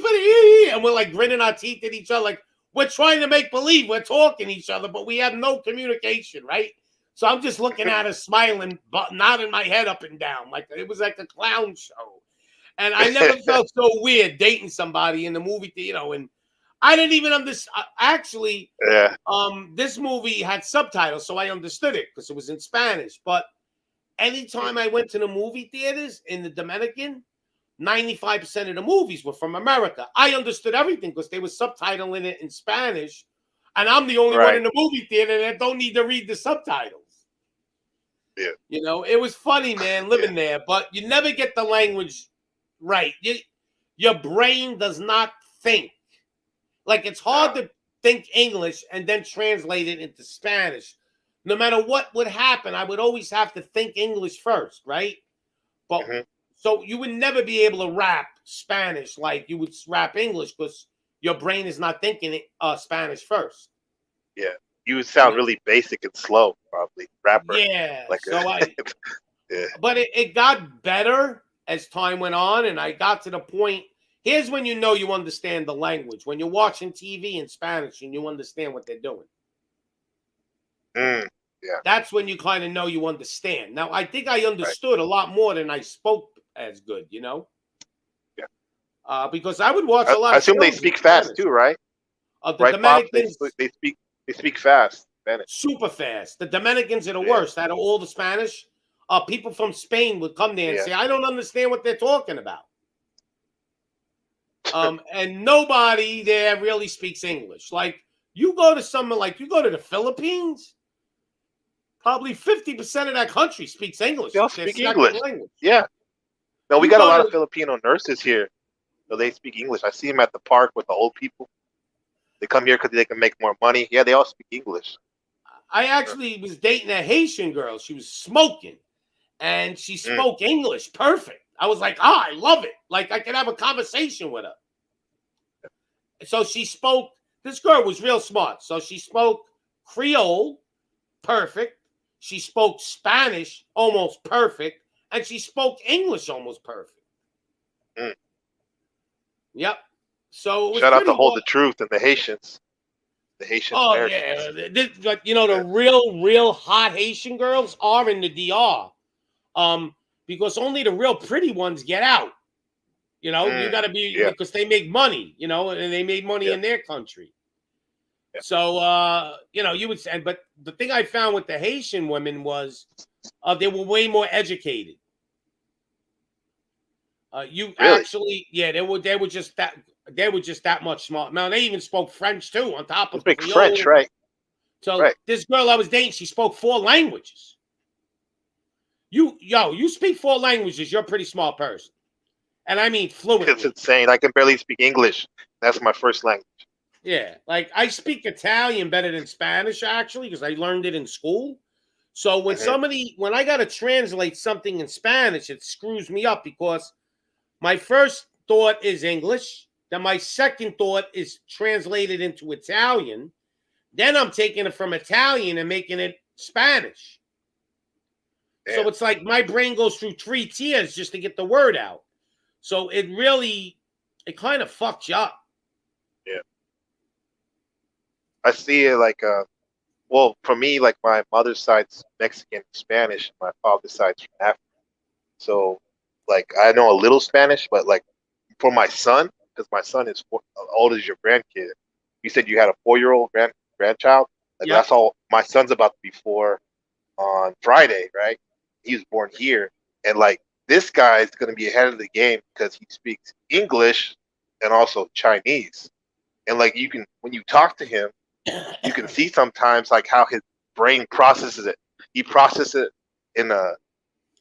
and we're like grinning our teeth at each other, like we're trying to make believe we're talking to each other, but we have no communication, right? So I'm just looking at her, smiling, but nodding my head up and down, like it was like a clown show. And I never felt so weird dating somebody in the movie theater, and I didn't even understand. Actually, Yeah. this movie had subtitles, so I understood it because it was in Spanish. But anytime I went to the movie theaters in the Dominican, 95% of the movies were from America. I understood everything because they were subtitling it in Spanish, and I'm the only one in Right. the movie theater that don't need to read the subtitles. Yeah. It was funny, man, living there, but you never get the language right. Your brain does not think. Like, it's hard to think English and then translate it into Spanish. No matter what would happen, I would always have to think English first, right? But Mhm. so you would never be able to rap Spanish like you would rap English because your brain is not thinking Spanish first. Yeah. You would sound really basic and slow, probably rapper. Yeah. Like So yeah. but it got better as time went on, and I got to the point. Here's when you know you understand the language, when you're watching TV in Spanish and you understand what they're doing. Yeah. That's when you kind of know you understand. Now, I think I understood a lot more than I spoke as good, Yeah. because I would watch a lot I of assume they shows in speak fast Spanish. too, right? The Right, Pops? Dominicans, They speak fast Spanish. super fast. The Dominicans are the Yeah. worst out of all the Spanish. People from Spain would come there and Yeah. say, I don't understand what they're talking about. And nobody there really speaks English. Like, you go to somewhere, like you go to the Philippines, probably 50% of that country speaks English. They all It's their speak second English. language. Yeah. No, we You got a go lot to- of Filipino nurses here, so they speak English. I see them at the park with the old people. They come here because they can make more money. Yeah, they all speak English. I actually was dating a Haitian girl. She was smoking, and she spoke English perfect. I was like, I love it. Like, I could have a conversation with her. So this girl was real smart. So she spoke Creole perfect. She spoke Spanish almost perfect. and she spoke English almost perfect. Mm. Yep. So it was Shout out to pretty Hold well. the Truth and the Haitians Oh Americans. yeah, but you know the real hot Haitian girls are in the DR, because only the real pretty ones get out. You know, you got to be Yeah, because they make money. You know, and they made money yeah, in their country. yeah. So you know, you would say, but the thing I found with the Haitian women was they were way more educated. You Really? actually, yeah, they were just that much smart. Now they even spoke French too, on top They of speak French, Creole. right? So Right. this girl I was dating, she spoke 4 languages. You speak 4 languages, you're a pretty smart person, and I mean It's fluently. insane. I can barely speak English. That's my first language. Yeah, like I speak Italian better than Spanish actually because I learned it in school. So when I got to translate something in Spanish, it screws me up because my first thought is English, then my second thought is translated into Italian, then I'm taking it from Italian and making it Spanish. Damn. So it's like my brain goes through 3 tiers just to get the word out. So it kind of fucks you up. Yeah. I see it like well, for me, like my mother's side's Mexican Spanish, my father's side's from Africa. So like I know a little Spanish, but like for my son, because my son is old as your grandkid. You said you had a 4-year-old grandchild. Like Yep. that's all. My son's about to be 4 on Friday, right? He was born here, and like this guy is going to be ahead of the game because he speaks English and also Chinese. And like you can, when you talk to him, you can see sometimes like how his brain processes it. He processes it in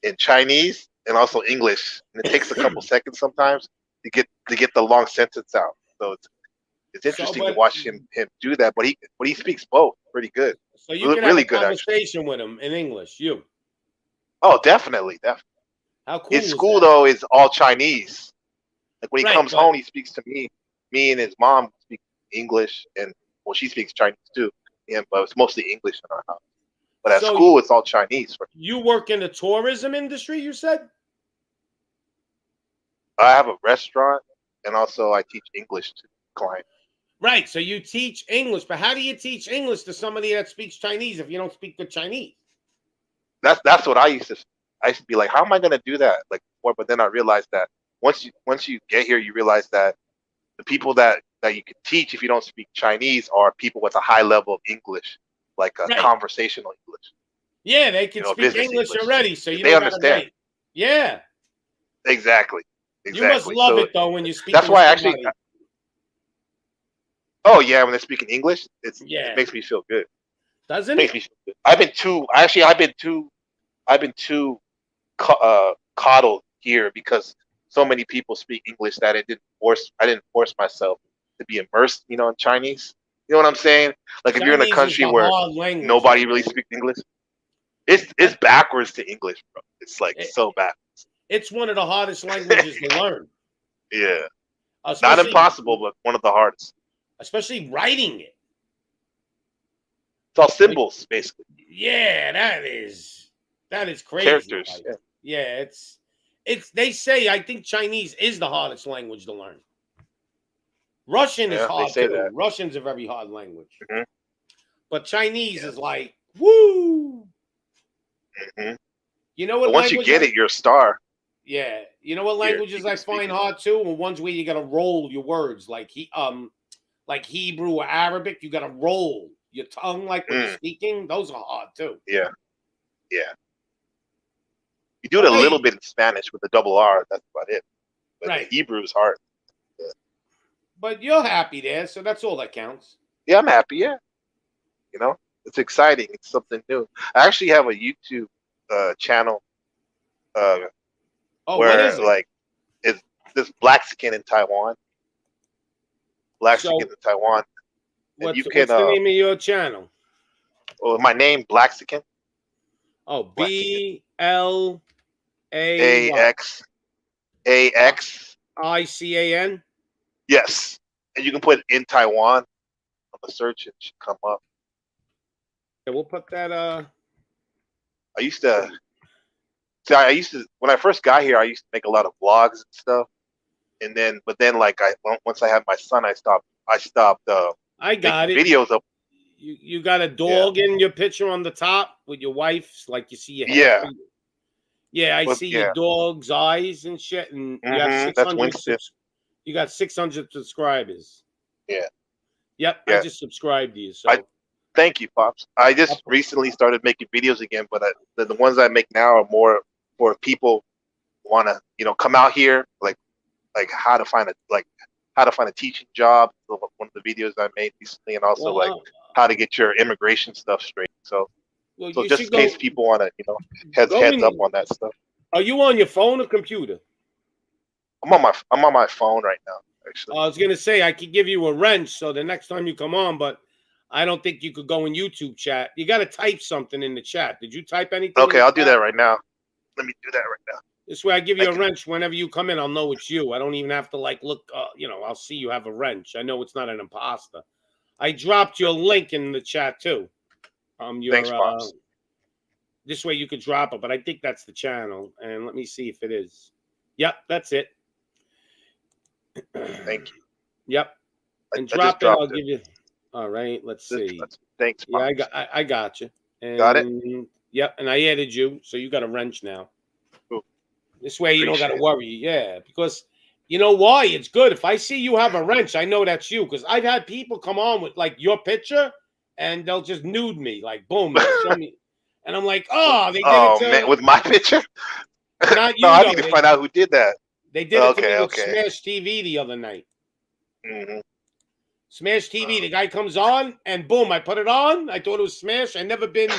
in Chinese and also English, and it takes a couple seconds sometimes to get the long sentence out. So it's So, interesting to watch him do that. But he speaks both pretty good, so you can have a really good actually. conversation with him in English. You. Oh, definitely, definitely. How cool His is school that? though is all Chinese. Like when he Right, comes but home, he speaks to me. Me and his mom speak English, and well, she speaks Chinese too. Yeah, but it's mostly English in our house. But at so school, it's all Chinese. you work in the tourism industry, you said? I have a restaurant, and also I teach English to clients. Right. So you teach English, but how do you teach English to somebody that speaks Chinese if you don't speak good Chinese? That's what I used to. I used to be like, how am I going to do that? Like before, but then I realized that once you get here, you realize that the people that you can teach if you don't speak Chinese are people with a high level of English, like a Right. conversational English. Yeah, they You can know, speak business English English. already, so you They don't got to understand write. Yeah. exactly, You must exactly. love So it though when you're speaking that's to why actually. somebody. Oh yeah, when they're speaking English, it Yeah. makes me feel good. Doesn't Makes it? me feel good. I've been too coddled here because so many people speak English that I didn't force myself to be immersed, you know, in Chinese. You know what I'm saying? Like if you're in a Chinese is country the where hard language to nobody really learn. speaks English, it's backwards to English, bro. It's like It, so bad. it's one of the hardest languages to learn, Yeah, not especially impossible, but one of the hardest. especially writing it. It's all Like, symbols, basically, yeah, that is crazy. characters. Like, Yeah, yeah, it's they say I think Chinese is the hardest language to learn. Russian is yeah, they hard say too. that. Russian's a very hard language. Hmm. But Chinese Yeah. is like, woo. Hmm. You know But what once you language get it, you're a star. yeah. You know what Here, you languages can I speak find it. hard too? And ones where you gotta roll your words, like Hebrew or Arabic, you gotta roll your tongue like when you're Mm, speaking. Those are hard too. yeah, yeah. You do it But a little hey, bit in Spanish with the double R. That's about it. But the right. Hebrew is hard. Yeah, But you're happy there, so that's all that counts. yeah, I'm happy. Yeah, you know, it's exciting. It's something new. I actually have a YouTube channel uh, Oh, what where is it? like it's this black skin in Taiwan, black skin So in Taiwan, and you can what's the name of your channel? well, my name black skin, Oh, black skin, BLA A what? X A X. ICAN? Yes, and you can put in Taiwan on the search. It should come up. Yeah, we'll put that I used to So I used to, when I first got here, I used to make a lot of vlogs and stuff. But then like once I had my son, I stopped I got making it. videos of. You got a dog in your picture on the top with your wife's, like you see your half. Yeah. Yeah, I But see yeah. your dog's eyes and shit, and you have That's 600. Winston. You got 600 subscribers. Yeah. Yep, I Yeah. just subscribed to you. So Thank you, Pops. I just recently started making videos again, but the ones I make now are more for people want to come out here, like how to find a teaching job. So one of the videos I made recently, and also how to get your immigration stuff straight. So you just in should case people want to heads up on that stuff. Are you on your phone or computer? I'm on my phone right now, actually. I was gonna say I could give you a wrench so the next time you come on, but I don't think you could go in YouTube chat. You got to type something in the chat. Did you type anything? Okay, I'll do that right now. Let me do that right now. This way, I give you a wrench whenever you come in. I'll know it's you. I don't even have to look. I'll see you have a wrench. I know it's not an imposter. I dropped your link in the chat too. Thanks, Pops. This way you could drop it, but I think that's the channel. And let me see if it is. Yep, that's it. Thank you. Yep. And drop it. I'll give you. All right. Let's see. Thanks, Pops. Yeah, I got you. And, got it. Yep. And I added you, so you got a wrench now. Cool. This way you don't got to worry. Yeah, because you know why? It's good. If I see you have a wrench, I know that's you. Because I've had people come on with your picture, and they'll just nude me, boom, show me, and I'm like, oh, they did it to man, with my picture. Not you. No, I need to find out who did that. They did it to me with Smash TV the other night. Mm-hmm. Smash TV. The guy comes on, and boom, I put it on. I thought it was Smash. I never been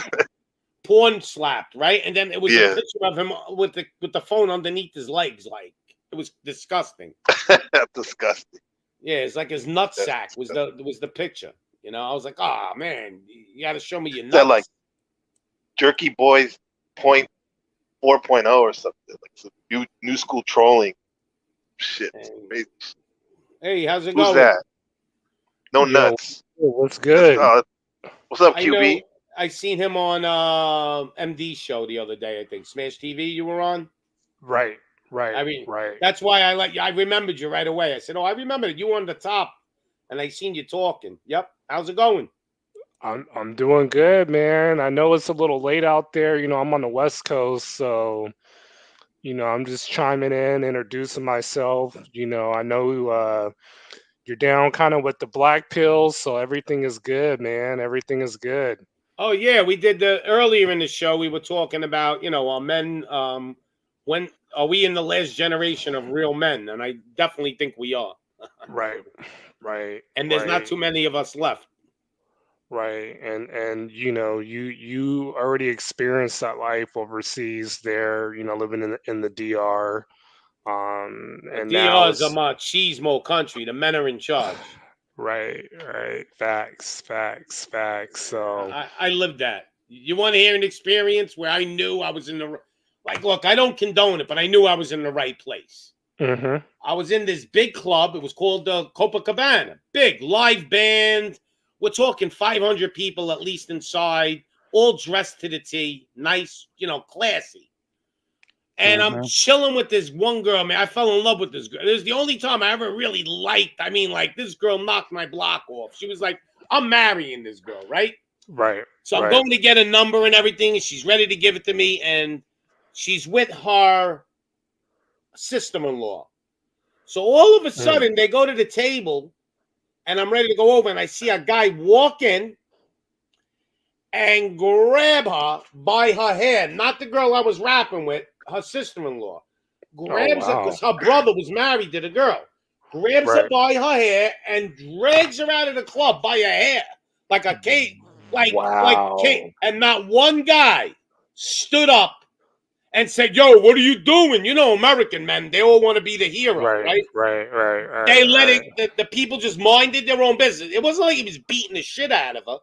porn slapped, right? And then it was a picture of him with the phone underneath his legs. It was disgusting. Disgusting. Yeah, it's like his nutsack was the picture. I was like, oh man, you got to show me your nuts. Is that like Jerky Boys point 4.0 or something? Like some new school trolling shit. Hey, how's it going? Who's that? No nuts. What's good? What's up, QB? I seen him on MD show the other day. I think Smash TV. You were on. Right. I mean, right. That's why I remembered you right away. I said, "Oh, I remember you were on the top," and I seen you talking. Yep. How's it going? I'm doing good, man. I know it's a little late out there. I'm on the West Coast, so I'm just chiming in, introducing myself. I know you're down kind of with the black pills, so everything is good, man. Everything is good. Oh yeah, we did earlier in the show. We were talking about our men. When are we in the last generation of real men? And I definitely think we are. Right. And there's not too many of us left. Right. And you already experienced that life overseas there, living in the DR. And DR is a machismo country. The men are in charge. Right. Facts. So I lived that. You want to hear an experience where I knew I was in the look, I don't condone it, but I knew I was in the right place. Mm-hmm. I was in this big club. It was called Copacabana. Big live band. We're talking 500 people at least inside, all dressed to the T. Nice, classy. And I'm chilling with this one girl, man. I fell in love with this girl. It was the only time I ever really liked. I mean, this girl knocked my block off. She was like, I'm marrying this girl, right? Right. So I'm going to get a number and everything, and she's ready to give it to me. And she's with her sister-in-law. So all of a sudden, they go to the table, and I'm ready to go over, and I see a guy walk in and grab her by her hair. Not the girl I was rapping with, her sister-in-law. Grabs her, because her brother was married to the girl. Grabs her by her hair and drags her out of the club by her hair. Like a cake. Like cake. And not one guy stood up and said, yo, what are you doing? American men, they all want to be the hero, right? Right. They let it, the people just minded their own business. It wasn't like he was beating the shit out of her,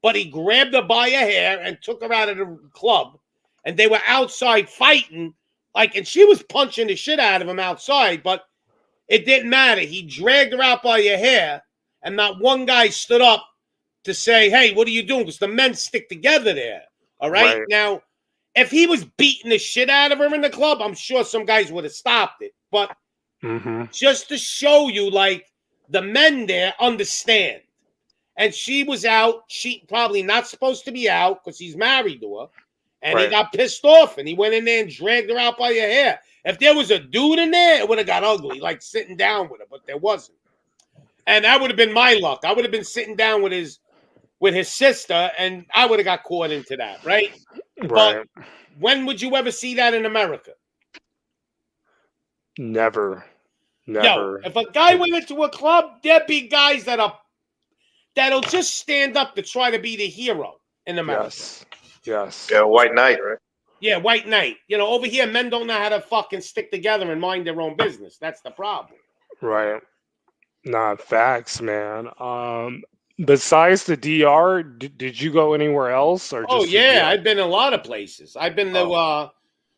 but he grabbed her by her hair and took her out of the club, and they were outside fighting, and she was punching the shit out of him outside, but it didn't matter. He dragged her out by her hair, and not one guy stood up to say, hey, what are you doing? Because the men stick together there, all right? Now, if he was beating the shit out of her in the club, I'm sure some guys would have stopped it. But just to show you, like, the men there understand. And she was out. She probably not supposed to be out because he's married to her. And he got pissed off and he went in there and dragged her out by your hair. If there was a dude in there, it would have got ugly, like sitting down with her, but there wasn't. And that would have been my luck. I would have been sitting down with his sister, and I would have got caught into that, right? But when would you ever see that in America? Never. Yo, if a guy went into a club, there'd be guys that'll just stand up to try to be the hero in America. Yes. Yeah, white knight, right? Yeah, white knight. You know, over here, men don't know how to fucking stick together and mind their own business. That's the problem. Right. Nah, facts, man. Besides the DR, did you go anywhere else or just? Oh yeah, I've been a lot of places. I've been to,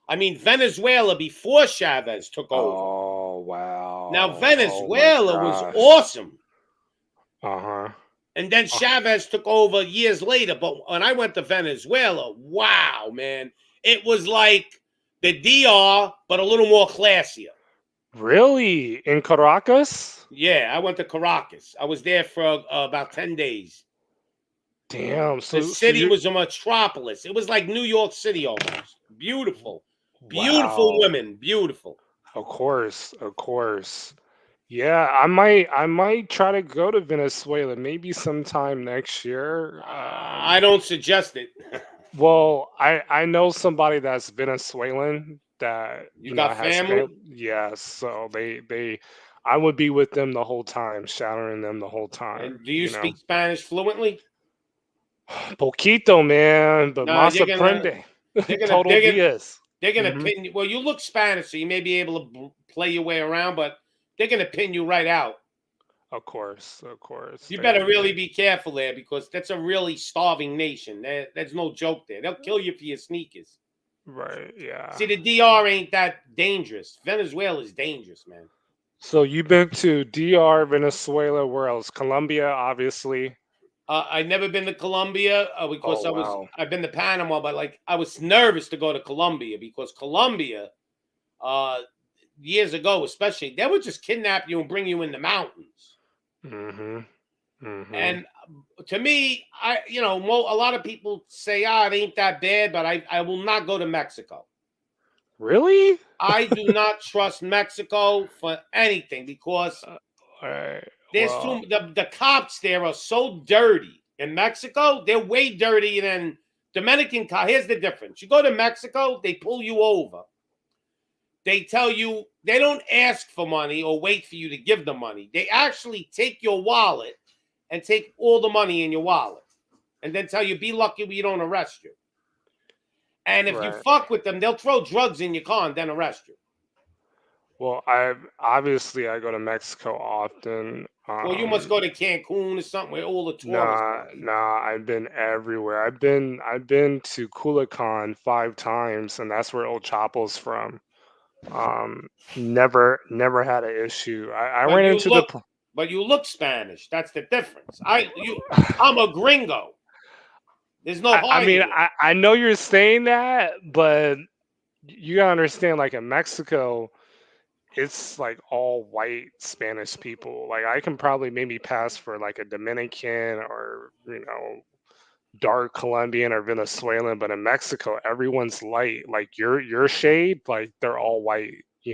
Venezuela before Chavez took over. Oh wow! Now Venezuela was awesome. And then Chavez took over years later. But when I went to Venezuela, wow, man, it was like the DR, but a little more classier. Really? In Caracas? Yeah, I went to Caracas. I was there for about 10 days. Damn. So the city was a metropolis. It was like New York City almost. Beautiful. Beautiful women. Beautiful. Of course. Yeah, I might try to go to Venezuela maybe sometime next year. I don't suggest it. Well, I know somebody that's Venezuelan that you got family. Yes, so I would be with them the whole time, shadowing them the whole time. And do you speak Spanish fluently? Poquito, man, but más aprende. They're gonna pin you. Well, you look Spanish, so you may be able to play your way around, but they're gonna pin you right out. Of course. You better really be careful there because that's a really starving nation. There's no joke there. They'll kill you for your sneakers. Right, yeah. See, the DR ain't that dangerous. Venezuela is dangerous, man. So you've been to DR, Venezuela, where else? Colombia, obviously. I've never been to Colombia because I've been to Panama, but like I was nervous to go to Colombia because Colombia, years ago especially, they would just kidnap you and bring you in the mountains. And to me, a lot of people say, it ain't that bad, but I will not go to Mexico. Really? I do not trust Mexico for anything because the cops there are so dirty. In Mexico, they're way dirtier than Dominican cops. Here's the difference. You go to Mexico, they pull you over. They tell you they don't ask for money or wait for you to give them money. They actually take your wallet and take all the money in your wallet and then tell you, be lucky we don't arrest you. And if you fuck with them, they'll throw drugs in your car and then arrest you. Well, I go to Mexico often. Well, you must go to Cancun or something where all the tourists. Nah, I've been everywhere. I've been to Culiacan 5 times, and that's where El Chapo's from. Never had an issue. I ran into but you look Spanish. That's the difference. I'm a gringo. There's no hiding. I know you're saying that, but you gotta understand, like in Mexico, it's like all white Spanish people. Like I can probably maybe pass for like a Dominican or dark Colombian or Venezuelan, but in Mexico, everyone's light. Like your shade, like they're all white, for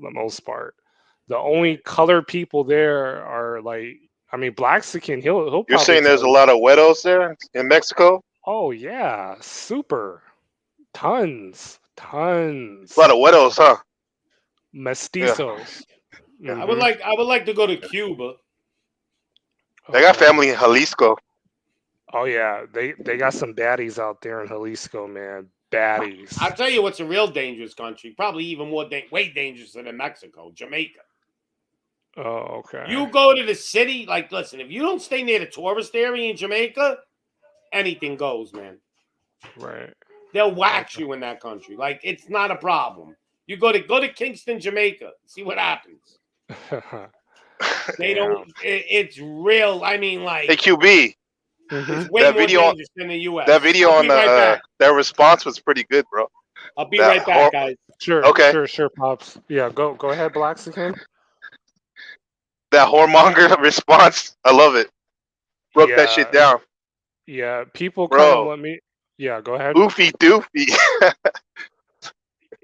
the most part. The only color people there are Blaxican. He'll You're saying there's a lot of weirdos there in Mexico? Oh yeah, super. Tons. A lot of weirdos, huh? Mestizos. Yeah. I would like to go to Cuba. They got family in Jalisco. Oh yeah, they got some baddies out there in Jalisco, man. Baddies. I'll tell you what's a real dangerous country. Probably even more way dangerous than Mexico. Jamaica. Oh, okay. You go to the city, listen, if you don't stay near the tourist area in Jamaica, anything goes, man. Right. They'll wax you in that country. Like, it's not a problem. You go to Kingston, Jamaica. See what happens. They don't. It's real. I mean, like. Hey, QB. Mm-hmm. It's way That more video, dangerous than the that U.S. video I'll on be right back. their response was pretty good, bro. I'll be That right back, guys. Sure, okay, sure, pops. Yeah, go ahead, Blaxican. that whoremonger response, I love it. Broke that shit Yeah, down, yeah. People kind of bro. want me. Yeah, go ahead. Oofy doofy.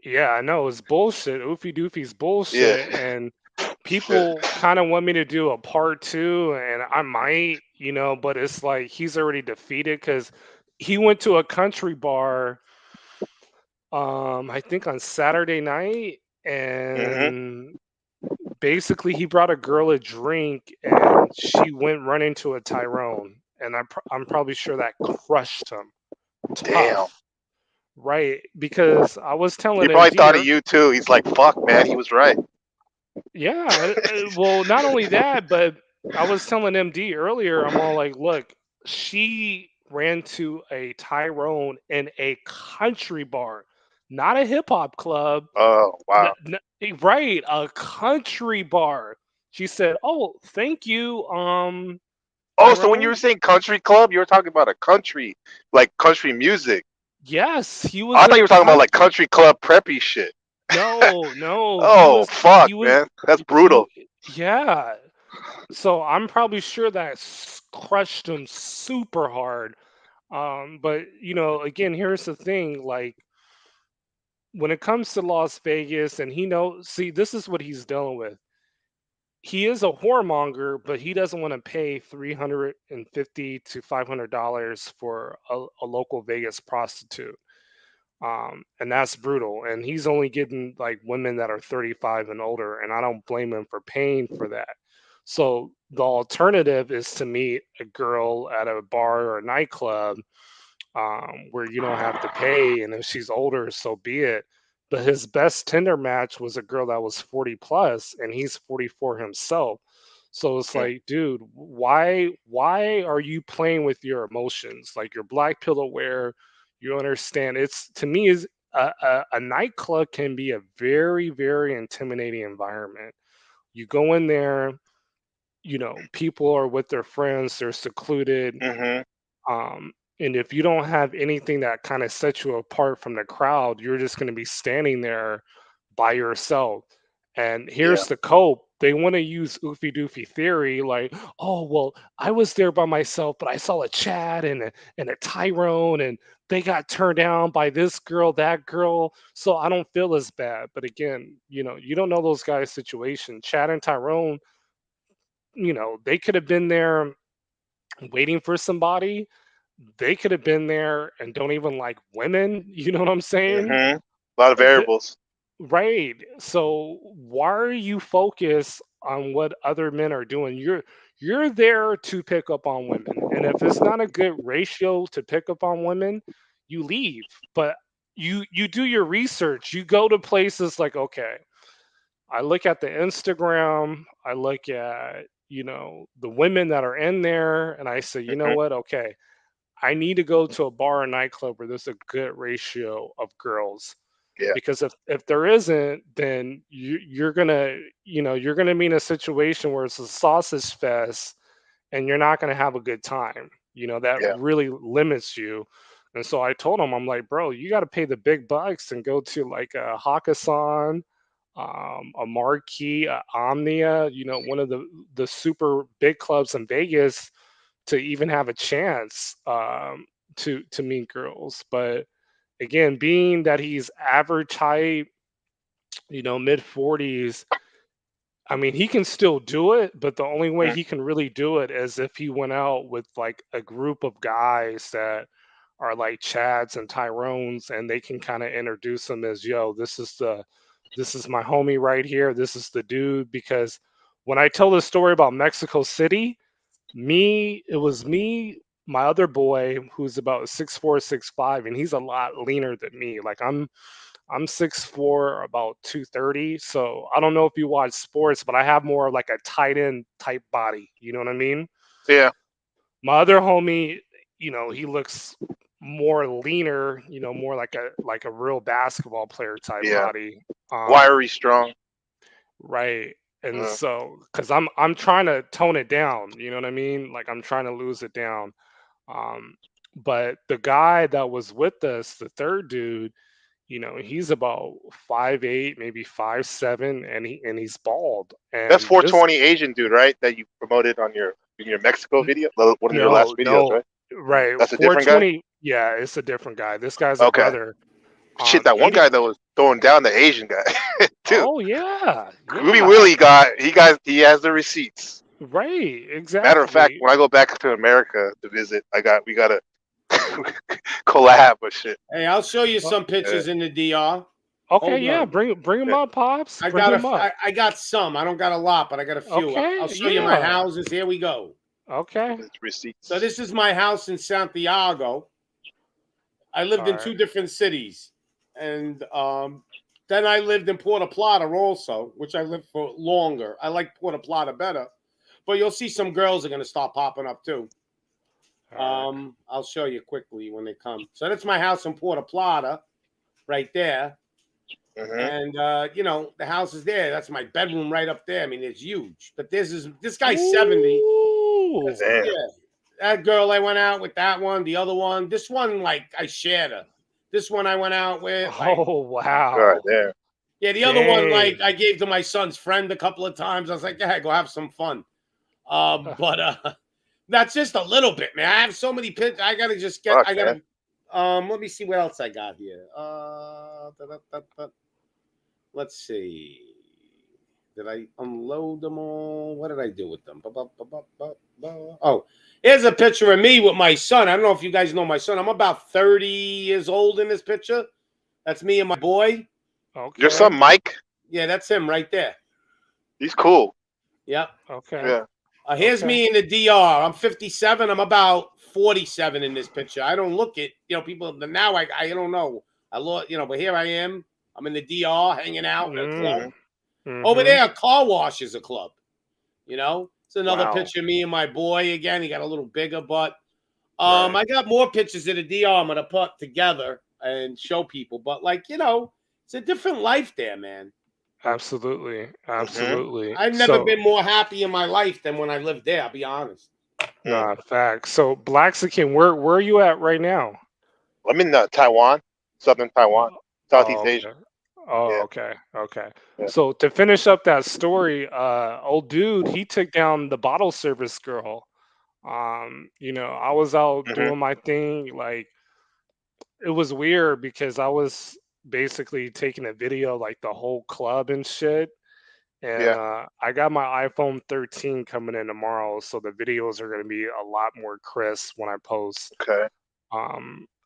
Yeah, I know it's bullshit. Oofy doofy's Yeah. bullshit, and people kind of want me to do a part two, and I might, but it's like he's already defeated because he went to a country bar, I think on Saturday night, Mhm. and basically he brought a girl a drink, and she went running to a Tyrone, and I'm probably sure that crushed him Damn. tough, right? Because I was He telling probably MD. thought of you too. He's like, "Fuck, man, he was right." Yeah, well, not only that, but I was telling MD earlier, I'm all like, look, she ran to a Tyrone in a country bar, not a hip hop club. Oh wow. Right, a country bar. She said, "Oh, thank you, Oh, so when you were Tyrone." saying country club, you were talking about a country, like country music. Yes, he I was thought in you a were talking about like country club preppy shit. No, no, Oh fuck, he was man, that's he brutal. yeah. So I'm probably sure that crushed him super hard. But again, here's the thing: like when it comes to Las Vegas, and see, this is what he's dealing with. He is a whoremonger, but he doesn't want to pay $350 to $500 for a local Vegas prostitute. And that's brutal. And he's only getting like women that are 35 and older, and I don't blame him for paying for that. So the alternative is to meet a girl at a bar or a nightclub, where you don't have to pay, and if she's older, so be it. But his best Tinder match was a girl that was 40 plus, and he's 44 himself. So it's Mm. like, dude, why are you playing with your emotions? Like your black pill aware, you understand? It's to me is a nightclub can be a very, very intimidating environment. You go in there, people are with their friends, they're secluded, Mhm. and if you don't have anything that kind of sets you apart from the crowd, you're just going to be standing there by yourself. And Yeah. here's the cope. They want to use oofy doofy theory, like, oh well, I was there by myself, but I saw a Chad and a Tyrone, and they got turned down by this girl, that girl, so I don't feel as bad. But again, you don't know those guys' situation. Chad and Tyrone, they could have been there waiting for somebody. They could have been there and don't even like women. You know what I'm saying? Mhm. A lot of The, variables. right. So why are you focused on what other men are doing? You're there to pick up on women. And if it's not a good ratio to pick up on women, you leave. But you do your research. You go to places like, okay, I look at the Instagram, I look at, the women that are in there, and I say, you know Mhm. what? Okay, I need to go to a bar or nightclub where there's a good ratio of girls. Yeah. Because if there isn't, then you're gonna be in a situation where it's a sausage fest, and you're not gonna have a good time. That Yeah. really limits you. And so I told him, I'm like, bro, you got to pay the big bucks and go to like a Hakkasan, a Marquee, a Omnia, one of the super big clubs in Vegas to even have a chance, to meet girls. But again, being that he's average height, mid 40s, I mean, he can still do it, but the only way Mm. he can really do it is if he went out with like a group of guys that are like Chads and Tyrones, and they can kind of introduce him as, yo, this is my homie right here. This is the dude. Because when I tell the story about Mexico City, it was me, my other boy, who's about 6'4", 6'5", and he's a lot leaner than me. Like I'm 6'4", about 230. So I don't know if you watch sports, but I have more like a tight end type body. You know what I mean? Yeah. My other homie, he looks more leaner, more like a real basketball player type Yeah. body. Wiry, strong. Right. And Uh, so, because I'm trying to tone it down, you know what I mean? Like I'm trying to lose it down. Um, but the guy that was with us, the third dude, he's about 5'8", maybe 5'7", and he's bald. That's And this 420 Asian dude, right? That you promoted on your in your Mexico n- video, one of your no, last videos, no, right? right, That's a different guy. 420. Yeah, it's a different guy. This guy's a Okay. brother. Shit, that one guy 80. that was throwing down the Asian guy, too. Oh yeah, Ruby yeah, Willie he has the receipts. right, Matter of fact, exactly. when I go back to America to visit, we gotta collab with shit. Hey, I'll show you Well, some pictures in the DR. okay, Hold yeah, on. bring him Yeah. up, pops. I Bring got him up. I got some. I don't got a lot, but I got a few. I'll Okay, show you my yeah. houses. Here we go. Okay. His So receipts. this is my house in Santiago. I lived All in right. 2 different cities, and then I lived in Puerto Plata also, which I lived for longer. I like Puerto Plata better, but you'll see some girls are going to start popping up too. All right. I'll show you quickly when they come. So that's my house in Puerto Plata, right there. Hmm. And the house is there. That's my bedroom right up there. I mean, it's huge. But this guy's 70. Ooh. Damn. Yeah. That girl I went out with, that one, the other one. This one, like, I shared her. This one I went out with, like, Oh God wow. damn. yeah, the other one, like, Dang. I gave to my son's friend a couple of times. I was like, yeah, go have some fun. But that's just a little bit, man. I have so many pictures. Fuck, I man. gotta let me see what else I got here. Let's see. Did I unload them all? What did I do with them? Oh, here's a picture of me with my son. I don't know if you guys know my son. I'm about 30 years old in this picture. That's me and my boy. Your son Okay. Mike, Yeah, that's him right there. he's cool. Yep. Okay. Yeah. Here's Okay. me in the DR. I'm 57. I'm about 47 in this picture. I don't look it. People now. I don't know. I look. But here I am. I'm in the DR, hanging out in a club. Hmm. Mm. Over Mm-hmm. there, a car wash is a club. It's another Wow. picture of me and my boy again. He got a little bigger, but Right. I got more pictures of the DR I'm gonna put together and show people. But it's a different life there, man. Absolutely. Hmm. Absolutely. I've never So, been more happy in my life than when I lived there. I'll be honest. Mm. nah, facts. So, Blaxican, where are you at right now? I'm in Taiwan, southern Taiwan, Oh, Southeast Asia. okay. Oh, Yeah. okay. Okay. Yeah. So to finish up that story, old dude, he took down the bottle service girl. I was out Hmm. doing my thing. Like, it was weird because I was basically taking a video like the whole club and shit. And Yeah. I got my iPhone 13 coming in tomorrow, so the videos are gonna be a lot more crisp when I post. Okay.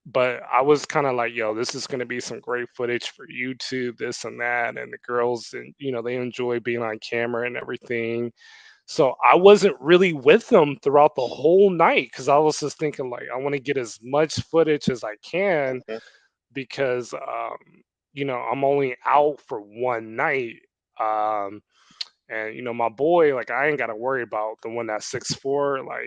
But I was kind of like, yo, this is going to be some great footage for YouTube, this and that. And the girls, and they enjoy being on camera and everything. So I wasn't really with them throughout the whole night because I was just thinking, like, I want to get as much footage as I can Hmm. because, I'm only out for one night. Um, and my boy, like I ain't got to worry about the one that's 6'4". Like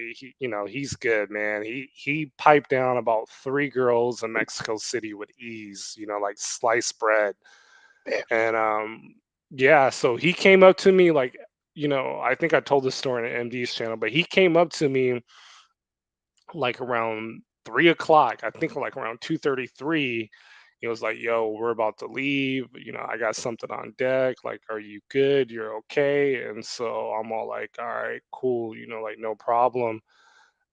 he's good, man. He piped down about 3 girls in Mexico City with ease. Like sliced bread. Damn. And yeah, so he came up to me like, I think I told this story on MD's channel, but he came up to me like around 3 o'clock. I think like around 2:33. He was like, "Yo, we're about to leave. I got something on deck. Like, are you good? You're okay?" And so I'm all like, "All right, cool. Like no problem."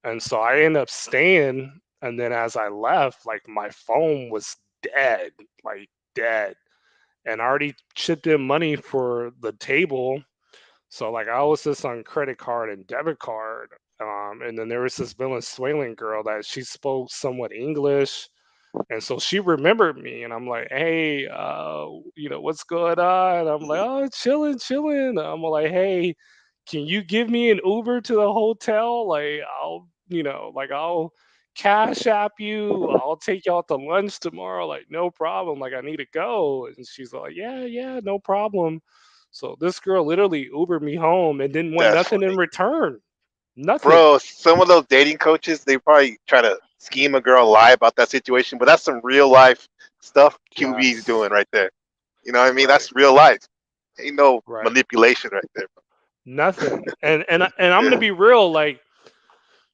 And so I end up staying. And then as I left, like my phone was dead, like dead. And I already chipped in money for the table, so like I was just on credit card and debit card. And then there was this Venezuelan girl that she spoke somewhat English. And so she remembered me, and I'm like, hey, what's going on? I'm like, oh, chilling, chilling. I'm like, hey, can you give me an Uber to the hotel? Like, I'll cash app you. I'll take you out to lunch tomorrow. Like, no problem. Like, I need to go. And she's like, yeah, yeah, no problem. So this girl literally Ubered me home and didn't want That's nothing in funny. return. Nothing. Bro, some of those dating coaches, they probably try to scheme a girl, lie about that situation, but that's some real life stuff QB's Yes. doing right there. You know what I mean? Right. That's real life. Ain't no Right. manipulation right there. Nothing. And I'm gonna be real, like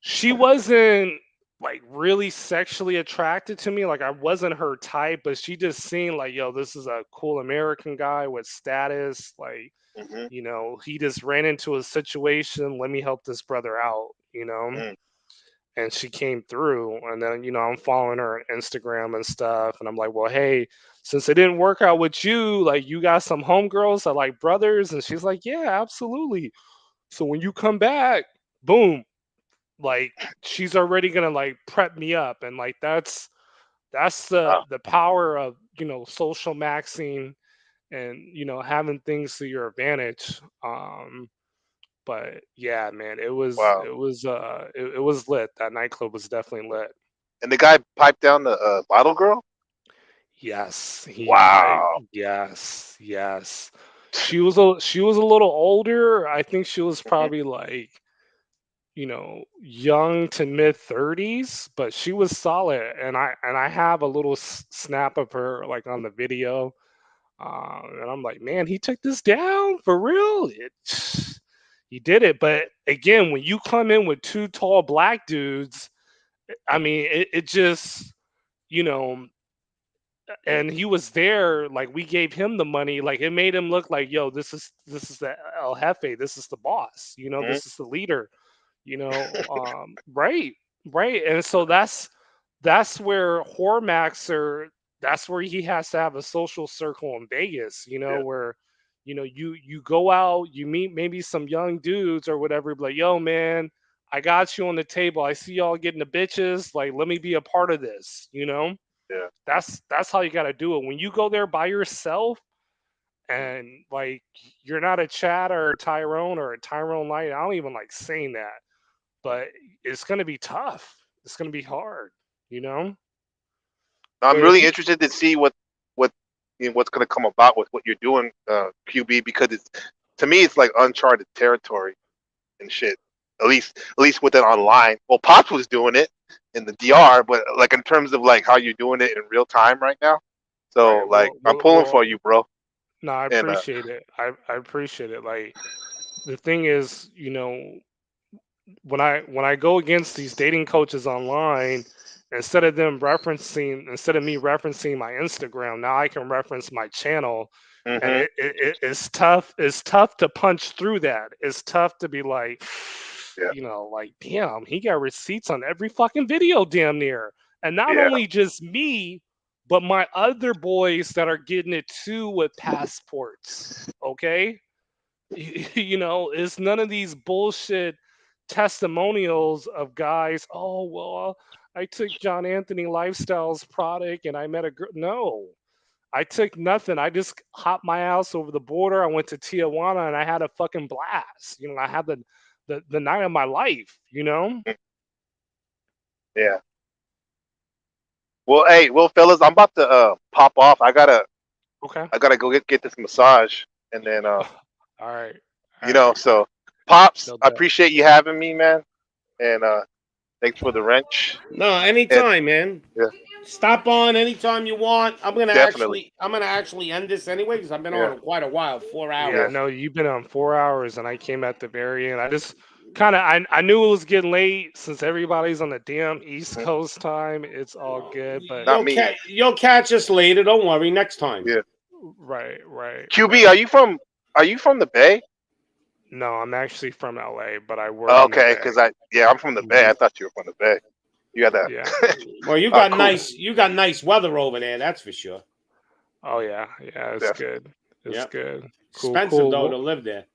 she wasn't like really sexually attracted to me. Like I wasn't her type, but she just seemed like, yo, this is a cool American guy with status. Like, Mm-hmm. he just ran into a situation. Let me help this brother out. Mm. And she came through. And then, I'm following her on Instagram and stuff. And I'm like, well, hey, since it didn't work out with you, like you got some homegirls that like brothers. And she's like, yeah, absolutely. So when you come back, boom, like she's already gonna like prep me up. And like that's the Wow. the power of social maxing and having things to your advantage. But yeah, man, it was Wow. it was it was lit. That nightclub was definitely lit. And the guy piped down the bottle girl. Yes, he piped. Wow. Yes, yes. She was a little older. I think she was Hmm. probably like young to mid 30s, but she was solid. And I have a little snap of her like on the video. And I'm like, man, he took this down for real. He did it. But again, when you come in with two tall black dudes, I mean, it just, you know, and he was there. Like we gave him the money. Like it made him look like, yo, this is the El Jefe. This is the boss. Hmm. This is the leader. Right, right. And so that's where Hormaxer, that's where he has to have a social circle in Vegas, Yeah. where you go out, you meet maybe some young dudes or whatever, be like, yo man, I got you on the table. I see y'all getting the bitches. Like, let me be a part of this. Yeah. That's how you gotta do it. When you go there by yourself and like you're not a Chad or a Tyrone or a Tyrone Light, I don't even like saying that, but it's gonna be tough. It's gonna be hard. I'm But if really you, interested to see what what's going to come about with what you're doing, QB, because it's, to me it's like uncharted territory and shit. At least with it online. Well, Pops was doing it in the DR, but like in terms of like how you're doing it in real time right now. So right, like well, I'm well, pulling for well, you, bro. no, I And appreciate it. I appreciate it. Like the thing is, when I go against these dating coaches online, instead of me referencing my Instagram, now I can reference my channel, and hmm it's tough. It's tough to punch through that. It's tough to be like, yeah, like damn, he got receipts on every fucking video, damn near, and not yeah, only just me, but my other boys that are getting it too with passports. Okay, it's none of these bullshit testimonials of guys. Oh well, I took John Anthony Lifestyle's product and I met a girl. No, I took nothing. I just hopped my ass over the border. I went to Tijuana and I had a fucking blast. I had the night of my life. yeah. Well, hey, well, fellas, I'm about to pop off. I gotta Okay. I gotta go get this massage, and then All right. All right. so Pops, No I doubt. appreciate you having me, man, and thanks for the wrench. No, And anytime, man. yeah, Stop on anytime you want. I'm gonna definitely, actually end this anyway because I've been yeah, on quite a while, four Yeah, yeah. hours. no, you've been on 4 hours and I came at the very end. I just kind of I knew it was getting late since everybody's on the damn East Mhm. Coast time. It's all good, but Not me. You'll catch us later. Don't worry. Next time. Yeah. right, right, QB, right. are you from the Bay? No, I'm actually from LA, but I work Oh, in the okay, Bay. because I'm from the Bay. Hmm. I thought you were from the Bay. You got that? Yeah. Well, Cool. you got nice weather over there. That's for sure. Oh yeah, yeah. It's Definitely. good. It's Yep. good. Cool, Expensive cool. though to Well, live there.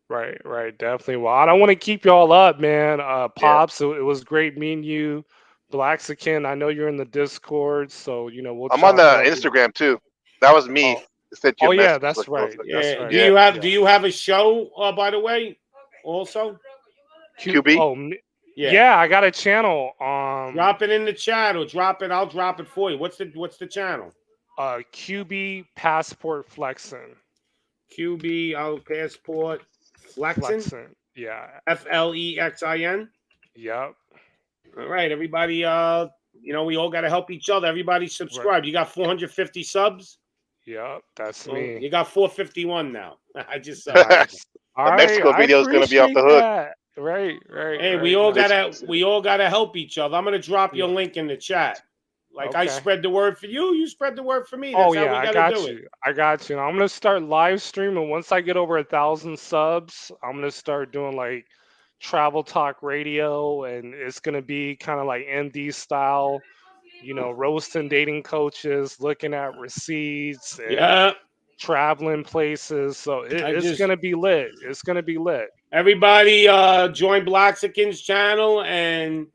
right, right. Definitely. Well, I don't want to keep y'all up, man. Yeah. Pops, it was great meeting you. Blaxican, I know you're in the Discord, so we'll I'm on chop it the up. Instagram too. That was me. Oh, I sent you oh a yeah, message. that's Look, look, right. look. That's Yeah. right. Yeah. Do Yeah. you have a show? By the way, also. QB. Yeah. Yeah, I got a channel. Drop it in the chat or drop it. I'll drop it for you. What's the channel? QB Passport Flexin. QB passport flexing. Flexin. Yeah. FLEXIN. Yep. All right, everybody. We all got to help each other. Everybody Right. subscribe. You got 450 subs. Yep. That's Well, me. you got 451 now. I just Nice. All The right. Mexico I video is gonna be off appreciate the hook. that. Right. Hey, Right. we all gotta help each other. I'm gonna drop your Yeah. link in the chat. Like I Okay. spread the word for you, you spread the word for me. Oh That's how yeah, we I gotta got do it. you. I got you. I'm gonna start live streaming. Once I get over 1,000 subs, I'm gonna start doing like travel talk radio, and it's gonna be kind of like MD style. Roasting dating coaches, looking at receipts, and Yeah. traveling places. So I it's just gonna be lit. It's gonna be lit. everybody join Blackskin's channel, and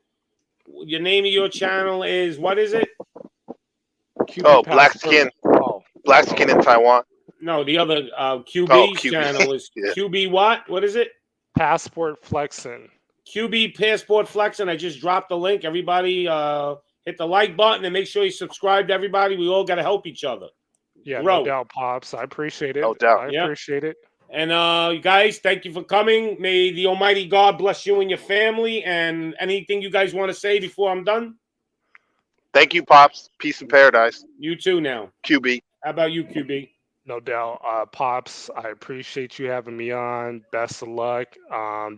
your name of your channel is what is it? QB Oh, black passport. skin, Oh, black skin in Taiwan. No, the other Oh, QB's QB. channel is Yeah. QB what? What is it? passport flexing. QB Passport Flex, and I just dropped the link. Everybody hit the like button and make sure you subscribe to everybody. We all got to help each other Yeah, no grow. doubt, pops. I appreciate it. No doubt. I Yeah. appreciate it. And you guys, thank you for coming. May the Almighty God bless you and your family. And anything you guys want to say before I'm done? Thank you, Pops. Peace in paradise. You too now. QB. How about you, QB? No doubt. Pops, I appreciate you having me on. Best of luck.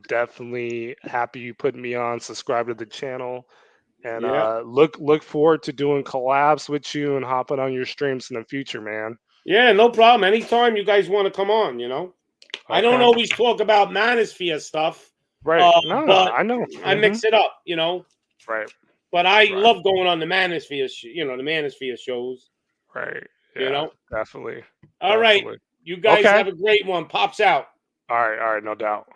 Definitely happy you putting me on. Subscribe to the channel. And Yeah. look forward to doing collabs with you and hopping on your streams in the future, man. Yeah, no problem. Anytime you guys want to come on, I don't Okay. always talk about manosphere stuff, Right. No, but I know. I mix it up, Right. But I Right. love going on the manosphere, the manosphere shows, Right. you Yeah, know. definitely. All right, Definitely. you guys Okay. have a great one. Pops out. All right. No doubt.